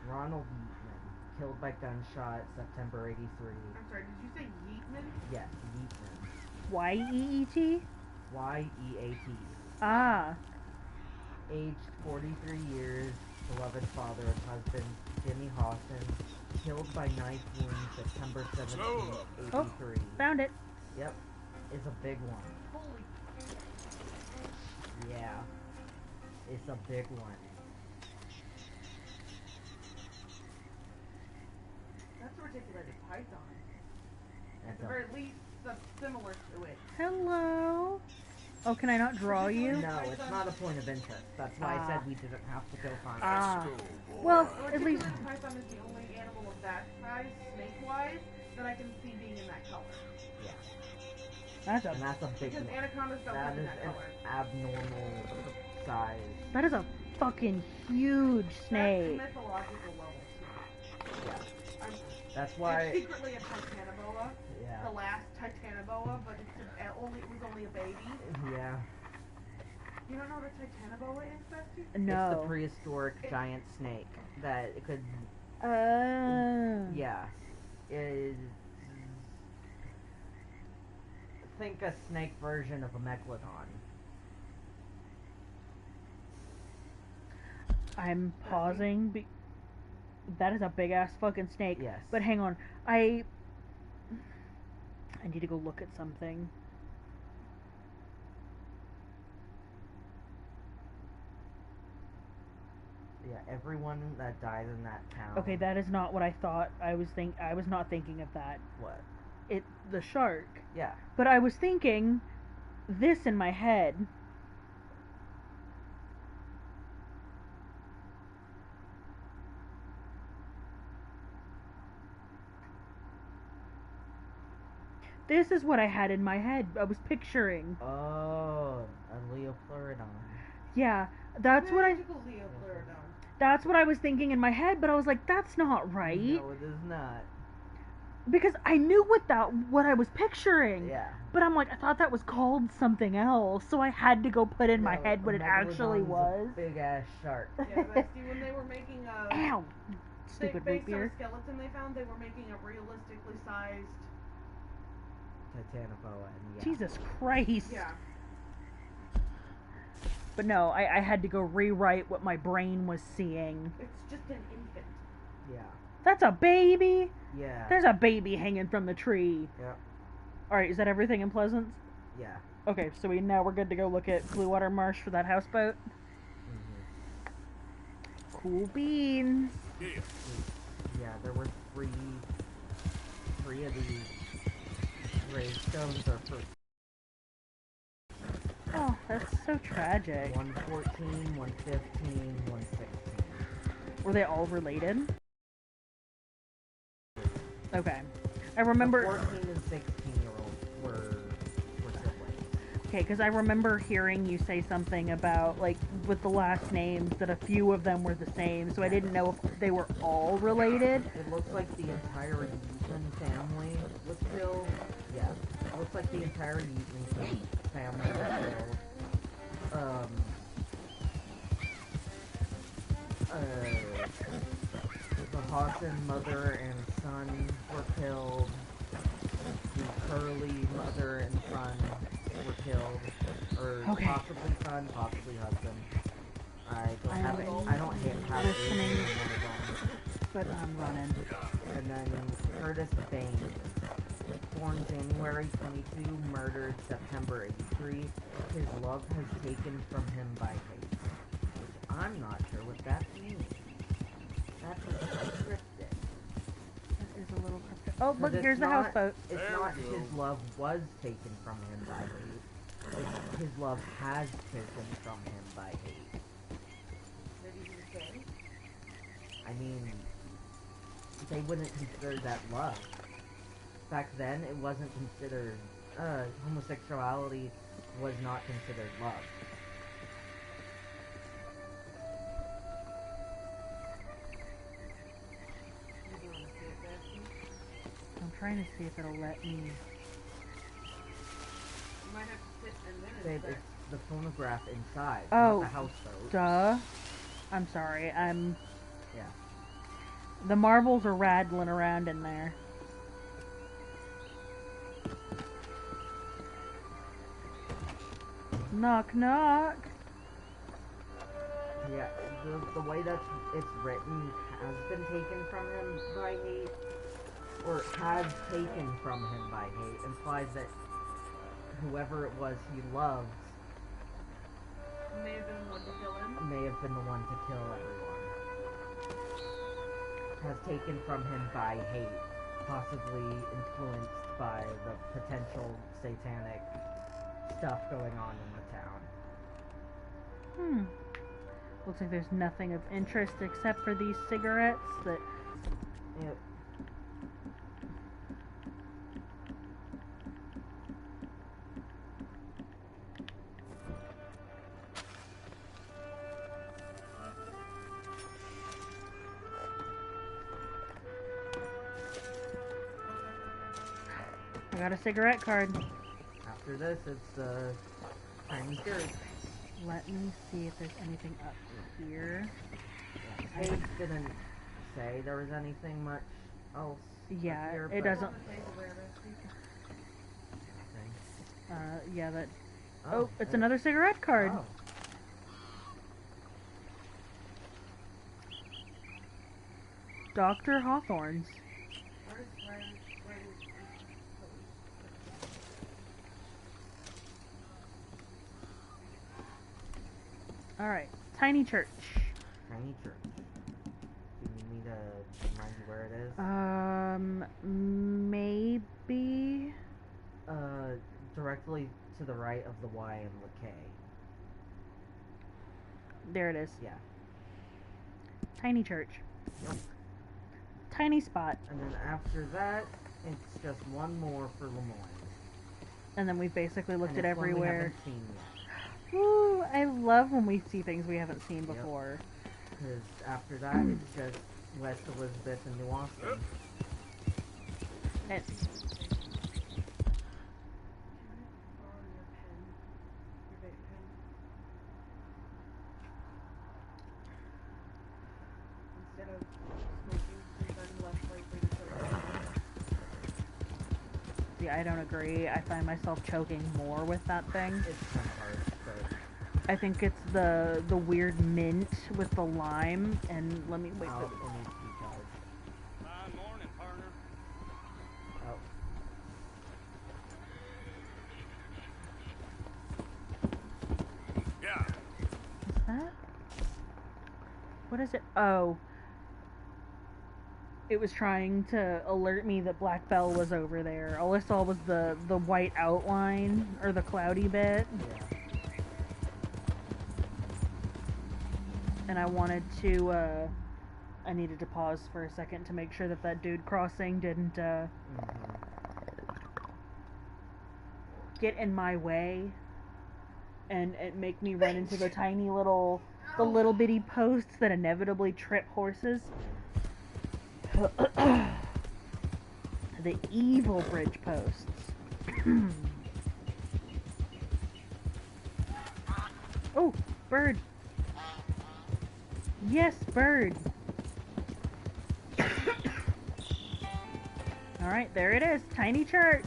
Ronald Yeatman, killed by gunshot, September 83. I'm sorry, did you say Yeatman? Yes, Yeatman. Y-E-E-T? Y-E-A-T. Ah. Aged 43 years, beloved father and husband, Jimmy Hawson, killed by knife wound September 17, 83. Oh, found it. Yep, it's a big one. Holy. Yeah, it's a big one. That's a reticulated python. At That's the very least, that's similar to it. Hello. Oh, can I not draw you? No, it's not a point of interest. That's why I said we didn't have to go find it. Ah. Well, at least... Reticulated python is the only animal of that size, snake-wise, that I can see being in that color. Yeah. That's a... And that's a big Because one. anacondas don't That look in is that an color. abnormal size. That is a fucking huge snake. That's mythological level snake. Yeah. I'm, That's why... It's secretly a titanoboa. Yeah. The last titanoboa, but it was only a baby. Yeah. You don't know what a titanoboa is, Bestie? No. It's the prehistoric giant snake that it could... Yeah. Is... Think a snake version of a megalodon. I'm pausing. That is a big ass fucking snake. Yes. But hang on. I need to go look at something. Yeah, everyone that dies in that town. Okay, that is not what I thought. I was not thinking of that. What? The shark. Yeah. But I was thinking this in my head. This is what I had in my head. I was picturing. Oh, a Leopleurodon. Yeah, that's what I. Magical Leopleurodon. That's what I was thinking in my head, but I was like, that's not right. No, it is not. Because I knew what I was picturing. Yeah. But I'm like, I thought that was called something else, so I had to go put in my head what it actually was. Big ass shark. Yeah, but see, when they were making Ow! Stupid root based on beer. a skeleton they found, they were making a realistically sized Titanoboa. And yeah. Jesus Christ. Yeah. But no, I had to go rewrite what my brain was seeing. It's just an infant. Yeah. That's a baby? Yeah. There's a baby hanging from the tree. Yep. Alright, is that everything in Pleasance? Yeah. Okay, so we're good to go look at Blue Water Marsh for that houseboat? Cool beans. Yeah, there were three of these gravestones are for... Oh, that's so tragic. 114, 115, 116. Were they all related? Okay. I remember... The 14 and 16-year-olds were siblings. Okay, because I remember hearing you say something about, like, with the last names, that a few of them were the same, so I didn't know if they were all related. It looks like the entire Yeatman family was killed. Yeah. It looks like the entire Yeatman family was killed. The Hawson mother and son were killed. The Curly mother and son were killed. Or possibly son, possibly husband. I don't have listening, but I'm running. And then Curtis Bain, born January 22, murdered September 83. His love has taken from him by hate. Which I'm not sure what that means. That's cryptic. That is a little cryptic. Oh, look, here's the houseboat. It's not his love was taken from him by hate. It's his love has taken from him by hate. I mean, they wouldn't consider that love. Back then, it wasn't considered, homosexuality was not considered love. I'm trying to see if it'll let me... You might have to sit and then Babe, it's the phonograph inside, oh, not the houseboat. Duh. I'm sorry, Yeah. The marbles are rattling around in there. Knock, knock. Yeah, the way that it's written has been taken from him by hate, or has taken from him by hate, implies that whoever it was he loved may have been the one to kill him. May have been the one to kill everyone. Has taken from him by hate, possibly influenced by the potential satanic stuff going on in the town. Looks like there's nothing of interest except for these cigarettes that... Yep. I got a cigarette card. After this, it's tiny church. Let me see if there's anything up here. Yeah, Paige didn't say there was anything much else. Yeah, here, it doesn't. Yeah, that. Oh, it's another cigarette card. Oh. Dr. Hawthorne's. Alright, tiny church. Tiny church. Do you need me to remind you where it is? Maybe. Directly to the right of the Y and the K. There it is. Yeah. Tiny church. Yep. Tiny spot. And then after that, it's just one more for Lemoyne. And then we've basically looked and at it's one we everywhere. haven't seen yet. Woo! I love when we see things we haven't seen before. Because after that, it's just West Elizabeth and New Austin. And Instead of smoking, since I'm less likely to choke. see, I don't agree. I find myself choking more with that thing. It's kind of hard, but I think it's the weird mint with the lime, and let me wait. it needs to be charged. Fine morning, partner. Oh. Yeah. Is that? What is it? Oh. It was trying to alert me that Black Bell was over there. All I saw was the white outline, or the cloudy bit. Yeah. And I wanted to, I needed to pause for a second to make sure that that dude crossing didn't, get in my way and make me run into the tiny little, the little bitty posts that inevitably trip horses. The evil bridge posts. Oh, bird. Yes, bird. Alright, there it is. Tiny church.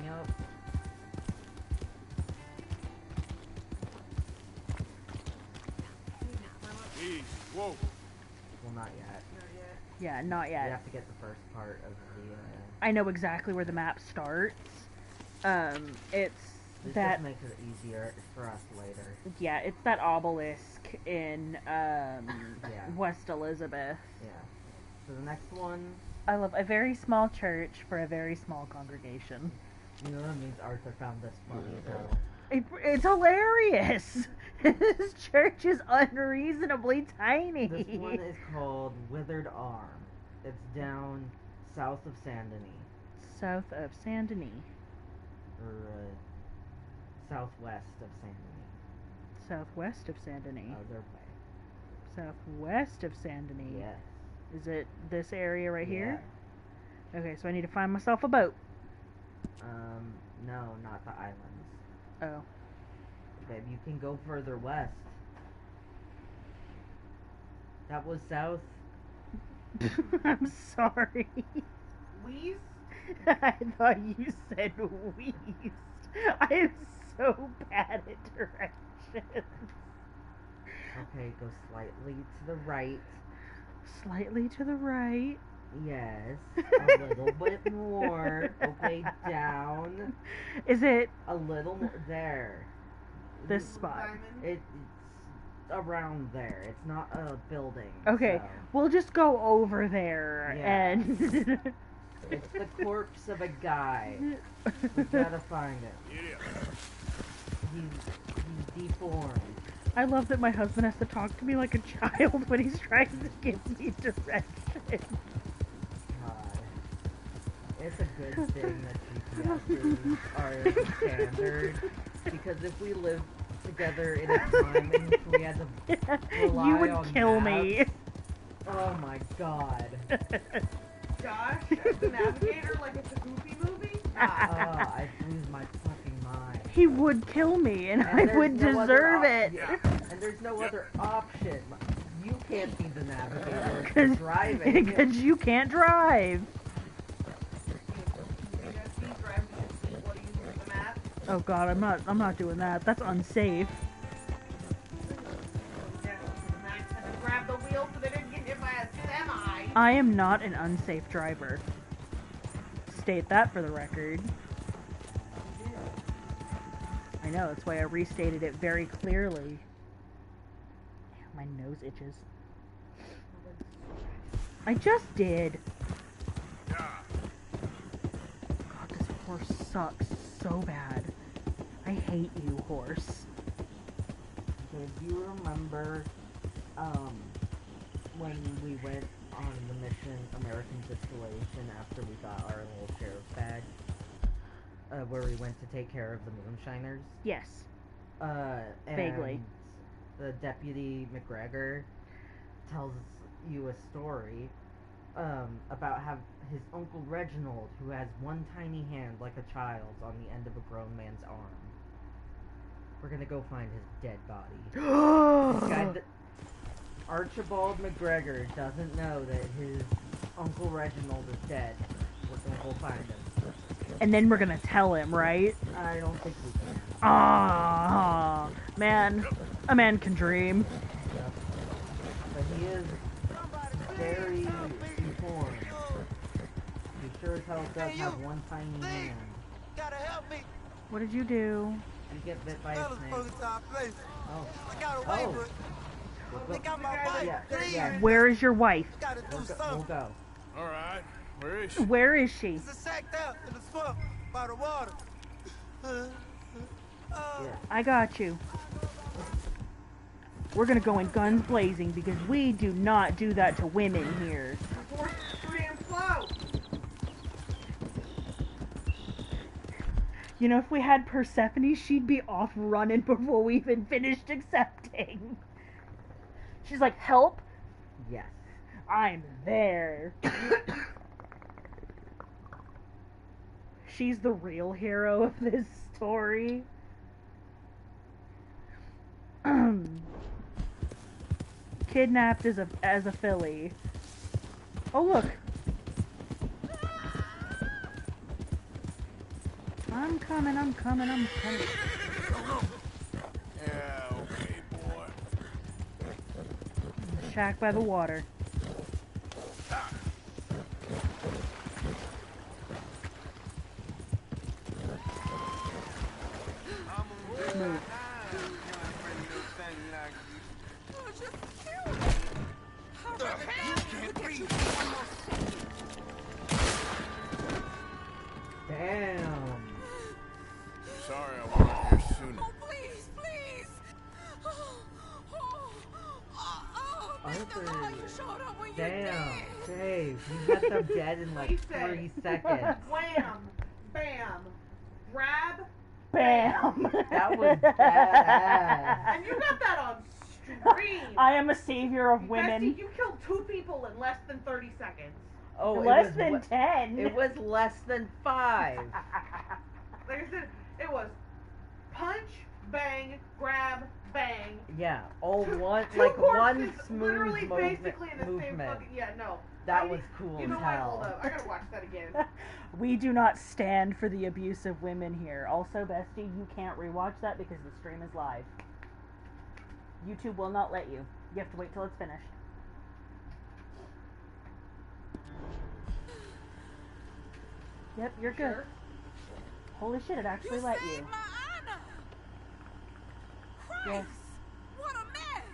Yep. Easy. Whoa. Well, not yet. Yeah, not You yet. have to get the first part of the, I know exactly where the map starts. It's This that... just makes it easier for us later. Yeah, it's that obelisk in, West Elizabeth. Yeah. So the next one... I love a very small church for a very small congregation. You know what means Arthur found this funny, though. It's hilarious! This church is unreasonably tiny! This one is called Withered Arm. It's down south of Saint Denis. South of Saint Denis. Or, southwest of Saint Denis. Southwest of Saint Denis. Other way. Southwest of Saint Denis. Yes. Is it this area right Yeah. here? Okay, so I need to find myself a boat. No, not the islands. Oh. Babe, you can go further west. That was south. I'm sorry. Wheeze? I thought you said wheeze. I am so bad at directions. Okay, go slightly to the right. Slightly to the right. Yes. A little bit more. Okay, down. Is it a little more? There. this spot? It's around there. It's not a building. Okay, so. we'll just go over there Yeah. and... It's the corpse of a guy. We gotta find him. He's deformed. I love that my husband has to talk to me like a child when he's trying to give me directions. God. It's a good thing that GPSs are the standard, because if we lived together in a time in which we had to rely You would on kill maps, me. oh my god. Josh, as the navigator, like it's a goofy movie? I'd lose my fucking mind. He would kill me, and I there's would no other deserve it. And there's no other option. You can't be the navigator if you're driving. Because you can't drive. Oh god, I'm not doing that. That's unsafe. Grab the wheel so they didn't get hit by a semi. I am not an unsafe driver. State that for the record. I know, that's why I restated it very clearly. My nose itches. I just did. God, this horse sucks so bad. I hate you, horse. Okay, do you remember, when we went on the mission American Distillation after we got our little sheriff's badge? Where we went to take care of the moonshiners? Yes. And Vaguely. The Deputy McGregor tells you a story about his Uncle Reginald, who has one tiny hand like a child's on the end of a grown man's arm. We're gonna go find his dead body. This guy, Archibald McGregor, doesn't know that his Uncle Reginald is dead. We're gonna go find him. And then we're gonna tell him, right? I don't think we can. Ah, man. A man can dream. Yep. But he is very informed. He sure as hell does have one tiny hand. Gotta help me. What did you do? You get bit by a snake. Oh. I got away, Oh. but they got my bike. Yeah. Where is your wife? We'll go. Alright, where is she? Where is she? It's sacked out in the swamp by the water. I got you. We're gonna go in guns blazing because we do not do that to women here. The horse is too damn slow. You know, if we had Persephone, she'd be off running before we even finished accepting. She's like, help? Yes. I'm there. She's the real hero of this story. Kidnapped as a filly. Oh, look. I'm coming. Yeah, okay, boy. Shack by the water. Move. Damn. Sorry I wasn't here sooner. Oh, please, please. Arthur. You showed up when you Damn. did. Dave, you got them dead in like 3 seconds. Wham! Bam! Grab! Bam! That was badass. And you got that on stream! I am a savior of women. Bestie, you killed 2 people in less than 30 seconds. Oh, Less than 10. It was less than 5. Like I said, it was punch, bang, grab, bang. Yeah, all one, Two like corpses one smooth literally basically in the same movement. fucking, yeah, no. That was cool You as know what? hell. Hold up. I gotta watch that again. We do not stand for the abuse of women here. Also, Bestie, you can't rewatch that because the stream is live. YouTube will not let you. You have to wait till it's finished. Yep, you're good. Sure. Holy shit, it actually You let saved you. my honor. Christ, Yes. what a mess.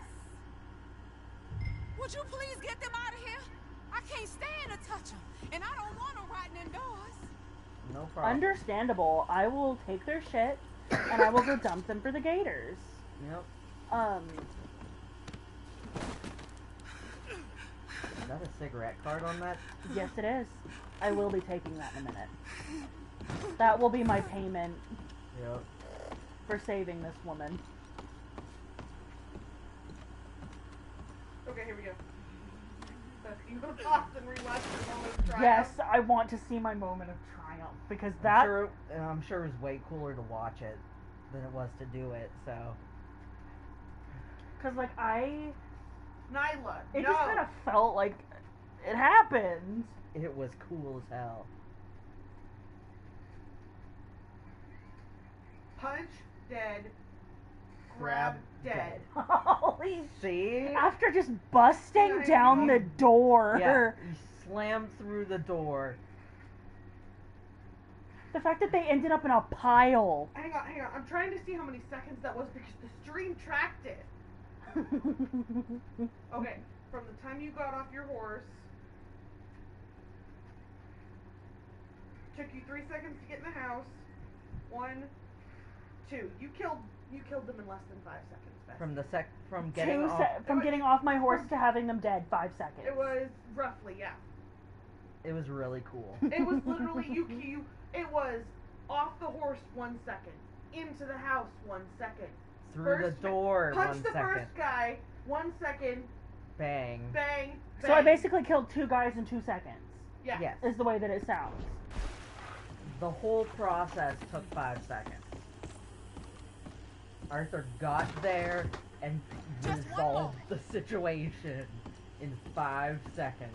Would you please get them out of here? I can't stand to touch them, and I don't want them rotting indoors. No problem. Understandable. I will take their shit and I will go dump them for the gators. Yep. Is that a cigarette card on that? Yes, it is. I will be taking that in a minute. That will be my payment Yep. for saving this woman. Okay, here we go. You go pause and rewatch the moment of triumph. Yes, I want to see my moment of triumph because I'm sure it was way cooler to watch it than it was to do it. So. Because like Nyla, it no. just kind of felt like it happened. It was cool as hell. Punch, dead. Grab, dead. Holy See? After just busting down the door. Yeah, you slammed through the door. The fact that they ended up in a pile. Hang on. I'm trying to see how many seconds that was because the stream tracked it. Okay, from the time you got off your horse, took you 3 seconds to get in the house. 1, 2. You killed them in less than 5 seconds. Beth. From getting off. Getting off my horse to having them dead, 5 seconds. It was roughly, yeah. It was really cool. It was literally you. It was off the horse 1 second, into the house 1 second. Through the door Punch 1 the second. first guy 1 second, Bang. Bang. So I bang. basically killed 2 guys in 2 seconds. Yeah. Yes. Is the way that it sounds. The whole process took 5 seconds. Arthur got there and resolved the situation in 5 seconds.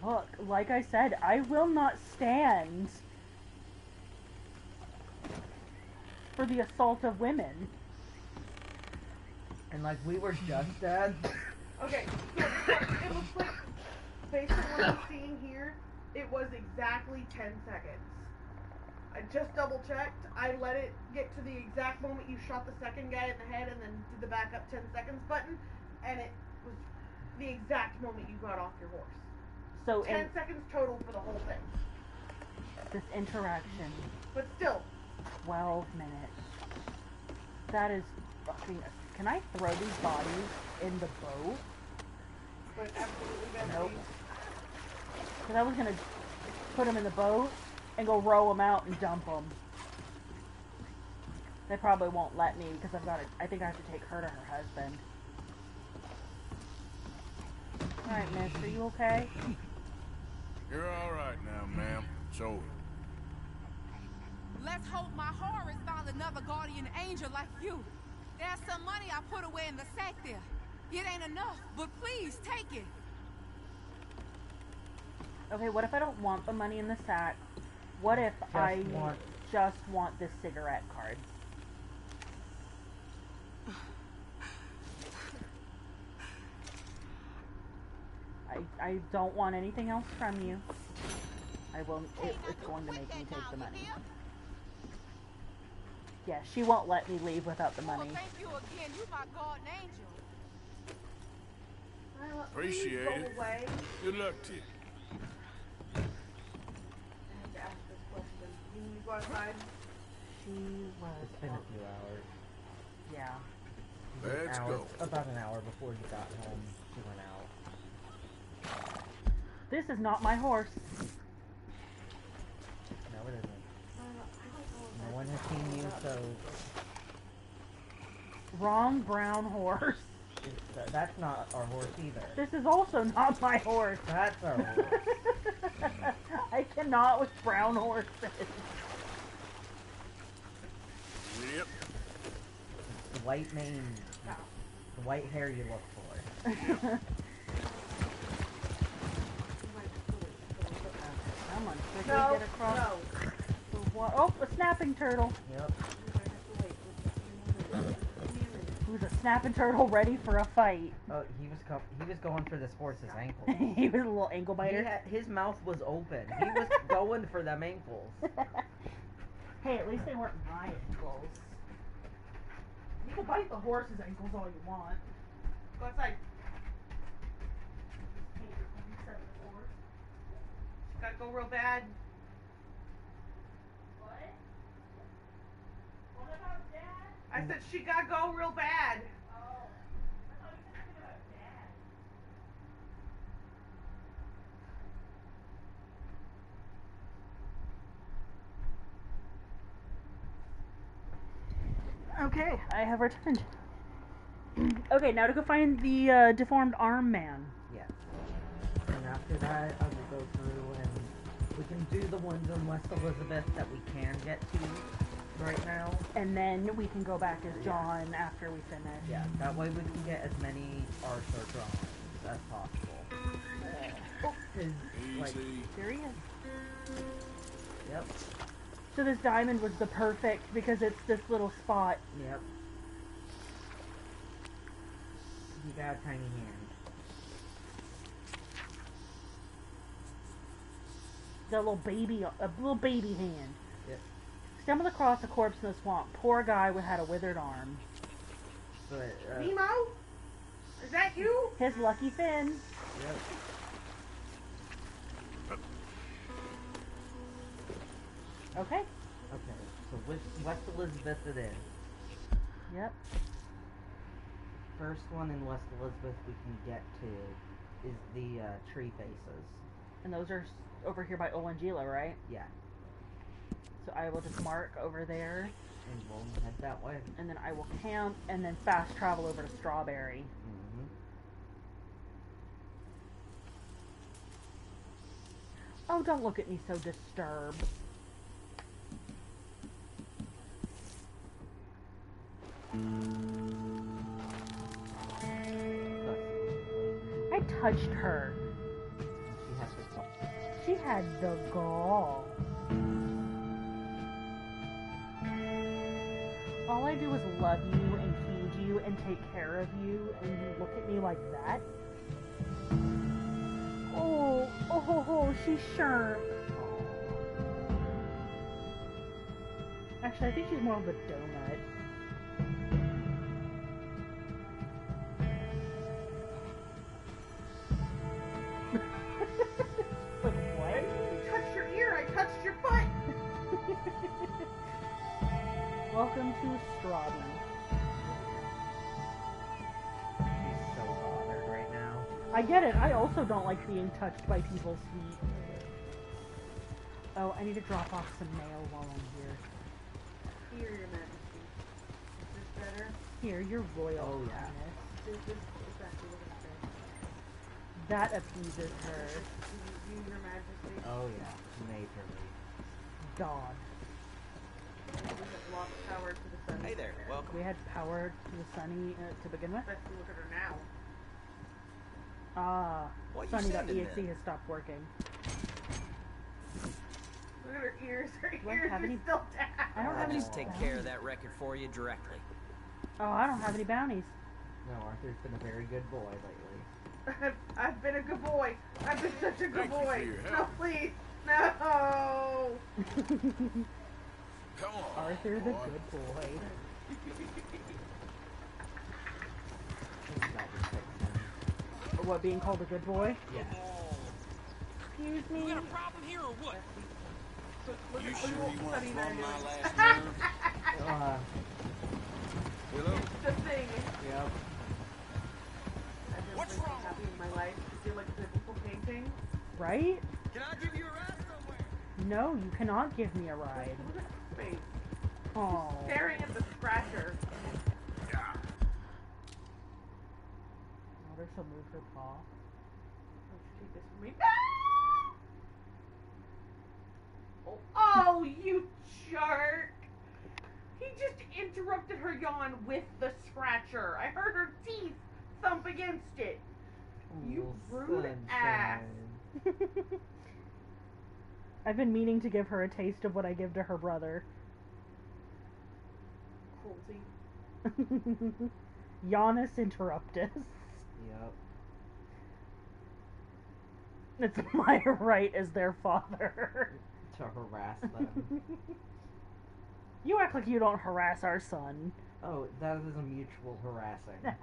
Look, like I said, I will not stand for the assault of women. And like we were just dead. Okay, so it looks like, based on what I'm seeing here, it was exactly 10 seconds. I just double checked. I let it get to the exact moment you shot the second guy in the head and then did the backup 10 seconds button, and it was the exact moment you got off your horse. So 10 seconds total for the whole thing. this interaction, But still, 12 minutes. That is fucking... Can I throw these bodies in the boat? but absolutely been Nope. Because I was going to put them in the boat and go row them out and dump them. They probably won't let me because I think I have to take her to her husband. Alright, miss, are you okay? You're all right now, ma'am. It's over. Let's hope my Horus found another guardian angel like you. There's some money I put away in the sack there. It ain't enough, but please take it. Okay, what if I don't want the money in the sack? What if I just want the cigarette cards? I don't want anything else from you. I will. It's going to make me take the money. Yeah, she won't let me leave without the money. Thank you again. You my guardian angel. Appreciate it. Good luck to you. I have to ask this question. You need to go outside? She was... It's been a few hours. Yeah. Let's go. About an hour before he got home, she went out. This is not my horse. No, it isn't. No one has seen you, so... Wrong brown horse. That's not our horse either. This is also not my horse. That's our horse. I cannot with brown horses. Yep. The white mane. The white hair you look for. Come on, quickly get across. The oh, a snapping turtle. Yep. Who's a snapping turtle ready for a fight? Oh, he was going for this horse's ankle. He was a little ankle biter. His mouth was open. He was going for them ankles. Hey, at least they weren't my ankles. You can bite the horse's ankles all you want. Go outside. Gotta go real bad. What? What about Dad? I said she gotta go real bad. Oh. I thought you said something about Dad. Okay, I have returned. Okay, now to go find the deformed arm man. Yes. And after that, I will go through and we can do the ones in West Elizabeth that we can get to right now. And then we can go back as John after we finish. Yeah, that way we can get as many Arthur drawings as possible. There he is. Yep. So this diamond was the perfect because it's this little spot. Yep. You got a tiny hand. The little baby, a little baby hand. Yep. Stumbled across a corpse in the swamp. Poor guy had a withered arm. But, Nemo? Is that you? His lucky fin. Yep. Okay. Okay, so West Elizabeth it is. Yep. First one in West Elizabeth we can get to is the tree faces. And those are over here by Olangila, right? Yeah. So I will just mark over there. And we'll head that way. And then I will camp and then fast travel over to Strawberry. Oh, don't look at me so disturbed. I touched her. She had the gall. All I do is love you and feed you and take care of you, and you look at me like that? Oh, she's sharp. Actually, I think she's more of a donut. What? You touched your ear, I touched your butt! Welcome to Strawby. She's so bothered right now. I get it. I also don't like being touched by people's feet. Oh, I need to drop off some mail while I'm here. Here, Your Majesty. Is this better? Here, your royal highness. Is this exactly what it says? That appeases her. You, Your Majesty. Oh yeah, majorly. God. We have lost power to the sun. Hey there, welcome. We had power to the sunny to begin with. Let's look at her now. Ah, What you sunny.exe sending has stopped working. Look at her ears. Her Do I ears have are any- still down. I don't have I'll any just take care of that record for you directly. Oh, I don't have any bounties. No, Arthur's been a very good boy lately. I've been a good boy. I've been such a good Thank you for boy. your No, help. please. No. Come on, Arthur the boy. good boy. That just fixed him. What, being called a good boy? Yeah. Excuse me? You got a problem here or what? Look You at sure what you want Sunny to and run I my do. last nerve? Hello? The thing. Yep. I've never What's been so wrong? happy in my life. I feel like a biblical painting. Right? Can I give you a ride somewhere? No, you cannot give me a ride. Look at her face. Oh. Staring at the scratcher. Yeah. Mother shall move her paw. Don't you take this from me. Oh, you jerk! He just interrupted her yawn with the scratcher. I heard her teeth thump against it. You rude ass. I've been meaning to give her a taste of what I give to her brother. Cruelty. Janus interruptus. Yep. It's my right as their father. To harass them. You act like you don't harass our son. Oh, that is a mutual harassing.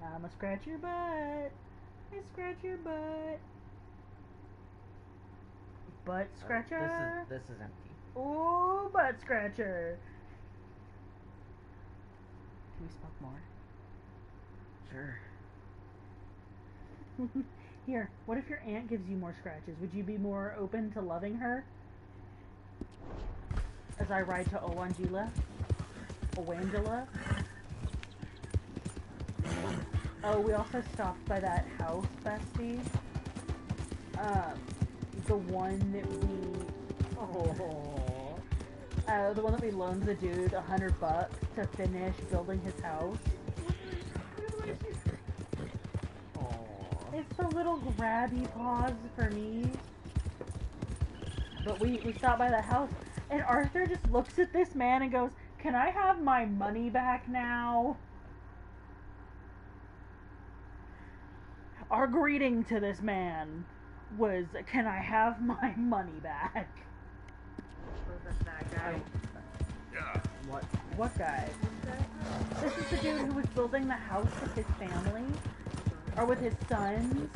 I'ma scratch your butt. I scratch your butt. Butt scratcher. This is empty. Ooh, butt scratcher. Can we smoke more? Sure. Here, what if your aunt gives you more scratches? Would you be more open to loving her? As I ride to Owangila? Oh, we also stopped by that house, bestie. The one that the one that we loaned the dude $100 to finish building his house. It's the little grabby paws for me. But we stopped by the house, and Arthur just looks at this man and goes, "Can I have my money back now?" Our greeting to this man was, "Can I have my money back?" That guy. Yeah. What guy? This is the dude who was building the house with his family, or with his sons,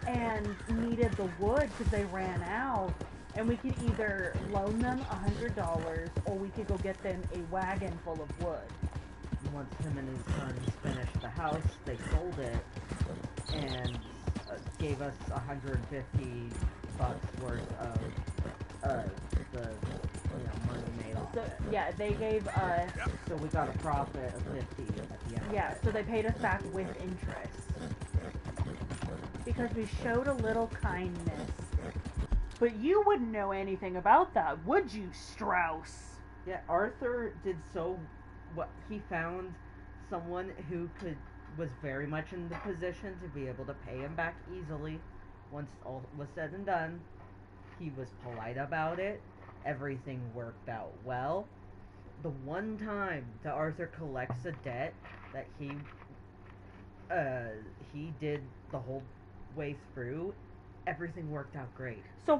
and needed the wood because they ran out. And we could either loan them $100, or we could go get them a wagon full of wood. Once him and his sons finished the house, they sold it and gave us $150 worth of the money made off So it. yeah, they gave us. So we got a profit of 50 at the end. Yeah, so they paid us back with interest. because we showed a little kindness. But you wouldn't know anything about that, would you, Strauss? Yeah, Arthur did so. What he found someone who was very much in the position to be able to pay him back easily once all was said and done. He was polite about it. Everything worked out well. The one time that Arthur collects a debt that he did the whole way through, everything worked out great. So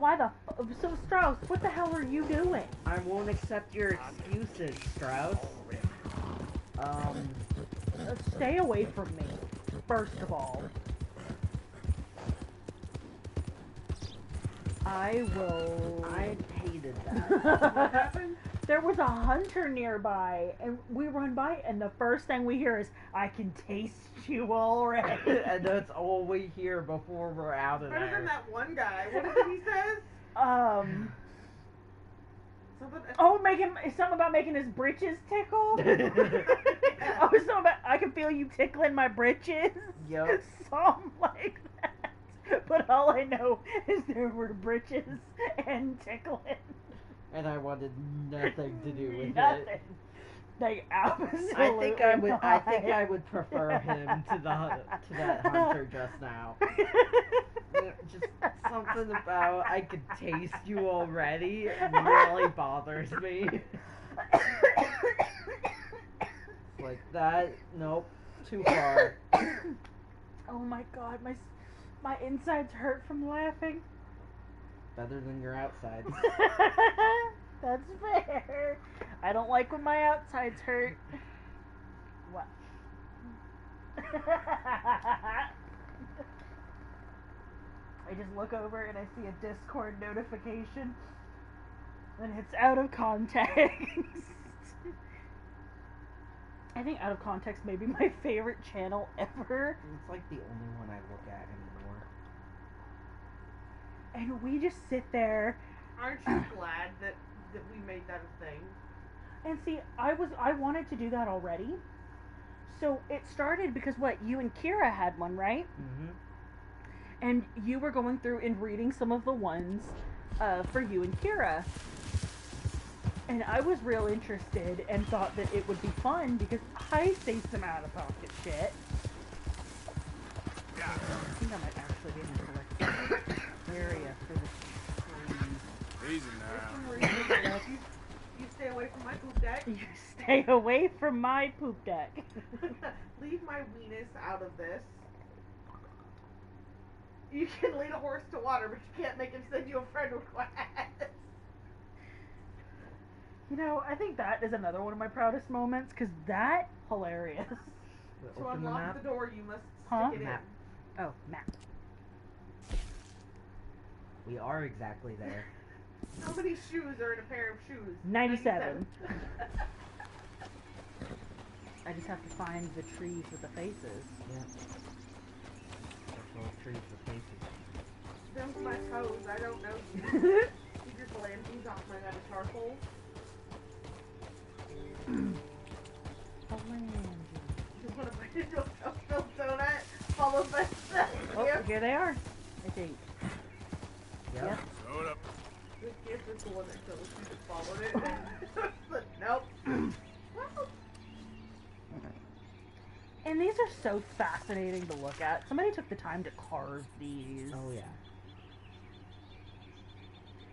so Strauss, what the hell are you doing? I won't accept your excuses, Strauss. Stay away from me, first of all. I hated that. What happened? There was a hunter nearby, and we run by, and the first thing we hear is, "I can taste you already." And that's all we hear before we're out of Better there. than that one guy. What is it he says? Something about making his britches tickle. Yeah. Oh, something about I can feel you tickling my britches. Yep. Something like that. But all I know is there were britches and tickling. And I wanted nothing to do with Nothing. it. Like absolutely. I think I would prefer him to that hunter just now. Just something about I could taste you already really bothers me. Like that, nope, too far. Oh my god, my insides hurt from laughing. Better than your outside. That's fair. I don't like when my outsides hurt. What? I just look over and I see a Discord notification. And it's out of context. I think Out of Context may be my favorite channel ever. It's like the only one I look at anymore. And we just sit there. Aren't you glad that we made that a thing? And see, I wanted to do that already. So it started because you and Kira had one, right? Mm-hmm. And you were going through and reading some of the ones for you and Kira. And I was real interested and thought that it would be fun because I say some out-of-pocket shit. I think I might actually be in the correct area for the trees. Easy now. You stay away from my poop deck. You stay away from my poop deck. Leave my weenus out of this. You can lead a horse to water, but you can't make him send you a friend request. You know, I think that is another one of my proudest moments, because that, hilarious. To unlock the door, you must stick it Map. in. Oh, map. We are exactly there. How many shoes are in a pair of shoes? 97. I just have to find the trees with the faces. Yeah. Special trees with faces. Them's my toes, I don't know. You just land these off my head of charcoal. Just want to bite into a milk donut, followed by Oh, here they are. I think. Yep. Hold up. This gift is the one that shows you just followed it. But nope. And these are so fascinating to look at. Somebody took the time to carve these. Oh yeah.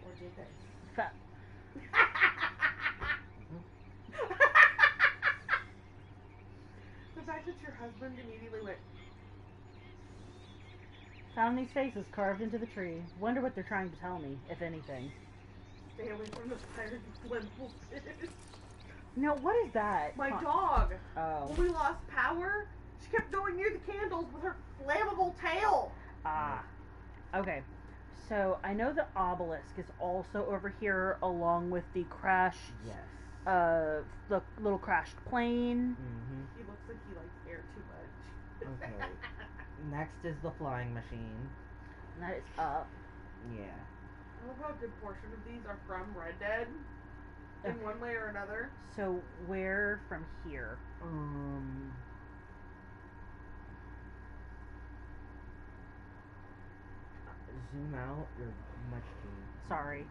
Or did they? The fact that your husband immediately went, Found these faces carved into the tree. Wonder what they're trying to tell me, if anything. stay away from the fire flammable fish. No, what is that? My dog. Oh. When we lost power, she kept going near the candles with her flammable tail. Ah. Okay. So, I know the obelisk is also over here along with the crashed... Yes. The little crashed plane. Mm-hmm. He looks like he likes air too much. Okay. Next is the flying machine. And that is up. Yeah. I love how a good portion of these are from Red Dead, in one way or another. So, where from here? zoom out, you're much too... Sorry.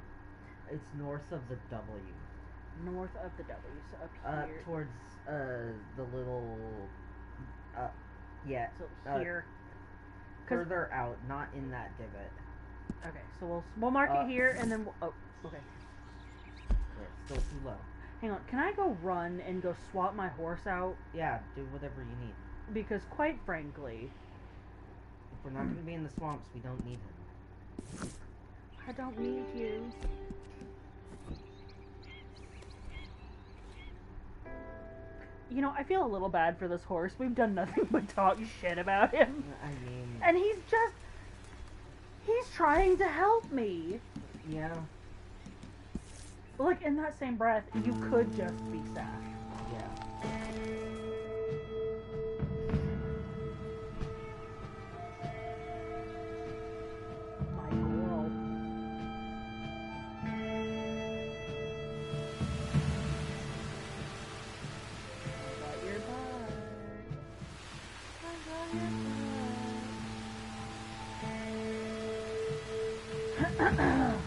It's north of the W. North of the W, so up here. Towards, the little... yeah. So here. Further out, not in that divot. Okay, so we'll mark it here, and then we'll... Oh, okay. Yeah, it's still too low. Hang on, can I go run and go swap my horse out? Yeah, do whatever you need. Because quite frankly... If we're not going to be in the swamps, we don't need him. I don't need you. You know, I feel a little bad for this horse. We've done nothing but talk shit about him. I mean... And he's trying to help me. Yeah. Like, in that same breath, you could just be sad. Yeah. My girl. I got your butt. I got your butt.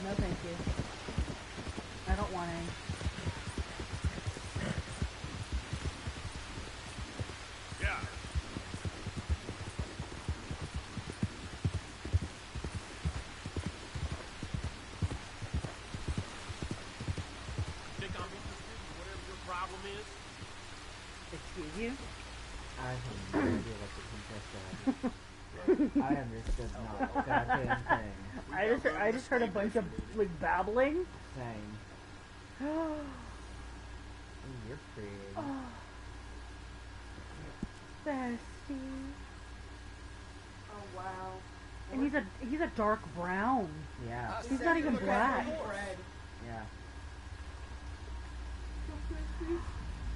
No, thank you. I don't want any. Yeah. Think I'm interested in whatever your problem is? Excuse you? I have no idea what the princess said. I understood not a goddamn thing. I just heard a bunch of like babbling. Same. Oh, You're pretty. bestie. Oh wow. And he's a dark brown. Yeah. He's not even black. Red. Yeah.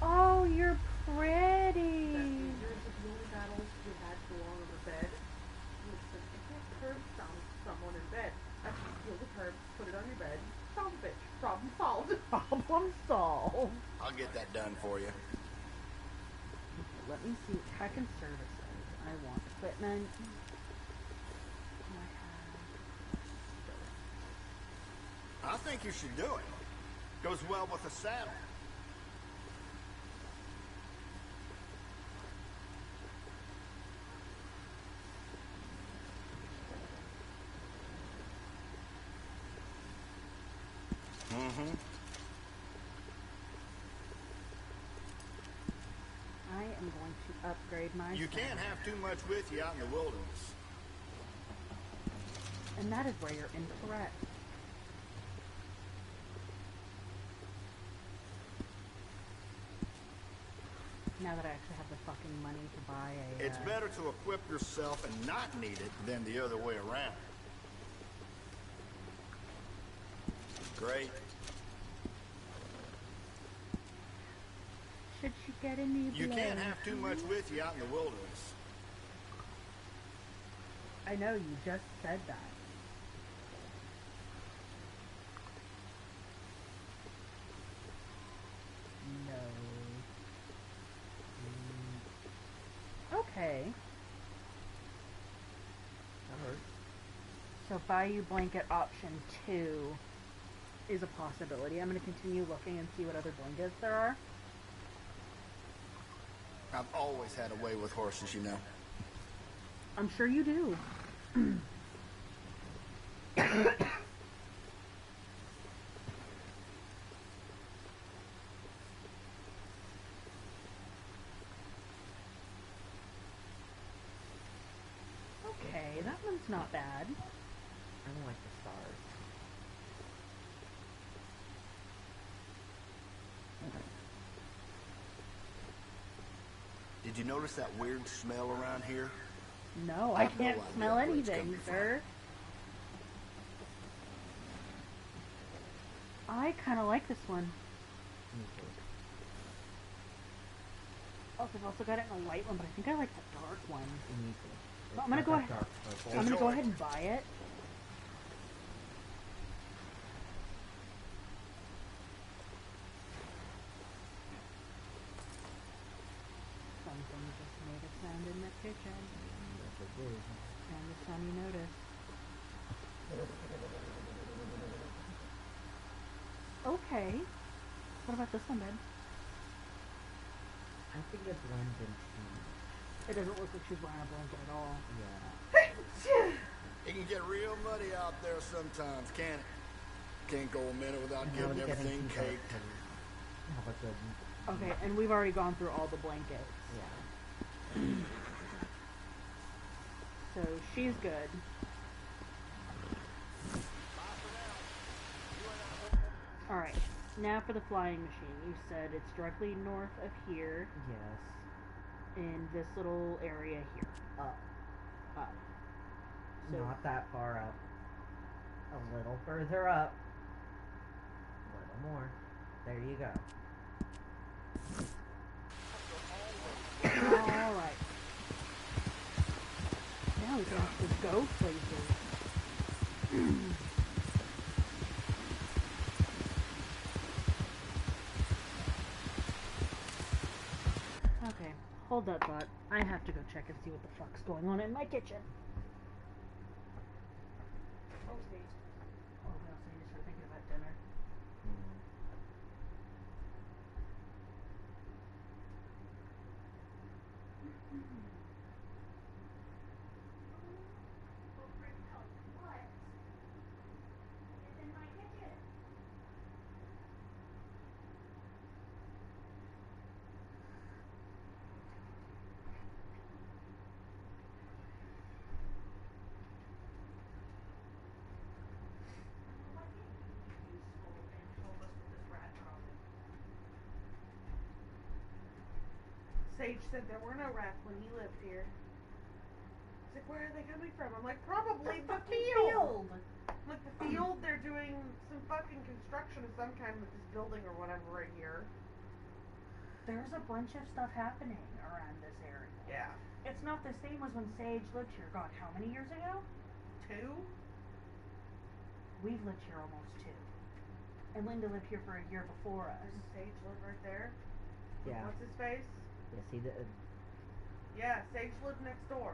Oh, you're pretty. Yours is the only battles you had to go on the bed. Listen, if you curb someone in bed, actually steal the curb, put it on your bed, solve it. Problem solved. Problem solved. I'll get that done for you. Let me see. Tech and services. I want equipment. I think you should do it. Goes well with the saddle. Mm-hmm. I am going to upgrade my. You can't have too much with you out in the wilderness. And that is where you're incorrect. Now that I actually have the fucking money to buy a... It's better to equip yourself and not need it than the other way around. Great. Should she get any You blood? can't have too much with you out in the wilderness. I know, you just said that. No. Okay. That hurts. So Bayou Blanket option 2 is a possibility. I'm going to continue looking and see what other blankets there are. I've always had a way with horses, you know. I'm sure you do. Okay, that one's not bad. I don't like the stars. Did you notice that weird smell around here? No, I have no can't idea smell where it's anything, coming from. sir. I kind of like this one. Me too. Oh, they've also got it in a light one, but I think I like the dark one. Me too. So I'm gonna go ahead. Dark purple. I'm gonna go ahead and buy it. noticed. Okay. What about this one, babe? I think it blends in too much. It doesn't look like she's wearing a blanket at all. Yeah. It can get real muddy out there sometimes, can't it? Can't go a minute without And now getting it's getting everything too dark caked. to have a good... Okay, and we've already gone through all the blankets. Yeah. So she's good. Alright, now for the flying machine. You said it's directly north of here. Yes. In this little area here. Up. Up. So Not that far up. A little further up. A little more. There you go. Alright. Now we can actually go places. Okay, hold that thought. I have to go check and see what the fuck's going on in my kitchen. Okay. Oh, we also need to start thinking about dinner. Sage said there were no rats when he lived here. He's like, where are they coming from? I'm like, probably the field. Like the field, they're doing some fucking construction of some kind with this building or whatever right here. There's a bunch of stuff happening around this area. Yeah. It's not the same as when Sage lived here. God, how many years ago? 2? We've lived here almost 2. And Linda lived here for a year before us. Doesn't Sage live right there? Yeah. What's his face? Yes, he did. Yeah, Sage lived next door.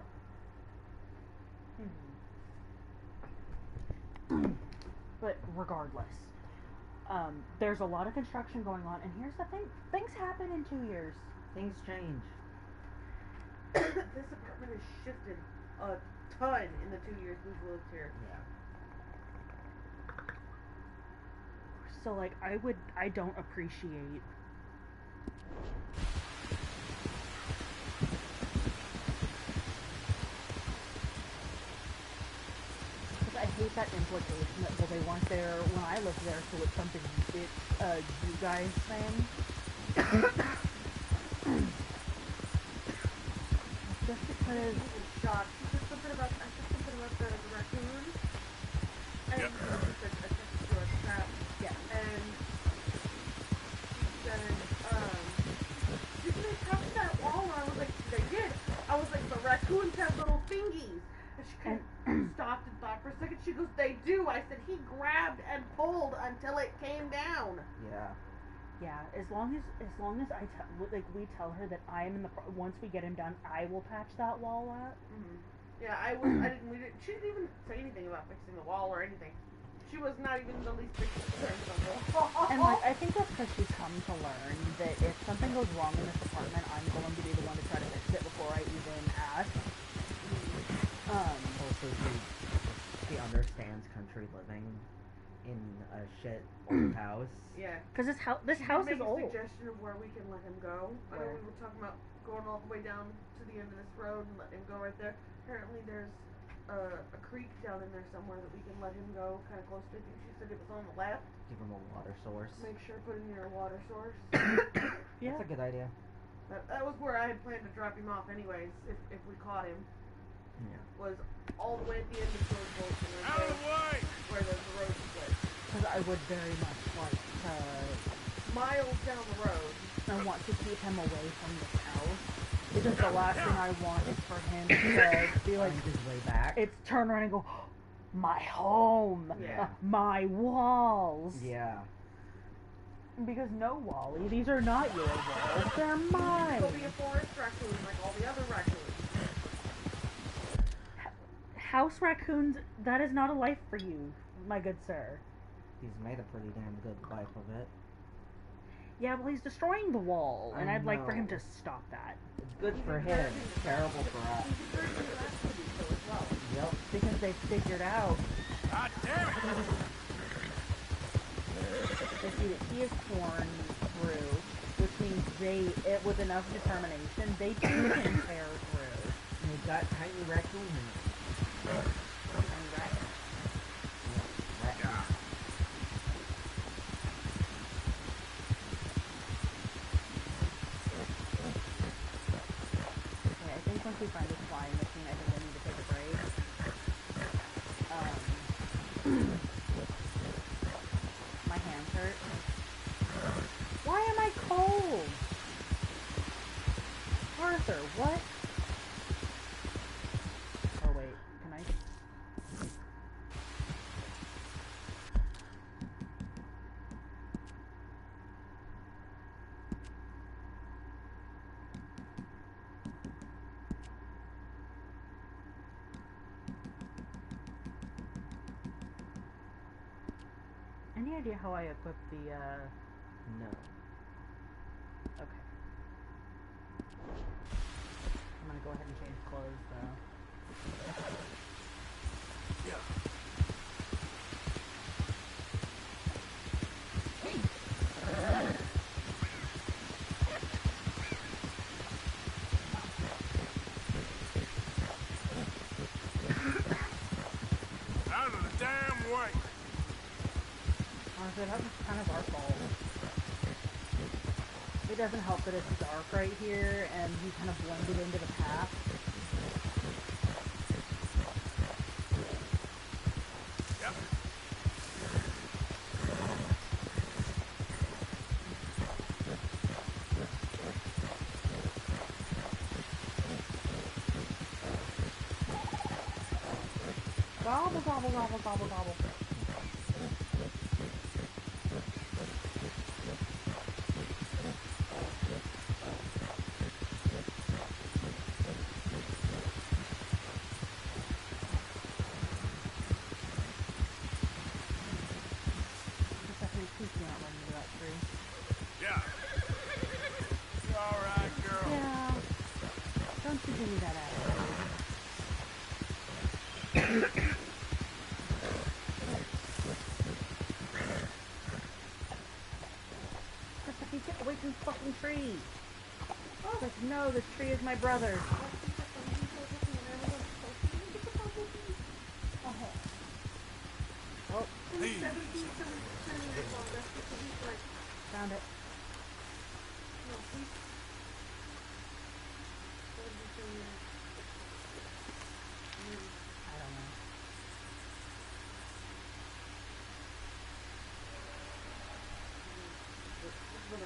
But regardless, there's a lot of construction going on, and here's the thing: things happen in 2 years. Things change. This apartment has shifted a ton in the 2 years we've lived here. Yeah. So like, I don't appreciate. I hate that implication that, well, they weren't there when I lived there, so it's something, it's a you guys thing. Just because... Shot. She said something about, I said something about the raccoon. And Yep. I texted you on Snap. Yeah. And she said, did they touch that wall? And I was like, they did. I was like, the raccoons have little fingies. And she kind of stopped and thought for a second. She goes, they do. I said, he grabbed and pulled until it came down. Yeah. Yeah, as long as we tell her that I am in the once we get him done, I will patch that wall up. Mm-hmm. Yeah, she didn't even say anything about fixing the wall or anything. She was not even the least bit concerned about the wall. And like, I think that's because she's come to learn that if something goes wrong in this apartment, I'm going to be the one to try to fix it before I even ask. Also, she understands country living in a shit old house. Yeah. Because this house is old. Make a suggestion of where we can let him go. I know we were talking about going all the way down to the end of this road and letting him go right there. Apparently there's a creek down in there somewhere that we can let him go kind of close to. I think she said it was on the left. Give him a water source. Make sure to put in your water source. Yeah. That's a good idea. That was where I had planned to drop him off anyways, if we caught him. Yeah. Was all the way at the end of George Bolton. Out of the way! Where the road split. Because I would very much like to... Miles down the road. I want to keep him away from this house. Because the last thing I want is for him to be like... Find his way back. It's turn around and go, my home! Yeah. My walls! Yeah. Because no, Wally, these are not your walls. They're mine! He'll be a forest raccoon like all the other raccoons. house raccoons, that is not a life for you, my good sir. He's made a pretty damn good life of it. Yeah, well, he's destroying the wall, and I'd like for him to stop that. It's good for him, terrible for us. Yep. Because they figured out. God damn it! They see that he is torn through, which means with enough determination, they too can tear through. And they've got tiny raccoon hands. Tiny raccoon. Yeah, raccoon. Okay, I think once we find this flying machine, I think I need to take a break. My hands hurt. Why am I cold? Arthur, what? Oh wait, can I? Any idea how I equip the, No. Okay. I'm gonna go ahead and change clothes, though. Yeah. Out of the damn way! Honestly, that was kind of our fault. It doesn't help that it's dark right here, and he kind of blended into the path. Yep. Gobble, gobble, gobble, gobble, gobble. Please do not run into that tree. Yeah. You alright, girl? Yeah. Don't you give me that attitude. Giuseppe, get away from the fucking tree! Oh. Like, no, this tree is my brother. Oh. Please. Found it. I don't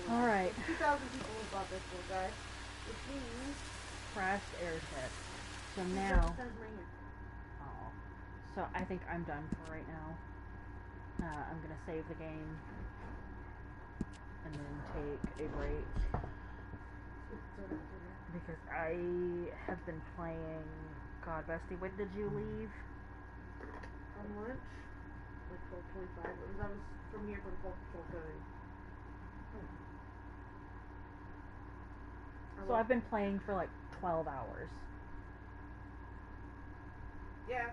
know. Alright. 2,000 people have bought this one, guys. Which means... Crashed airship. So now... Oh. So I think I'm done for right now. I'm gonna save the game. And then take a break. Because I have been playing... God, Bestie, when did you leave? On lunch? Like 12:25. That was from here from 12:30. So I've been playing for like 12 hours. Yeah.